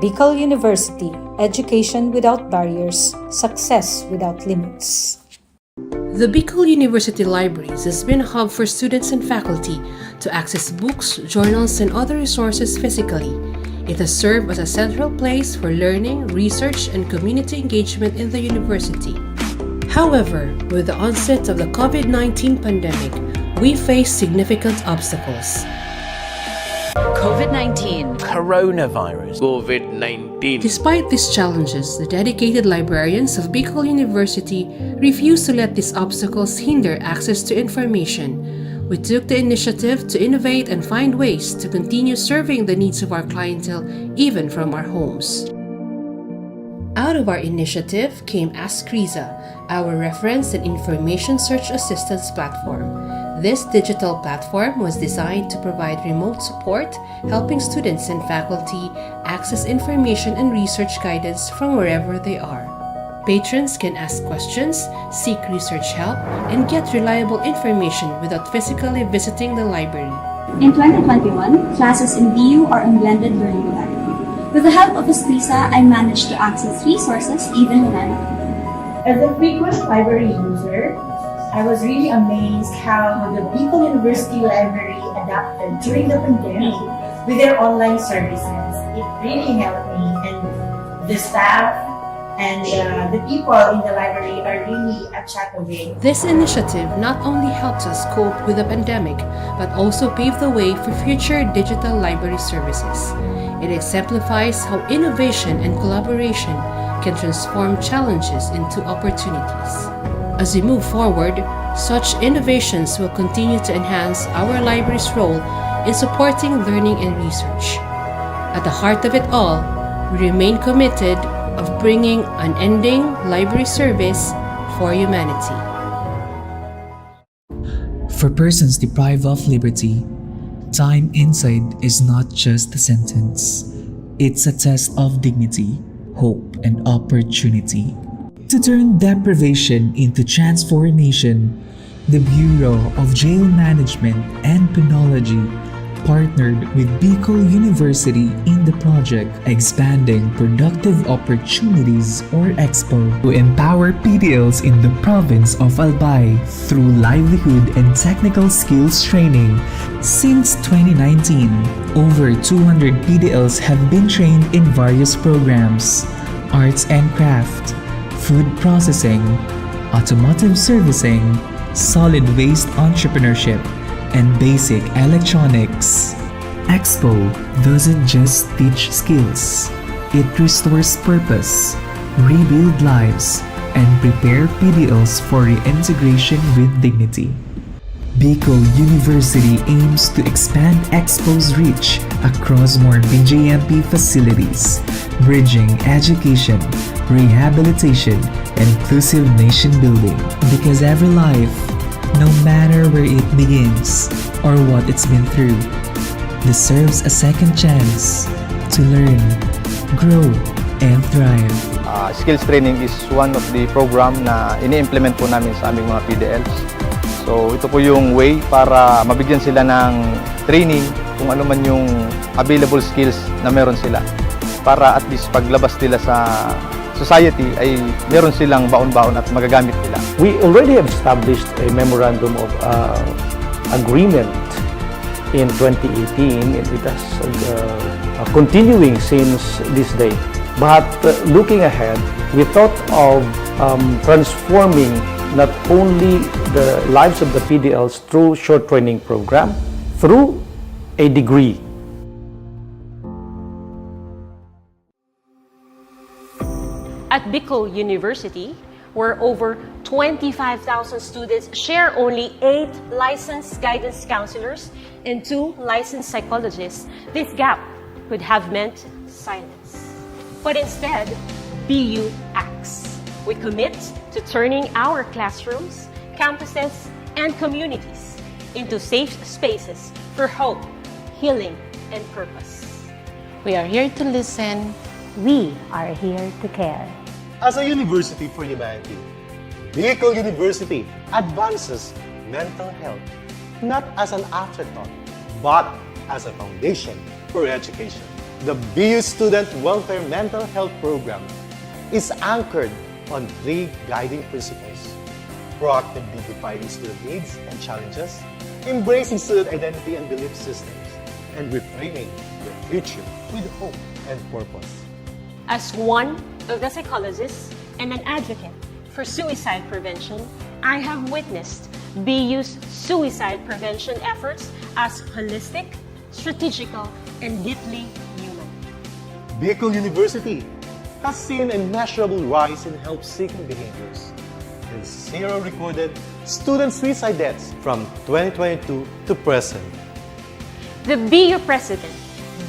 Speaker 10: Bicol University, education without barriers, success without limits.
Speaker 11: The Bicol University Libraries has been a hub for students and faculty to access books, journals, and other resources physically. It has served as a central place for learning, research, and community engagement in the university. However, with the onset of the COVID-19 pandemic, we face significant obstacles.
Speaker 9: COVID-19. Coronavirus. COVID-19.
Speaker 11: Despite these challenges, the dedicated librarians of Bicol University refuse to let these obstacles hinder access to information. We took the initiative to innovate and find ways to continue serving the needs of our clientele even from our homes. Out of our initiative came Ask Riza, our reference and information search assistance platform. This digital platform was designed to provide remote support, helping students and faculty access information and research guidance from wherever they are. Patrons can ask questions, seek research help, and get reliable information without physically visiting the library.
Speaker 1: In 2021, classes in BU are unblended during the day. With the help of Escrisa, I managed to access resources even when I'm at home.
Speaker 12: As a frequent library user, I was really amazed how the Bicol University Library adapted during the pandemic with their online services. It really helped me, and the staff and the people in the library are really a chat away.
Speaker 11: This initiative not only helps us cope with the pandemic, but also pave the way for future digital library services. It exemplifies how innovation and collaboration can transform challenges into opportunities. As we move forward, such innovations will continue to enhance our library's role in supporting learning and research. At the heart of it all, we remain committed of bringing unending library service for humanity.
Speaker 3: For persons deprived of liberty, time inside is not just a sentence. It's a test of dignity, hope, and opportunity. To turn deprivation into transformation, the Bureau of Jail Management and Penology partnered with Bicol University in the project Expanding Productive Opportunities or EXPO to empower PDLs in the province of Albay through livelihood and technical skills training. Since 2019, over 200 PDLs have been trained in various programs: arts and craft, food processing, automotive servicing, solid waste entrepreneurship, and basic electronics. Expo doesn't just teach skills, it restores purpose, rebuild lives, and prepare PDLs for reintegration with dignity. Bicol University aims to expand Expo's reach across more BJMP facilities, bridging education, rehabilitation, and inclusive nation building. Because every life, no matter where it begins or what it's been through, deserves a second chance to learn, grow, and thrive.
Speaker 2: Skills training is one of the program na ini-implement po namin sa aming mga PDLs. So ito po yung way para mabigyan sila ng training kung ano man yung available skills na meron sila. Para at least paglabas nila sa society ay meron silang baon-baon at magagamit nila. We already have established a memorandum of agreement in 2018 and it has continuing since this day. But looking ahead, we thought of transforming not only the lives of the PDLs through short training program, through a degree.
Speaker 16: At Bicol University, where over 25,000 students share only 8 licensed guidance counselors and 2 licensed psychologists, this gap could have meant silence. But instead, BU acts. We commit to turning our classrooms, campuses, and communities into safe spaces for hope, healing, and purpose.
Speaker 17: We are here to listen.
Speaker 18: We are here to care.
Speaker 19: As a university for humanity, Bicol University advances mental health not as an afterthought, but as a foundation for education. The BU Student Welfare Mental Health Program is anchored on 3 guiding principles: proactively defining student needs and challenges, embracing student identity and belief systems, and reframing the future with hope and purpose.
Speaker 16: As one of the psychologists and an advocate for suicide prevention, I have witnessed BU's suicide prevention efforts as holistic, strategical, and deeply human.
Speaker 19: Bicol University has seen a measurable rise in help-seeking behaviors and 0 recorded student suicide deaths from 2022 to present.
Speaker 16: The BU president,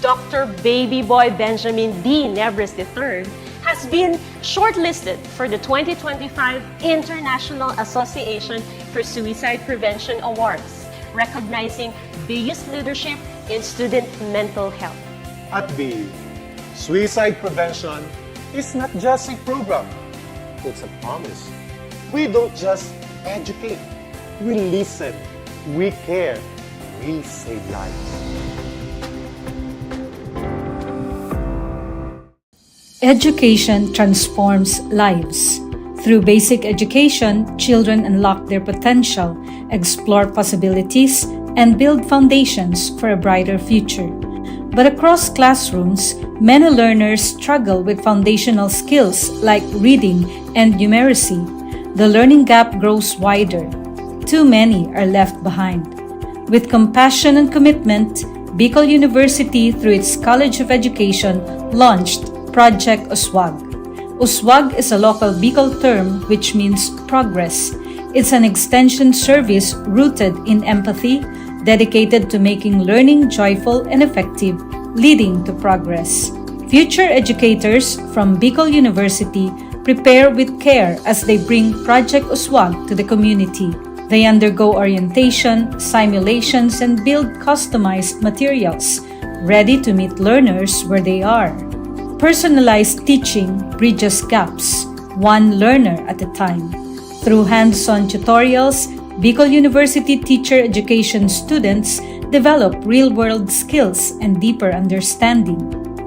Speaker 16: Dr. Baby Boy Benjamin D. Nebres III, has has been shortlisted for the 2025 International Association for Suicide Prevention Awards, recognizing biggest leadership in student mental health.
Speaker 19: At BU, suicide prevention is not just a program, it's a promise. We don't just educate, we listen, we care, we save lives.
Speaker 10: Education transforms lives. Through basic education, children unlock their potential, explore possibilities, and build foundations for a brighter future. But across classrooms, many learners struggle with foundational skills like reading and numeracy. The learning gap grows wider. Too many are left behind. With compassion and commitment, Bicol University, through its College of Education, launched Project USWAG. USWAG is a local Bicol term which means progress. It's an extension service rooted in empathy, dedicated to making learning joyful and effective, leading to progress. Future educators from Bicol University prepare with care as they bring Project USWAG to the community. They undergo orientation, simulations, and build customized materials, ready to meet learners where they are. Personalized teaching bridges gaps, one learner at a time. Through hands-on tutorials, Bicol University teacher education students develop real-world skills and deeper understanding.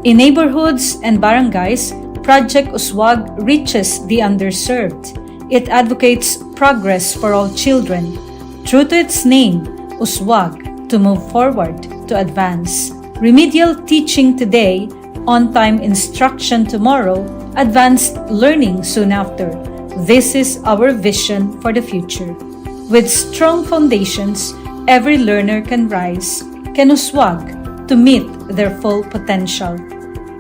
Speaker 10: In neighborhoods and barangays, Project USWAG reaches the underserved. It advocates progress for all children. True to its name, USWAG, to move forward, to advance. Remedial teaching today, on-time instruction tomorrow, advanced learning soon after. This is our vision for the future. With strong foundations, every learner can rise, can USWAG, to meet their full potential.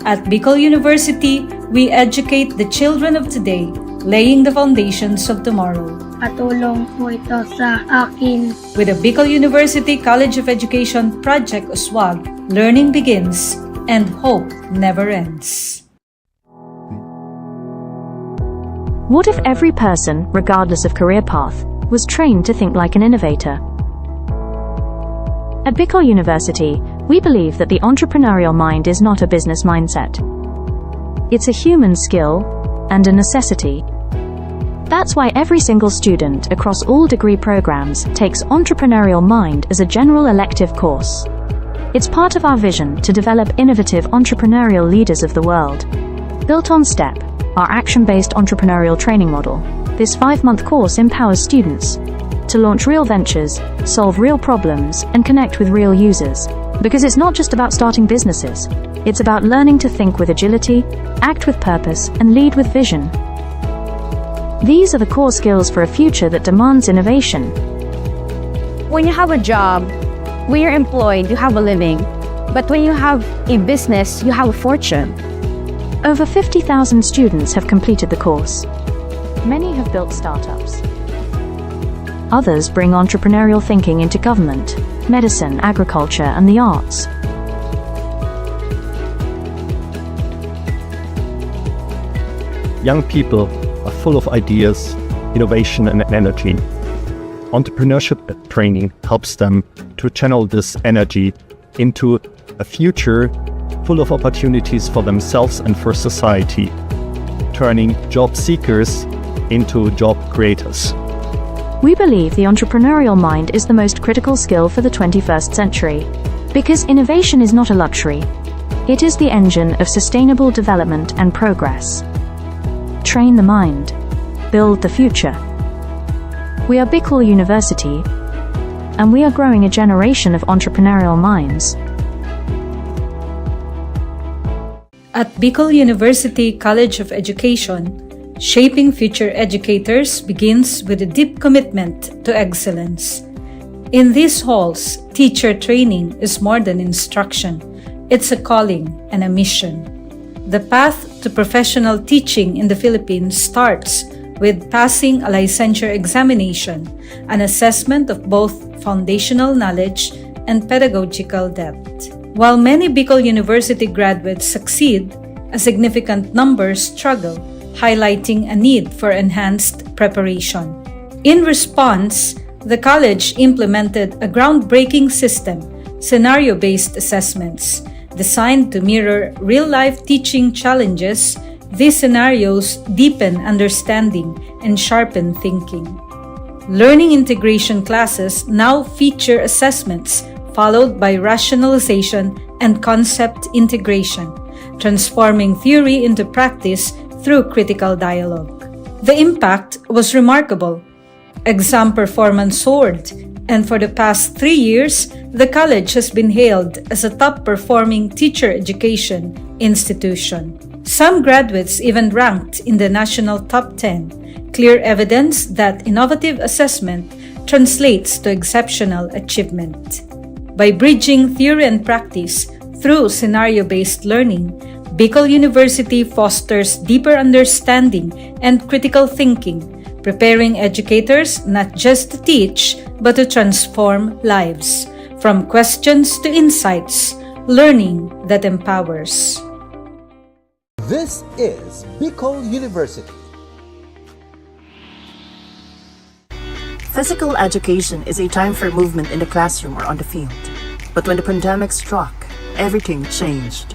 Speaker 10: At Bicol University, we educate the children of today, laying the foundations of tomorrow.
Speaker 5: Katulong po ito sa akin.
Speaker 10: With the Bicol University College of Education Project USWAG, learning begins and hope never ends.
Speaker 6: What if every person, regardless of career path, was trained to think like an innovator? At Bicol University, we believe that the entrepreneurial mind is not a business mindset. It's a human skill and a necessity. That's why every single student across all degree programs takes Entrepreneurial Mind as a general elective course. It's part of our vision to develop innovative entrepreneurial leaders of the world. Built on STEP, our action-based entrepreneurial training model, this 5-month course empowers students to launch real ventures, solve real problems, and connect with real users. Because it's not just about starting businesses, it's about learning to think with agility, act with purpose, and lead with vision. These are the core skills for a future that demands innovation.
Speaker 7: When you have a job, when you're employed, you have a living. But when you have a business, you have a fortune.
Speaker 6: Over 50,000 students have completed the course. Many have built startups. Others bring entrepreneurial thinking into government, medicine, agriculture, and the arts.
Speaker 20: Young people are full of ideas, innovation, and energy. Entrepreneurship training helps them to channel this energy into a future full of opportunities for themselves and for society, turning job seekers into job creators.
Speaker 6: We believe the entrepreneurial mind is the most critical skill for the 21st century. Because innovation is not a luxury. It is the engine of sustainable development and progress. Train the mind. Build the future. We are Bicol University, and we are growing a generation of entrepreneurial minds.
Speaker 10: At Bicol University College of Education, shaping future educators begins with a deep commitment to excellence. In these halls, teacher training is more than instruction. It's a calling and a mission. The path to professional teaching in the Philippines starts with passing a licensure examination, an assessment of both foundational knowledge and pedagogical depth. While many Bicol University graduates succeed, a significant number struggle, highlighting a need for enhanced preparation. In response, the college implemented a groundbreaking system, scenario-based assessments. Designed to mirror real-life teaching challenges, these scenarios deepen understanding and sharpen thinking. Learning integration classes now feature assessments followed by rationalization and concept integration, transforming theory into practice through critical dialogue. The impact was remarkable. Exam performance soared, and for the past 3 years, the college has been hailed as a top-performing teacher education institution. Some graduates even ranked in the national top 10, clear evidence that innovative assessment translates to exceptional achievement. By bridging theory and practice through scenario-based learning, Bicol University fosters deeper understanding and critical thinking, preparing educators not just to teach, but to transform lives. From questions to insights, learning that empowers.
Speaker 13: This is Bicol University.
Speaker 22: Physical education is a time for movement in the classroom or on the field. But when the pandemic struck, everything changed.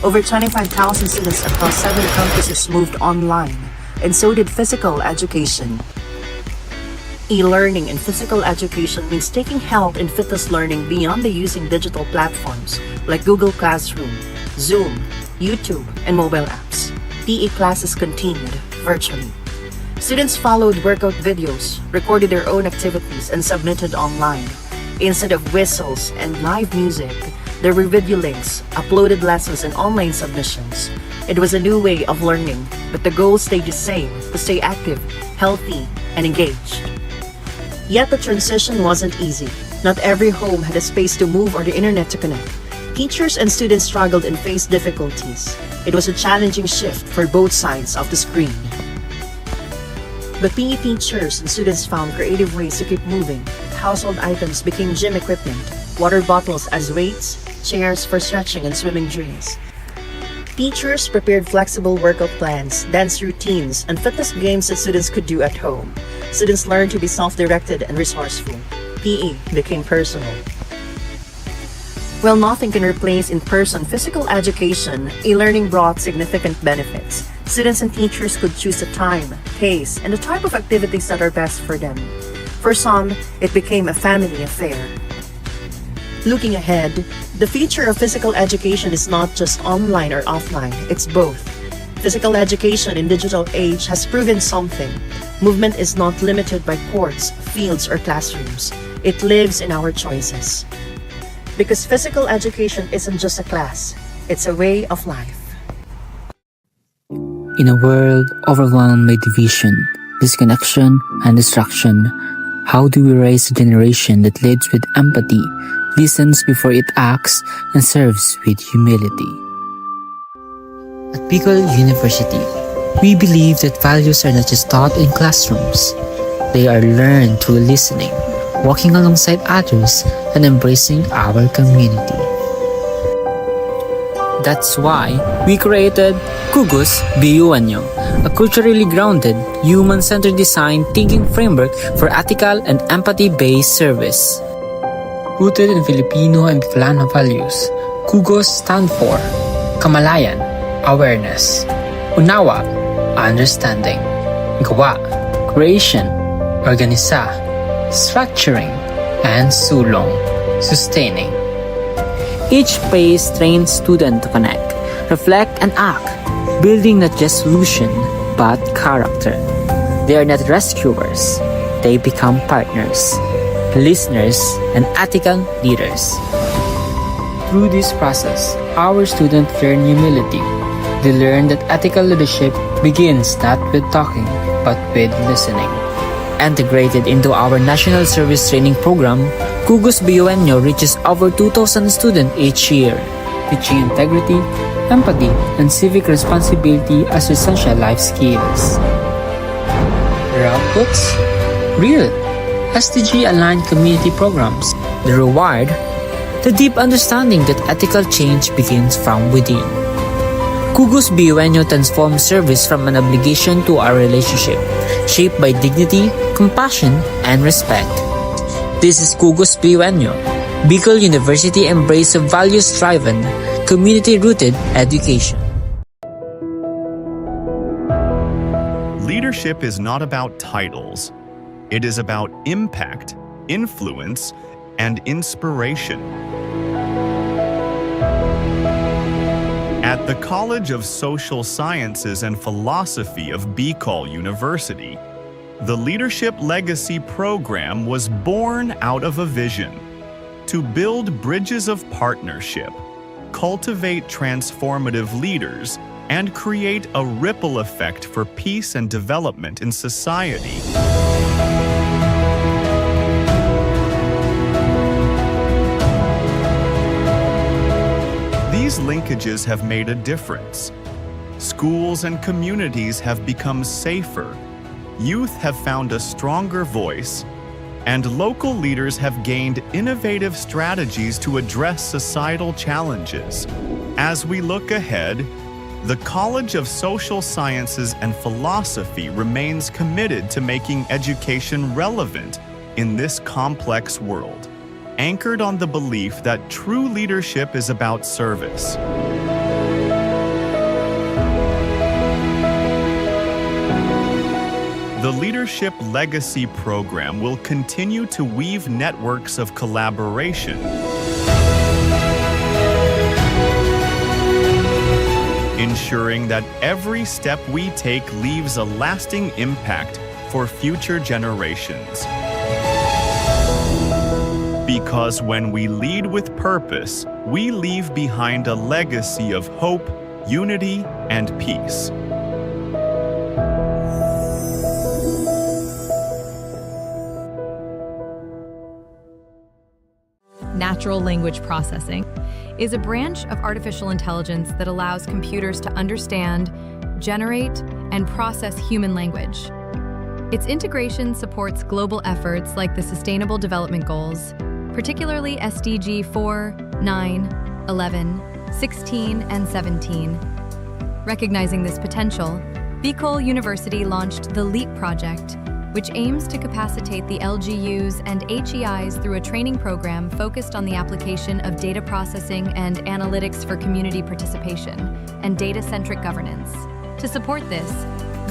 Speaker 22: Over 25,000 students across 7 campuses moved online, and so did physical education. E-learning in physical education means taking health and fitness learning beyond the using digital platforms like Google Classroom, Zoom, YouTube, and mobile apps. PE classes continued virtually. Students followed workout videos, recorded their own activities, and submitted online. Instead of whistles and live music, there were video links, uploaded lessons, and online submissions. It was a new way of learning, but the goal stayed the same: to stay active, healthy, and engaged. Yet the transition wasn't easy. Not every home had a space to move or the internet to connect. Teachers and students struggled and faced difficulties. It was a challenging shift for both sides of the screen. But PE teachers and students found creative ways to keep moving. Household items became gym equipment, water bottles as weights, chairs for stretching and swimming drills. Teachers prepared flexible workout plans, dance routines, and fitness games that students could do at home. Students learned to be self-directed and resourceful. PE became personal. While nothing can replace in-person physical education, e-learning brought significant benefits. Students and teachers could choose the time, pace, and the type of activities that are best for them. For some, it became a family affair. Looking ahead, the future of physical education is not just online or offline, it's both. Physical education in digital age has proven something. Movement is not limited by courts, fields, or classrooms. It lives in our choices. Because physical education isn't just a class, it's a way of life.
Speaker 3: In a world overwhelmed by division, disconnection, and distraction, how do we raise a generation that leads with empathy, listens before it acts, and serves with humility? At Bicol University, we believe that values are not just taught in classrooms. They are learned through listening, walking alongside others, and embracing our community. That's why we created Kugus BU-Anyo, a culturally grounded, human-centered design thinking framework for ethical and empathy-based service. Rooted in Filipino and Bicolano values, Kugus stand for Kamalayan, awareness; Unawa, understanding; Gawa, creation; Organisa, structuring; and Sulong, sustaining. Each phase trains students to connect, reflect, and act, building not just solution, but character. They are not rescuers, they become partners, listeners, and ethical leaders. Through this process, our students learn humility. They learn that ethical leadership begins not with talking, but with listening. Integrated into our National Service Training Program, Kugus BU-Anyo reaches over 2,000 students each year, teaching integrity, empathy, and civic responsibility as essential life skills. Their outputs? Real, SDG-aligned community programs. The reward? The deep understanding that ethical change begins from within. Cugos BUNO transforms service from an obligation to our relationship, shaped by dignity, compassion, and respect. This is Cugos BUNO, Bicol University embrace of values-driven, community-rooted education.
Speaker 4: Leadership is not about titles. It is about impact, influence, and inspiration. At the College of Social Sciences and Philosophy of Bicol University, the Leadership Legacy Program was born out of a vision to build bridges of partnership, cultivate transformative leaders, and create a ripple effect for peace and development in society. These linkages have made a difference. Schools and communities have become safer, youth have found a stronger voice, and local leaders have gained innovative strategies to address societal challenges. As we look ahead, the College of Social Sciences and Philosophy remains committed to making education relevant in this complex world, anchored on the belief that true leadership is about service. The Leadership Legacy Program will continue to weave networks of collaboration, ensuring that every step we take leaves a lasting impact for future generations. Because when we lead with purpose, we leave behind a legacy of hope, unity, and peace.
Speaker 8: Natural language processing is a branch of artificial intelligence that allows computers to understand, generate, and process human language. Its integration supports global efforts like the Sustainable Development Goals, particularly SDG 4, 9, 11, 16, and 17. Recognizing this potential, Bicol University launched the LEAP project, which aims to capacitate the LGUs and HEIs through a training program focused on the application of data processing and analytics for community participation and data-centric governance. To support this,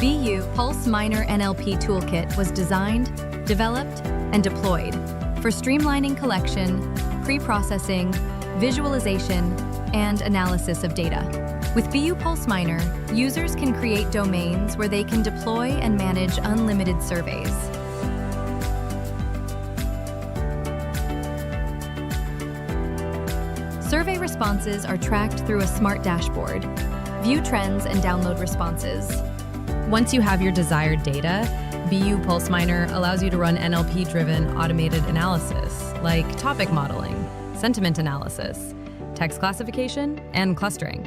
Speaker 8: BU Pulse Minor NLP Toolkit was designed, developed, and deployed for streamlining collection, pre-processing, visualization, and analysis of data. With BU Pulse Minor, users can create domains where they can deploy and manage unlimited surveys. Survey responses are tracked through a smart dashboard. View trends and download responses. Once you have your desired data, BU Pulse Minor allows you to run NLP-driven automated analysis, like topic modeling, sentiment analysis, text classification, and clustering,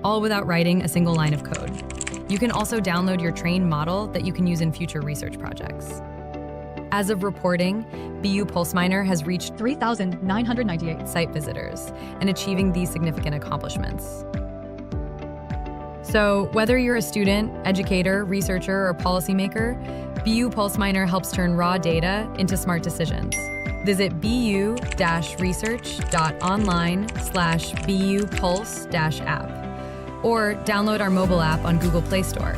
Speaker 8: all without writing a single line of code. You can also download your trained model that you can use in future research projects. As of reporting, BU Pulse Minor has reached 3,998 site visitors and achieving these significant accomplishments. So whether you're a student, educator, researcher, or policymaker, BU Pulse Minor helps turn raw data into smart decisions. Visit bu-research.online/BU Pulse-app or download our mobile app on Google Play Store.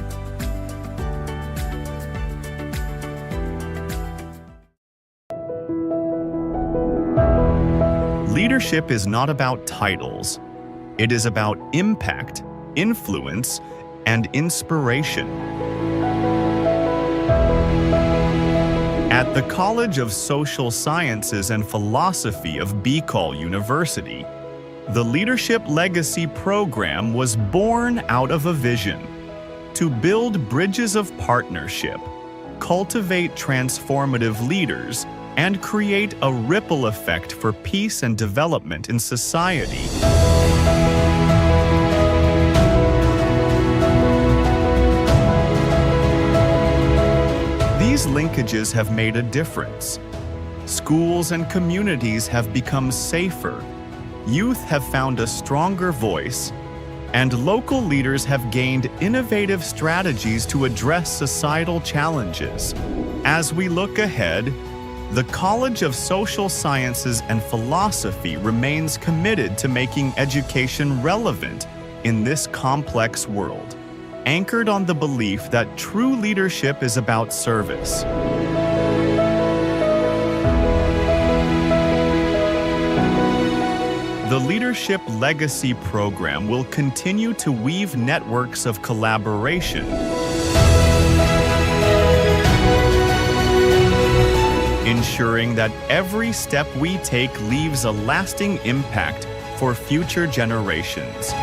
Speaker 4: Leadership is not about titles. It is about impact, influence, and inspiration. At the College of Social Sciences and Philosophy of Bicol University, the Leadership Legacy Program was born out of a vision to build bridges of partnership, cultivate transformative leaders, and create a ripple effect for peace and development in society. These linkages have made a difference. Schools and communities have become safer, youth have found a stronger voice, and local leaders have gained innovative strategies to address societal challenges. As we look ahead, the College of Social Sciences and Philosophy remains committed to making education relevant in this complex world, anchored on the belief that true leadership is about service. The Leadership Legacy Program will continue to weave networks of collaboration, ensuring that every step we take leaves a lasting impact for future generations.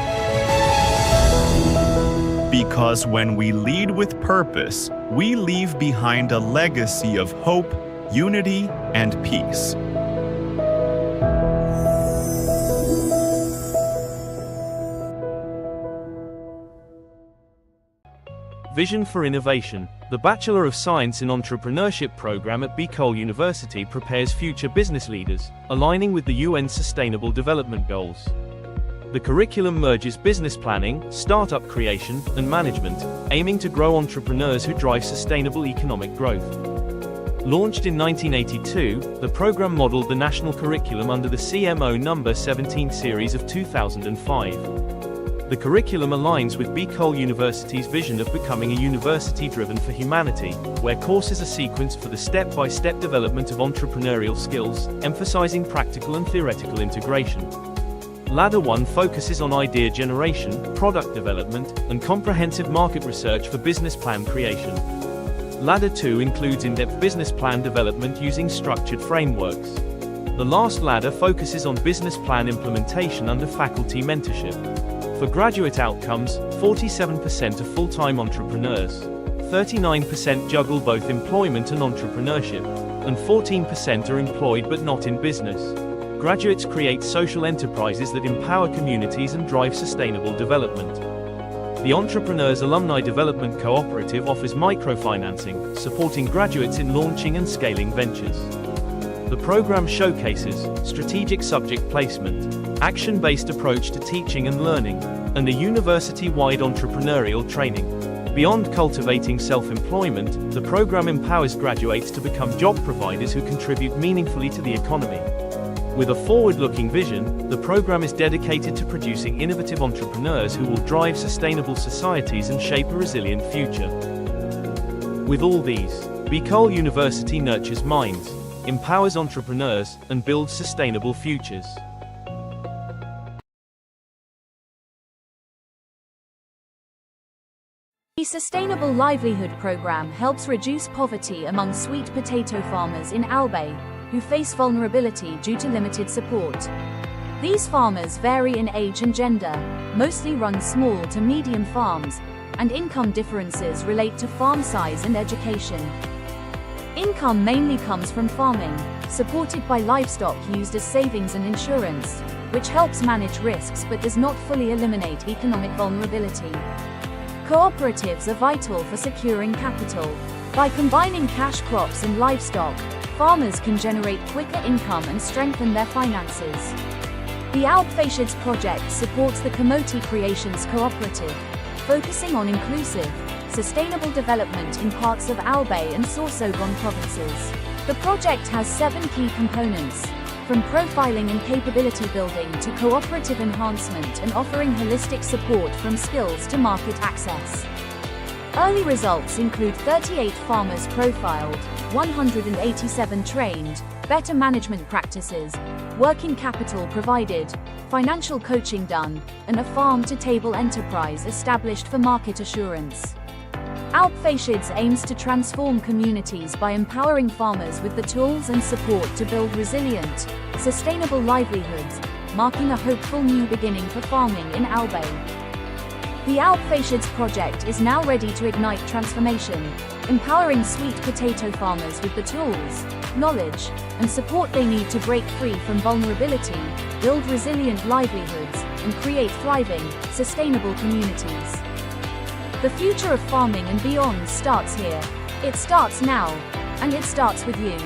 Speaker 4: Because when we lead with purpose, we leave behind a legacy of hope, unity, and peace.
Speaker 14: Vision for Innovation. The Bachelor of Science in Entrepreneurship program at Bicol University prepares future business leaders, aligning with the UN Sustainable Development Goals. The curriculum merges business planning, startup creation, and management, aiming to grow entrepreneurs who drive sustainable economic growth. Launched in 1982, the program modeled the national curriculum under the CMO No. 17 series of 2005. The curriculum aligns with Bicol University's vision of becoming a university driven for humanity, where courses are sequenced for the step-by-step development of entrepreneurial skills, emphasizing practical and theoretical integration. Ladder 1 focuses on idea generation, product development, and comprehensive market research for business plan creation. Ladder 2 includes in-depth business plan development using structured frameworks. The last ladder focuses on business plan implementation under faculty mentorship. For graduate outcomes, 47% are full-time entrepreneurs, 39% juggle both employment and entrepreneurship, and 14% are employed but not in business. Graduates create social enterprises that empower communities and drive sustainable development. The Entrepreneurs Alumni Development Cooperative offers microfinancing, supporting graduates in launching and scaling ventures. The program showcases strategic subject placement, action-based approach to teaching and learning, and a university-wide entrepreneurial training. Beyond cultivating self-employment, the program empowers graduates to become job providers who contribute meaningfully to the economy. With a forward-looking vision, the program is dedicated to producing innovative entrepreneurs who will drive sustainable societies and shape a resilient future. With all these, Bicol University nurtures minds, empowers entrepreneurs, and builds sustainable futures.
Speaker 6: The Sustainable Livelihood Program helps reduce poverty among sweet potato farmers in Albay, who face vulnerability due to limited support. These farmers vary in age and gender, mostly run small to medium farms, and income differences relate to farm size and education. Income mainly comes from farming, supported by livestock used as savings and insurance, which helps manage risks but does not fully eliminate economic vulnerability. Cooperatives are vital for securing capital. By combining cash crops and livestock, farmers can generate quicker income and strengthen their finances. The Alpfashids project supports the Kamoti Creations Cooperative, focusing on inclusive, sustainable development in parts of Albay and Sorsogon provinces. The project has 7 key components, from profiling and capability building to cooperative enhancement and offering holistic support from skills to market access. Early results include 38 farmers profiled, 187 trained, better management practices, working capital provided, financial coaching done, and a farm-to-table enterprise established for market assurance. Alpfashids aims to transform communities by empowering farmers with the tools and support to build resilient, sustainable livelihoods, marking a hopeful new beginning for farming in Albay. The Alpfashids project is now ready to ignite transformation, empowering sweet potato farmers with the tools, knowledge, and support they need to break free from vulnerability, build resilient livelihoods, and create thriving, sustainable communities. The future of farming and beyond starts here. It starts now, and it starts with you.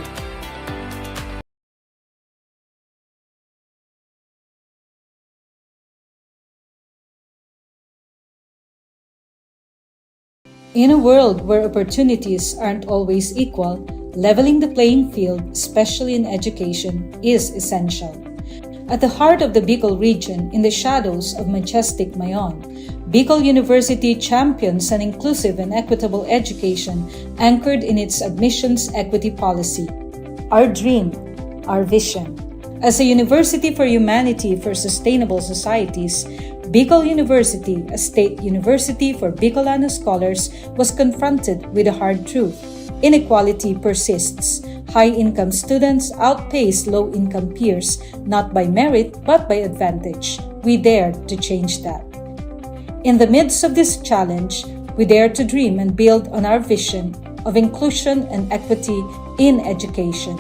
Speaker 10: In a world where opportunities aren't always equal, leveling the playing field, especially in education, is essential. At the heart of the Bicol region, in the shadows of majestic Mayon, Bicol University champions an inclusive and equitable education anchored in its admissions equity policy. Our dream, our vision. As a university for humanity for sustainable societies, Bicol University, a state university for Bicolano scholars, was confronted with a hard truth. Inequality persists. High-income students outpace low-income peers, not by merit but by advantage. We dared to change that. In the midst of this challenge, we dare to dream and build on our vision of inclusion and equity in education.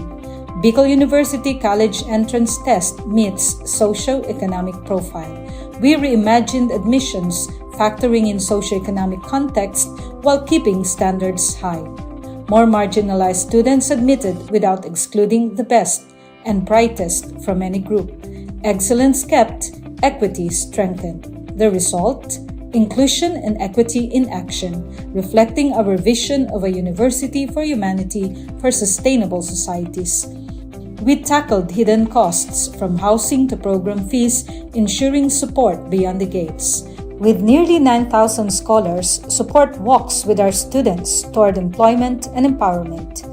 Speaker 10: Bicol University College Entrance Test meets socio-economic profile. We reimagined admissions, factoring in socio-economic context while keeping standards high. More marginalized students admitted without excluding the best and brightest from any group. Excellence kept, equity strengthened. The result? Inclusion and equity in action, reflecting our vision of a university for humanity for sustainable societies. We tackled hidden costs from housing to program fees, ensuring support beyond the gates. With nearly 9,000 scholars, support walks with our students toward employment and empowerment.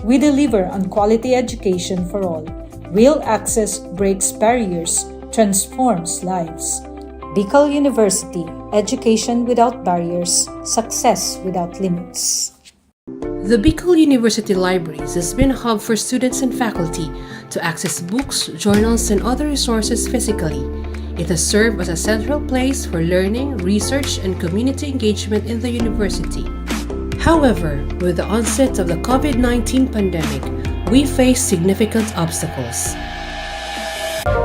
Speaker 10: We deliver on quality education for all. Real access breaks barriers, transforms lives. Bicol University, education without barriers, success without limits.
Speaker 11: The Bicol University Libraries has been a hub for students and faculty to access books, journals, and other resources physically. It has served as a central place for learning, research, and community engagement in the university. However, with the onset of the COVID-19 pandemic, we face significant obstacles.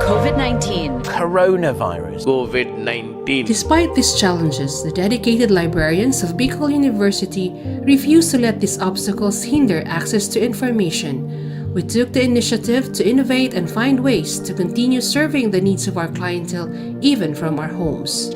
Speaker 9: COVID-19. Coronavirus. COVID-19.
Speaker 11: Despite these challenges, the dedicated librarians of Bicol University refuse to let these obstacles hinder access to information. We took the initiative to innovate and find ways to continue serving the needs of our clientele even from our homes.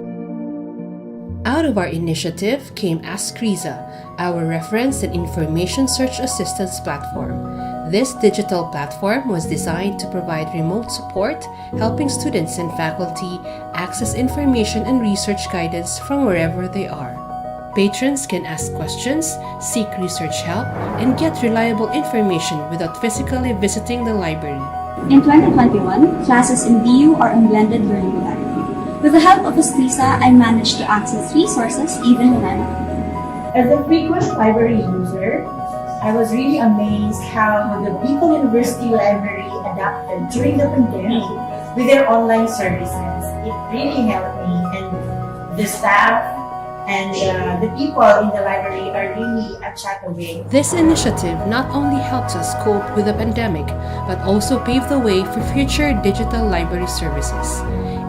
Speaker 11: Out of our initiative came Ask Riza, our reference and information search assistance platform. This digital platform was designed to provide remote support, helping students and faculty access information and research guidance from wherever they are. Patrons can ask questions, seek research help, and get reliable information without physically visiting the library.
Speaker 1: In 2021, classes in BU are unblended learning modality. With the help of Estlisa, I managed to access resources even when I'm at home.
Speaker 12: As a frequent library user, I was really amazed how the Bicol University Library adapted during the pandemic with their online services. It really helped me, and the staff and the people in the library are really a chat away.
Speaker 11: This initiative not only helps us cope with the pandemic, but also pave the way for future digital library services.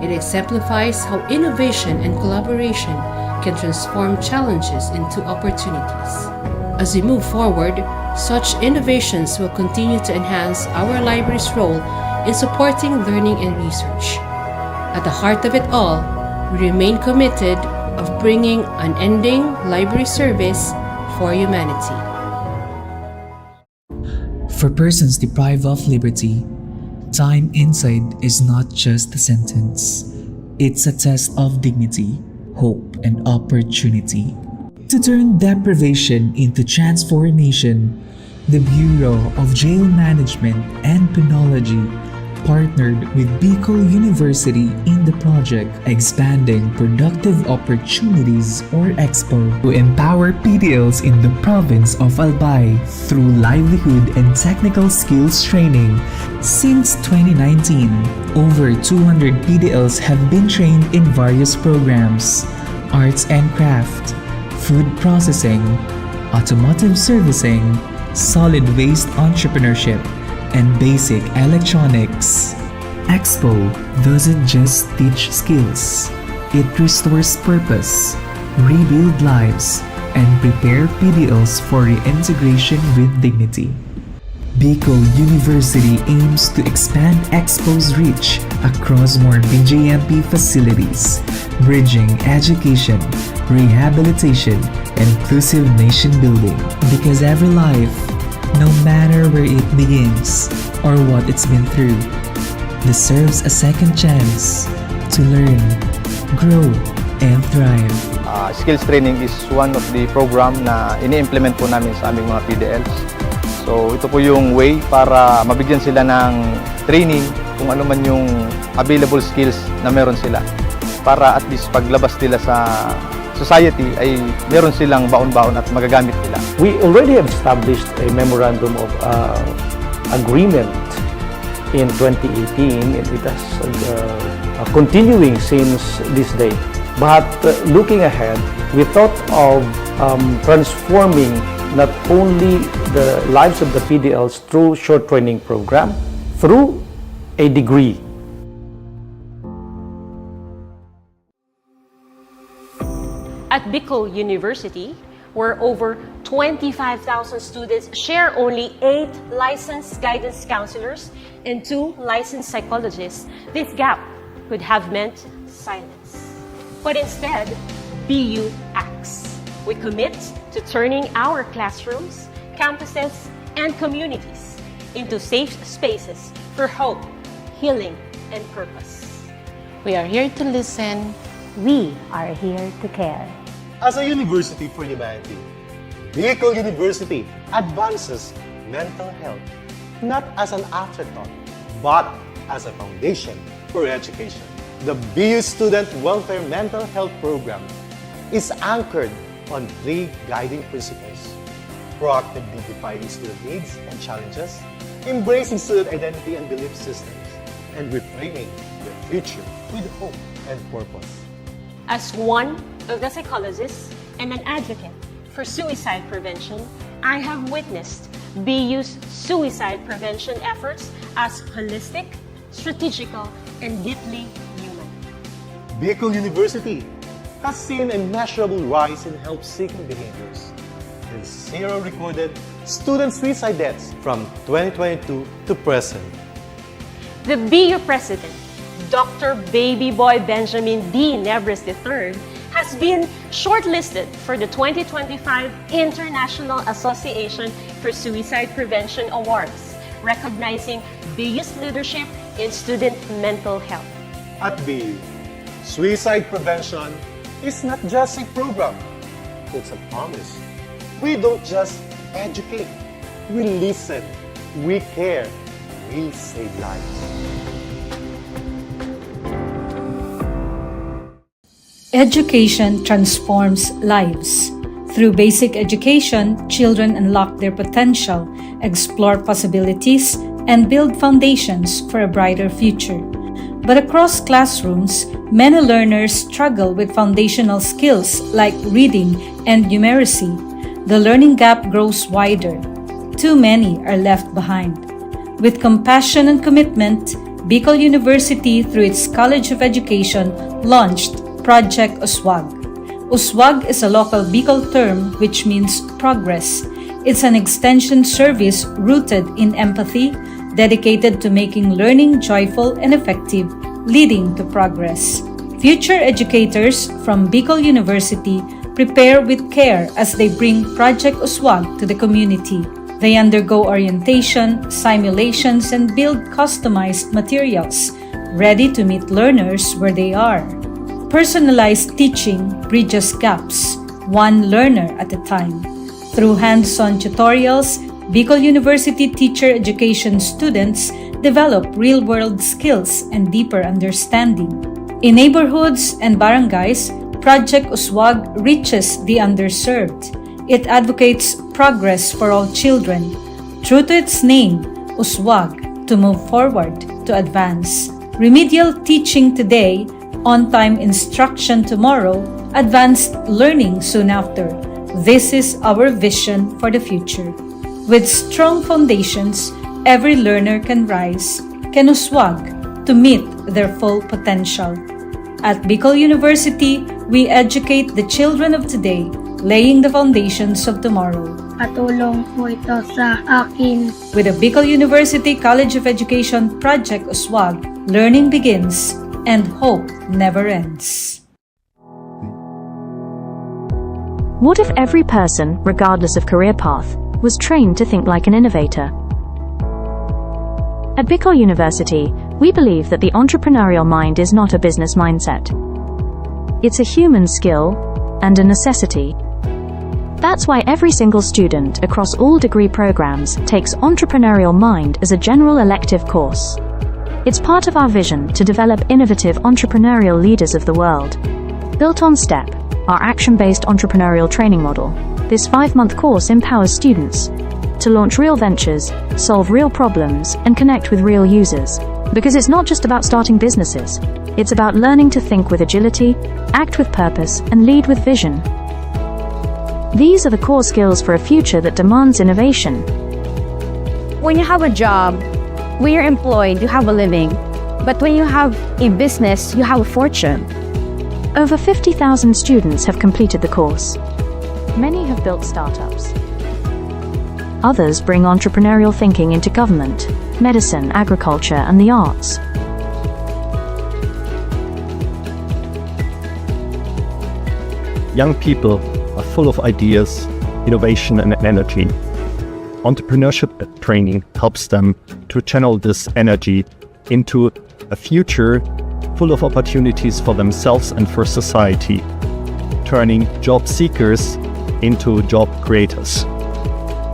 Speaker 11: It exemplifies how innovation and collaboration can transform challenges into opportunities. As we move forward, such innovations will continue to enhance our library's role in supporting learning and research. At the heart of it all, we remain committed of bringing unending library service for humanity.
Speaker 3: For persons deprived of liberty, time inside is not just a sentence. It's a test of dignity, hope, and opportunity. To turn deprivation into transformation, the Bureau of Jail Management and Penology partnered with Bicol University in the project Expanding Productive Opportunities or EXPO to empower PDLs in the province of Albay through livelihood and technical skills training. Since 2019, over 200 PDLs have been trained in various programs: arts and craft, food processing, automotive servicing, solid waste entrepreneurship, and basic electronics. EXPO doesn't just teach skills, it restores purpose, rebuild lives, and prepare PDLs for reintegration with dignity. Bicol University aims to expand EXPO's reach across more BJMP facilities, bridging education, rehabilitation,
Speaker 15: inclusive nation building. Because every life, no matter where it begins or what it's been through, deserves a second chance to learn, grow, and thrive.
Speaker 21: Skills training is one of the program na ini-implement po namin sa aming mga PDLs. So ito po yung way para mabigyan sila ng training kung ano man yung available skills na meron sila. Para at least paglabas nila sa society ay meron silang baon-baon at magagamit nila.
Speaker 2: We already have established a memorandum of agreement in 2018 and it has continuing since this day. But looking ahead, we thought of transforming not only the lives of the PDLs through short training program, through a degree.
Speaker 16: At Bicol University, where over 25,000 students share only 8 licensed guidance counselors and 2 licensed psychologists, this gap could have meant silence. But instead, BU acts. We commit to turning our classrooms, campuses, and communities into safe spaces for hope, healing, and purpose.
Speaker 17: We are here to listen.
Speaker 18: We are here to care.
Speaker 19: As a university for humanity, Bicol University advances mental health not as an afterthought, but as a foundation for education. The BU Student Welfare Mental Health Program is anchored on 3 guiding principles: proactively defining student needs and challenges, embracing student identity and belief systems, and reframing the future with hope and purpose.
Speaker 16: As one of the psychologists and an advocate for suicide prevention, I have witnessed BU's suicide prevention efforts as holistic, strategical, and deeply human.
Speaker 19: Bicol University has seen a measurable rise in help-seeking behaviors and 0 recorded student suicide deaths from 2022 to present.
Speaker 16: The BU President, Dr. Baby Boy Benjamin D. Nebres III, has been shortlisted for the 2025 International Association for Suicide Prevention Awards, recognizing BU's leadership in student mental health.
Speaker 19: At BU, suicide prevention is not just a program, it's a promise. We don't just educate, we listen, we care, we save lives.
Speaker 10: Education transforms lives. Through basic education, children unlock their potential, explore possibilities, and build foundations for a brighter future. But across classrooms, many learners struggle with foundational skills like reading and numeracy. The learning gap grows wider. Too many are left behind. With compassion and commitment, Bicol University, through its College of Education, launched Project USWAG. USWAG is a local Bicol term which means progress. It's an extension service rooted in empathy, dedicated to making learning joyful and effective, leading to progress. Future educators from Bicol University prepare with care as they bring Project USWAG to the community. They undergo orientation, simulations, and build customized materials, ready to meet learners where they are. Personalized teaching bridges gaps, one learner at a time. Through hands-on tutorials, Bicol University teacher education students develop real-world skills and deeper understanding. In neighborhoods and barangays, Project USWAG reaches the underserved. It advocates progress for all children. True to its name, USWAG, to move forward, to advance. Remedial teaching today, on-time instruction tomorrow, advanced learning soon after. This is our vision for the future. With strong foundations, every learner can rise, can USWAG, to meet their full potential. At Bicol University, we educate the children of today, laying the foundations of tomorrow.
Speaker 5: Patulong po ito sa akin.
Speaker 10: With the Bicol University College of Education Project USWAG, learning begins and hope never ends.
Speaker 6: What if every person, regardless of career path, was trained to think like an innovator? At Bicol University, we believe that the entrepreneurial mind is not a business mindset. It's a human skill and a necessity. That's why every single student across all degree programs takes Entrepreneurial Mind as a general elective course. It's part of our vision to develop innovative entrepreneurial leaders of the world. Built on STEP, our action-based entrepreneurial training model, this 5-month course empowers students to launch real ventures, solve real problems, and connect with real users. Because it's not just about starting businesses, it's about learning to think with agility, act with purpose, and lead with vision. These are the core skills for a future that demands innovation.
Speaker 7: When you have a job, when you're employed, you have a living. But when you have a business, you have a fortune.
Speaker 6: Over 50,000 students have completed the course. Many have built startups. Others bring entrepreneurial thinking into government, medicine, agriculture, and the arts.
Speaker 20: Young people are full of ideas, innovation, and energy. Entrepreneurship training helps them to channel this energy into a future full of opportunities for themselves and for society, turning job seekers into job creators.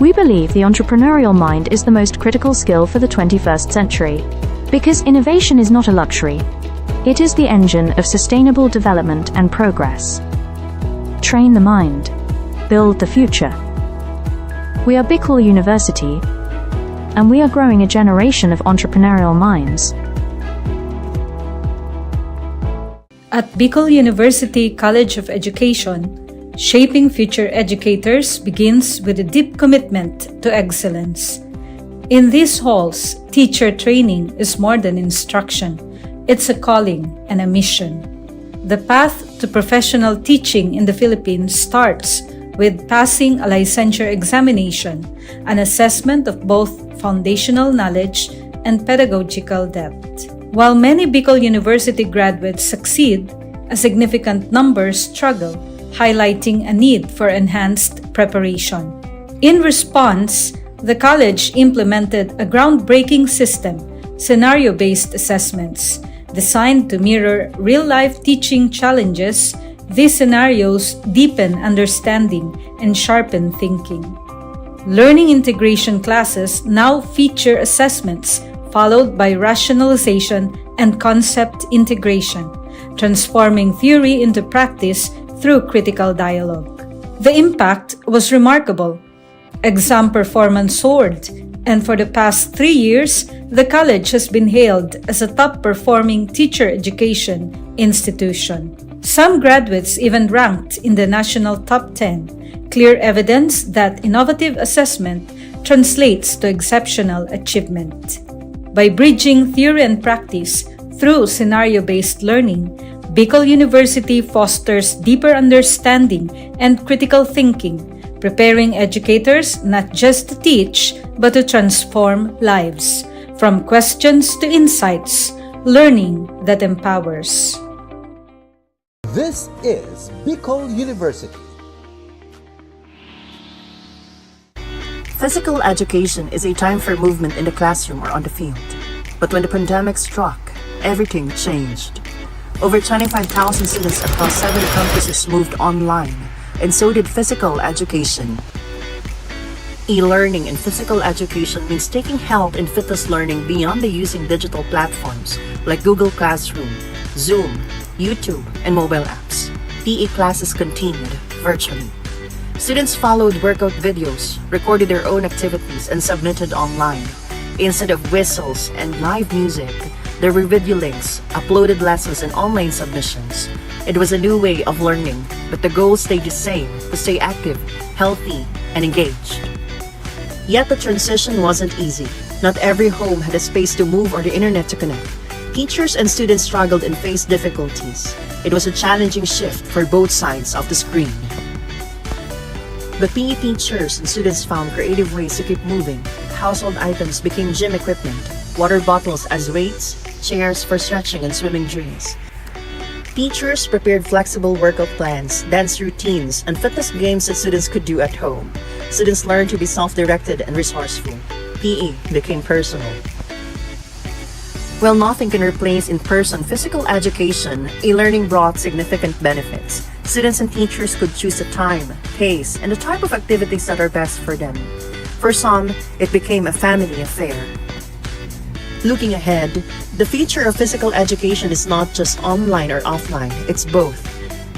Speaker 6: We believe the entrepreneurial mind is the most critical skill for the 21st century, because innovation is not a luxury. It is the engine of sustainable development and progress. Train the mind. Build the future. We are Bicol University, and we are growing a generation of entrepreneurial minds.
Speaker 10: At Bicol University College of Education, shaping future educators begins with a deep commitment to excellence. In these halls, teacher training is more than instruction. It's a calling and a mission. The path to professional teaching in the Philippines starts with passing a licensure examination, an assessment of both foundational knowledge and pedagogical depth. While many Bicol University graduates succeed, a significant number struggle, highlighting a need for enhanced preparation. In response, the college implemented a groundbreaking system, scenario-based assessments, designed to mirror real-life teaching challenges. These scenarios deepen understanding and sharpen thinking. Learning integration classes now feature assessments followed by rationalization and concept integration, transforming theory into practice through critical dialogue. The impact was remarkable. Exam performance soared, and for the past 3 years, the college has been hailed as a top-performing teacher education institution. Some graduates even ranked in the national top 10, clear evidence that innovative assessment translates to exceptional achievement. By bridging theory and practice through scenario-based learning, Bicol University fosters deeper understanding and critical thinking, preparing educators not just to teach, but to transform lives. From questions to insights, learning that empowers.
Speaker 13: This is Bicol University.
Speaker 22: Physical education is a time for movement in the classroom or on the field. But when the pandemic struck, everything changed. Over 25,000 students across 7 campuses moved online, and so did physical education. E-learning in physical education means taking health and fitness learning beyond the using digital platforms like Google Classroom, Zoom, YouTube, and mobile apps. PE classes continued virtually. Students followed workout videos, recorded their own activities, and submitted online. Instead of whistles and live music, there were video links, uploaded lessons, and online submissions. It was a new way of learning, but the goal stayed the same: to stay active, healthy, and engaged. Yet the transition wasn't easy. Not every home had a space to move or the internet to connect. Teachers and students struggled and faced difficulties. It was a challenging shift for both sides of the screen. But PE teachers and students found creative ways to keep moving. Household items became gym equipment, water bottles as weights, chairs for stretching and swimming drills. Teachers prepared flexible workout plans, dance routines, and fitness games that students could do at home. Students learned to be self-directed and resourceful. PE became personal. While nothing can replace in-person physical education, e-learning brought significant benefits. Students and teachers could choose the time, pace, and the type of activities that are best for them. For some, it became a family affair. Looking ahead, the future of physical education is not just online or offline, it's both.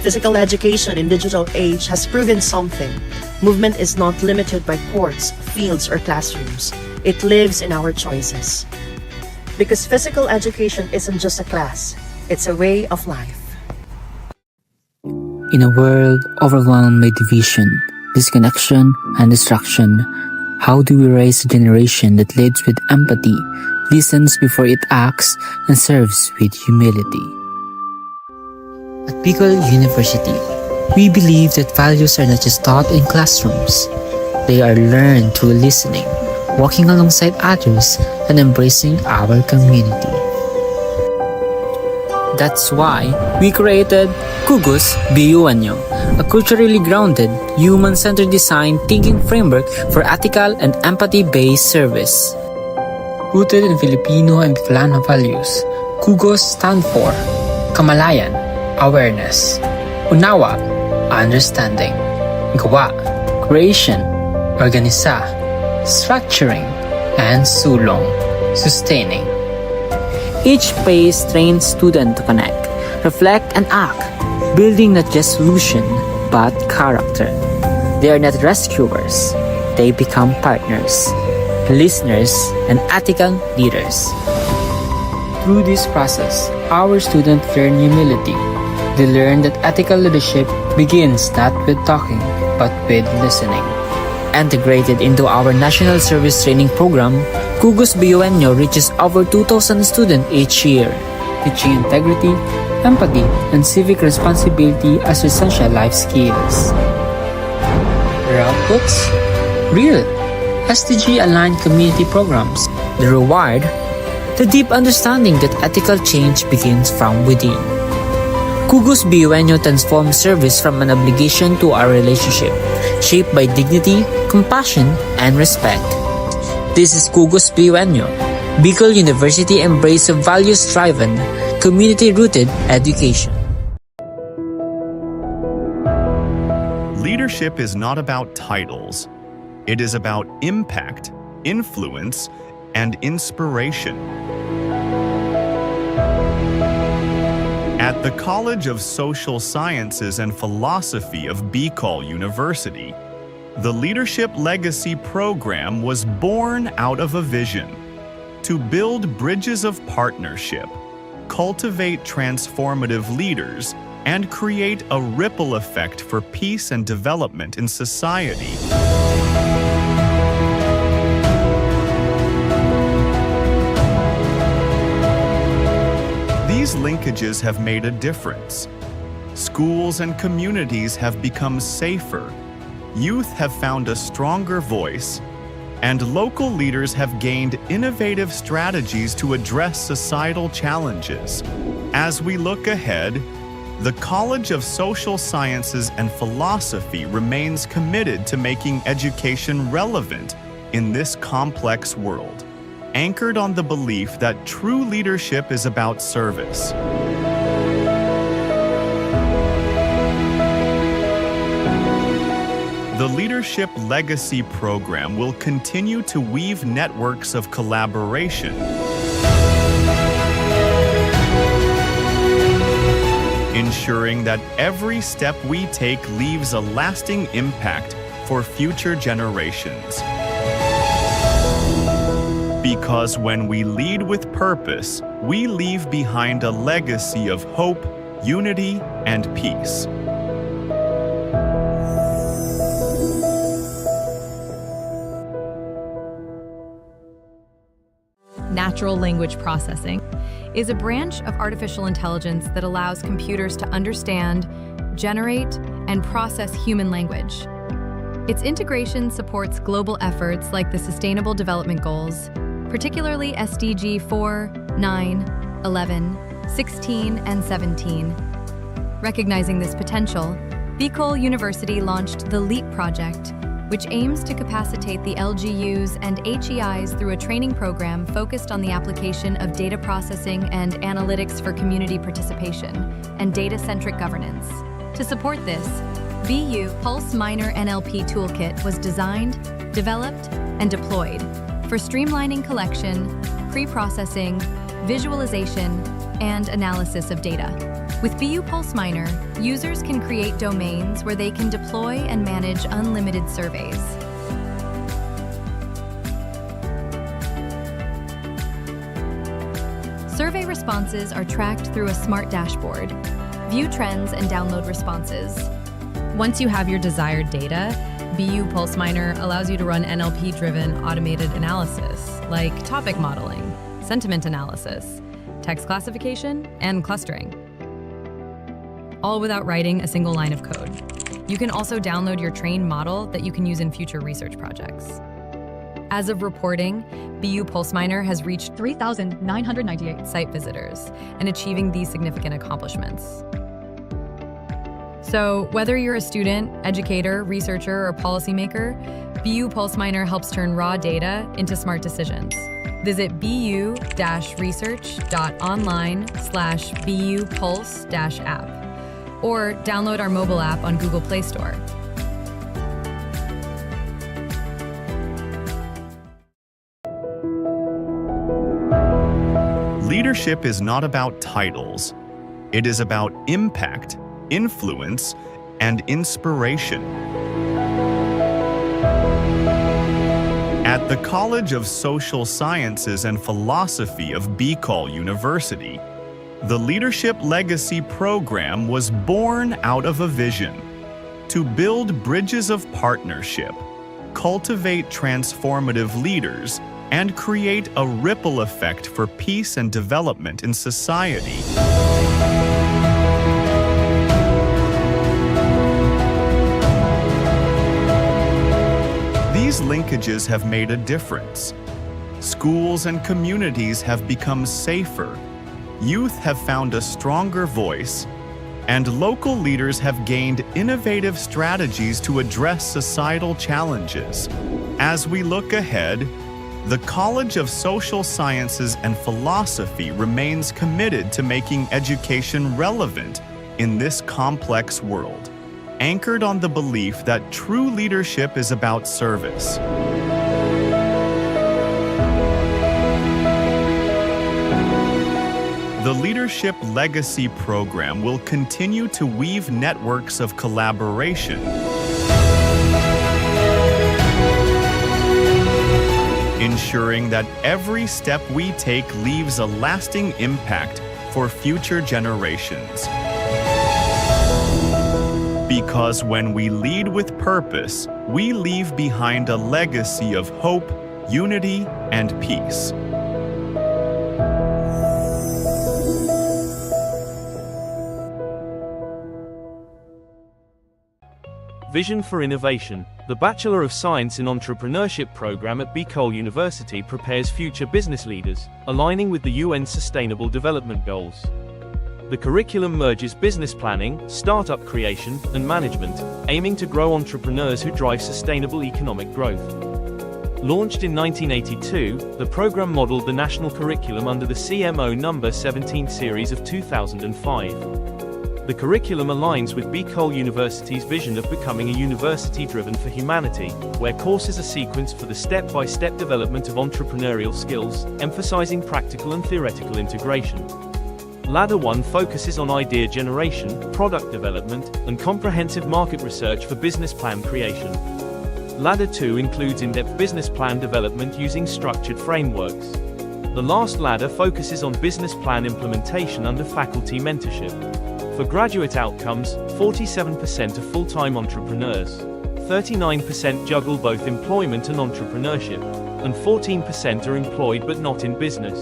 Speaker 22: Physical education in digital age has proven something. Movement is not limited by courts, fields, or classrooms. It lives in our choices. Because physical education isn't just a class, it's a way of life.
Speaker 3: In a world overwhelmed by division, disconnection, and distraction, how do we raise a generation that leads with empathy, listens before it acts, and serves with humility? At Bicol University, we believe that values are not just taught in classrooms. They are learned through listening, walking alongside others, and embracing our community. That's why we created Kugus BU-Anyo, a culturally grounded, human-centered design thinking framework for ethical and empathy-based service. Rooted in Filipino and Bicolano values, Kugos stand for Kamalayan, awareness; Unawa, understanding; Gawa, creation; Organisa, structuring; and Sulong, sustaining. Each phase trains students to connect, reflect, and act, building not just solution, but character. They are not rescuers, they become partners, listeners, and ethical leaders. Through this process, our students learn humility. They learn that ethical leadership begins not with talking, but with listening. Integrated into our National Service Training Program, Kugos BU-Anyo reaches over 2,000 students each year, teaching integrity, empathy, and civic responsibility as essential life skills. Their outputs? Real, SDG-aligned community programs. The reward? The deep understanding that ethical change begins from within. Kugos BU-Anyo transforms service from an obligation to a relationship, shaped by dignity, compassion, and respect. This is Kugos BU-Anyo, Bicol University embrace of values-driven, community-rooted education.
Speaker 4: Leadership is not about titles. It is about impact, influence, and inspiration. At the College of Social Sciences and Philosophy of Bicol University, the Leadership Legacy Program was born out of a vision to build bridges of partnership, cultivate transformative leaders, and create a ripple effect for peace and development in society. These linkages have made a difference. Schools and communities have become safer, youth have found a stronger voice, and local leaders have gained innovative strategies to address societal challenges. As we look ahead, the College of Social Sciences and Philosophy remains committed to making education relevant in this complex world, anchored on the belief that true leadership is about service. The Leadership Legacy Program will continue to weave networks of collaboration, ensuring that every step we take leaves a lasting impact for future generations. Because when we lead with purpose, we leave behind a legacy of hope, unity, and peace.
Speaker 8: Natural language processing is a branch of artificial intelligence that allows computers to understand, generate, and process human language. Its integration supports global efforts like the Sustainable Development Goals, particularly SDG 4, 9, 11, 16, and 17, Recognizing this potential, Bicol University launched the LEAP project, which aims to capacitate the LGUs and HEIs through a training program focused on the application of data processing and analytics for community participation and data-centric governance. To support this, BU Pulse Minor NLP Toolkit was designed, developed, and deployed for streamlining collection, pre-processing, visualization, and analysis of data. With BU Pulse Minor, users can create domains where they can deploy and manage unlimited surveys. Survey responses are tracked through a smart dashboard. View trends and download responses. Once you have your desired data, BU Pulse Minor allows you to run NLP-driven automated analysis, like topic modeling, sentiment analysis, text classification, and clustering, all without writing a single line of code. You can also download your trained model that you can use in future research projects. As of reporting, BU Pulse Minor has reached 3,998 site visitors and achieving these significant accomplishments. So, whether you're a student, educator, researcher, or policymaker, BU Pulse Minor helps turn raw data into smart decisions. Visit bu-research.online/BU Pulse-app or download our mobile app on Google Play Store.
Speaker 4: Leadership is not about titles. It is about impact, influence, and inspiration. At the College of Social Sciences and Philosophy of Bicol University, the Leadership Legacy Program was born out of a vision to build bridges of partnership, cultivate transformative leaders, and create a ripple effect for peace and development in society. These linkages have made a difference. Schools and communities have become safer, youth have found a stronger voice, and local leaders have gained innovative strategies to address societal challenges. As we look ahead, the College of Social Sciences and Philosophy remains committed to making education relevant in this complex world, anchored on the belief that true leadership is about service. The Leadership Legacy Program will continue to weave networks of collaboration, ensuring that every step we take leaves a lasting impact for future generations. Because when we lead with purpose, we leave behind a legacy of hope, unity, and peace.
Speaker 9: Vision for Innovation. The Bachelor of Science in Entrepreneurship program at Bicol University prepares future business leaders, aligning with the UN Sustainable Development Goals. The curriculum merges business planning, startup creation, and management, aiming to grow entrepreneurs who drive sustainable economic growth. Launched in 1982, the program modeled the national curriculum under the CMO No. 17 series of 2005. The curriculum aligns with Bicol University's vision of becoming a university driven for humanity, where courses are sequenced for the step-by-step development of entrepreneurial skills, emphasizing practical and theoretical integration. Ladder 1 focuses on idea generation, product development, and comprehensive market research for business plan creation. Ladder 2 includes in-depth business plan development using structured frameworks. The last ladder focuses on business plan implementation under faculty mentorship. For graduate outcomes, 47% are full-time entrepreneurs, 39% juggle both employment and entrepreneurship, and 14% are employed but not in business.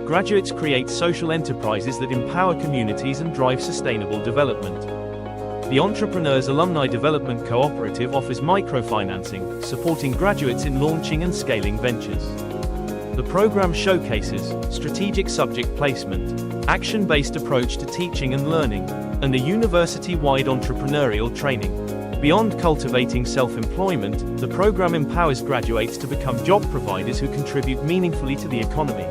Speaker 9: Graduates create social enterprises that empower communities and drive sustainable development. The Entrepreneurs Alumni Development Cooperative offers microfinancing, supporting graduates in launching and scaling ventures. The program showcases strategic subject placement, action-based approach to teaching and learning, and a university-wide entrepreneurial training. Beyond cultivating self-employment, the program empowers graduates to become job providers who contribute meaningfully to the economy.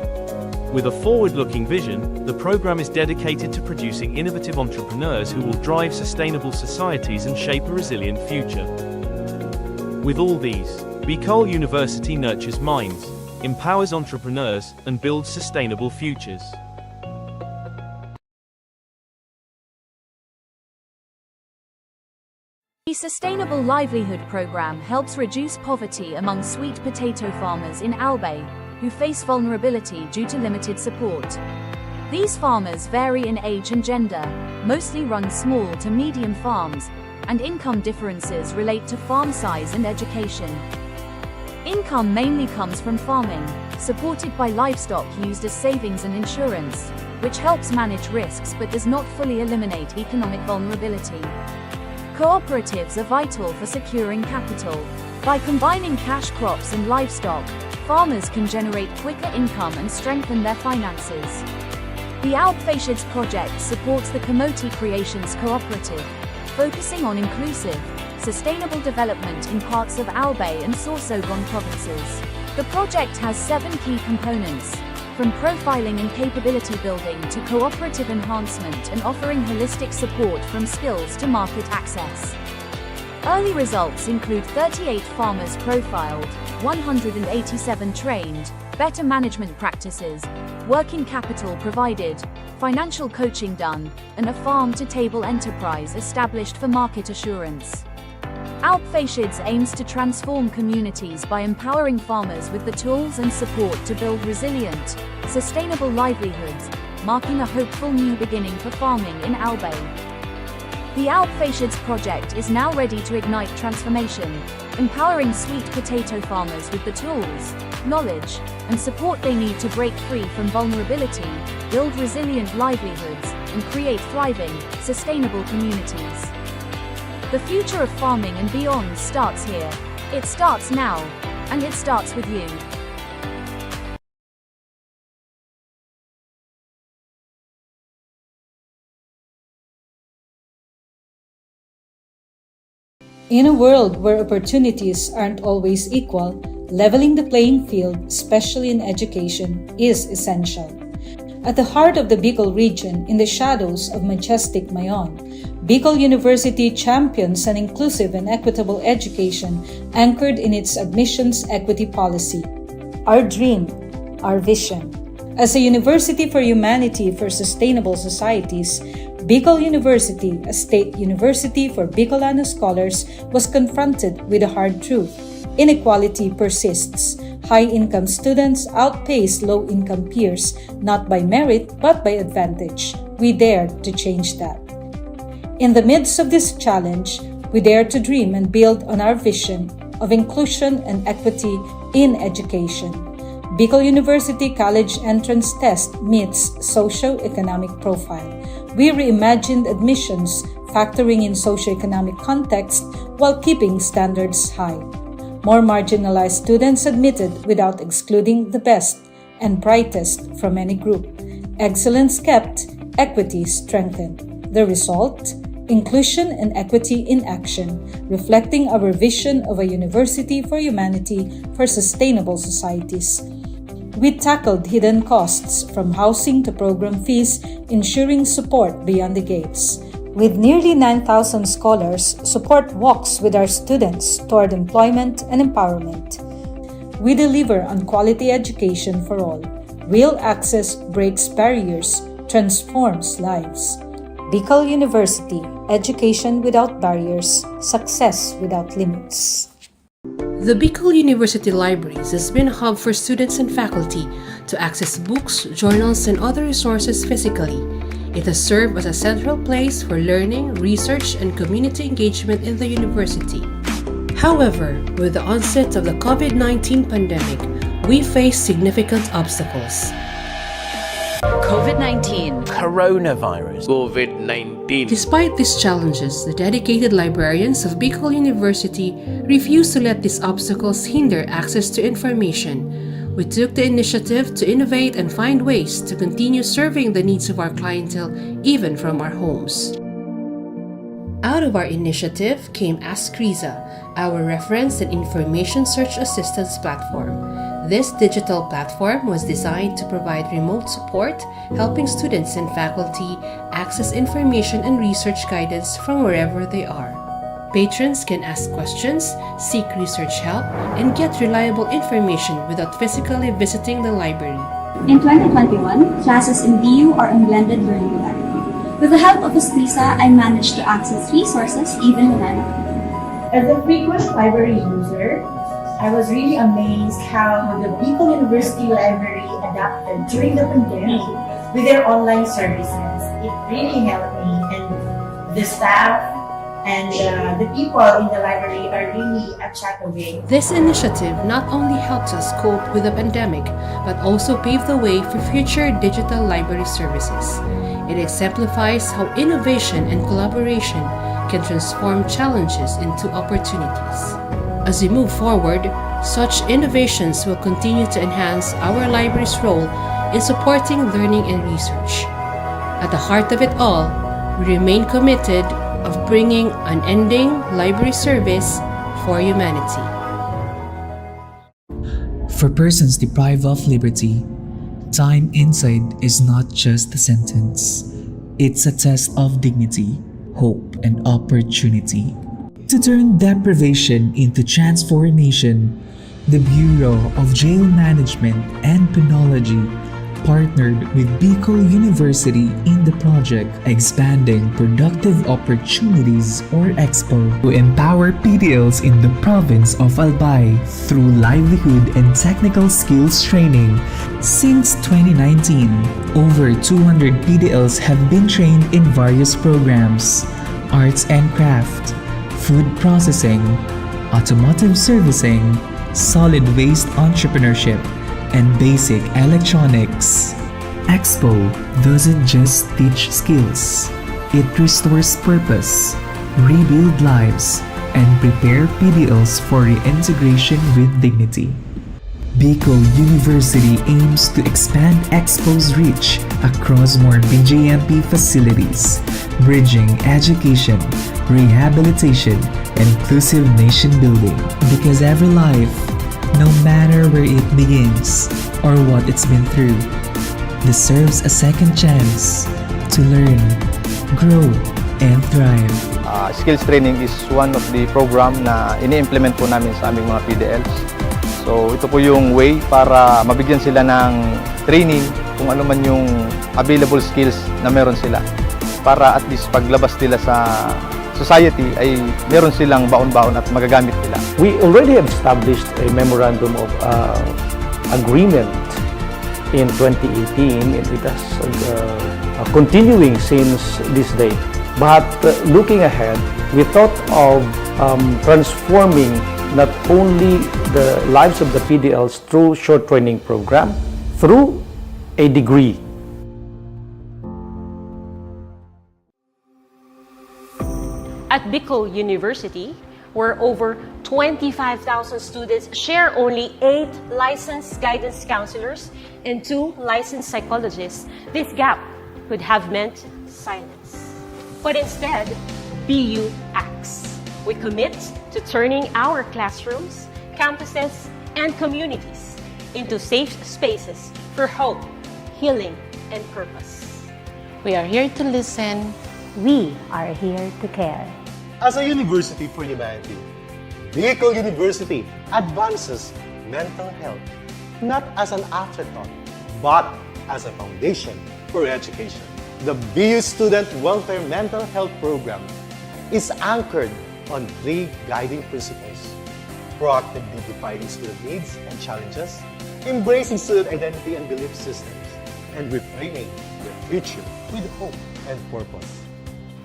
Speaker 9: With a forward-looking vision, the program is dedicated to producing innovative entrepreneurs who will drive sustainable societies and shape a resilient future. With all these, Bicol University nurtures minds, empowers entrepreneurs, and builds sustainable futures.
Speaker 6: The Sustainable Livelihood Program helps reduce poverty among sweet potato farmers in Albay, who face vulnerability due to limited support. These farmers vary in age and gender, mostly run small to medium farms, and income differences relate to farm size and education. Income mainly comes from farming, supported by livestock used as savings and insurance, which helps manage risks but does not fully eliminate economic vulnerability. Cooperatives are vital for securing capital. By combining cash crops and livestock, farmers can generate quicker income and strengthen their finances. The Alpfacids project supports the Kamote Creations Cooperative, focusing on inclusive, sustainable development in parts of Albay and Sorsogon provinces. The project has 7 key components, from profiling and capability building to cooperative enhancement and offering holistic support from skills to market access. Early results include 38 farmers profiled, 187 trained, better management practices, working capital provided, financial coaching done, and a farm-to-table enterprise established for market assurance. Alpfacids aims to transform communities by empowering farmers with the tools and support to build resilient, sustainable livelihoods, marking a hopeful new beginning for farming in Albay. The Alpfacids project is now ready to ignite transformation, empowering sweet potato farmers with the tools, knowledge, and support they need to break free from vulnerability, build resilient livelihoods, and create thriving, sustainable communities. The future of farming and beyond starts here. It starts now, and it starts with you.
Speaker 10: In a world where opportunities aren't always equal, leveling the playing field, especially in education, is essential. At the heart of the Bicol region, in the shadows of majestic Mayon, Bicol University champions an inclusive and equitable education anchored in its admissions equity policy. Our dream, our vision. As a university for humanity for sustainable societies, Bicol University, a state university for Bicolano scholars, was confronted with a hard truth. Inequality persists. High-income students outpace low-income peers, not by merit but by advantage. We dare to change that. In the midst of this challenge, we dare to dream and build on our vision of inclusion and equity in education. Bicol University College Entrance Test meets socio-economic profile. We reimagined admissions, factoring in socio-economic context while keeping standards high. More marginalized students admitted without excluding the best and brightest from any group. Excellence kept, equity strengthened. The result? Inclusion and equity in action, reflecting our vision of a university for humanity for sustainable societies. We tackled hidden costs from housing to program fees, ensuring support beyond the gates. With nearly 9,000 scholars, support walks with our students toward employment and empowerment. We deliver on quality education for all. Real access breaks barriers, transforms lives. Bicol University, education without barriers, success without limits.
Speaker 11: The Bicol University Libraries has been a hub for students and faculty to access books, journals, and other resources physically. It has served as a central place for learning, research, and community engagement in the university. However, with the onset of the COVID-19 pandemic, we face significant obstacles.
Speaker 1: COVID-19, coronavirus, COVID-19.
Speaker 11: Despite these challenges, the dedicated librarians of Bicol University refuse to let these obstacles hinder access to information. We took the initiative to innovate and find ways to continue serving the needs of our clientele even from our homes. Out of our initiative came Ask Riza, our reference and information search assistance platform. This digital platform was designed to provide remote support, helping students and faculty access information and research guidance from wherever they are. Patrons can ask questions, seek research help, and get reliable information without physically visiting the library.
Speaker 12: In 2021, classes in BU are in blended learning modality. With the help of Escrisa, I managed to access resources even when I'm at home.
Speaker 14: As a frequent library user, I was really amazed how the Bicol University Library adapted during the pandemic with their online services. It really helped me, and the staff and the people in the library are really a chat away.
Speaker 11: This initiative not only helps us cope with the pandemic, but also pave the way for future digital library services. It exemplifies how innovation and collaboration can transform challenges into opportunities. As we move forward, such innovations will continue to enhance our library's role in supporting learning and research. At the heart of it all, we remain committed of bringing unending library service for humanity.
Speaker 15: For persons deprived of liberty, time inside is not just a sentence. It's a test of dignity, hope, and opportunity. To turn deprivation into transformation, the Bureau of Jail Management and Penology partnered with Bicol University in the project Expanding Productive Opportunities or EXPO to empower PDLs in the province of Albay through livelihood and technical skills training. Since 2019, over 200 PDLs have been trained in various programs: arts and craft, food processing, automotive servicing, solid waste entrepreneurship, and basic electronics. Expo doesn't just teach skills, it restores purpose, rebuild lives, and prepare PDLs for reintegration with dignity. Bicol University aims to expand Expo's reach across more BJMP facilities, bridging education, rehabilitation, and inclusive nation building. Because every life, no matter where it begins or what it's been through, deserves a second chance to learn, grow, and thrive.
Speaker 21: Skills training is one of the program na ini-implement po namin sa aming mga PDLs. So ito po yung way para mabigyan sila ng training kung ano man yung available skills na meron sila. Para at least paglabas nila sa society ay meron silang baon-baon at magagamit nila.
Speaker 2: We already have established a memorandum of agreement in 2018, and it has continuing since this day. But looking ahead, we thought of transforming not only the lives of the PDLs through short training program, through a degree.
Speaker 16: At Bicol University, where over 25,000 students share only 8 licensed guidance counselors and 2 licensed psychologists, this gap could have meant silence. But instead, BU acts. We commit to turning our classrooms, campuses, and communities into safe spaces for hope, healing, and purpose.
Speaker 17: We are here to listen.
Speaker 18: We are here to care.
Speaker 19: As a university for humanity, Bicol University advances mental health not as an afterthought, but as a foundation for education. The BU Student Welfare Mental Health Program is anchored on 3 guiding principles: proactively defining student needs and challenges, embracing student identity and belief systems, and reframing the future with hope and purpose.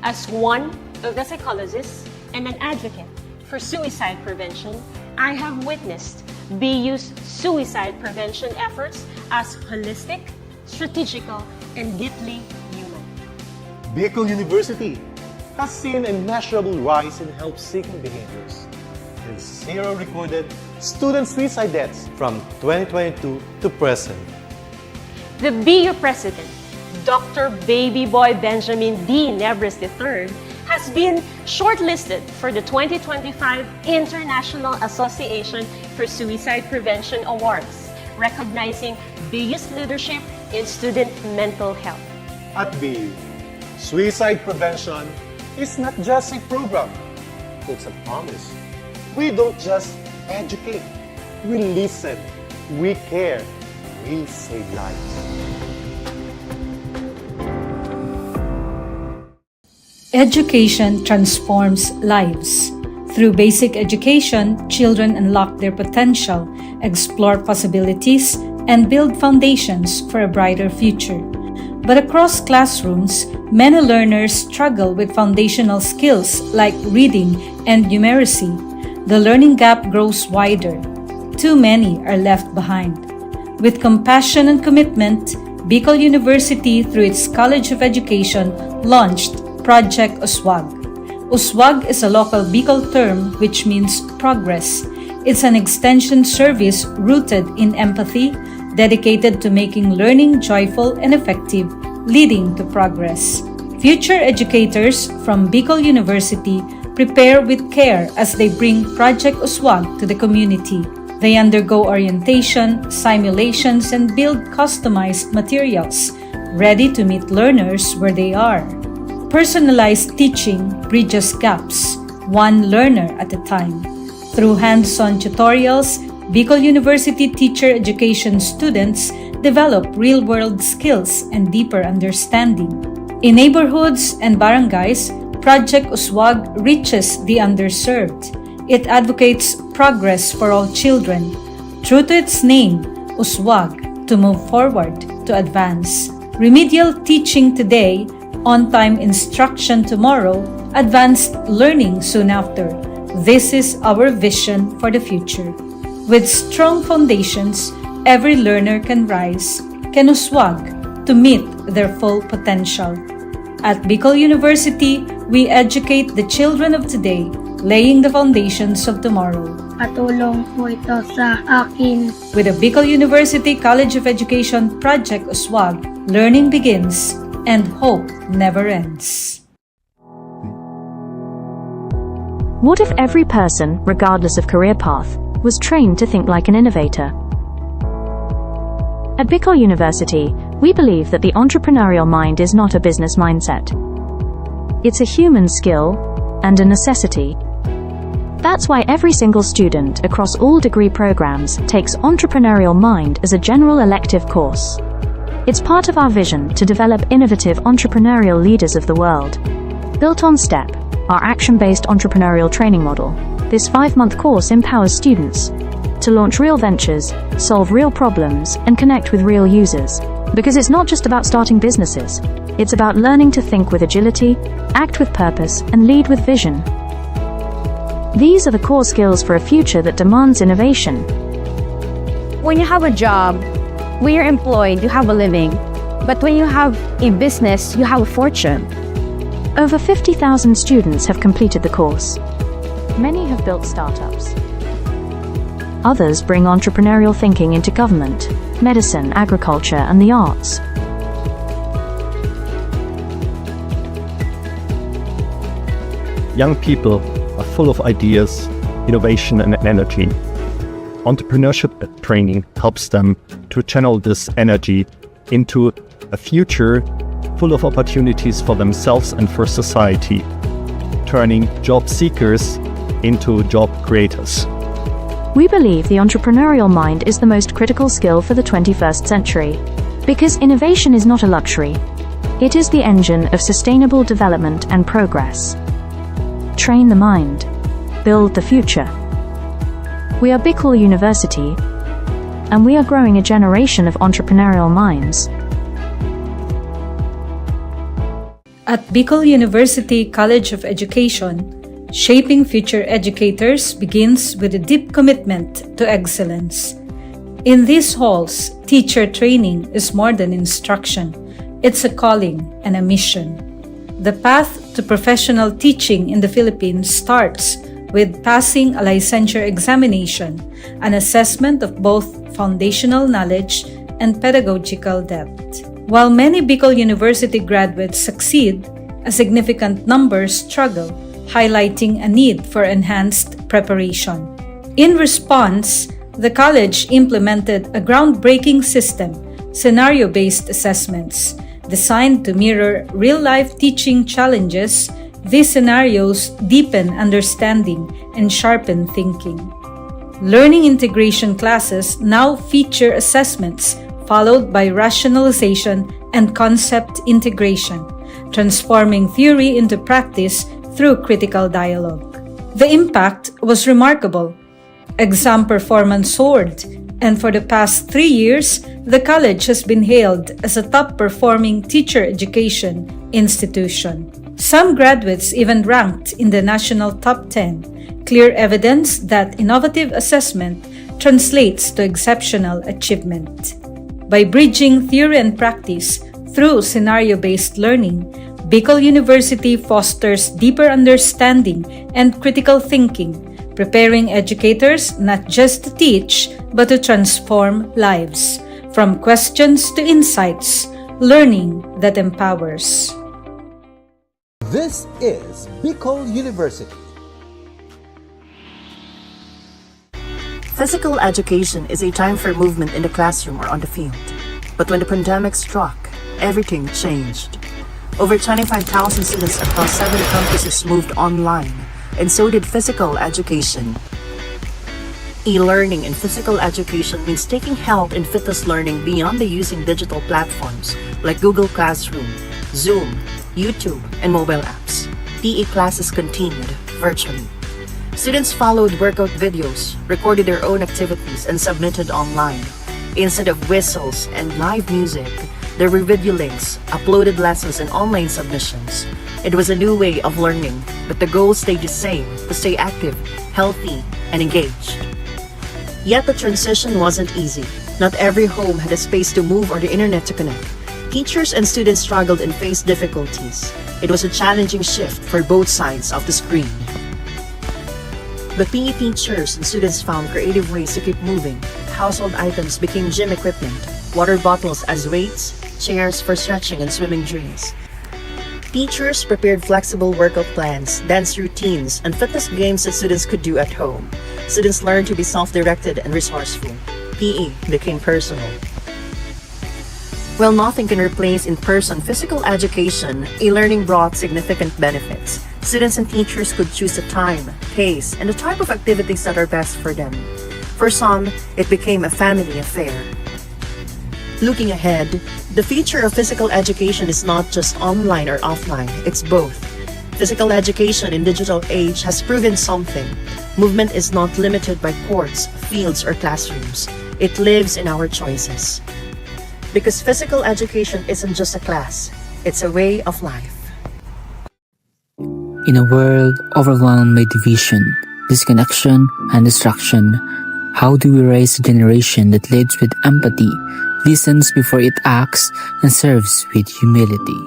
Speaker 16: As one of the psychologists and an advocate for suicide prevention, I have witnessed BU's suicide prevention efforts as holistic, strategical, and deeply human.
Speaker 19: Bicol University has seen a measurable rise in help-seeking behaviors and 0 recorded student suicide deaths from 2022 to present.
Speaker 16: The BU President, Dr. Baby Boy Benjamin D. Nebres III, has been shortlisted for the 2025 International Association for Suicide Prevention Awards, recognizing biggest leadership in student mental health.
Speaker 19: At BU, suicide prevention is not just a program, it's a promise. We don't just educate, we listen, we care, we save lives.
Speaker 10: Education transforms lives. Through basic education, children unlock their potential, explore possibilities, and build foundations for a brighter future. But across classrooms, many learners struggle with foundational skills like reading and numeracy. The learning gap grows wider. Too many are left behind. With compassion and commitment, Bicol University, through its College of Education, launched Project USWAG. USWAG is a local Bicol term which means progress. It's an extension service rooted in empathy, dedicated to making learning joyful and effective, leading to progress. Future educators from Bicol University prepare with care as they bring Project USWAG to the community. They undergo orientation, simulations, and build customized materials, ready to meet learners where they are. Personalized teaching bridges gaps, one learner at a time. Through hands-on tutorials, Bicol University teacher education students develop real-world skills and deeper understanding. In neighborhoods and barangays, Project USWAG reaches the underserved. It advocates progress for all children. True to its name, USWAG, to move forward, to advance. Remedial teaching today, on-time instruction tomorrow, advanced learning soon after. This is our vision for the future. With strong foundations, every learner can rise, can USWAG, to meet their full potential. At Bicol University, we educate the children of today, laying the foundations of tomorrow.
Speaker 5: Patulong po ito sa akin.
Speaker 10: With the Bicol University College of Education Project USWAG, learning begins and hope never ends.
Speaker 6: What if every person, regardless of career path, was trained to think like an innovator? At Bicol University, we believe that the entrepreneurial mind is not a business mindset. It's a human skill and a necessity. That's why every single student across all degree programs takes Entrepreneurial Mind as a general elective course. It's part of our vision to develop innovative entrepreneurial leaders of the world. Built on STEP, our action-based entrepreneurial training model, this 5-month course empowers students to launch real ventures, solve real problems, and connect with real users. Because it's not just about starting businesses, it's about learning to think with agility, act with purpose, and lead with vision. These are the core skills for a future that demands innovation.
Speaker 7: When you have a job, when you're employed, you have a living. But when you have a business, you have a fortune.
Speaker 6: Over 50,000 students have completed the course. Many have built startups. Others bring entrepreneurial thinking into government, medicine, agriculture, and the arts.
Speaker 20: Young people are full of ideas, innovation, and energy. Entrepreneurship training helps them to channel this energy into a future full of opportunities for themselves and for society, turning job seekers into job creators.
Speaker 6: We believe the entrepreneurial mind is the most critical skill for the 21st century, because innovation is not a luxury. It is the engine of sustainable development and progress. Train the mind. Build the future. We are Bicol University, and we are growing a generation of entrepreneurial minds.
Speaker 10: At Bicol University College of Education, shaping future educators begins with a deep commitment to excellence. In these halls, teacher training is more than instruction. It's a calling and a mission. The path to professional teaching in the Philippines starts with passing a licensure examination, an assessment of both foundational knowledge and pedagogical depth. While many Bicol University graduates succeed, a significant number struggle, highlighting a need for enhanced preparation. In response, the college implemented a groundbreaking system, scenario-based assessments. Designed to mirror real-life teaching challenges, these scenarios deepen understanding and sharpen thinking. Learning integration classes now feature assessments followed by rationalization and concept integration, transforming theory into practice through critical dialogue. The impact was remarkable. Exam performance soared, and for the past 3 years, the college has been hailed as a top-performing teacher education institution. Some graduates even ranked in the national top 10, clear evidence that innovative assessment translates to exceptional achievement. By bridging theory and practice through scenario-based learning, Bicol University fosters deeper understanding and critical thinking, preparing educators not just to teach, but to transform lives. From questions to insights, learning that empowers.
Speaker 13: This is Bicol University.
Speaker 22: Physical education is a time for movement in the classroom or on the field. But when the pandemic struck, everything changed. Over 25,000 students across 7 campuses moved online, and so did physical education. E-learning in physical education means taking health and fitness learning beyond the using digital platforms like Google Classroom, Zoom, YouTube, and mobile apps. PE classes continued virtually. Students followed workout videos, recorded their own activities, and submitted online. Instead of whistles and live music, there were video links, uploaded lessons, and online submissions. It was a new way of learning, but the goal stayed the same: to stay active, healthy, and engaged. Yet the transition wasn't easy. Not every home had a space to move or the internet to connect. Teachers and students struggled and faced difficulties. It was a challenging shift for both sides of the screen. But PE teachers and students found creative ways to keep moving. Household items became gym equipment, water bottles as weights, chairs for stretching and swimming drills. Teachers prepared flexible workout plans, dance routines, and fitness games that students could do at home. Students learned to be self-directed and resourceful. PE became personal. While nothing can replace in-person physical education, e-learning brought significant benefits. Students and teachers could choose the time, pace, and the type of activities that are best for them. For some, it became a family affair. Looking ahead, the future of physical education is not just online or offline, it's both. Physical education in digital age has proven something. Movement is not limited by courts, fields, or classrooms. It lives in our choices. Because physical education isn't just a class, it's a way of life.
Speaker 3: In a world overwhelmed by division, disconnection, and distraction, how do we raise a generation that leads with empathy, listens before it acts, and serves with humility?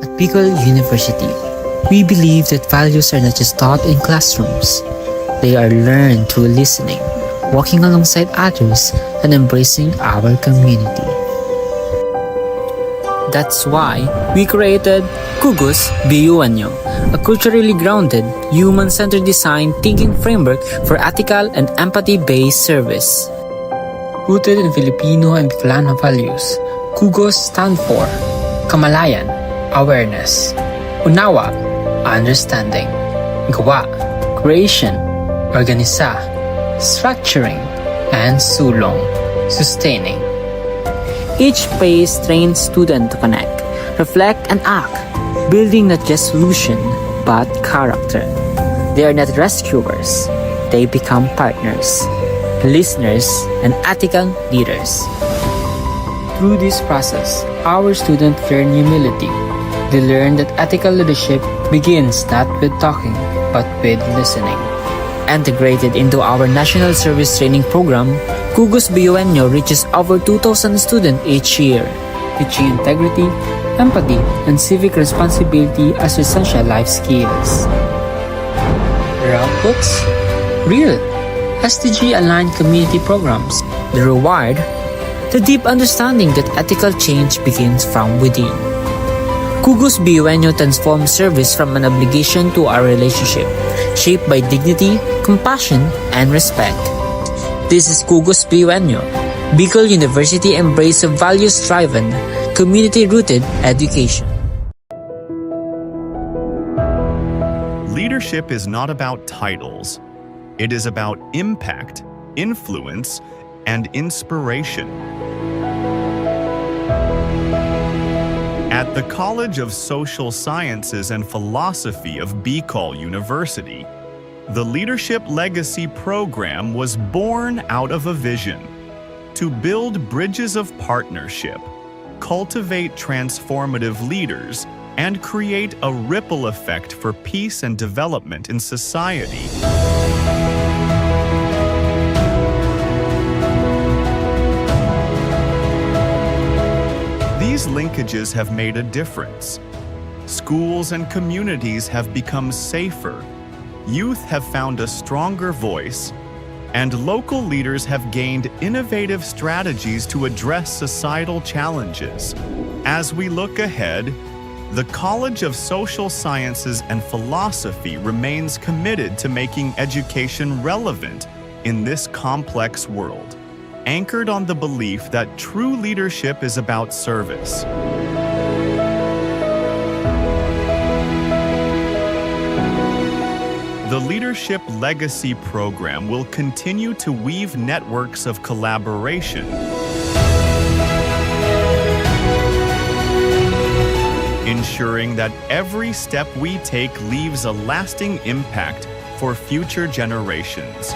Speaker 3: At Bicol University, we believe that values are not just taught in classrooms. They are learned through listening, walking alongside others, and embracing our community. That's why we created Kugus BU-Anyo, a culturally grounded, human-centered design thinking framework for ethical and empathy-based service. Rooted in Filipino and Bicolano values, Kugos stand for Kamalayan, awareness; Unawa, understanding; Gawa, creation; Organisa, structuring; and Sulong, sustaining. Each phase trains students to connect, reflect, and act, building not just solution, but character. They are not rescuers, they become partners, listeners, and ethical leaders. Through this process, our students learn humility. They learn that ethical leadership begins not with talking, but with listening. Integrated into our National Service Training Program, Kugos BU-Anyo reaches over 2,000 students each year, teaching integrity, empathy, and civic responsibility as essential life skills. The outputs? Real, SDG-aligned community programs. The reward? The deep understanding that ethical change begins from within. Cugos BUNO transforms service from an obligation to a relationship, shaped by dignity, compassion, and respect. This is Cugos BUNO, Bicol University embrace of values-driven, community-rooted education.
Speaker 4: Leadership is not about titles. It is about impact, influence, and inspiration. At the College of Social Sciences and Philosophy of Bicol University, the Leadership Legacy Program was born out of a vision to build bridges of partnership, cultivate transformative leaders, and create a ripple effect for peace and development in society. These linkages have made a difference. Schools and communities have become safer, youth have found a stronger voice, and local leaders have gained innovative strategies to address societal challenges. As we look ahead, the College of Social Sciences and Philosophy remains committed to making education relevant in this complex world, anchored on the belief that true leadership is about service. The Leadership Legacy Program will continue to weave networks of collaboration, ensuring that every step we take leaves a lasting impact for future generations.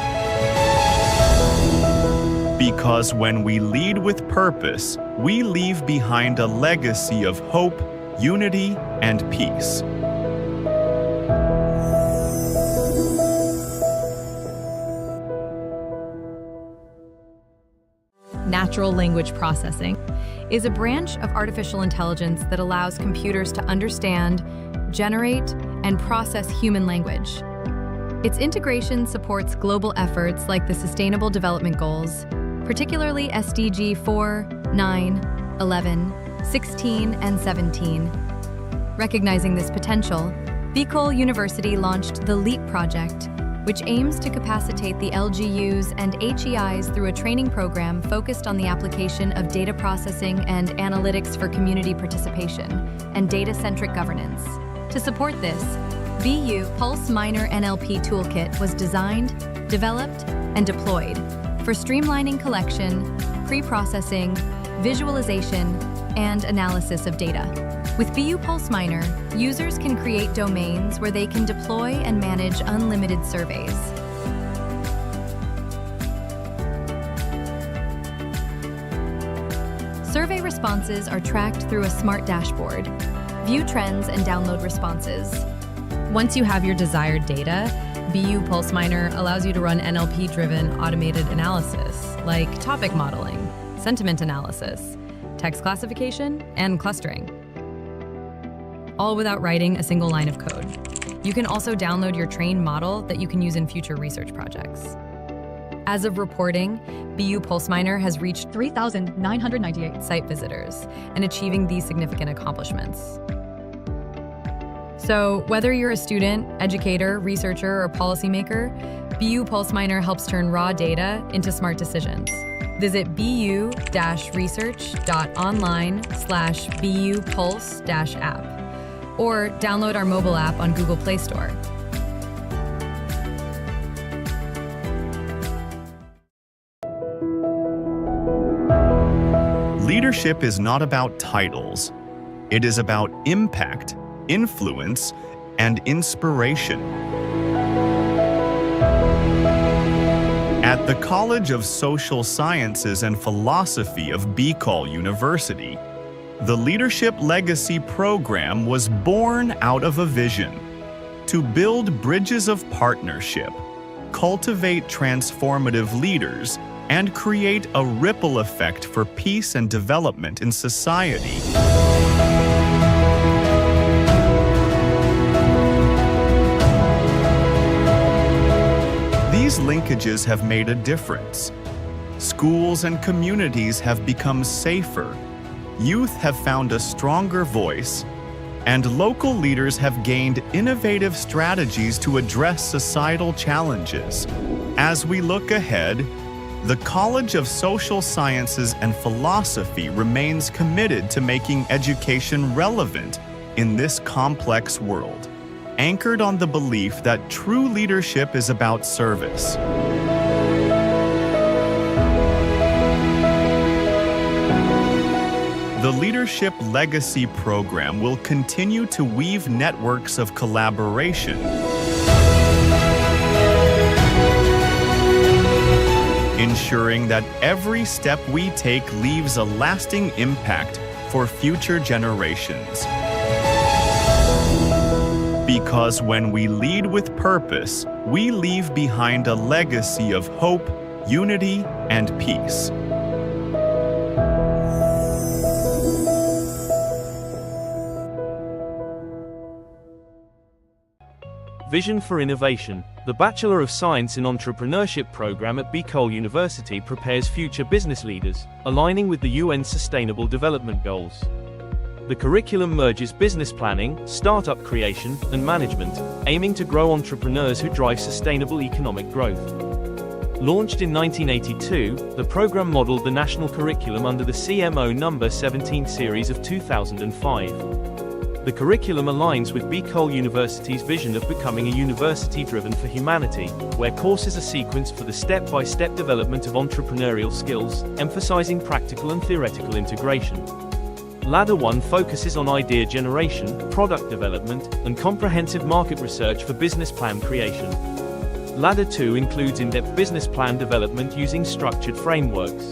Speaker 4: Because when we lead with purpose, we leave behind a legacy of hope, unity, and peace.
Speaker 8: Natural language processing is a branch of artificial intelligence that allows computers to understand, generate, and process human language. Its integration supports global efforts like the Sustainable Development Goals, particularly SDG 4, 9, 11, 16, and 17. Recognizing this potential, Bicol University launched the LEAP project, which aims to capacitate the LGUs and HEIs through a training program focused on the application of data processing and analytics for community participation and data-centric governance. To support this, BU Pulse Minor NLP Toolkit was designed, developed, and deployed for streamlining collection, pre-processing, visualization, and analysis of data. With BU Pulse Minor, users can create domains where they can deploy and manage unlimited surveys. Survey responses are tracked through a smart dashboard. View trends and download responses. Once you have your desired data, BU Pulse Minor allows you to run NLP-driven automated analysis, like topic modeling, sentiment analysis, text classification, and clustering, all without writing a single line of code. You can also download your trained model that you can use in future research projects. As of reporting, BU Pulse Minor has reached 3,998 site visitors and achieving these significant accomplishments. So whether you're a student, educator, researcher, or policymaker, BU Pulse Minor helps turn raw data into smart decisions. Visit bu-research.online/BU Pulse-app or download our mobile app on Google Play Store.
Speaker 4: Leadership is not about titles. It is about impact, influence, and inspiration. At the College of Social Sciences and Philosophy of Bicol University, the Leadership Legacy Program was born out of a vision to build bridges of partnership, cultivate transformative leaders, and create a ripple effect for peace and development in society. These linkages have made a difference. Schools and communities have become safer, youth have found a stronger voice, and local leaders have gained innovative strategies to address societal challenges. As we look ahead, the College of Social Sciences and Philosophy remains committed to making education relevant in this complex world, anchored on the belief that true leadership is about service. The Leadership Legacy Program will continue to weave networks of collaboration, ensuring that every step we take leaves a lasting impact for future generations. Because when we lead with purpose, we leave behind a legacy of hope, unity, and peace.
Speaker 1: Vision for Innovation. The Bachelor of Science in Entrepreneurship program at Bicol University prepares future business leaders, aligning with the UN Sustainable Development Goals. The curriculum merges business planning, startup creation, and management, aiming to grow entrepreneurs who drive sustainable economic growth. Launched in 1982, the program modeled the national curriculum under the CMO No. 17 series of 2005. The curriculum aligns with Bicol University's vision of becoming a university driven for humanity, where courses are sequenced for the step-by-step development of entrepreneurial skills, emphasizing practical and theoretical integration. Ladder 1 focuses on idea generation, product development, and comprehensive market research for business plan creation. Ladder 2 includes in-depth business plan development using structured frameworks.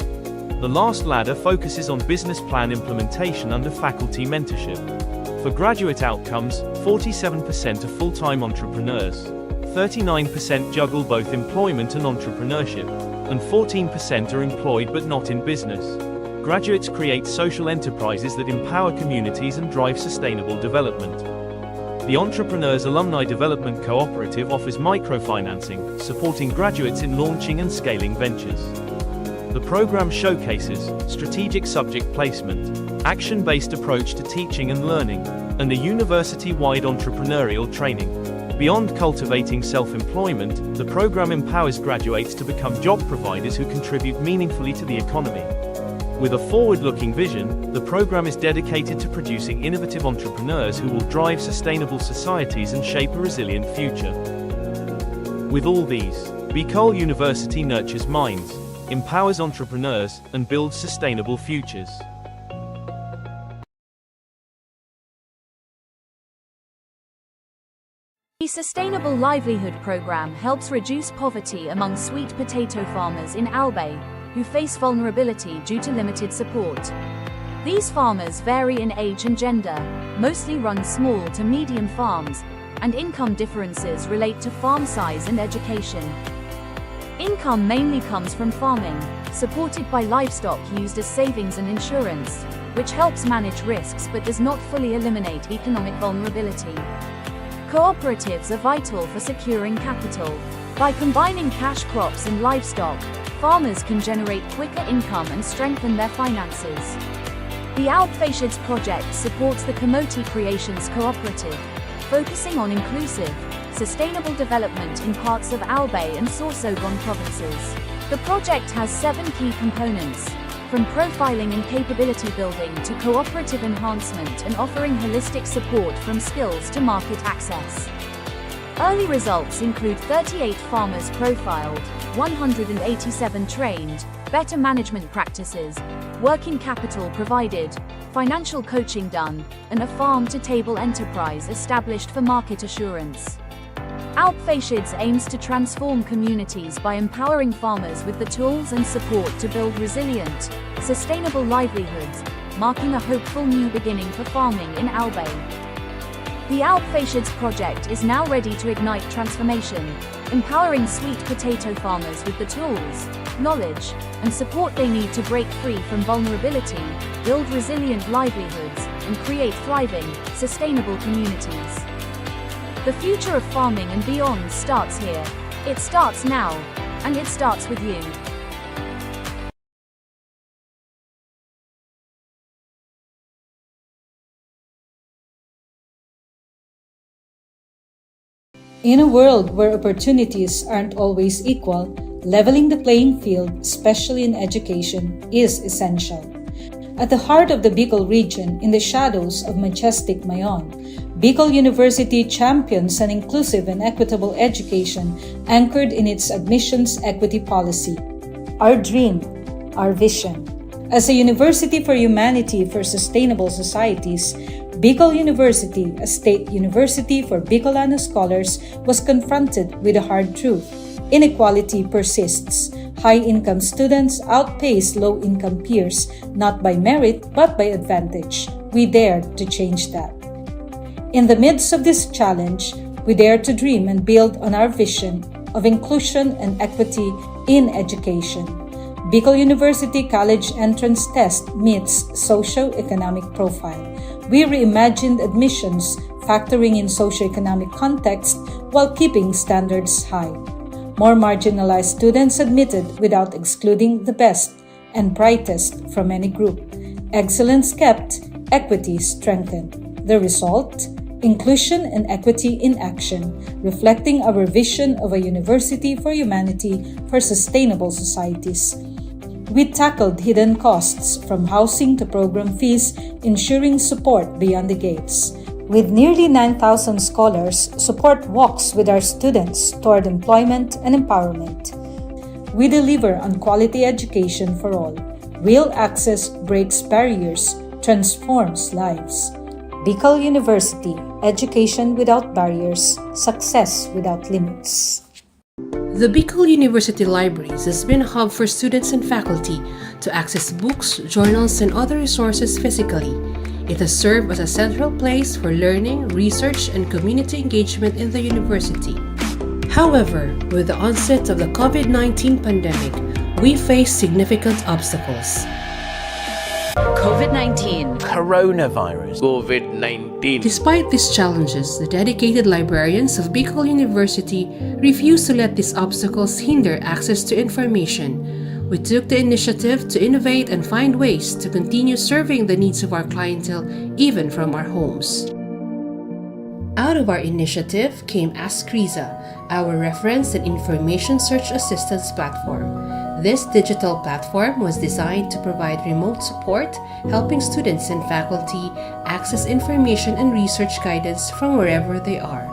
Speaker 1: The last ladder focuses on business plan implementation under faculty mentorship. For graduate outcomes, 47% are full-time entrepreneurs, 39% juggle both employment and entrepreneurship, and 14% are employed but not in business. Graduates create social enterprises that empower communities and drive sustainable development. The Entrepreneurs Alumni Development Cooperative offers microfinancing, supporting graduates in launching and scaling ventures. The program showcases strategic subject placement, action-based approach to teaching and learning, and a university-wide entrepreneurial training. Beyond cultivating self-employment, the program empowers graduates to become job providers who contribute meaningfully to the economy. With a forward-looking vision, the program is dedicated to producing innovative entrepreneurs who will drive sustainable societies and shape a resilient future. With all these, Bicol University nurtures minds, empowers entrepreneurs, and builds sustainable futures.
Speaker 6: The Sustainable Livelihood Program helps reduce poverty among sweet potato farmers in Albay, who face vulnerability due to limited support. These farmers vary in age and gender, mostly run small to medium farms, and income differences relate to farm size and education. Income mainly comes from farming, supported by livestock used as savings and insurance, which helps manage risks but does not fully eliminate economic vulnerability. Cooperatives are vital for securing capital. By combining cash crops and livestock, farmers can generate quicker income and strengthen their finances. The Alpfeisheds project supports the Kamote Creations Cooperative, focusing on inclusive, sustainable development in parts of Albay and Sorsogon provinces. The project has 7 key components, from profiling and capability building to cooperative enhancement and offering holistic support from skills to market access. Early results include 38 farmers profiled, 187 trained, better management practices, working capital provided, financial coaching done, and a farm-to-table enterprise established for market assurance. Alpfeisheds aims to transform communities by empowering farmers with the tools and support to build resilient, sustainable livelihoods, marking a hopeful new beginning for farming in Albay. The Alpfeisheds project is now ready to ignite transformation, empowering sweet potato farmers with the tools, knowledge, and support they need to break free from vulnerability, build resilient livelihoods, and create thriving, sustainable communities. The future of farming and beyond starts here. It starts now, and it starts with you.
Speaker 10: In a world where opportunities aren't always equal, leveling the playing field, especially in education, is essential. At the heart of the Bicol region, in the shadows of majestic Mayon, Bicol University champions an inclusive and equitable education anchored in its admissions equity policy. Our dream, our vision. As a university for humanity for sustainable societies, Bicol University, a state university for Bicolano scholars, was confronted with a hard truth. Inequality persists. High-income students outpace low-income peers, not by merit but by advantage. We dared to change that. In the midst of this challenge, we dare to dream and build on our vision of inclusion and equity in education. Bicol University College Entrance Test meets socio-economic profile. We reimagined admissions, factoring in socio-economic context while keeping standards high. More marginalized students admitted without excluding the best and brightest from any group. Excellence kept, equity strengthened. The result? Inclusion and equity in action, reflecting our vision of a university for humanity for sustainable societies. We tackled hidden costs from housing to program fees, ensuring support beyond the gates. With nearly 9,000 scholars, support walks with our students toward employment and empowerment. We deliver on quality education for all. Real access breaks barriers, transforms lives. Bicol University, education without barriers, success without limits.
Speaker 11: The Bicol University Libraries has been a hub for students and faculty to access books, journals, and other resources physically. It has served as a central place for learning, research, and community engagement in the university. However, with the onset of the COVID-19 pandemic, we face significant obstacles.
Speaker 9: COVID-19, coronavirus, COVID-19.
Speaker 11: Despite these challenges, the dedicated librarians of Bicol University refused to let these obstacles hinder access to information. We took the initiative to innovate and find ways to continue serving the needs of our clientele even from our homes. Out of our initiative came Ask Riza, our reference and information search assistance platform. This digital platform was designed to provide remote support, helping students and faculty access information and research guidance from wherever they are.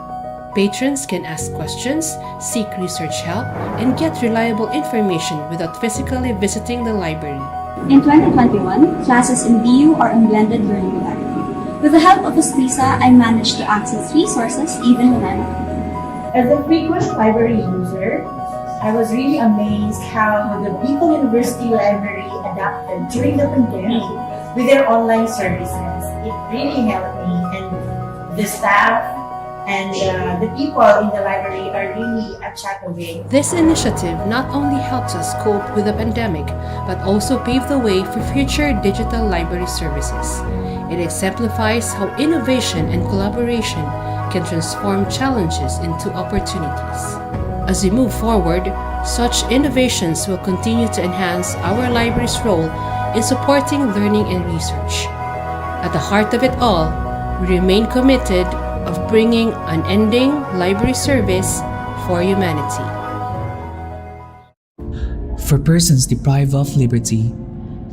Speaker 11: Patrons can ask questions, seek research help, and get reliable information without physically visiting the library.
Speaker 12: In 2021, classes in BU are in blended learning modality. With the help of Ask-Riza, I managed to access resources even when I'm at home.
Speaker 14: As a frequent library user, I was really amazed how the Bicol University Library adapted during the pandemic with their online services. It really helped me, and the staff and the people in the library are really a chat away.
Speaker 11: This initiative not only helps us cope with the pandemic, but also paved the way for future digital library services. It exemplifies how innovation and collaboration can transform challenges into opportunities. As we move forward, such innovations will continue to enhance our library's role in supporting learning and research. At the heart of it all, we remain committed of bringing unending library service for humanity.
Speaker 15: For persons deprived of liberty,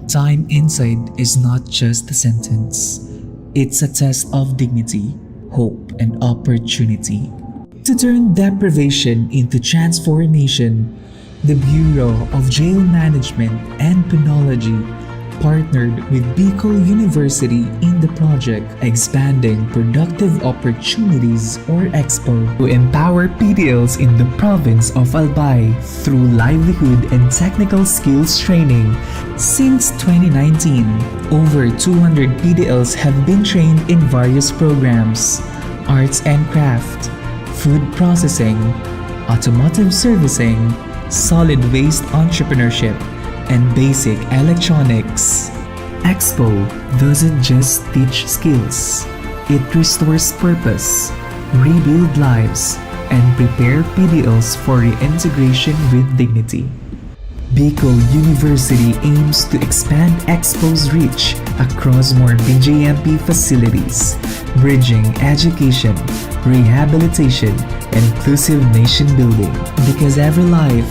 Speaker 15: time inside is not just a sentence. It's a test of dignity, hope, and opportunity. To turn deprivation into transformation, the Bureau of Jail Management and Penology partnered with Bicol University in the project Expanding Productive Opportunities or EXPO to empower PDLs in the province of Albay through livelihood and technical skills training. Since 2019, over 200 PDLs have been trained in various programs: arts and craft, food processing, automotive servicing, solid waste entrepreneurship, and basic electronics. EXPO doesn't just teach skills, it restores purpose, rebuild lives, and prepare PDLs for reintegration with dignity. Bicol University aims to expand EXPO's reach across more BJMP facilities, bridging education, rehabilitation, and inclusive nation building. Because every life,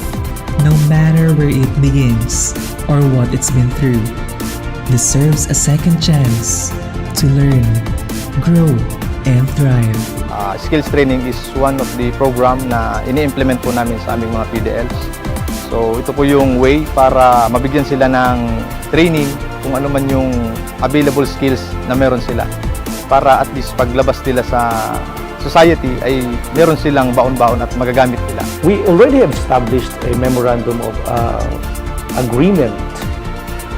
Speaker 15: no matter where it begins or what it's been through, deserves a second chance to learn, grow, and thrive.
Speaker 2: Skills training is one of the program na ini-implement po namin sa aming mga PDLs. So ito po yung way para mabigyan sila ng training kung ano man yung available skills na meron sila. Para at least paglabas nila sa society ay meron silang baon-baon at magagamit nila.
Speaker 21: We already have established a memorandum of agreement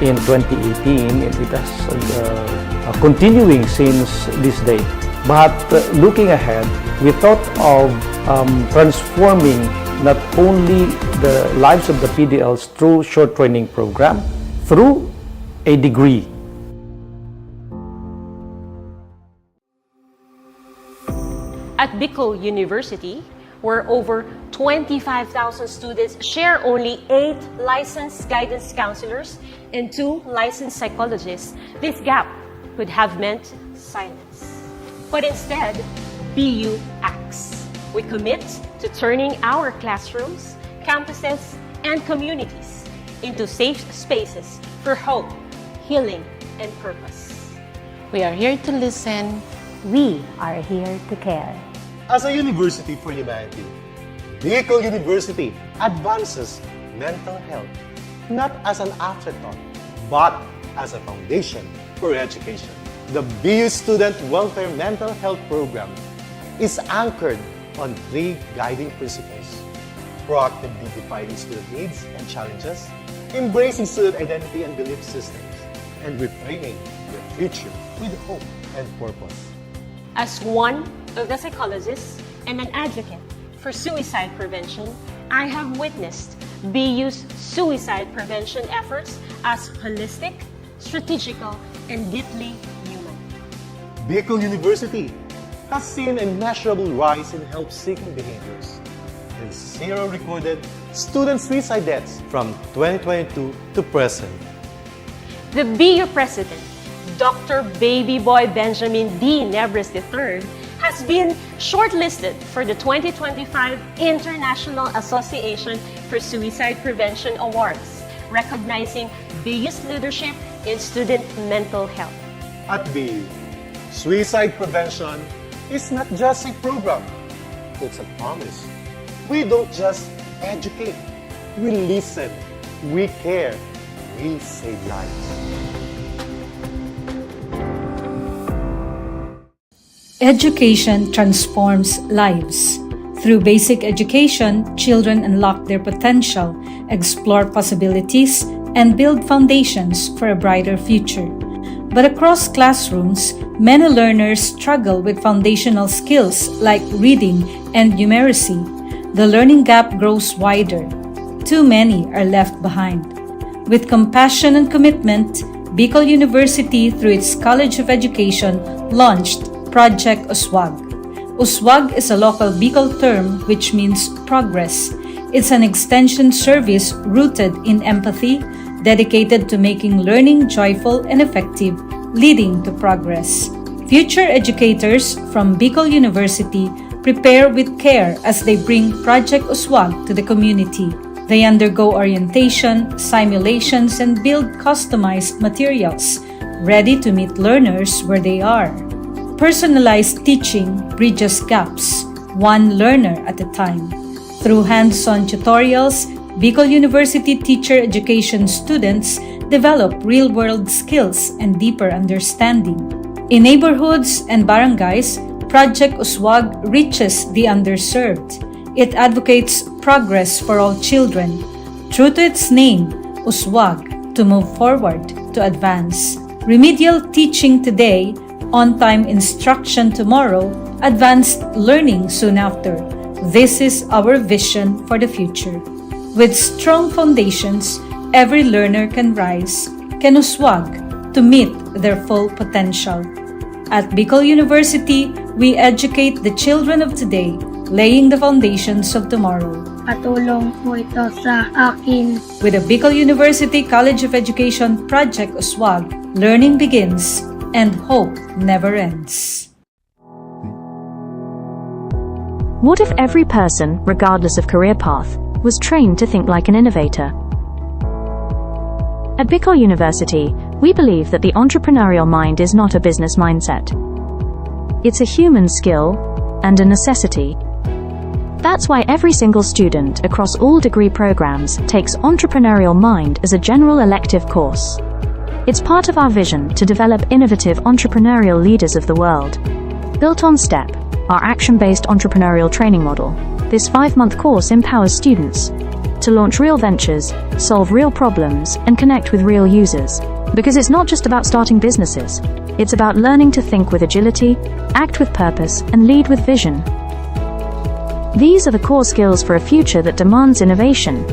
Speaker 21: in 2018 and it has continuing since this day. But looking ahead, we thought of transforming not only the lives of the PDLs through short training program, through a degree.
Speaker 16: At Bicol University, where over 25,000 students share only 8 licensed guidance counselors and 2 licensed psychologists, this gap could have meant silence. But instead, BU acts. We commit to turning our classrooms, campuses, and communities into safe spaces for hope, healing, and purpose.
Speaker 17: We are here to listen.
Speaker 18: We are here to care.
Speaker 19: As a university for humanity, Bicol University advances mental health not as an afterthought, but as a foundation for education. The BU Student Welfare Mental Health Program is anchored on 3 guiding principles: proactively defining student needs and challenges, embracing student identity and belief systems, and reframing their future with hope and purpose.
Speaker 16: As one of the psychologists and an advocate for suicide prevention, I have witnessed BU's suicide prevention efforts as holistic, strategical, and deeply human.
Speaker 19: Bicol University has seen a measurable rise in help-seeking behaviors and 0 recorded student suicide deaths from 2022 to present.
Speaker 16: The BU President, Dr. Baby Boy Benjamin D. Nebres III, has been shortlisted for the 2025 International Association for Suicide Prevention Awards, recognizing BU's leadership in student mental health.
Speaker 19: At BU, suicide prevention is not just a program, it's a promise. We don't just educate, we listen, we care, we save lives.
Speaker 10: Education transforms lives. Through basic education, children unlock their potential, explore possibilities, and build foundations for a brighter future. But across classrooms, many learners struggle with foundational skills like reading and numeracy. The learning gap grows wider. Too many are left behind. With compassion and commitment, Bicol University, through its College of Education, launched Project USWAG. USWAG is a local Bicol term which means progress. It's an extension service rooted in empathy, dedicated to making learning joyful and effective, leading to progress. Future educators from Bicol University prepare with care as they bring Project USWAG to the community. They undergo orientation, simulations, and build customized materials, ready to meet learners where they are. Personalized teaching bridges gaps, one learner at a time. Through hands-on tutorials, Bicol University teacher education students develop real-world skills and deeper understanding. In neighborhoods and barangays, Project USWAG reaches the underserved. It advocates progress for all children. True to its name, USWAG, to move forward, to advance. Remedial teaching today, on-time instruction tomorrow, advanced learning soon after. This is our vision for the future. With strong foundations, every learner can rise, can USWAG, to meet their full potential. At Bicol University, we educate the children of today, laying the foundations of tomorrow.
Speaker 5: Patulong po ito sa akin.
Speaker 10: With the Bicol University College of Education Project USWAG, learning begins and hope never ends.
Speaker 6: What if every person, regardless of career path, was trained to think like an innovator? At Bicol University, we believe that the entrepreneurial mind is not a business mindset. It's a human skill and a necessity. That's why every single student across all degree programs takes Entrepreneurial Mind as a general elective course. It's part of our vision to develop innovative entrepreneurial leaders of the world. Built on STEP, our action-based entrepreneurial training model, this 5-month course empowers students to launch real ventures, solve real problems, and connect with real users. Because it's not just about starting businesses, it's about learning to think with agility, act with purpose, and lead with vision. These are the core skills for a future that demands innovation.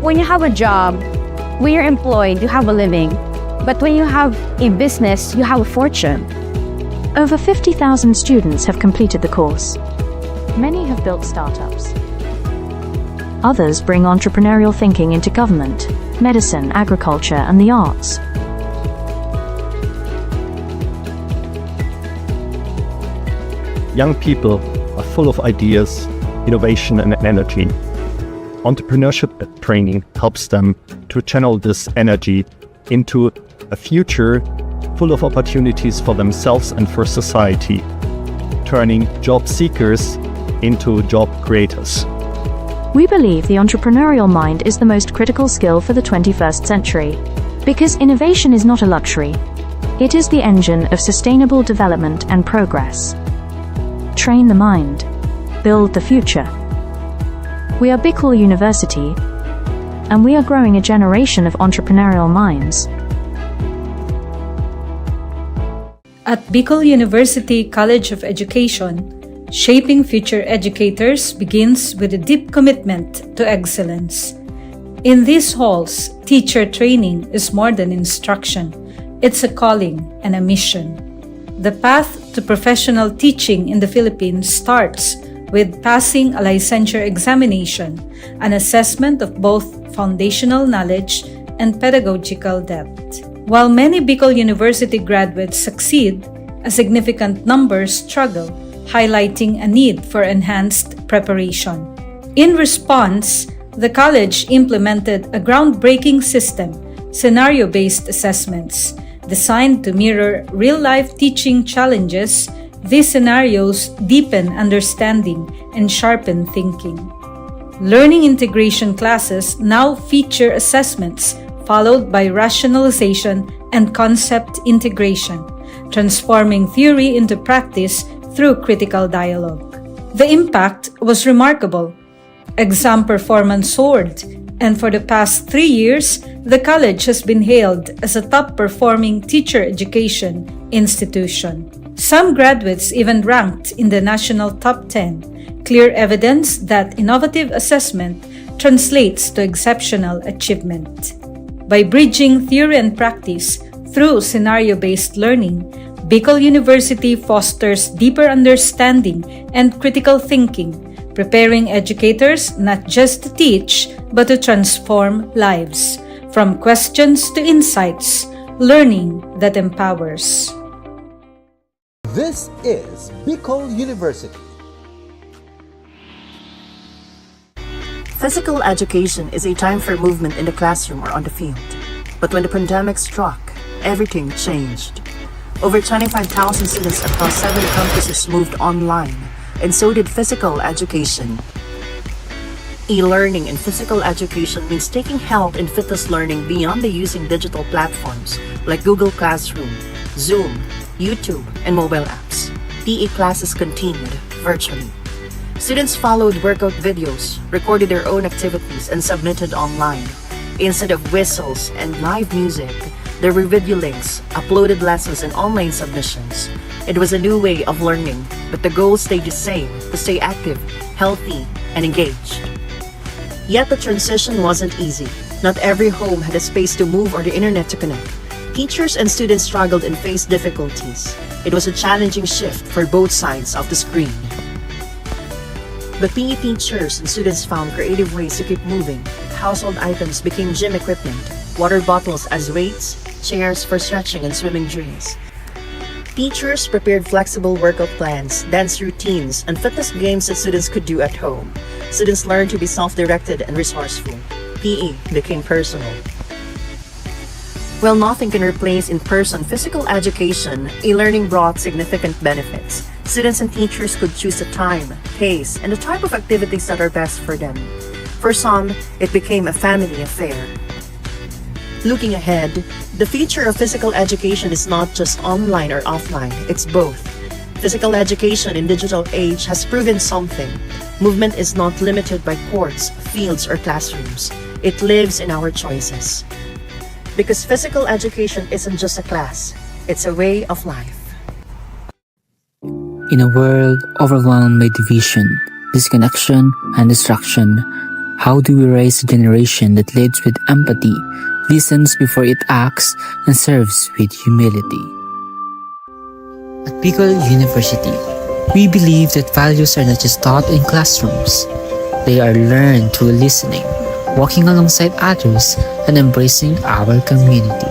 Speaker 7: When you have a job, when you're employed, you have a living. But when you have a business, you have a fortune.
Speaker 6: Over 50,000 students have completed the course. Many have built startups. Others bring entrepreneurial thinking into government, medicine, agriculture, and the arts.
Speaker 20: Young people are full of ideas, innovation, and energy. Entrepreneurship training helps them to channel this energy into a future full of opportunities for themselves and for society, turning job seekers into job creators.
Speaker 6: We believe the entrepreneurial mind is the most critical skill for the 21st century, because innovation is not a luxury. It is the engine of sustainable development and progress. Train the mind. Build the future. We are Bicol University, and we are growing a generation of entrepreneurial minds.
Speaker 10: At Bicol University College of Education, shaping future educators begins with a deep commitment to excellence. In these halls, teacher training is more than instruction. It's a calling and a mission. The path to professional teaching in the Philippines starts with passing a licensure examination, an assessment of both foundational knowledge and pedagogical depth. While many Bicol University graduates succeed, a significant number struggle, highlighting a need for enhanced preparation. In response, the college implemented a groundbreaking system, scenario-based assessments, designed to mirror real-life teaching challenges. These scenarios deepen understanding and sharpen thinking. Learning integration classes now feature assessments followed by rationalization and concept integration, transforming theory into practice through critical dialogue. The impact was remarkable. Exam performance soared, and for the past 3 years, the college has been hailed as a top-performing teacher education institution. Some graduates even ranked in the national top 10, clear evidence that innovative assessment translates to exceptional achievement. By bridging theory and practice through scenario-based learning, Bicol University fosters deeper understanding and critical thinking, preparing educators not just to teach, but to transform lives. From questions to insights, learning that empowers.
Speaker 13: This is Bicol University.
Speaker 22: Physical education is a time for movement in the classroom or on the field. But when the pandemic struck, everything changed. Over 25,000 students across 7 campuses moved online, and so did physical education. E-learning in physical education means taking health and fitness learning beyond the using digital platforms like Google Classroom, Zoom, YouTube, and mobile apps. PE classes continued virtually. Students followed workout videos, recorded their own activities, and submitted online. Instead of whistles and live music, there were video links, uploaded lessons, and online submissions. It was a new way of learning, but the goal stayed the same: to stay active, healthy, and engaged. Yet the transition wasn't easy. Not every home had a space to move or the internet to connect. Teachers and students struggled and faced difficulties. It was a challenging shift for both sides of the screen. But PE teachers and students found creative ways to keep moving. Household items became gym equipment, water bottles as weights, chairs for stretching and swimming drills. Teachers prepared flexible workout plans, dance routines, and fitness games that students could do at home. Students learned to be self-directed and resourceful. PE became personal. While nothing can replace in-person physical education, e-learning brought significant benefits. Students and teachers could choose the time, pace, and the type of activities that are best for them. For some, it became a family affair. Looking ahead, the future of physical education is not just online or offline, it's both. Physical education in digital age has proven something. Movement is not limited by courts, fields, or classrooms. It lives in our choices. Because physical education isn't just a class, it's a way of life.
Speaker 3: In a world overwhelmed by division, disconnection, and distraction, how do we raise a generation that leads with empathy, listens before it acts, and serves with humility? At Bicol University, we believe that values are not just taught in classrooms. They are learned through listening, walking alongside others, and embracing our community.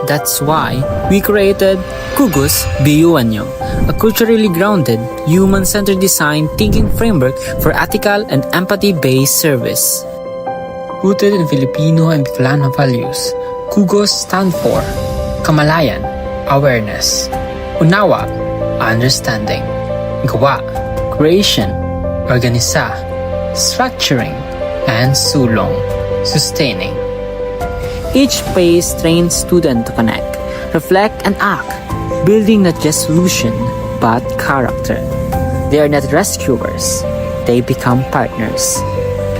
Speaker 3: That's why we created Kugos BUNyo, a culturally grounded, human-centered design thinking framework for ethical and empathy-based service. Rooted in Filipino and Bicolano values, Kugos stand for Kamalayan, awareness; Unawa, understanding; Gawa, creation; Organisa, structuring; and Sulong, sustaining. Each phase trains students to connect, reflect, and act, building not just solution, but character. They are not rescuers. They become partners,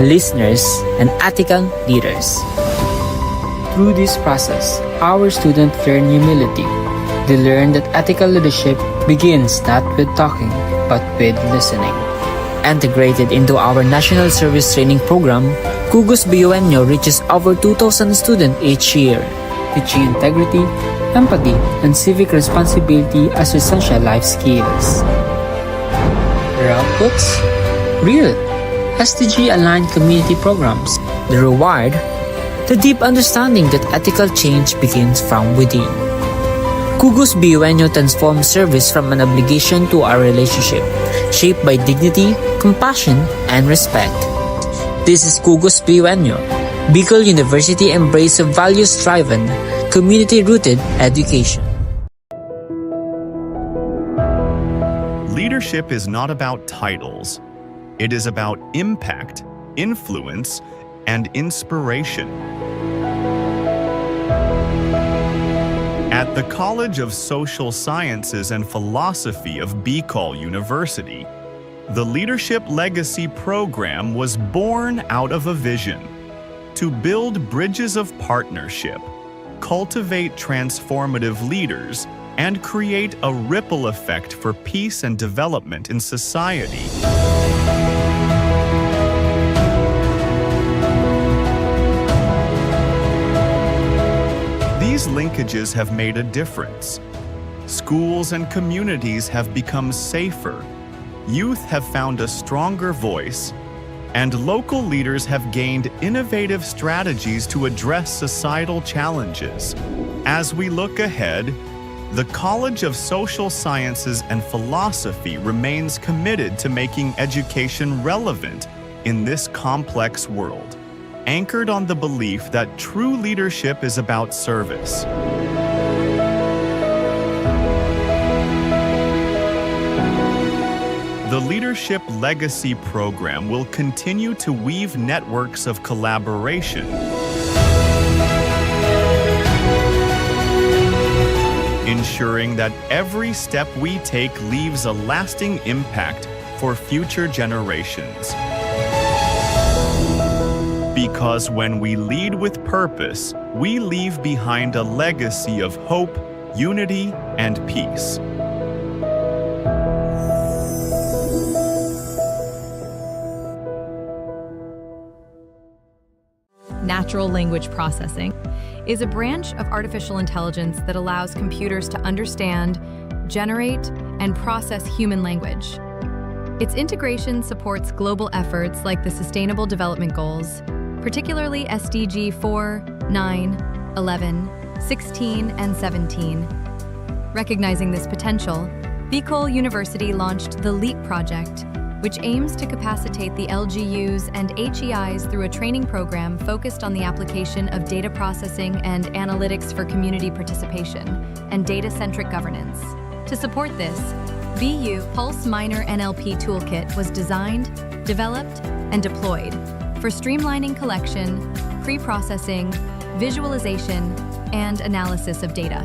Speaker 3: listeners, and ethical leaders. Through this process, our students learn humility. They learn that ethical leadership begins not with talking, but with listening. Integrated into our National Service Training Program, Kugos BUNyo reaches over 2,000 students each year, teaching integrity, empathy, and civic responsibility as essential life skills. Their outputs? Real, SDG-aligned community programs. The reward? The deep understanding that ethical change begins from within. Kugos BUNyo transforms service from an obligation to a relationship, shaped by dignity, compassion, and respect. This is Kugos BUNyo, Bicol University embrace of values-driven, community-rooted education.
Speaker 4: Leadership is not about titles. It is about impact, influence, and inspiration. At the College of Social Sciences and Philosophy of Bicol University, the Leadership Legacy Program was born out of a vision to build bridges of partnership, cultivate transformative leaders, and create a ripple effect for peace and development in society. These linkages have made a difference. Schools and communities have become safer, youth have found a stronger voice, and local leaders have gained innovative strategies to address societal challenges. As we look ahead, the College of Social Sciences and Philosophy remains committed to making education relevant in this complex world, anchored on the belief that true leadership is about service. The Leadership Legacy Program will continue to weave networks of collaboration, ensuring that every step we take leaves a lasting impact for future generations. Because when we lead with purpose, we leave behind a legacy of hope, unity, and peace.
Speaker 8: Natural language processing is a branch of artificial intelligence that allows computers to understand, generate, and process human language. Its integration supports global efforts like the Sustainable Development Goals, particularly SDG 4, 9, 11, 16, and 17, Recognizing this potential, Bicol University launched the LEAP project, which aims to capacitate the LGUs and HEIs through a training program focused on the application of data processing and analytics for community participation and data-centric governance. To support this, BU Pulse Minor NLP Toolkit was designed, developed, and deployed for streamlining collection, pre-processing, visualization, and analysis of data.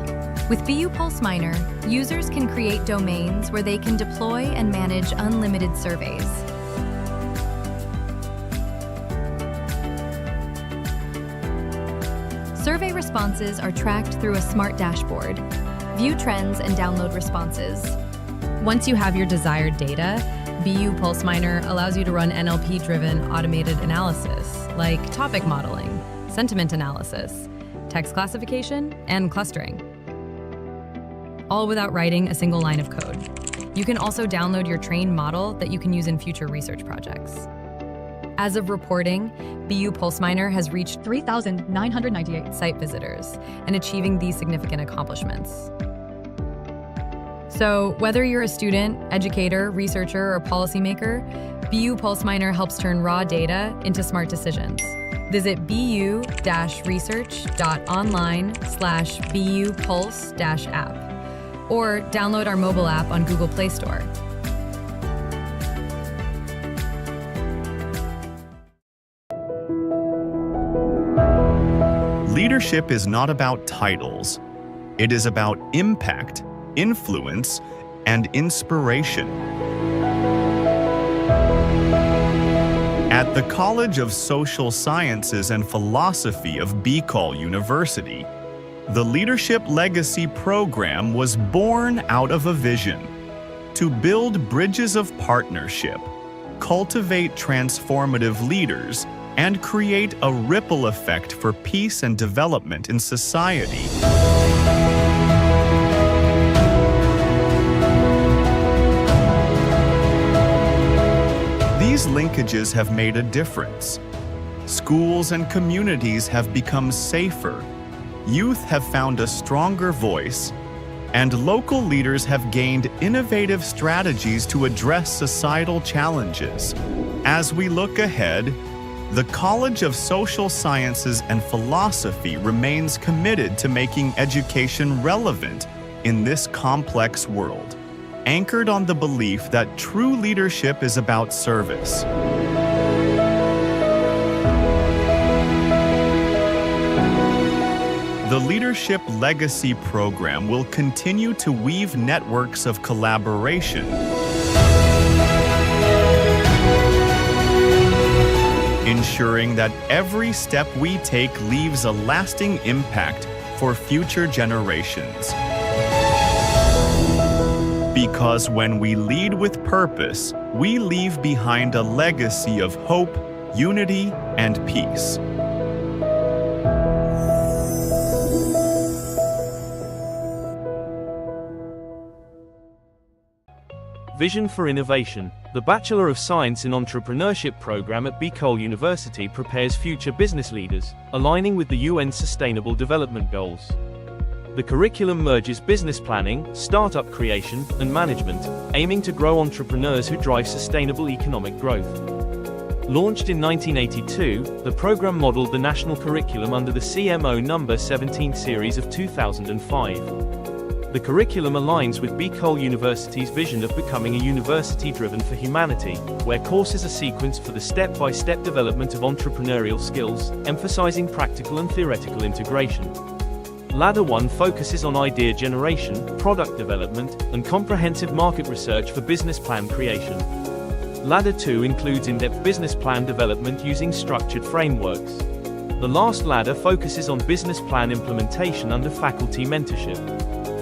Speaker 8: With BU Pulse Minor, users can create domains where they can deploy and manage unlimited surveys. Survey responses are tracked through a smart dashboard. View trends and download responses. Once you have your desired data, BU Pulse Minor allows you to run NLP-driven automated analysis, like topic modeling, sentiment analysis, text classification, and clustering, all without writing a single line of code. You can also download your trained model that you can use in future research projects. As of reporting, BU Pulse Minor has reached 3,998 site visitors and achieving these significant accomplishments. So whether you're a student, educator, researcher, or policymaker, BU Pulse Minor helps turn raw data into smart decisions. Visit bu-research.online/BU Pulse-app or download our mobile app on Google Play Store.
Speaker 4: Leadership is not about titles. It is about impact, influence, and inspiration. At the College of Social Sciences and Philosophy of Bicol University, the Leadership Legacy Program was born out of a vision to build bridges of partnership, cultivate transformative leaders, and create a ripple effect for peace and development in society. These linkages have made a difference. Schools and communities have become safer, youth have found a stronger voice, and local leaders have gained innovative strategies to address societal challenges. As we look ahead, the College of Social Sciences and Philosophy remains committed to making education relevant in this complex world, anchored on the belief that true leadership is about service. The Leadership Legacy Program will continue to weave networks of collaboration, ensuring that every step we take leaves a lasting impact for future generations. Because when we lead with purpose, we leave behind a legacy of hope, unity, and peace.
Speaker 1: Vision for Innovation. The Bachelor of Science in Entrepreneurship program at Bicol University prepares future business leaders, aligning with the UN Sustainable Development Goals. The curriculum merges business planning, startup creation, and management, aiming to grow entrepreneurs who drive sustainable economic growth. Launched in 1982, the program modeled the national curriculum under the CMO No. 17 series of 2005. The curriculum aligns with Bicol University's vision of becoming a university driven for humanity, where courses are sequenced for the step-by-step development of entrepreneurial skills, emphasizing practical and theoretical integration. Ladder 1 focuses on idea generation, product development, and comprehensive market research for business plan creation. Ladder 2 includes in-depth business plan development using structured frameworks. The last ladder focuses on business plan implementation under faculty mentorship.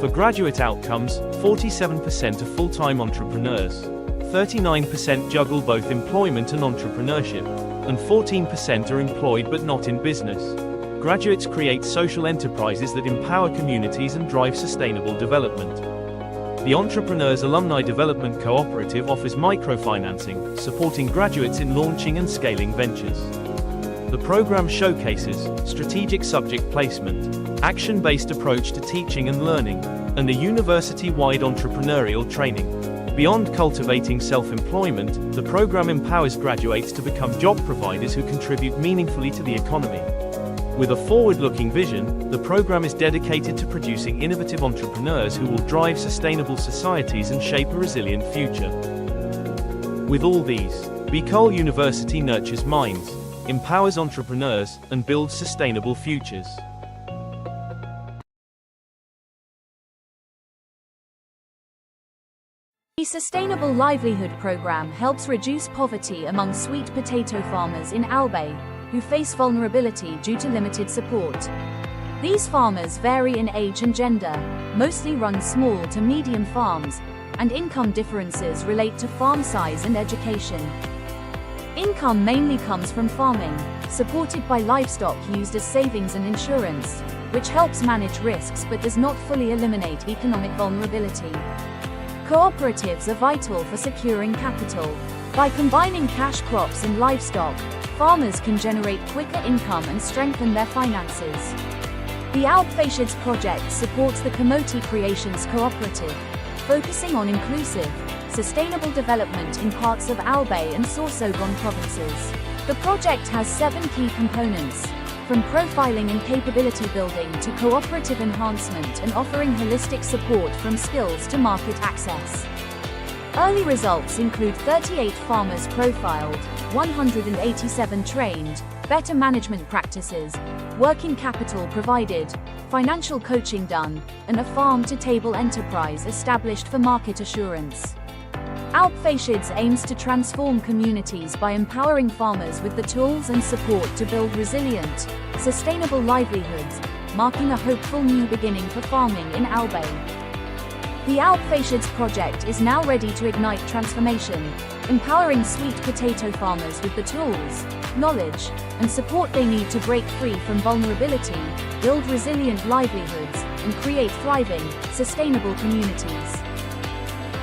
Speaker 1: For graduate outcomes, 47% are full-time entrepreneurs, 39% juggle both employment and entrepreneurship, and 14% are employed but not in business. Graduates create social enterprises that empower communities and drive sustainable development. The Entrepreneurs Alumni Development Cooperative offers microfinancing, supporting graduates in launching and scaling ventures. The program showcases strategic subject placement, action-based approach to teaching and learning, and a university-wide entrepreneurial training. Beyond cultivating self-employment, the program empowers graduates to become job providers who contribute meaningfully to the economy. With a forward-looking vision, the program is dedicated to producing innovative entrepreneurs who will drive sustainable societies and shape a resilient future. With all these, Bicol University nurtures minds, empowers entrepreneurs, and builds sustainable futures.
Speaker 6: The Sustainable Livelihood Program helps reduce poverty among sweet potato farmers in Albay, who face vulnerability due to limited support. These farmers vary in age and gender, mostly run small to medium farms, and income differences relate to farm size and education. Income mainly comes from farming, supported by livestock used as savings and insurance, which helps manage risks but does not fully eliminate economic vulnerability. Cooperatives are vital for securing capital. By combining cash crops and livestock, farmers can generate quicker income and strengthen their finances. The Alpfacients project supports the Kamote Creations Cooperative, focusing on inclusive, sustainable development in parts of Albay and Sorsogon provinces. The project has 7 key components, from profiling and capability building to cooperative enhancement and offering holistic support from skills to market access. Early results include 38 farmers profiled, 187 trained, better management practices, working capital provided, financial coaching done, and a farm-to-table enterprise established for market assurance. Alpfacients aims to transform communities by empowering farmers with the tools and support to build resilient, sustainable livelihoods, marking a hopeful new beginning for farming in Albay. The Alpfacients project is now ready to ignite transformation, empowering sweet potato farmers with the tools, knowledge, and support they need to break free from vulnerability, build resilient livelihoods, and create thriving, sustainable communities.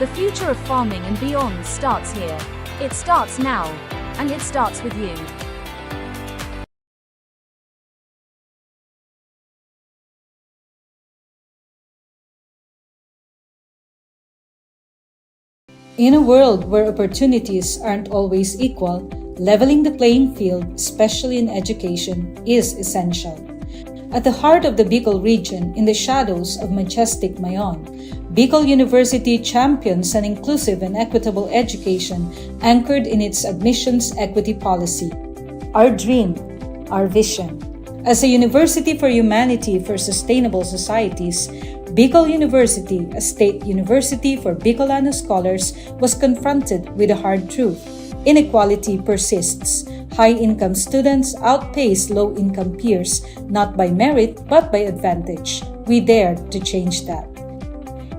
Speaker 6: The future of farming and beyond starts here. It starts now, and it starts with you.
Speaker 10: In a world where opportunities aren't always equal, leveling the playing field, especially in education, is essential. At the heart of the Bicol region, in the shadows of majestic Mayon, Bicol University champions an inclusive and equitable education anchored in its admissions equity policy. Our dream, our vision. As a university for humanity for sustainable societies, Bicol University, a state university for Bicolano scholars, was confronted with a hard truth. Inequality persists. High-income students outpace low-income peers, not by merit but by advantage. We dared to change that.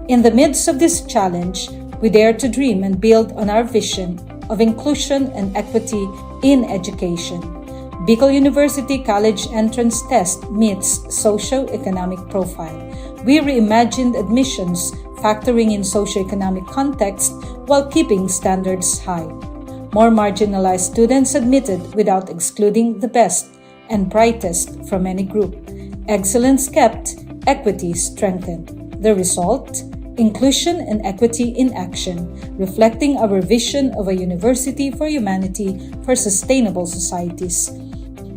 Speaker 10: In the midst of this challenge, we dare to dream and build on our vision of inclusion and equity in education. Bicol University College Entrance Test meets socio-economic profile. We reimagined admissions, factoring in socio-economic context while keeping standards high. More marginalized students admitted without excluding the best and brightest from any group. Excellence kept, equity strengthened. The result? Inclusion and equity in action, reflecting our vision of a university for humanity for sustainable societies.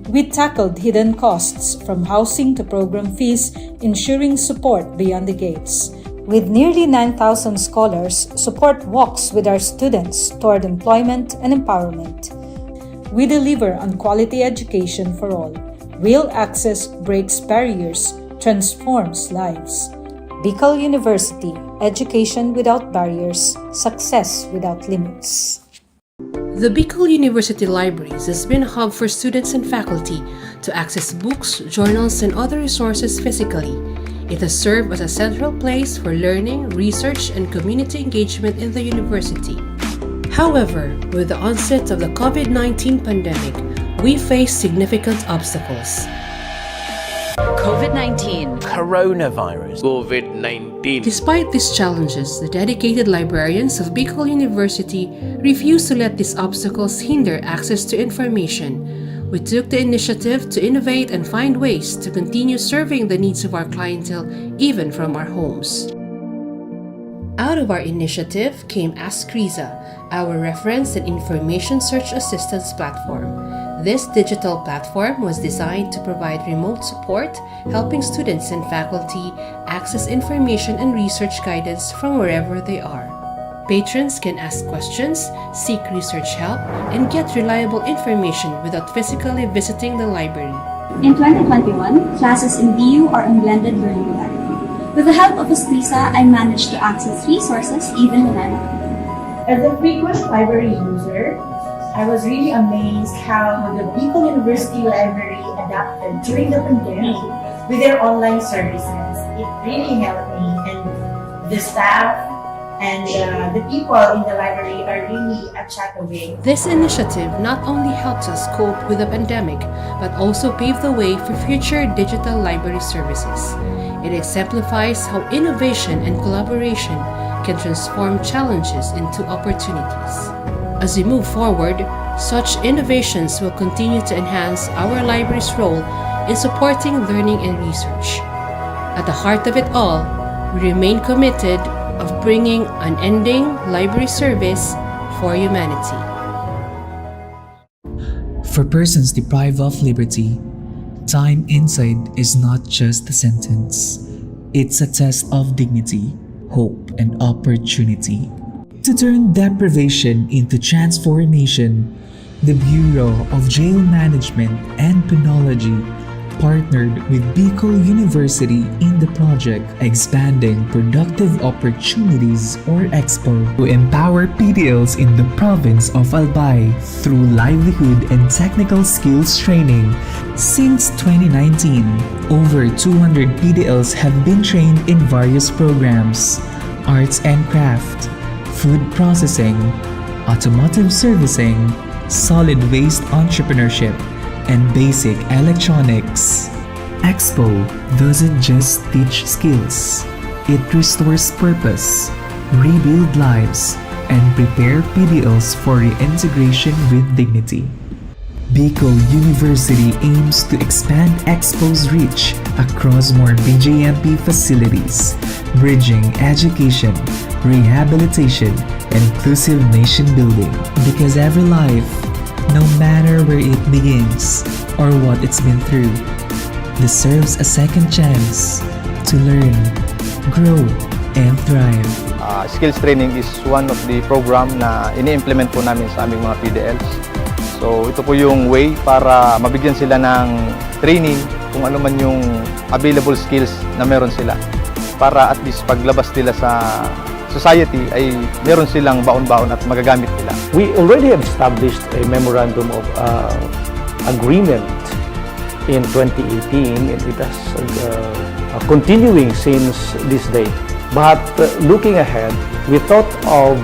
Speaker 10: We tackled hidden costs from housing to program fees, ensuring support beyond the gates. With nearly 9,000 scholars, support walks with our students toward employment and empowerment. We deliver on quality education for all. Real access breaks barriers, transforms lives. Bicol University, education without barriers, success without limits.
Speaker 11: The Bicol University Libraries has been a hub for students and faculty to access books, journals, and other resources physically. It has served as a central place for learning, research, and community engagement in the university. However, with the onset of the COVID-19 pandemic, we face significant obstacles.
Speaker 9: COVID-19, coronavirus, COVID-19.
Speaker 11: Despite these challenges, the dedicated librarians of Bicol University refuse to let these obstacles hinder access to information. We took the initiative to innovate and find ways to continue serving the needs of our clientele even from our homes. Out of our initiative came Ask Riza, our reference and information search assistance platform. This digital platform was designed to provide remote support, helping students and faculty access information and research guidance from wherever they are. Patrons can ask questions, seek research help, and get reliable information without physically visiting the library.
Speaker 12: In 2021, classes in BU are in blended learning modality. With the help of Uskrisa, I managed to access resources even when I'm at home.
Speaker 14: As a frequent library user, I was really amazed how the Bicol University Library adapted during the pandemic with their online services. It really helped me, and the staff and the people in the library are really a chat away.
Speaker 11: This initiative not only helps us cope with the pandemic, but also paved the way for future digital library services. It exemplifies how innovation and collaboration can transform challenges into opportunities. As we move forward, such innovations will continue to enhance our library's role in supporting learning and research. At the heart of it all, we remain committed of bringing unending library service for humanity.
Speaker 15: For persons deprived of liberty, time inside is not just a sentence. It's a test of dignity, hope, and opportunity. To turn deprivation into transformation, the Bureau of Jail Management and Penology partnered with Bicol University in the project Expanding Productive Opportunities or EXPO to empower PDLs in the province of Albay through livelihood and technical skills training. Since 2019, over 200 PDLs have been trained in various programs: arts and craft, food processing, automotive servicing, solid waste entrepreneurship, and basic electronics. Expo doesn't just teach skills, it restores purpose, rebuild lives, and prepare PDLs for reintegration with dignity. Bicol University aims to expand Expo's reach across more BJMP facilities, bridging education, rehabilitation, and inclusive nation building. Because every life, no matter where it begins or what it's been through, deserves a second chance to learn, grow, and thrive.
Speaker 2: Skills training is one of the program na ini-implement po namin sa aming mga PDLs. So ito po yung way para mabigyan sila ng training kung ano man yung available skills na meron sila. Para at least paglabas nila sa society ay meron silang baon-baon at magagamit nila.
Speaker 21: We already have established a memorandum of agreement in 2018, and it has continuing since this day. But looking ahead, we thought of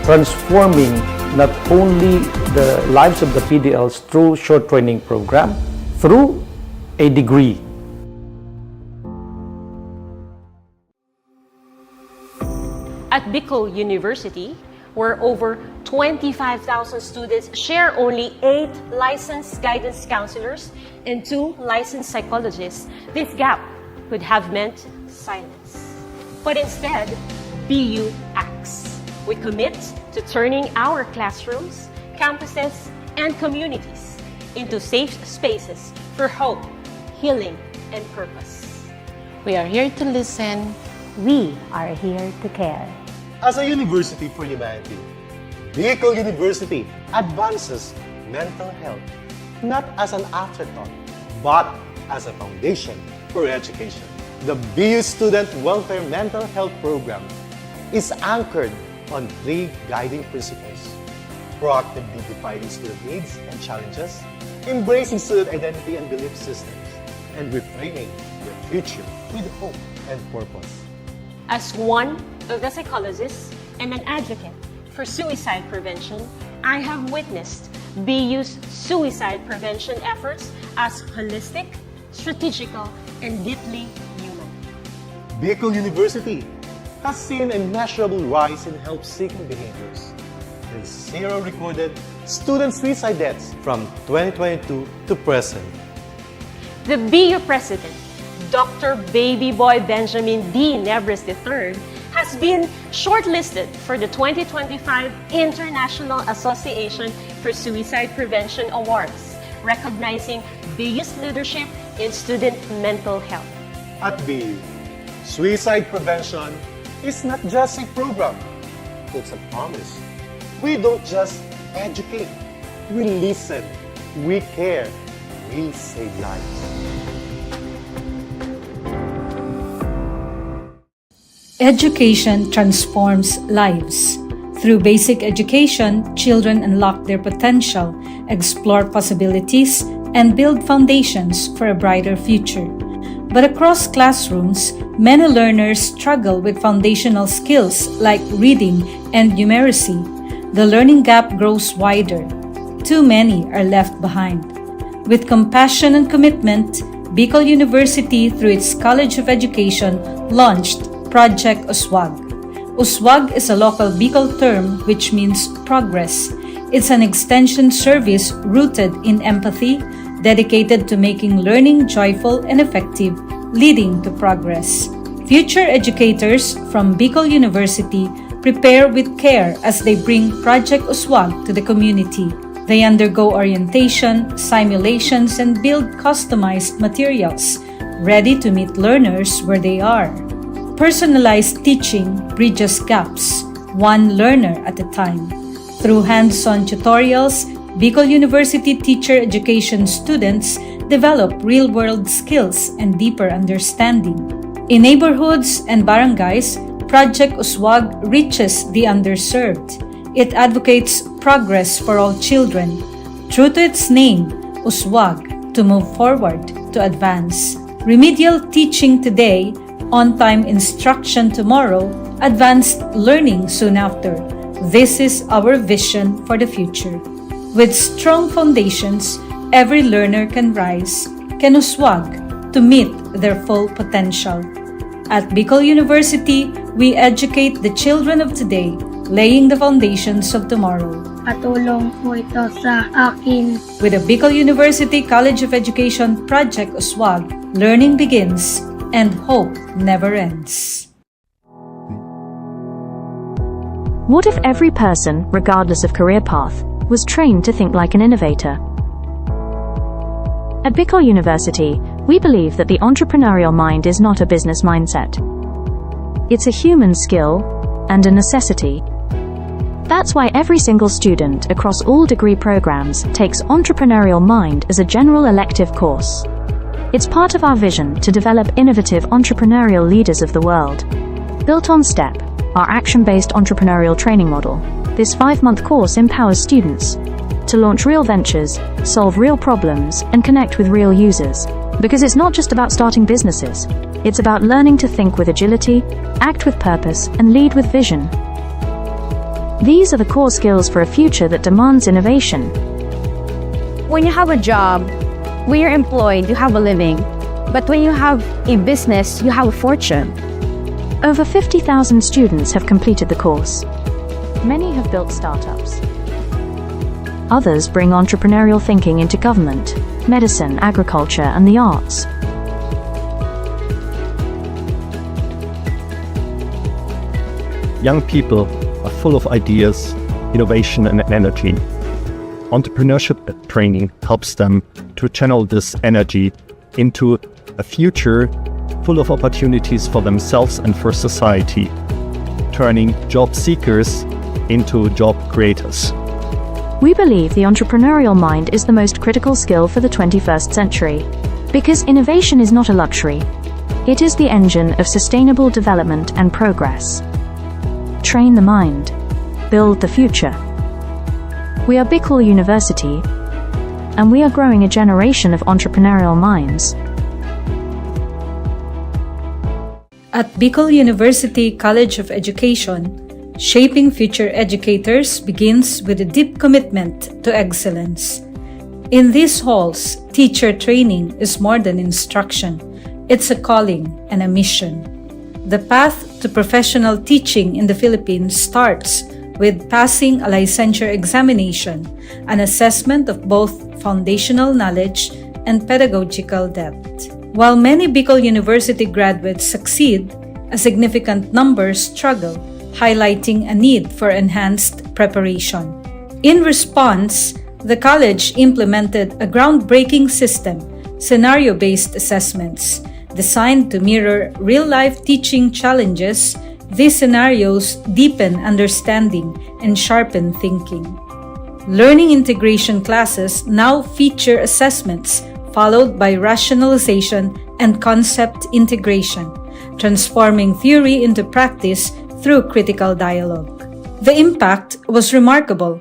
Speaker 21: transforming not only the lives of the PDLs through short training program, through a degree.
Speaker 16: At Bicol University, where over 25,000 students share only 8 licensed guidance counselors and 2 licensed psychologists, this gap could have meant silence. But instead, BU acts. We commit to turning our classrooms, campuses, and communities into safe spaces for hope, healing, and purpose.
Speaker 17: We are here to listen.
Speaker 18: We are here to care.
Speaker 19: As a university for humanity, Bicol University advances mental health not as an afterthought, but as a foundation for education. The BU Student Welfare Mental Health Program is anchored on 3 guiding principles: proactively defining student needs and challenges, embracing student identity and belief systems, and reframing the future with hope and purpose.
Speaker 16: As one of the psychologists and an advocate for suicide prevention, I have witnessed BU's suicide prevention efforts as holistic, strategical, and deeply human.
Speaker 19: Bicol University has seen a measurable rise in help-seeking behaviors and 0 recorded student suicide deaths from 2022 to present.
Speaker 16: The BU President, Dr. Baby Boy Benjamin D. Nebres III, has been shortlisted for the 2025 International Association for Suicide Prevention Awards, recognizing biggest leadership in student mental health.
Speaker 19: At BU, suicide prevention is not just a program, it's a promise. We don't just educate, we listen, we care, we save lives.
Speaker 10: Education transforms lives. Through basic education, children unlock their potential, explore possibilities, and build foundations for a brighter future. But across classrooms, many learners struggle with foundational skills like reading and numeracy. The learning gap grows wider. Too many are left behind. With compassion and commitment, Bicol University, through its College of Education, launched Project USWAG. USWAG is a local Bicol term which means progress. It's an extension service rooted in empathy, dedicated to making learning joyful and effective, leading to progress. Future educators from Bicol University prepare with care as they bring Project USWAG to the community. They undergo orientation, simulations, and build customized materials, ready to meet learners where they are. Personalized teaching bridges gaps, one learner at a time. Through hands-on tutorials, Bicol University teacher education students develop real-world skills and deeper understanding. In neighborhoods and barangays, Project USWAG reaches the underserved. It advocates progress for all children. True to its name, USWAG, to move forward, to advance. Remedial teaching today, on-time instruction tomorrow, advanced learning soon after. This is our vision for the future. With strong foundations, every learner can rise, can USWAG, to meet their full potential. At Bicol University, we educate the children of today, laying the foundations of tomorrow.
Speaker 5: Patulong po ito sa akin.
Speaker 10: With the Bicol University College of Education Project USWAG, learning begins and hope never ends.
Speaker 6: What if every person, regardless of career path, was trained to think like an innovator? At Bicol University, we believe that the entrepreneurial mind is not a business mindset. It's a human skill and a necessity. That's why every single student across all degree programs takes Entrepreneurial Mind as a general elective course. It's part of our vision to develop innovative entrepreneurial leaders of the world. Built on STEP, our action-based entrepreneurial training model, this 5-month course empowers students to launch real ventures, solve real problems, and connect with real users. Because it's not just about starting businesses, it's about learning to think with agility, act with purpose, and lead with vision. These are the core skills for a future that demands innovation.
Speaker 7: When you have a job, when you're employed, you have a living. But when you have a business, you have a fortune.
Speaker 6: Over 50,000 students have completed the course. Many have built startups. Others bring entrepreneurial thinking into government, medicine, agriculture, and the arts.
Speaker 20: Young people are full of ideas, innovation, and energy. Entrepreneurship training helps them to channel this energy into a future full of opportunities for themselves and for society, turning job seekers into job creators.
Speaker 6: We believe the entrepreneurial mind is the most critical skill for the 21st century. Because innovation is not a luxury. It is the engine of sustainable development and progress. Train the mind. Build the future. We are Bicol University, and we are growing a generation of entrepreneurial minds.
Speaker 10: At Bicol University College of Education, shaping future educators begins with a deep commitment to excellence. In these halls, teacher training is more than instruction. It's a calling and a mission. The path to professional teaching in the Philippines starts with passing a licensure examination, an assessment of both foundational knowledge and pedagogical depth. While many Bicol University graduates succeed, a significant number struggle, highlighting a need for enhanced preparation. In response, the college implemented a groundbreaking system, scenario-based assessments, designed to mirror real-life teaching challenges. These scenarios deepen understanding and sharpen thinking. Learning integration classes now feature assessments followed by rationalization and concept integration, transforming theory into practice through critical dialogue. The impact was remarkable.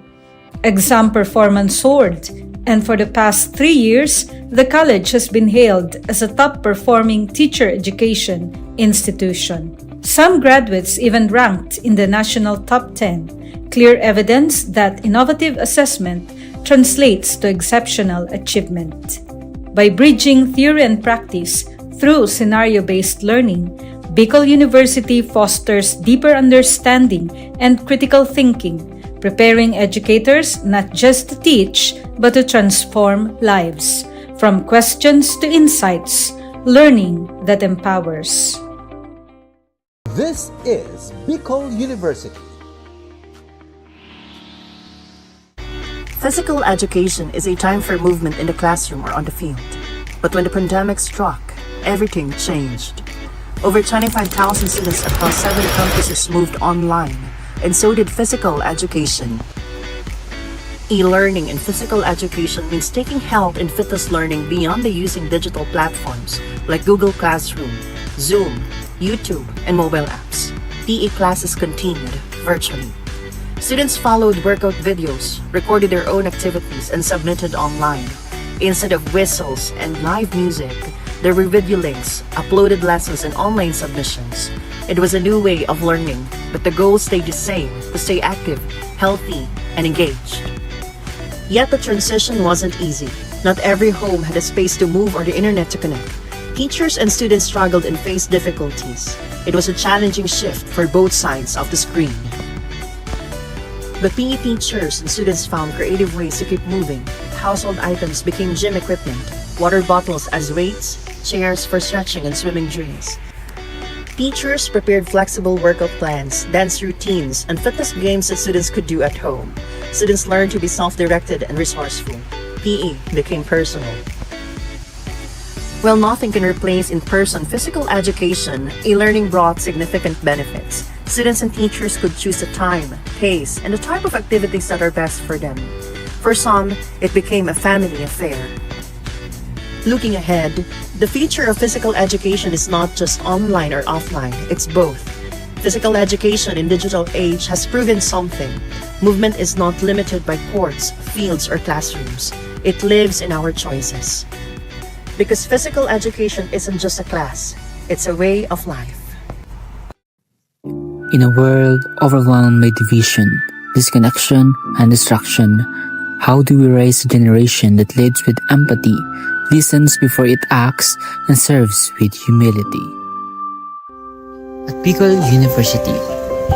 Speaker 10: Exam performance soared, and for the past 3 years, the college has been hailed as a top-performing teacher education institution. Some graduates even ranked in the national top 10, clear evidence that innovative assessment translates to exceptional achievement. By bridging theory and practice through scenario-based learning, Bicol University fosters deeper understanding and critical thinking, preparing educators not just to teach, but to transform lives. From questions to insights, learning that empowers.
Speaker 13: This is Bicol University.
Speaker 22: Physical education is a time for movement in the classroom or on the field. But when the pandemic struck, everything changed. Over 25,000 students across 7 campuses moved online, and so did physical education. E-learning in physical education means taking health and fitness learning beyond the using digital platforms like Google Classroom, Zoom, YouTube, and mobile apps. PE classes continued virtually. Students followed workout videos, recorded their own activities, and submitted online. Instead of whistles and live music, there were video links, uploaded lessons, and online submissions. It was a new way of learning, but the goal stayed the same: to stay active, healthy, and engaged. Yet the transition wasn't easy. Not every home had a space to move or the internet to connect. Teachers and students struggled and faced difficulties. It was a challenging shift for both sides of the screen. But PE teachers and students found creative ways to keep moving. Household items became gym equipment, water bottles as weights, chairs for stretching and swimming drills. Teachers prepared flexible workout plans, dance routines, and fitness games that students could do at home. Students learned to be self-directed and resourceful. PE became personal. While nothing can replace in-person physical education, e-learning brought significant benefits. Students and teachers could choose the time, pace, and the type of activities that are best for them. For some, it became a family affair. Looking ahead, the future of physical education is not just online or offline, it's both. Physical education in digital age has proven something. Movement is not limited by courts, fields, or classrooms. It lives in our choices. Because physical education isn't just a class, it's a way of life.
Speaker 3: In a world overwhelmed by division, disconnection, and distraction, how do we raise a generation that leads with empathy, listens before it acts, and serves with humility? At Bicol University,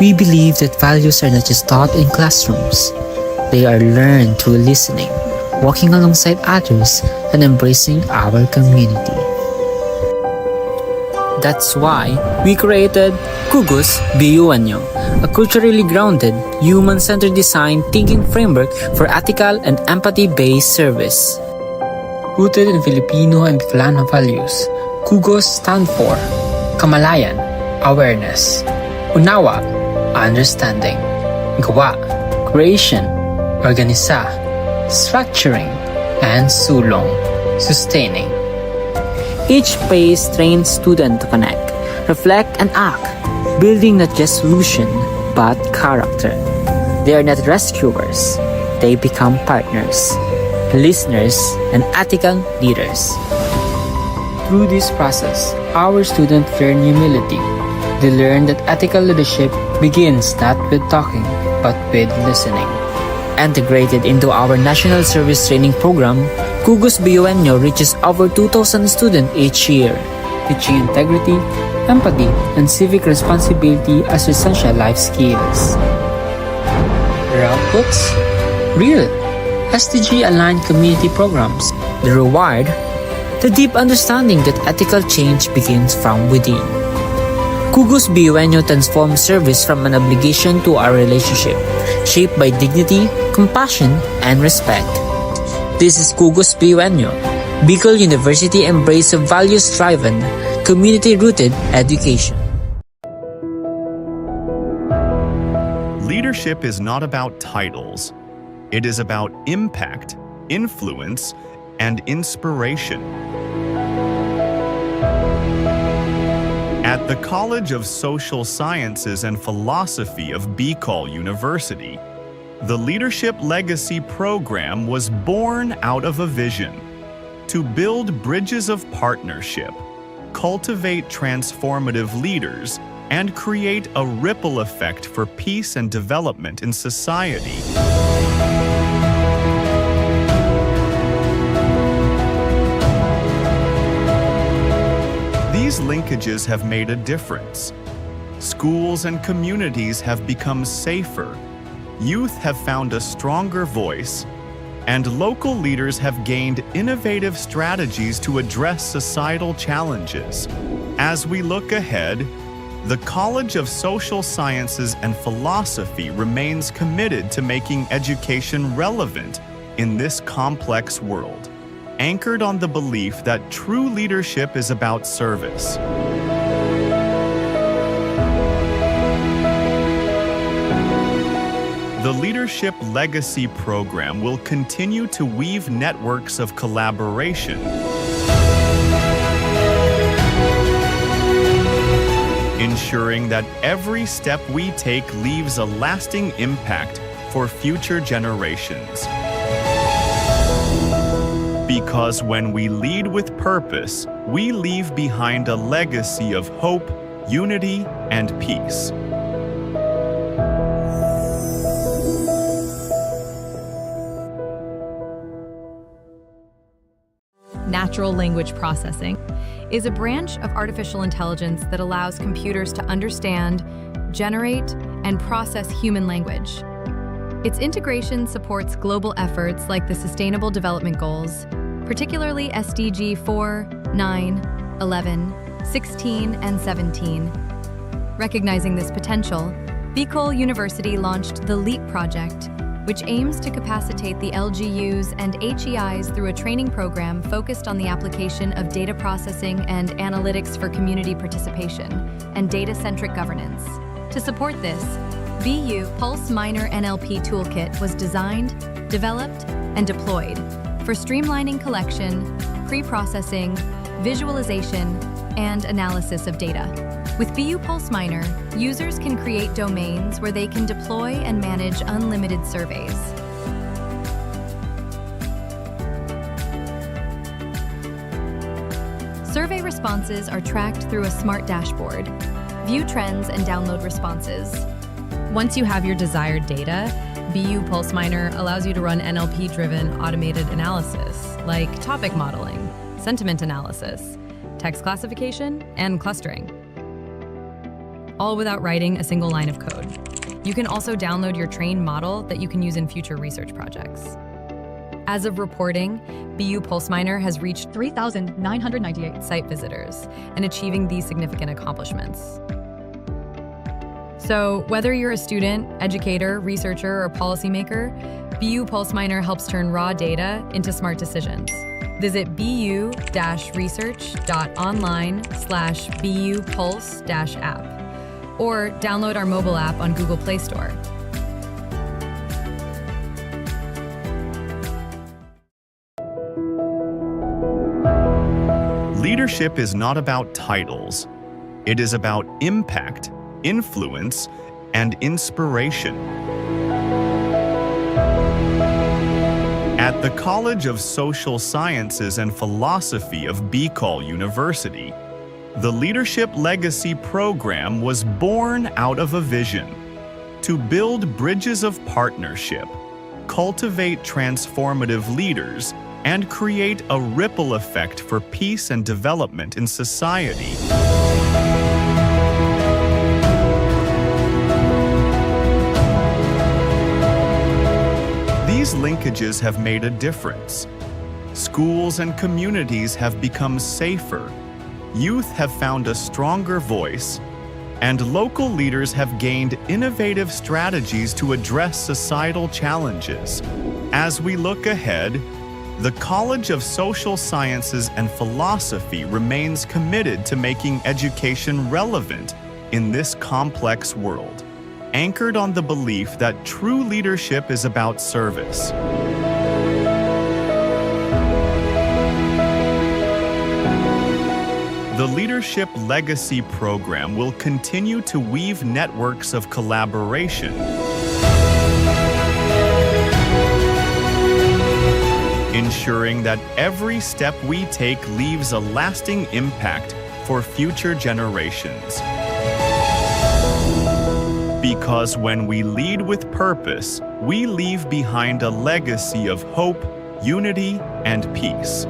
Speaker 3: we believe that values are not just taught in classrooms. They are learned through listening, walking alongside others, and embracing our community. That's why we created Kugus BUanyo, a culturally grounded, human-centered design thinking framework for ethical and empathy-based service. Rooted in Filipino and Bicolano values, Kugus stand for Kamalayan, awareness; Unawa, understanding; Gawa, creation; Organisa, structuring; and Sulong, sustaining. Each phase trains students to connect, reflect, and act, building not just solution, but character. They are not rescuers. They become partners, listeners, and ethical leaders. Through this process, our students learn humility. They learn that ethical leadership begins not with talking, but with listening. Integrated into our National Service Training Program, Kugus BUanyo reaches over 2,000 students each year, teaching integrity, empathy, and civic responsibility as essential life skills. The outputs? Real, SDG-aligned community programs. The reward? The deep understanding that ethical change begins from within. Cugos BUNO transforms service from an obligation to our relationship, shaped by dignity, compassion, and respect. This is Cugos BUNO, Bicol University embrace of values-driven, community-rooted education.
Speaker 4: Leadership is not about titles. It is about impact, influence, and inspiration. At the College of Social Sciences and Philosophy of Bicol University, the Leadership Legacy Program was born out of a vision to build bridges of partnership, cultivate transformative leaders, and create a ripple effect for peace and development in society. These linkages have made a difference. Schools and communities have become safer, youth have found a stronger voice, and local leaders have gained innovative strategies to address societal challenges. As we look ahead, the College of Social Sciences and Philosophy remains committed to making education relevant in this complex world, anchored on the belief that true leadership is about service. The Leadership Legacy Program will continue to weave networks of collaboration, ensuring that every step we take leaves a lasting impact for future generations. Because when we lead with purpose, we leave behind a legacy of hope, unity, and peace.
Speaker 8: Natural language processing is a branch of artificial intelligence that allows computers to understand, generate, and process human language. Its integration supports global efforts like the Sustainable Development Goals, particularly SDG 4, 9, 11, 16, and 17. Recognizing this potential, Bicol University launched the LEAP project, which aims to capacitate the LGUs and HEIs through a training program focused on the application of data processing and analytics for community participation and data-centric governance. To support this, BU Pulse Minor NLP Toolkit was designed, developed, and deployed for streamlining collection, pre-processing, visualization, and analysis of data. With BU Pulse Minor, users can create domains where they can deploy and manage unlimited surveys. Survey responses are tracked through a smart dashboard. View trends and download responses. Once you have your desired data, BU Pulse Minor allows you to run NLP-driven automated analysis, like topic modeling, sentiment analysis, text classification, and clustering, all without writing a single line of code. You can also download your trained model that you can use in future research projects. As of reporting, BU Pulse Minor has reached 3,998 site visitors and achieving these significant accomplishments. So whether you're a student, educator, researcher, or policymaker, BU Pulse Minor helps turn raw data into smart decisions. Visit bu-research.online/bupulse-app or download our mobile app on Google Play Store.
Speaker 4: Leadership is not about titles. It is about impact, influence, and inspiration. At the College of Social Sciences and Philosophy of Bicol University, the Leadership Legacy Program was born out of a vision to build bridges of partnership, cultivate transformative leaders, and create a ripple effect for peace and development in society. These linkages have made a difference. Schools and communities have become safer. Youth have found a stronger voice, and local leaders have gained innovative strategies to address societal challenges. As we look ahead, the College of Social Sciences and Philosophy remains committed to making education relevant in this complex world, anchored on the belief that true leadership is about service. The Leadership Legacy Program will continue to weave networks of collaboration, ensuring that every step we take leaves a lasting impact for future generations. Because when we lead with purpose, we leave behind a legacy of hope, unity, and peace.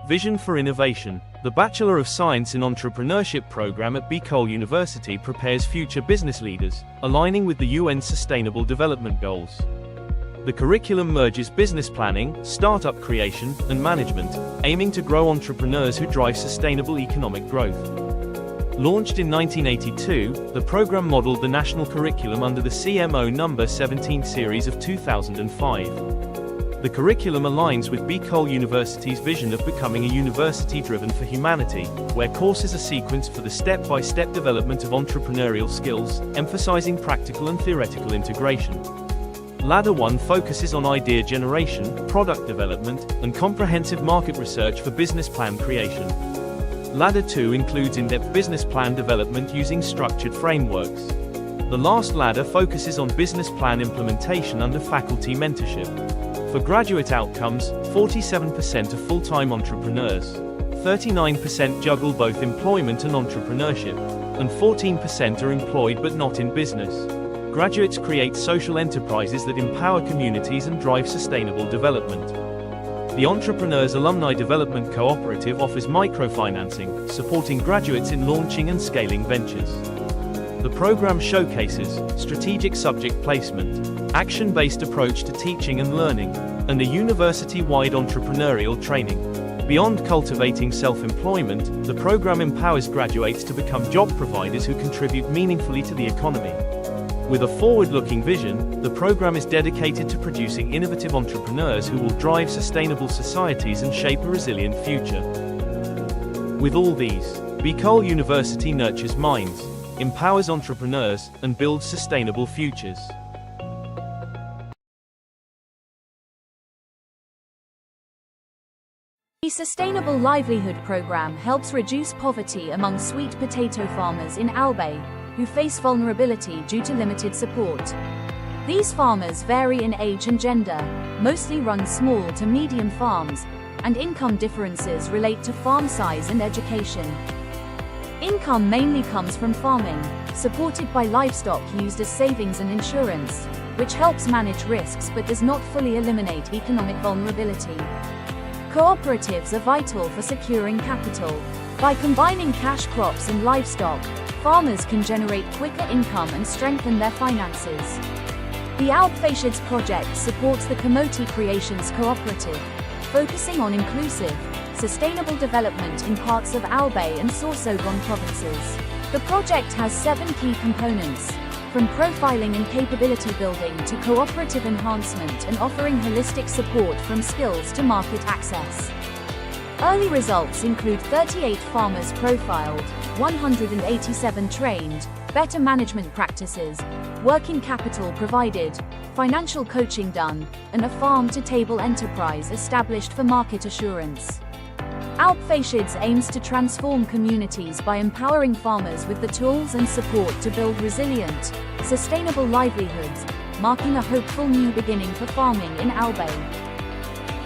Speaker 1: Vision for Innovation. The Bachelor of Science in Entrepreneurship program at Bicol University prepares future business leaders, aligning with the UN Sustainable Development Goals. The curriculum merges business planning, startup creation, and management, aiming to grow entrepreneurs who drive sustainable economic growth. Launched in 1982, the program modeled the national curriculum under the CMO No. 17 series of 2005. The curriculum aligns with Bicol University's vision of becoming a university driven for humanity, where courses are sequenced for the step-by-step development of entrepreneurial skills, emphasizing practical and theoretical integration. Ladder 1 focuses on idea generation, product development, and comprehensive market research for business plan creation. Ladder 2 includes in-depth business plan development using structured frameworks. The last ladder focuses on business plan implementation under faculty mentorship. For graduate outcomes, 47% are full-time entrepreneurs, 39% juggle both employment and entrepreneurship, and 14% are employed but not in business. Graduates create social enterprises that empower communities and drive sustainable development. The Entrepreneurs Alumni Development Cooperative offers microfinancing, supporting graduates in launching and scaling ventures. The program showcases strategic subject placement, action-based approach to teaching and learning, and a university-wide entrepreneurial training. Beyond cultivating self-employment, the program empowers graduates to become job providers who contribute meaningfully to the economy. With a forward-looking vision, the program is dedicated to producing innovative entrepreneurs who will drive sustainable societies and shape a resilient future. With all these, Bicol University nurtures minds, empowers entrepreneurs, and builds sustainable futures.
Speaker 9: The Sustainable Livelihood Program helps reduce poverty among sweet potato farmers in Albay, who face vulnerability due to limited support. These farmers vary in age and gender, mostly run small to medium farms, and income differences relate to farm size and education. Income mainly comes from farming, supported by livestock used as savings and insurance, which helps manage risks but does not fully eliminate economic vulnerability. Cooperatives are vital for securing capital. By combining cash crops and livestock, farmers can generate quicker income and strengthen their finances. The Alpfeisheds project supports the Kamoti Creations Cooperative, focusing on inclusive, sustainable development in parts of Albay and Sorsogon provinces. The project has 7 key components, from profiling and capability building to cooperative enhancement and offering holistic support from skills to market access. Early results include 38 farmers profiled, 187 trained, better management practices, working capital provided, financial coaching done, and a farm-to-table enterprise established for market assurance. Alpfeisheds aims to transform communities by empowering farmers with the tools and support to build resilient, sustainable livelihoods, marking a hopeful new beginning for farming in Albay.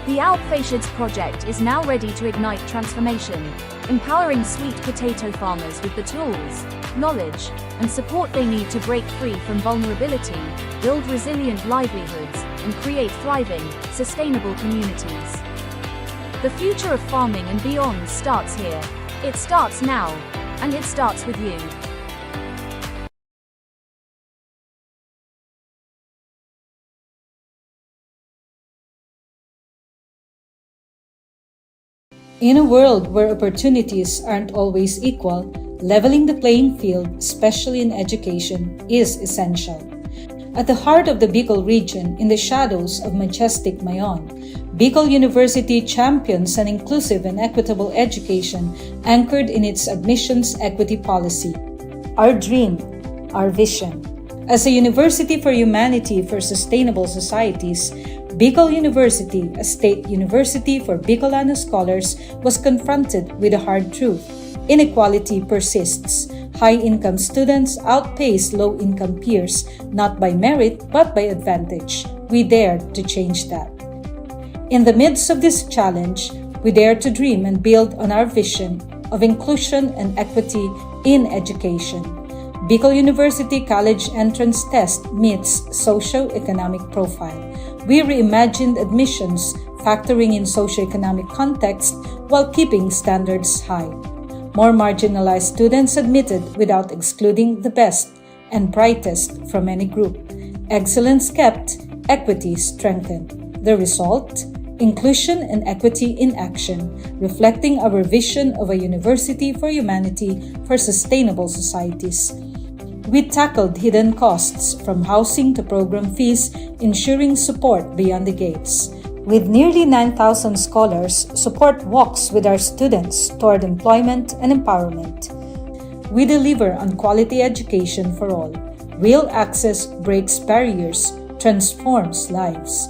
Speaker 9: The Alpfeisheds project is now ready to ignite transformation, empowering sweet potato farmers with the tools, knowledge, and support they need to break free from vulnerability, build resilient livelihoods, and create thriving, sustainable communities. The future of farming and beyond starts here. It starts now, and it starts with you.
Speaker 10: In a world where opportunities aren't always equal, leveling the playing field, especially in education, is essential. At the heart of the Bicol region, in the shadows of majestic Mayon, Bicol University champions an inclusive and equitable education anchored in its admissions equity policy. Our dream, our vision. As a university for humanity for sustainable societies, Bicol University, a state university for Bicolano scholars, was confronted with a hard truth. Inequality persists. High-income students outpace low-income peers, not by merit but by advantage. We dared to change that. In the midst of this challenge, we dare to dream and build on our vision of inclusion and equity in education. Bicol University College Entrance Test meets socio-economic profile. We reimagined admissions, factoring in socio-economic context while keeping standards high. More marginalized students admitted without excluding the best and brightest from any group. Excellence kept, equity strengthened. The result? Inclusion and equity in action, reflecting our vision of a university for humanity for sustainable societies. We tackled hidden costs from housing to program fees, ensuring support beyond the gates. With nearly 9,000 scholars, support walks with our students toward employment and empowerment. We deliver on quality education for all. Real access breaks barriers, transforms lives.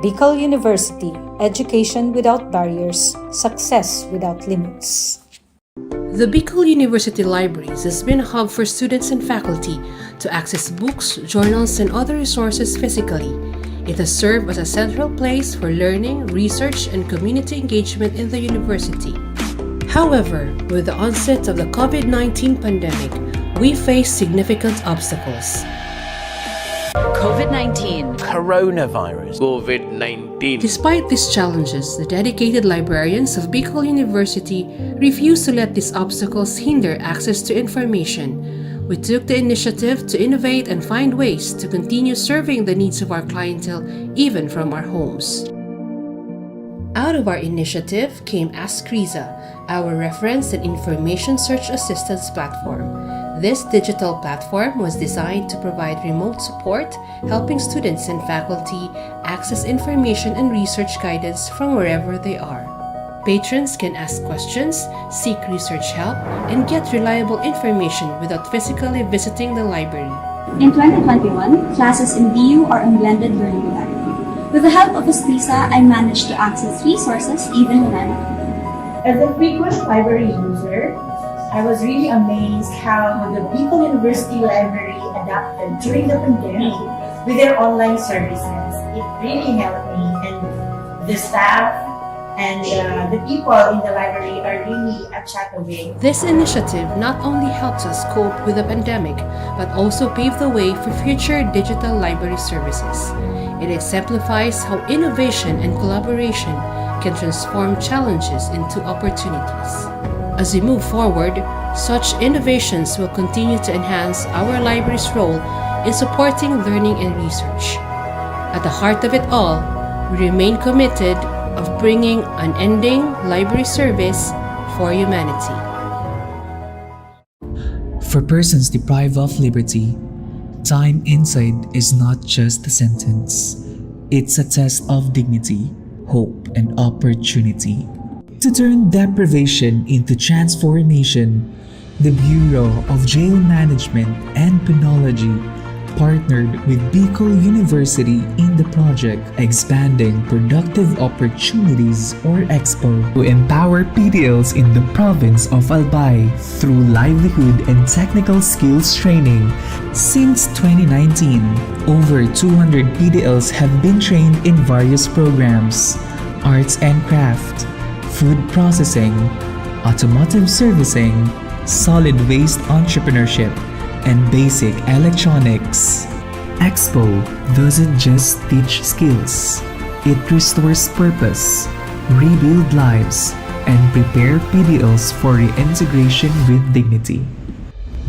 Speaker 10: Bicol University, education without barriers, success without limits.
Speaker 11: The Bicol University Libraries has been a hub for students and faculty to access books, journals, and other resources physically. It has served as a central place for learning, research, and community engagement in the university. However, with the onset of the COVID-19 pandemic, we face significant obstacles.
Speaker 12: COVID-19, coronavirus, COVID-19.
Speaker 11: Despite these challenges, the dedicated librarians of Bicol University refuse to let these obstacles hinder access to information. We took the initiative to innovate and find ways to continue serving the needs of our clientele even from our homes. Out of our initiative came Ask Riza, our reference and information search assistance platform. This digital platform was designed to provide remote support, helping students and faculty access information and research guidance from wherever they are. Patrons can ask questions, seek research help, and get reliable information without physically visiting the library.
Speaker 14: In 2021, classes in BU are in blended learning modality. With the help of Astrisa, I managed to access resources even when I'm at home.
Speaker 23: As a frequent library user, I was really amazed how the Bicol University Library adapted during the pandemic with their online services. It really helped me, and the staff and the people in the library are really a chat away.
Speaker 11: This initiative not only helps us cope with the pandemic, but also paved the way for future digital library services. It exemplifies how innovation and collaboration can transform challenges into opportunities. As we move forward, such innovations will continue to enhance our library's role in supporting learning and research. At the heart of it all, we remain committed of bringing unending library service for humanity.
Speaker 15: For persons deprived of liberty, time inside is not just a sentence. It's a test of dignity, hope, and opportunity. To turn deprivation into transformation, the Bureau of Jail Management and Penology partnered with Bicol University in the project Expanding Productive Opportunities or EXPO to empower PDLs in the province of Albay through livelihood and technical skills training. Since 2019, over 200 PDLs have been trained in various programs: arts and craft, food processing, automotive servicing, solid waste entrepreneurship, and basic electronics. EXPO doesn't just teach skills, it restores purpose, rebuild lives, and prepare PDLs for reintegration with dignity.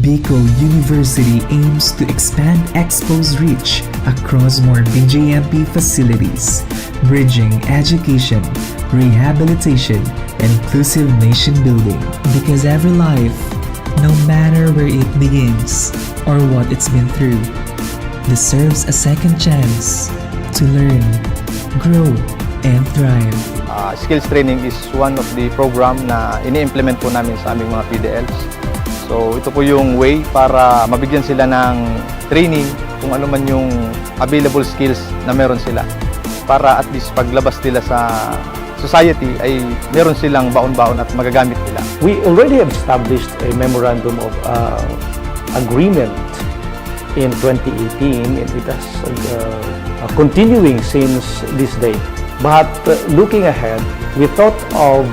Speaker 15: Bicol University aims to expand EXPO's reach across more BJMP facilities, bridging education, rehabilitation, and inclusive nation building. Because every life, no matter where it begins or what it's been through, deserves a second chance to learn, grow, and thrive.
Speaker 2: Skills training is one of the program na ini-implement po namin sa aming mga PDLs. So ito po yung way para mabigyan sila ng training kung ano man yung available skills na meron sila. Para at least paglabas nila sa society ay meron silang baon-baon at magagamit nila.
Speaker 17: We already have established a memorandum of agreement in 2018 and it has continuing since this day. But looking ahead, we thought of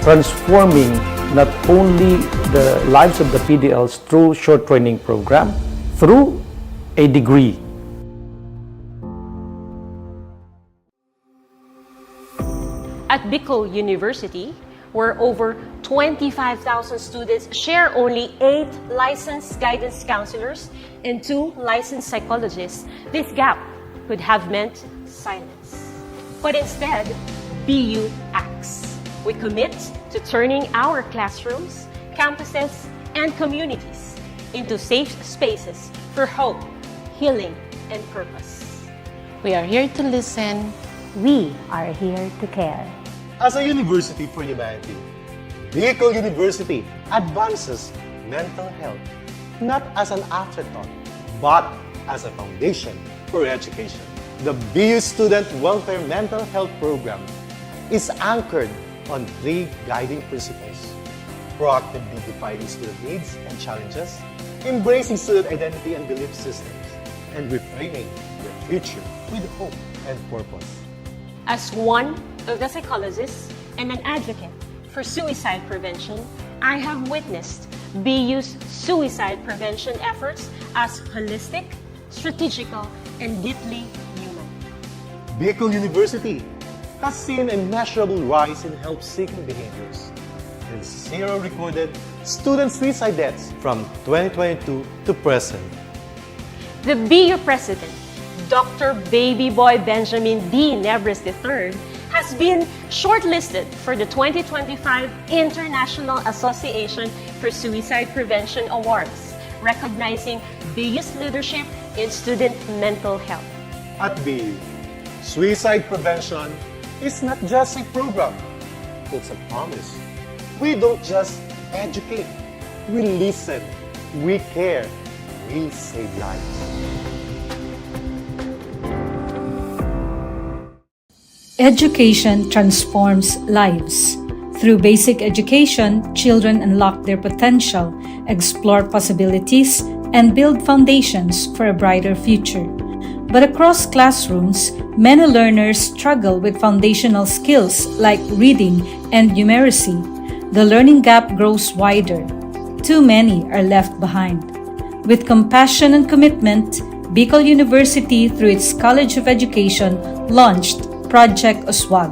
Speaker 17: transforming not only the lives of the PDLs through short training program, through a degree.
Speaker 16: At Bicol University, where over 25,000 students share only 8 licensed guidance counselors and 2 licensed psychologists, this gap could have meant silence. But instead, BU acts. We commit to turning our classrooms, campuses, and communities into safe spaces for hope, healing, and purpose.
Speaker 18: We are here to listen. We are here to care.
Speaker 19: As a university for humanity, Bicol University advances mental health not as an afterthought, but as a foundation for education. The BU Student Welfare Mental Health Program is anchored on 3 guiding principles: proactively defining student needs and challenges, embracing student identity and belief systems, and reframing the future with hope and purpose.
Speaker 16: As one of the psychologists and an advocate for suicide prevention, I have witnessed BU's suicide prevention efforts as holistic, strategical, and deeply human.
Speaker 19: Bicol University has seen a measurable rise in help-seeking behaviors and 0 recorded student suicide deaths from 2022 to present.
Speaker 16: The BU President, Dr. Baby Boy Benjamin D. Nebres III, has been shortlisted for the 2025 International Association for Suicide Prevention Awards, recognizing BU's leadership in student mental health.
Speaker 19: At BU, suicide prevention is not just a program, it's a promise. We don't just educate, we listen, we care, we save lives.
Speaker 10: Education transforms lives. Through basic education, children unlock their potential, explore possibilities, and build foundations for a brighter future. But across classrooms, many learners struggle with foundational skills like reading and numeracy. The learning gap grows wider. Too many are left behind. With compassion and commitment, Bicol University, through its College of Education, launched Project USWAG.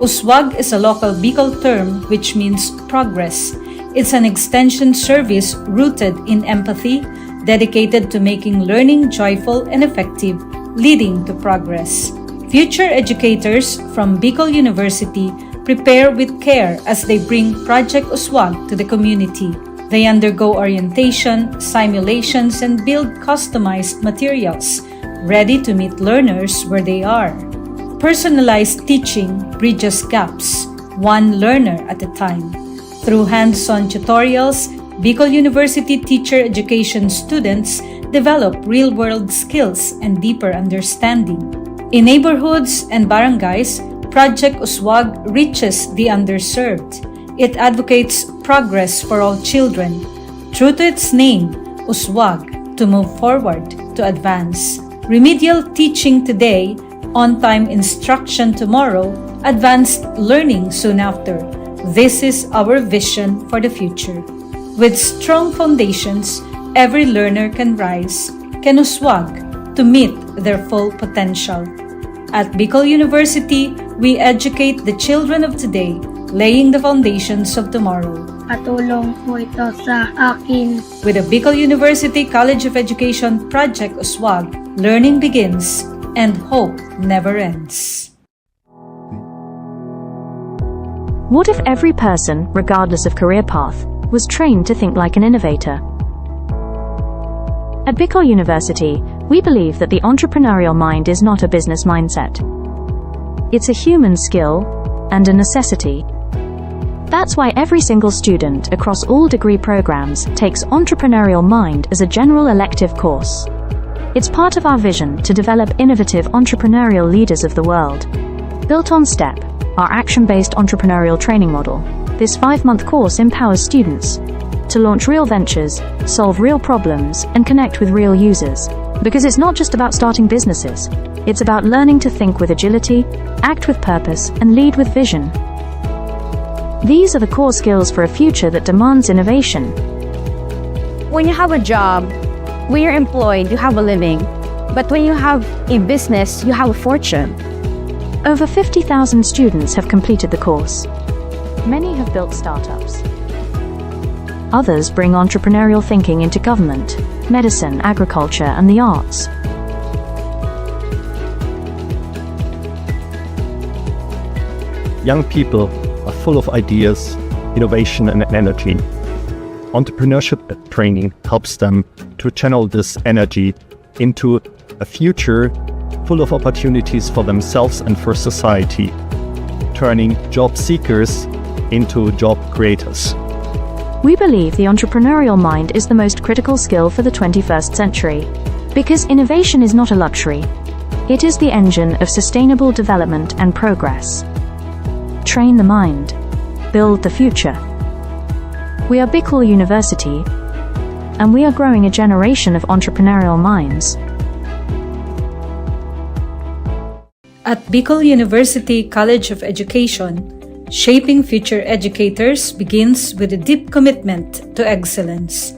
Speaker 10: USWAG is a local Bicol term which means progress. It's an extension service rooted in empathy, dedicated to making learning joyful and effective, leading to progress. Future educators from Bicol University prepare with care as they bring Project USWAG to the community. They undergo orientation, simulations, and build customized materials, ready to meet learners where they are. Personalized teaching bridges gaps, one learner at a time. Through hands-on tutorials, Bicol University teacher education students develop real-world skills and deeper understanding. In neighborhoods and barangays, Project USWAG reaches the underserved. It advocates progress for all children. True to its name, USWAG, to move forward, to advance. Remedial teaching today, on-time instruction tomorrow, advanced learning soon after. This is our vision for the future. With strong foundations, every learner can rise, can USWAG, to meet their full potential. At Bicol University, we educate the children of today, laying the foundations of tomorrow.
Speaker 5: Patulong po ito sa akin.
Speaker 10: With the Bicol University College of Education Project USWAG, learning begins and hope never ends.
Speaker 6: What if every person, regardless of career path, was trained to think like an innovator? At Bicol University, we believe that the entrepreneurial mind is not a business mindset. It's a human skill and a necessity. That's why every single student across all degree programs takes Entrepreneurial Mind as a general elective course. It's part of our vision to develop innovative entrepreneurial leaders of the world. Built on STEP, our action-based entrepreneurial training model, this 5-month course empowers students to launch real ventures, solve real problems, and connect with real users. Because it's not just about starting businesses, it's about learning to think with agility, act with purpose, and lead with vision. These are the core skills for a future that demands innovation.
Speaker 7: When you have a job, when you're employed, you have a living. But when you have a business, you have a fortune.
Speaker 6: Over 50,000 students have completed the course. Many have built startups. Others bring entrepreneurial thinking into government, medicine, agriculture, and the arts.
Speaker 20: Young people are full of ideas, innovation, and energy. Entrepreneurship training helps them to channel this energy into a future full of opportunities for themselves and for society, turning job seekers into job creators.
Speaker 6: We believe the entrepreneurial mind is the most critical skill for the 21st century. Because innovation is not a luxury. It is the engine of sustainable development and progress. Train the mind. Build the future. We are Bicol University, and we are growing a generation of entrepreneurial minds.
Speaker 10: At Bicol University College of Education, shaping future educators begins with a deep commitment to excellence.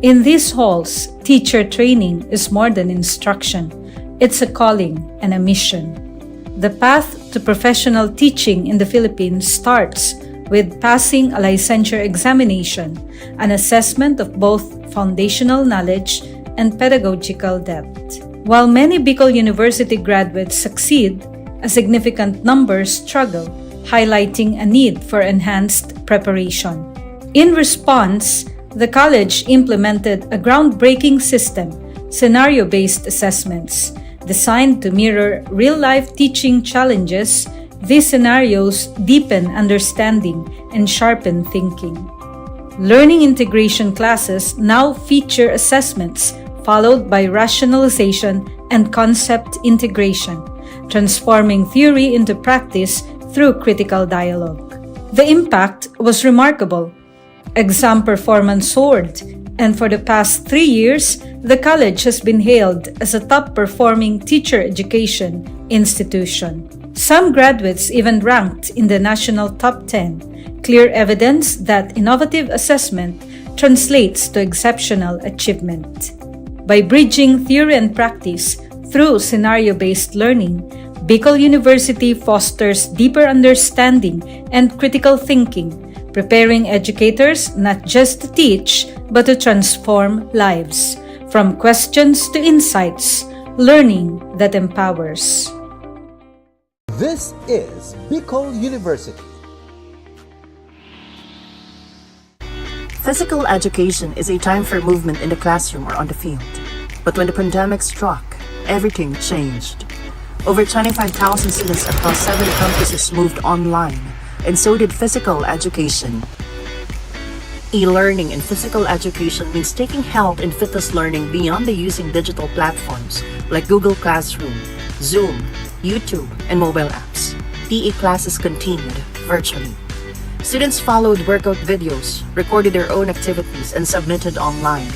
Speaker 10: In these halls, teacher training is more than instruction. It's a calling and a mission. The path to professional teaching in the Philippines starts with passing a licensure examination, an assessment of both foundational knowledge and pedagogical depth. While many Bicol University graduates succeed, a significant number struggle, highlighting a need for enhanced preparation. In response, the college implemented a groundbreaking system, scenario-based assessments, designed to mirror real-life teaching challenges. These scenarios deepen understanding and sharpen thinking. Learning integration classes now feature assessments followed by rationalization and concept integration, transforming theory into practice through critical dialogue. The impact was remarkable. Exam performance soared, and for the past 3 years, the college has been hailed as a top-performing teacher education institution. Some graduates even ranked in the national top 10, clear evidence that innovative assessment translates to exceptional achievement. By bridging theory and practice through scenario-based learning, Bicol University fosters deeper understanding and critical thinking, preparing educators not just to teach, but to transform lives. From questions to insights, learning that empowers.
Speaker 13: This is Bicol University.
Speaker 22: Physical education is a time for movement in the classroom or on the field. But when the pandemic struck, everything changed. Over 25,000 students across 7 campuses moved online, and so did physical education. E-learning in physical education means taking health and fitness learning beyond the using digital platforms like Google Classroom, Zoom, YouTube, and mobile apps. PE classes continued virtually. Students followed workout videos, recorded their own activities, and submitted online.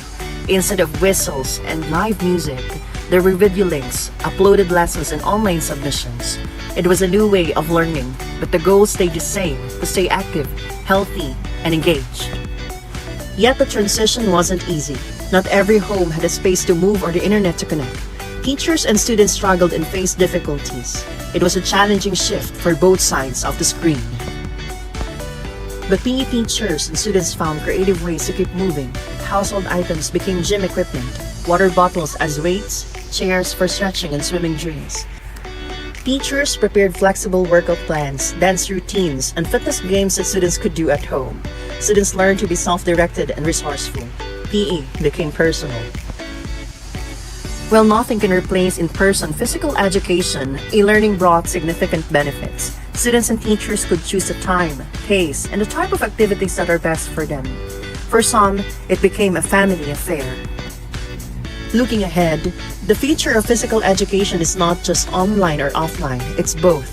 Speaker 22: Instead of whistles and live music, there were video links, uploaded lessons, and online submissions. It was a new way of learning, but the goal stayed the same: to stay active, healthy, and engaged. Yet the transition wasn't easy. Not every home had a space to move or the internet to connect. Teachers and students struggled and faced difficulties. It was a challenging shift for both sides of the screen. But PE teachers and students found creative ways to keep moving. Household items became gym equipment, water bottles as weights, chairs for stretching and swimming drills. Teachers prepared flexible workout plans, dance routines, and fitness games that students could do at home. Students learned to be self-directed and resourceful. PE became personal. While nothing can replace in-person physical education, e-learning brought significant benefits. Students and teachers could choose the time, pace, and the type of activities that are best for them. For some, it became a family affair. Looking ahead, the future of physical education is not just online or offline, it's both.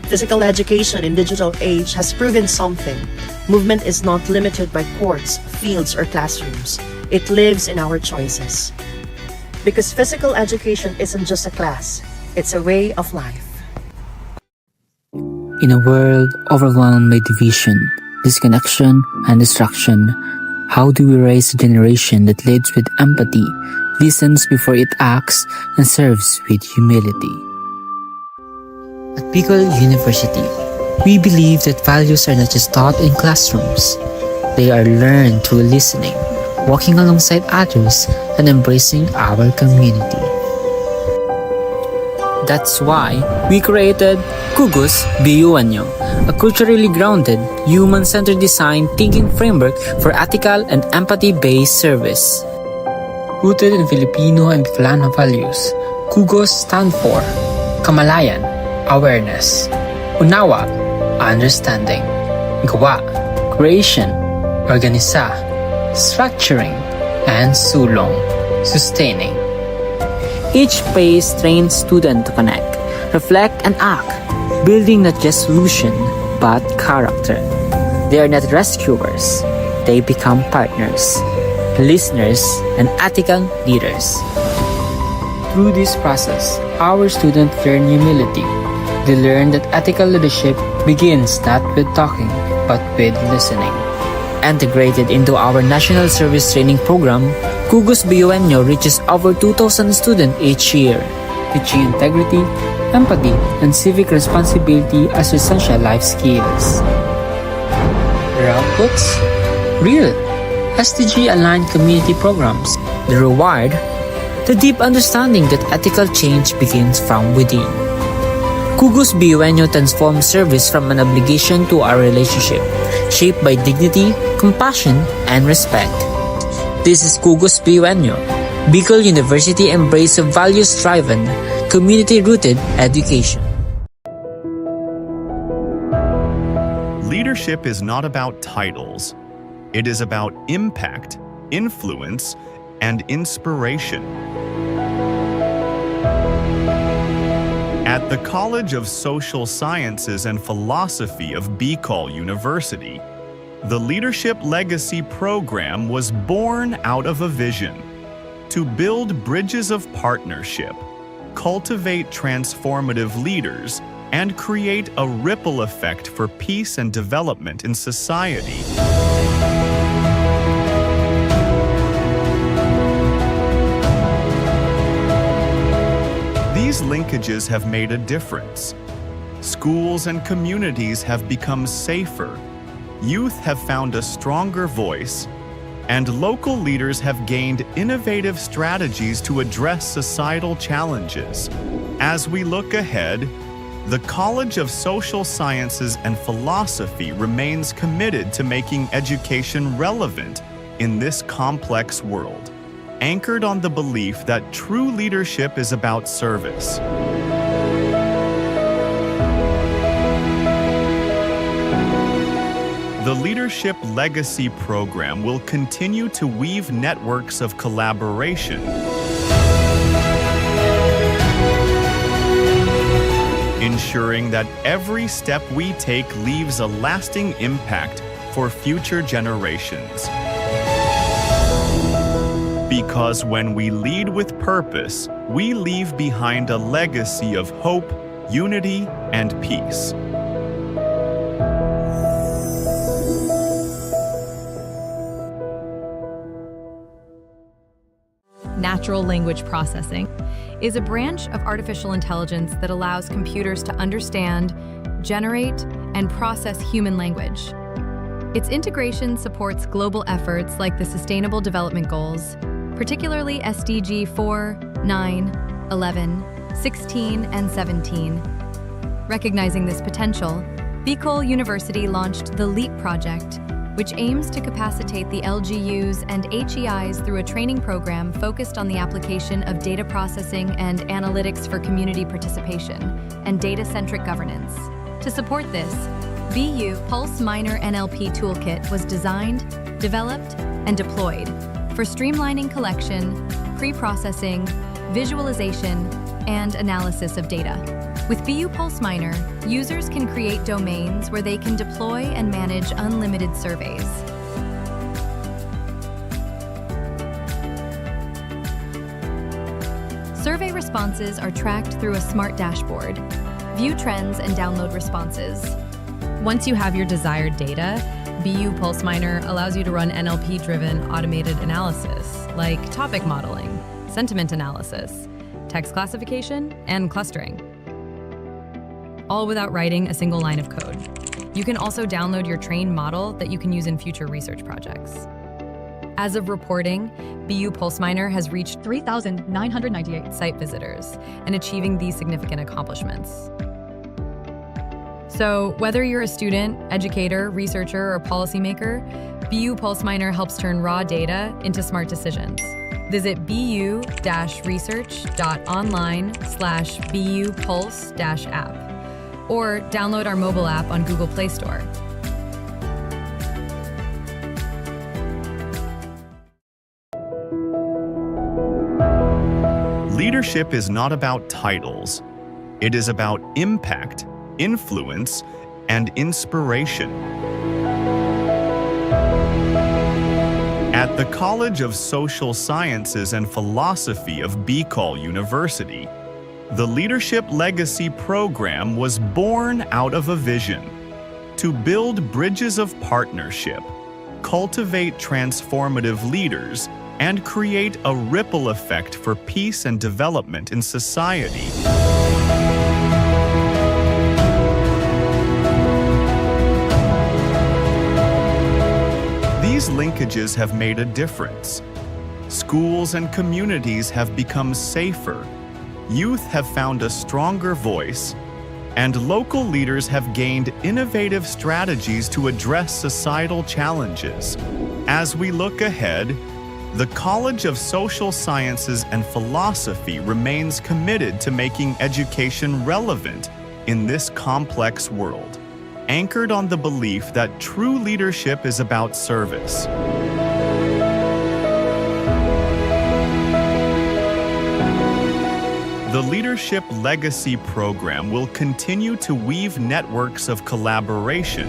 Speaker 22: Physical education in digital age has proven something. Movement is not limited by courts, fields, or classrooms. It lives in our choices. Because physical education isn't just a class, it's a way of life.
Speaker 3: In a world overwhelmed by division, disconnection, and distraction, how do we raise a generation that leads with empathy, listens before it acts, and serves with humility?
Speaker 15: At Bicol University, we believe that values are not just taught in classrooms. They are learned through listening, walking alongside others, and embracing our community. That's why we created Kugos BUNyo, a culturally grounded, human-centered design thinking framework for ethical and empathy-based service. Rooted in Filipino and Bicolano values, Kugos stand for Kamalayan, awareness; Unawa, understanding; Gawa, creation; Organisa, structuring; and Sulong, sustaining. Each phase trains students to connect, reflect, and act, building not just solution, but character. They are not rescuers. They become partners, listeners, and ethical leaders. Through this process, our students learn humility. They learn that ethical leadership begins not with talking, but with listening. Integrated into our National Service Training Program, Kugos BUNyo reaches over 2,000 students each year, teaching integrity, empathy, and civic responsibility as essential life skills. The outputs? Real, SDG-aligned community programs. The reward? The deep understanding that ethical change begins from within. Kugos BUNyo transforms service from an obligation to a relationship, shaped by dignity, compassion, and respect. This is Kugos BUNyo, Bicol University embrace of values-driven, community-rooted education.
Speaker 4: Leadership is not about titles. It is about impact, influence, and inspiration. At the College of Social Sciences and Philosophy of Bicol University, the Leadership Legacy Program was born out of a vision to build bridges of partnership, cultivate transformative leaders, and create a ripple effect for peace and development in society. These linkages have made a difference. Schools and communities have become safer, youth have found a stronger voice, and local leaders have gained innovative strategies to address societal challenges. As we look ahead, the College of Social Sciences and Philosophy remains committed to making education relevant in this complex world, anchored on the belief that true leadership is about service. The Leadership Legacy Program will continue to weave networks of collaboration, ensuring that every step we take leaves a lasting impact for future generations. Because when we lead with purpose, we leave behind a legacy of hope, unity, and peace.
Speaker 8: Natural language processing is a branch of artificial intelligence that allows computers to understand, generate, and process human language. Its integration supports global efforts like the Sustainable Development Goals, particularly SDG 4, 9, 11, 16, and 17, Recognizing this potential, Bicol University launched the LEAP project, which aims to capacitate the LGUs and HEIs through a training program focused on the application of data processing and analytics for community participation and data-centric governance. To support this, BU Pulse Minor NLP Toolkit was designed, developed, and deployed for streamlining collection, pre-processing, visualization, and analysis of data. With BU Pulse Minor, users can create domains where they can deploy and manage unlimited surveys. Survey responses are tracked through a smart dashboard. View trends and download responses.
Speaker 1: Once you have your desired data, BU Pulse Minor allows you to run NLP-driven automated analysis, like topic modeling, sentiment analysis, text classification, and clustering, all without writing a single line of code. You can also download your trained model that you can use in future research projects. As of reporting, BU Pulse Minor has reached 3,998 site visitors and achieving these significant accomplishments. So whether you're a student, educator, researcher, or policymaker, BU Pulse Minor helps turn raw data into smart decisions. Visit bu-research.online/BU Pulse-app or download our mobile app on Google Play Store.
Speaker 4: Leadership is not about titles. It is about impact, influence, and inspiration. At the College of Social Sciences and Philosophy of Bicol University, the Leadership Legacy Program was born out of a vision to build bridges of partnership, cultivate transformative leaders, and create a ripple effect for peace and development in society. These linkages have made a difference. Schools and communities have become safer. Youth have found a stronger voice, and local leaders have gained innovative strategies to address societal challenges. As we look ahead, the College of Social Sciences and Philosophy remains committed to making education relevant in this complex world, anchored on the belief that true leadership is about service. The Leadership Legacy Program will continue to weave networks of collaboration,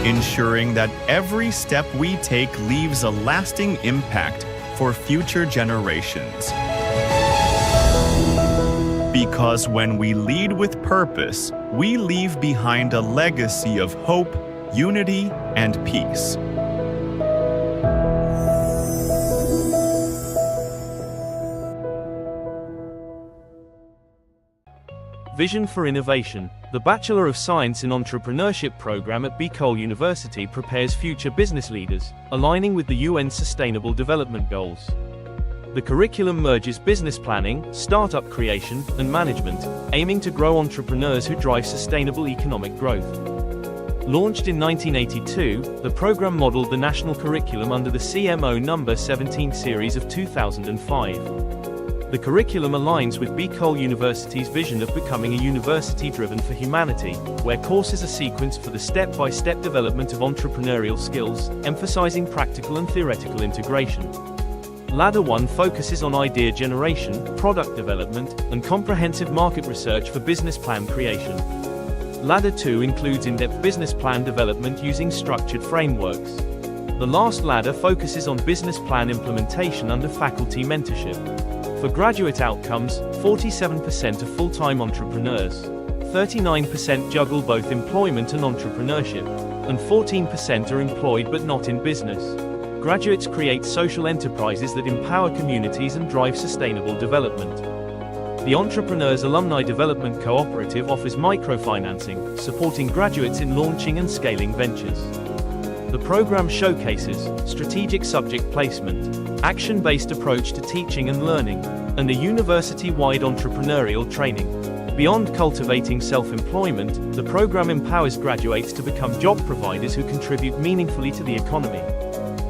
Speaker 4: ensuring that every step we take leaves a lasting impact for future generations. Because when we lead with purpose, we leave behind a legacy of hope, unity, and peace.
Speaker 9: Vision for Innovation. The Bachelor of Science in Entrepreneurship program at Bicol University prepares future business leaders, aligning with the UN Sustainable Development Goals. The curriculum merges business planning, startup creation, and management, aiming to grow entrepreneurs who drive sustainable economic growth. Launched in 1982, the program modeled the national curriculum under the CMO No. 17 series of 2005. The curriculum aligns with Bicol University's vision of becoming a university driven for humanity, where courses are sequenced for the step-by-step development of entrepreneurial skills, emphasizing practical and theoretical integration. Ladder 1 focuses on idea generation, product development, and comprehensive market research for business plan creation. Ladder 2 includes in-depth business plan development using structured frameworks. The last ladder focuses on business plan implementation under faculty mentorship. For graduate outcomes, 47% are full-time entrepreneurs, 39% juggle both employment and entrepreneurship, and 14% are employed but not in business. Graduates create social enterprises that empower communities and drive sustainable development. The Entrepreneurs Alumni Development Cooperative offers microfinancing, supporting graduates in launching and scaling ventures. The program showcases strategic subject placement, action-based approach to teaching and learning, and a university-wide entrepreneurial training. Beyond cultivating self-employment, the program empowers graduates to become job providers who contribute meaningfully to the economy.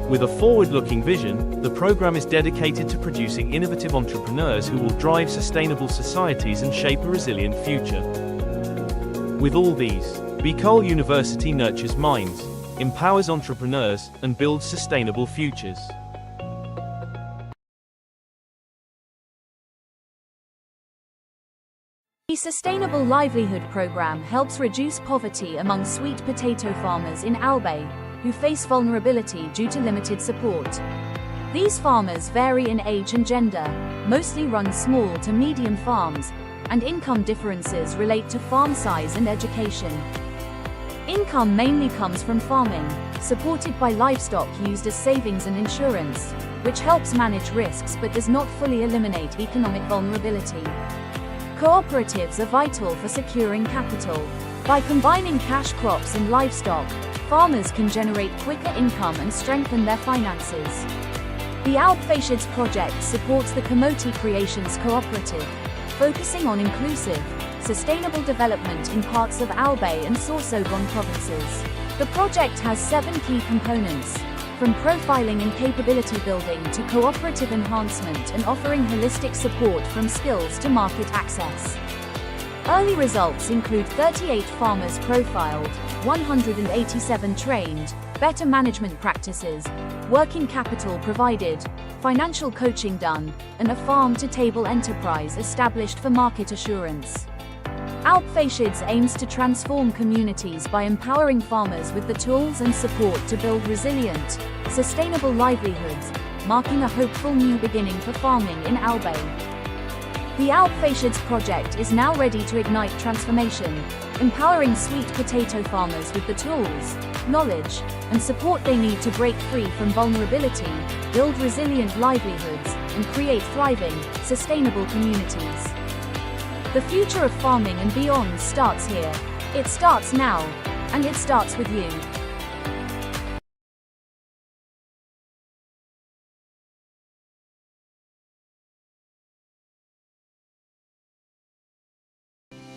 Speaker 9: With a forward-looking vision, the program is dedicated to producing innovative entrepreneurs who will drive sustainable societies and shape a resilient future. With all these, Bicol University nurtures minds, empowers entrepreneurs, and builds sustainable futures.
Speaker 6: The Sustainable Livelihood Program helps reduce poverty among sweet potato farmers in Albay, who face vulnerability due to limited support. These farmers vary in age and gender, mostly run small to medium farms, and income differences relate to farm size and education. Income mainly comes from farming, supported by livestock used as savings and insurance, which helps manage risks but does not fully eliminate economic vulnerability. Cooperatives are vital for securing capital. By combining cash crops and livestock, farmers can generate quicker income and strengthen their finances. The Alpfashids project supports the Kamote Creations Cooperative, focusing on inclusive, sustainable development in parts of Albay and Sorsogon provinces. The project has 7 key components, from profiling and capability building to cooperative enhancement and offering holistic support from skills to market access. Early results include 38 farmers profiled, 187 trained, better management practices, working capital provided, financial coaching done, and a farm-to-table enterprise established for market assurance. Alpfashids aims to transform communities by empowering farmers with the tools and support to build resilient, sustainable livelihoods, marking a hopeful new beginning for farming in Albay. The Alpfashids project is now ready to ignite transformation, empowering sweet potato farmers with the tools, knowledge, and support they need to break free from vulnerability, build resilient livelihoods, and create thriving, sustainable communities. The future of farming and beyond starts here. It starts now, and it starts with you.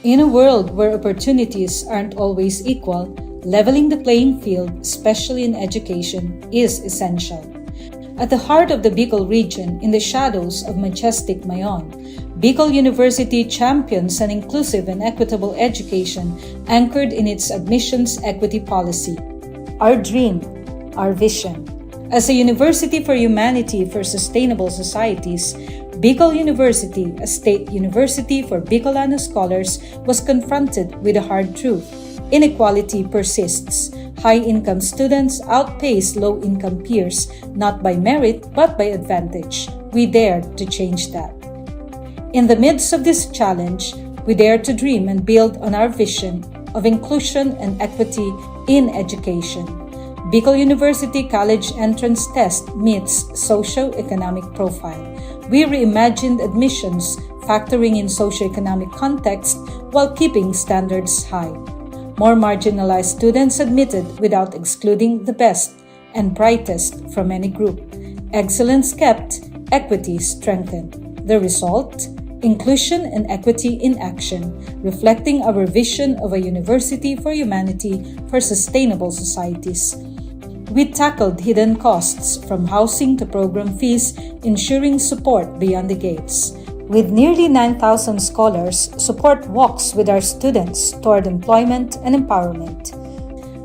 Speaker 10: In a world where opportunities aren't always equal, leveling the playing field, especially in education, is essential. At the heart of the Bicol region, in the shadows of majestic Mayon, Bicol University champions an inclusive and equitable education anchored in its admissions equity policy. Our dream, our vision. As a university for humanity for sustainable societies, Bicol University, a state university for Bicolano scholars, was confronted with a hard truth. Inequality persists. High-income students outpace low-income peers, not by merit but by advantage. We dared to change that. In the midst of this challenge, we dare to dream and build on our vision of inclusion and equity in education. Bicol University College Entrance Test meets socio-economic profile. We reimagined admissions, factoring in socio-economic context while keeping standards high. More marginalized students admitted without excluding the best and brightest from any group. Excellence kept, equity strengthened. The result? Inclusion and equity in action, reflecting our vision of a university for humanity for sustainable societies. We tackled hidden costs from housing to program fees, ensuring support beyond the gates. With nearly 9,000 scholars, support walks with our students toward employment and empowerment.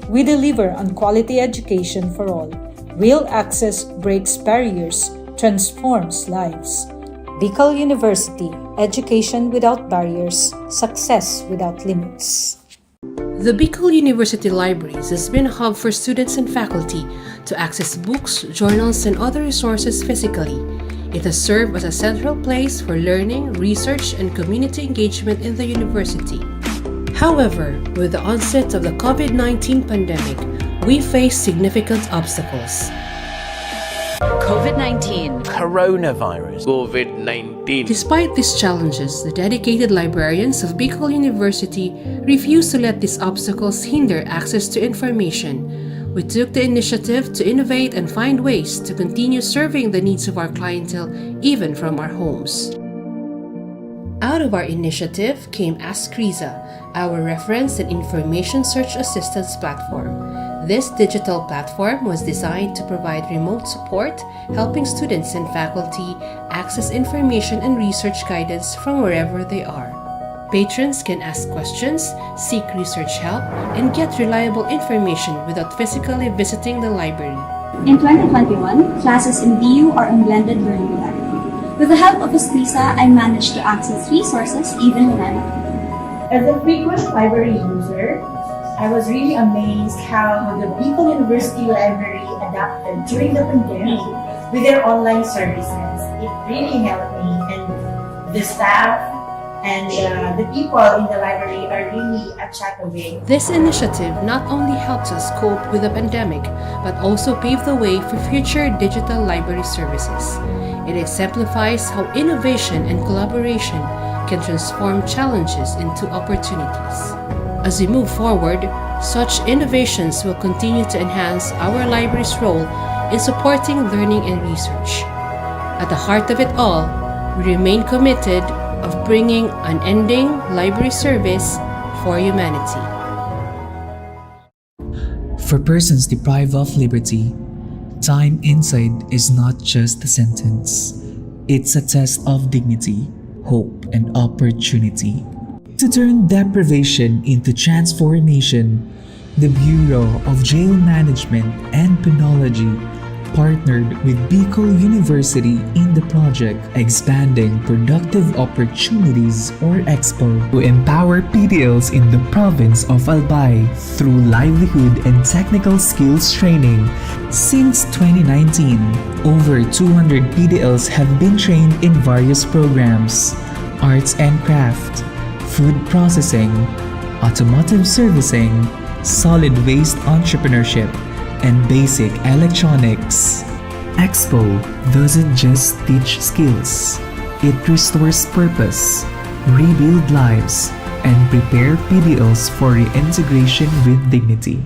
Speaker 10: We deliver on quality education for all. Real access breaks barriers, transforms lives. Bicol University, education without barriers, success without limits.
Speaker 11: The Bicol University Libraries has been a hub for students and faculty to access books, journals, and other resources physically. It has served as a central place for learning, research, and community engagement in the university. However, with the onset of the COVID-19 pandemic, we face significant obstacles.
Speaker 12: COVID-19, coronavirus, COVID-19.
Speaker 11: Despite these challenges, the dedicated librarians of Bicol University refuse to let these obstacles hinder access to information. We took the initiative to innovate and find ways to continue serving the needs of our clientele even from our homes. Out of our initiative came Ask Riza, our reference and information search assistance platform. This digital platform was designed to provide remote support, helping students and faculty access information and research guidance from wherever they are. Patrons can ask questions, seek research help, and get reliable information without physically visiting the library.
Speaker 14: In 2021, classes in BU are in blended learning modality. With the help of Lisa, I managed to access resources even when I'm at home.
Speaker 21: As a frequent library user, I was really amazed how the Bicol University Library adapted during the pandemic with their online services. It really helped me, and the staff and the people in the library are really a chat away.
Speaker 11: This initiative not only helps us cope with the pandemic, but also paved the way for future digital library services. It exemplifies how innovation and collaboration can transform challenges into opportunities. As we move forward, such innovations will continue to enhance our library's role in supporting learning and research. At the heart of it all, we remain committed of bringing unending library service for humanity.
Speaker 15: For persons deprived of liberty, time inside is not just a sentence. It's a test of dignity, hope, and opportunity. To turn deprivation into transformation, the Bureau of Jail Management and Penology partnered with Bicol University in the project Expanding Productive Opportunities or EXPO to empower PDLs in the province of Albay through livelihood and technical skills training. Since 2019, over 200 PDLs have been trained in various programs: arts and craft, food processing, automotive servicing, solid waste entrepreneurship, and basic electronics. Expo doesn't just teach skills, it restores purpose, rebuild lives, and prepare PDLs for reintegration with dignity.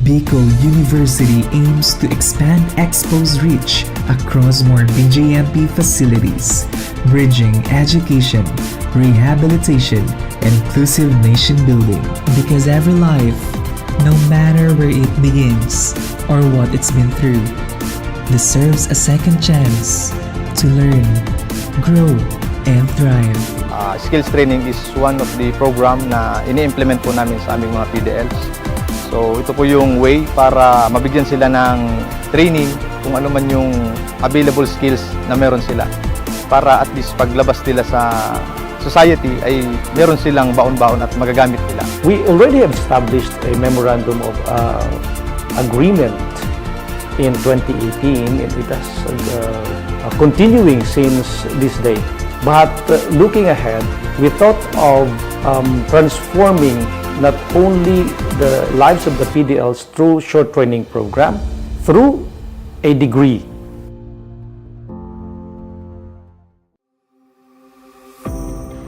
Speaker 15: Bicol University aims to expand Expo's reach across more BJMP facilities, bridging education, rehabilitation, and inclusive nation building. Because every life, no matter where it begins or what it's been through, deserves a second chance to learn, grow, and thrive.
Speaker 2: Skills training is one of the program na ini-implement po namin sa aming mga PDLs. So ito po yung way para mabigyan sila ng training kung ano man yung available skills na meron sila. Para at least paglabas nila sa society ay meron silang baon-baon at magagamit nila.
Speaker 17: We already have established a memorandum of agreement in 2018, and it has continuing since this day. But looking ahead, we thought of transforming not only the lives of the PDLs through short training program, through a degree.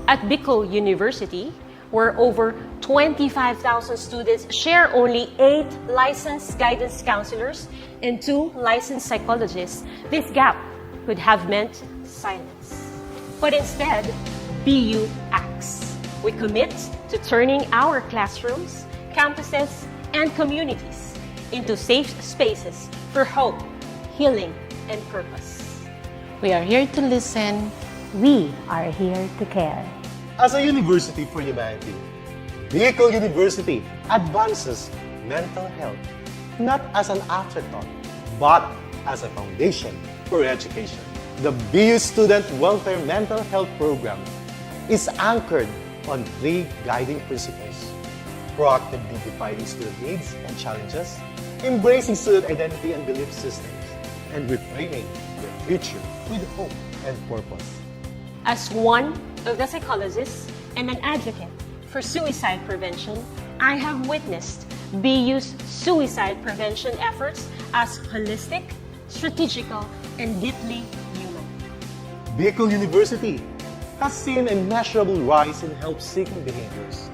Speaker 16: At Bicol University, where over 25,000 students share only 8 licensed guidance counselors and 2 licensed psychologists, this gap could have meant silence. But instead, BU acts. We commit to turning our classrooms, campuses, and communities into safe spaces for hope, healing, and purpose.
Speaker 18: We are here to listen. We are here to care.
Speaker 19: As a university for humanity, Bicol University advances mental health not as an afterthought, but as a foundation for education. The BU Student Welfare Mental Health Program is anchored on 3 guiding principles: proactively defining student needs and challenges, embracing student identity and belief systems, and reframing their future with hope and purpose.
Speaker 16: As one of the psychologists and an advocate for suicide prevention, I have witnessed BU's suicide prevention efforts as holistic, strategical, and deeply human.
Speaker 19: Bicol University has seen a measurable rise in help-seeking behaviors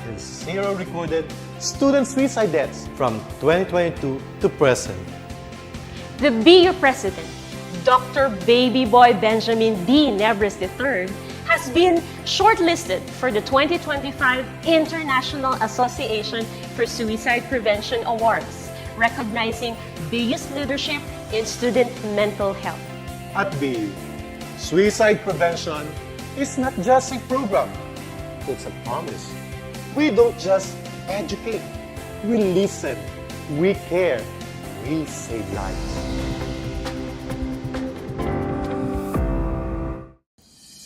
Speaker 19: and 0 recorded student suicide deaths from 2022 to present.
Speaker 16: The BU President, Dr. Baby Boy Benjamin D. Nebres III, has been shortlisted for the 2025 International Association for Suicide Prevention Awards, recognizing biggest leadership in student mental health.
Speaker 19: At BU, suicide prevention is not just a program, it's a promise. We don't just educate, we listen, we care, we save lives.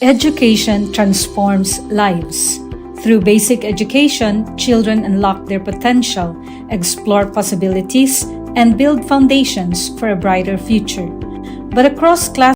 Speaker 10: Education transforms lives. Through basic education, children unlock their potential, explore possibilities, and build foundations for a brighter future. But across class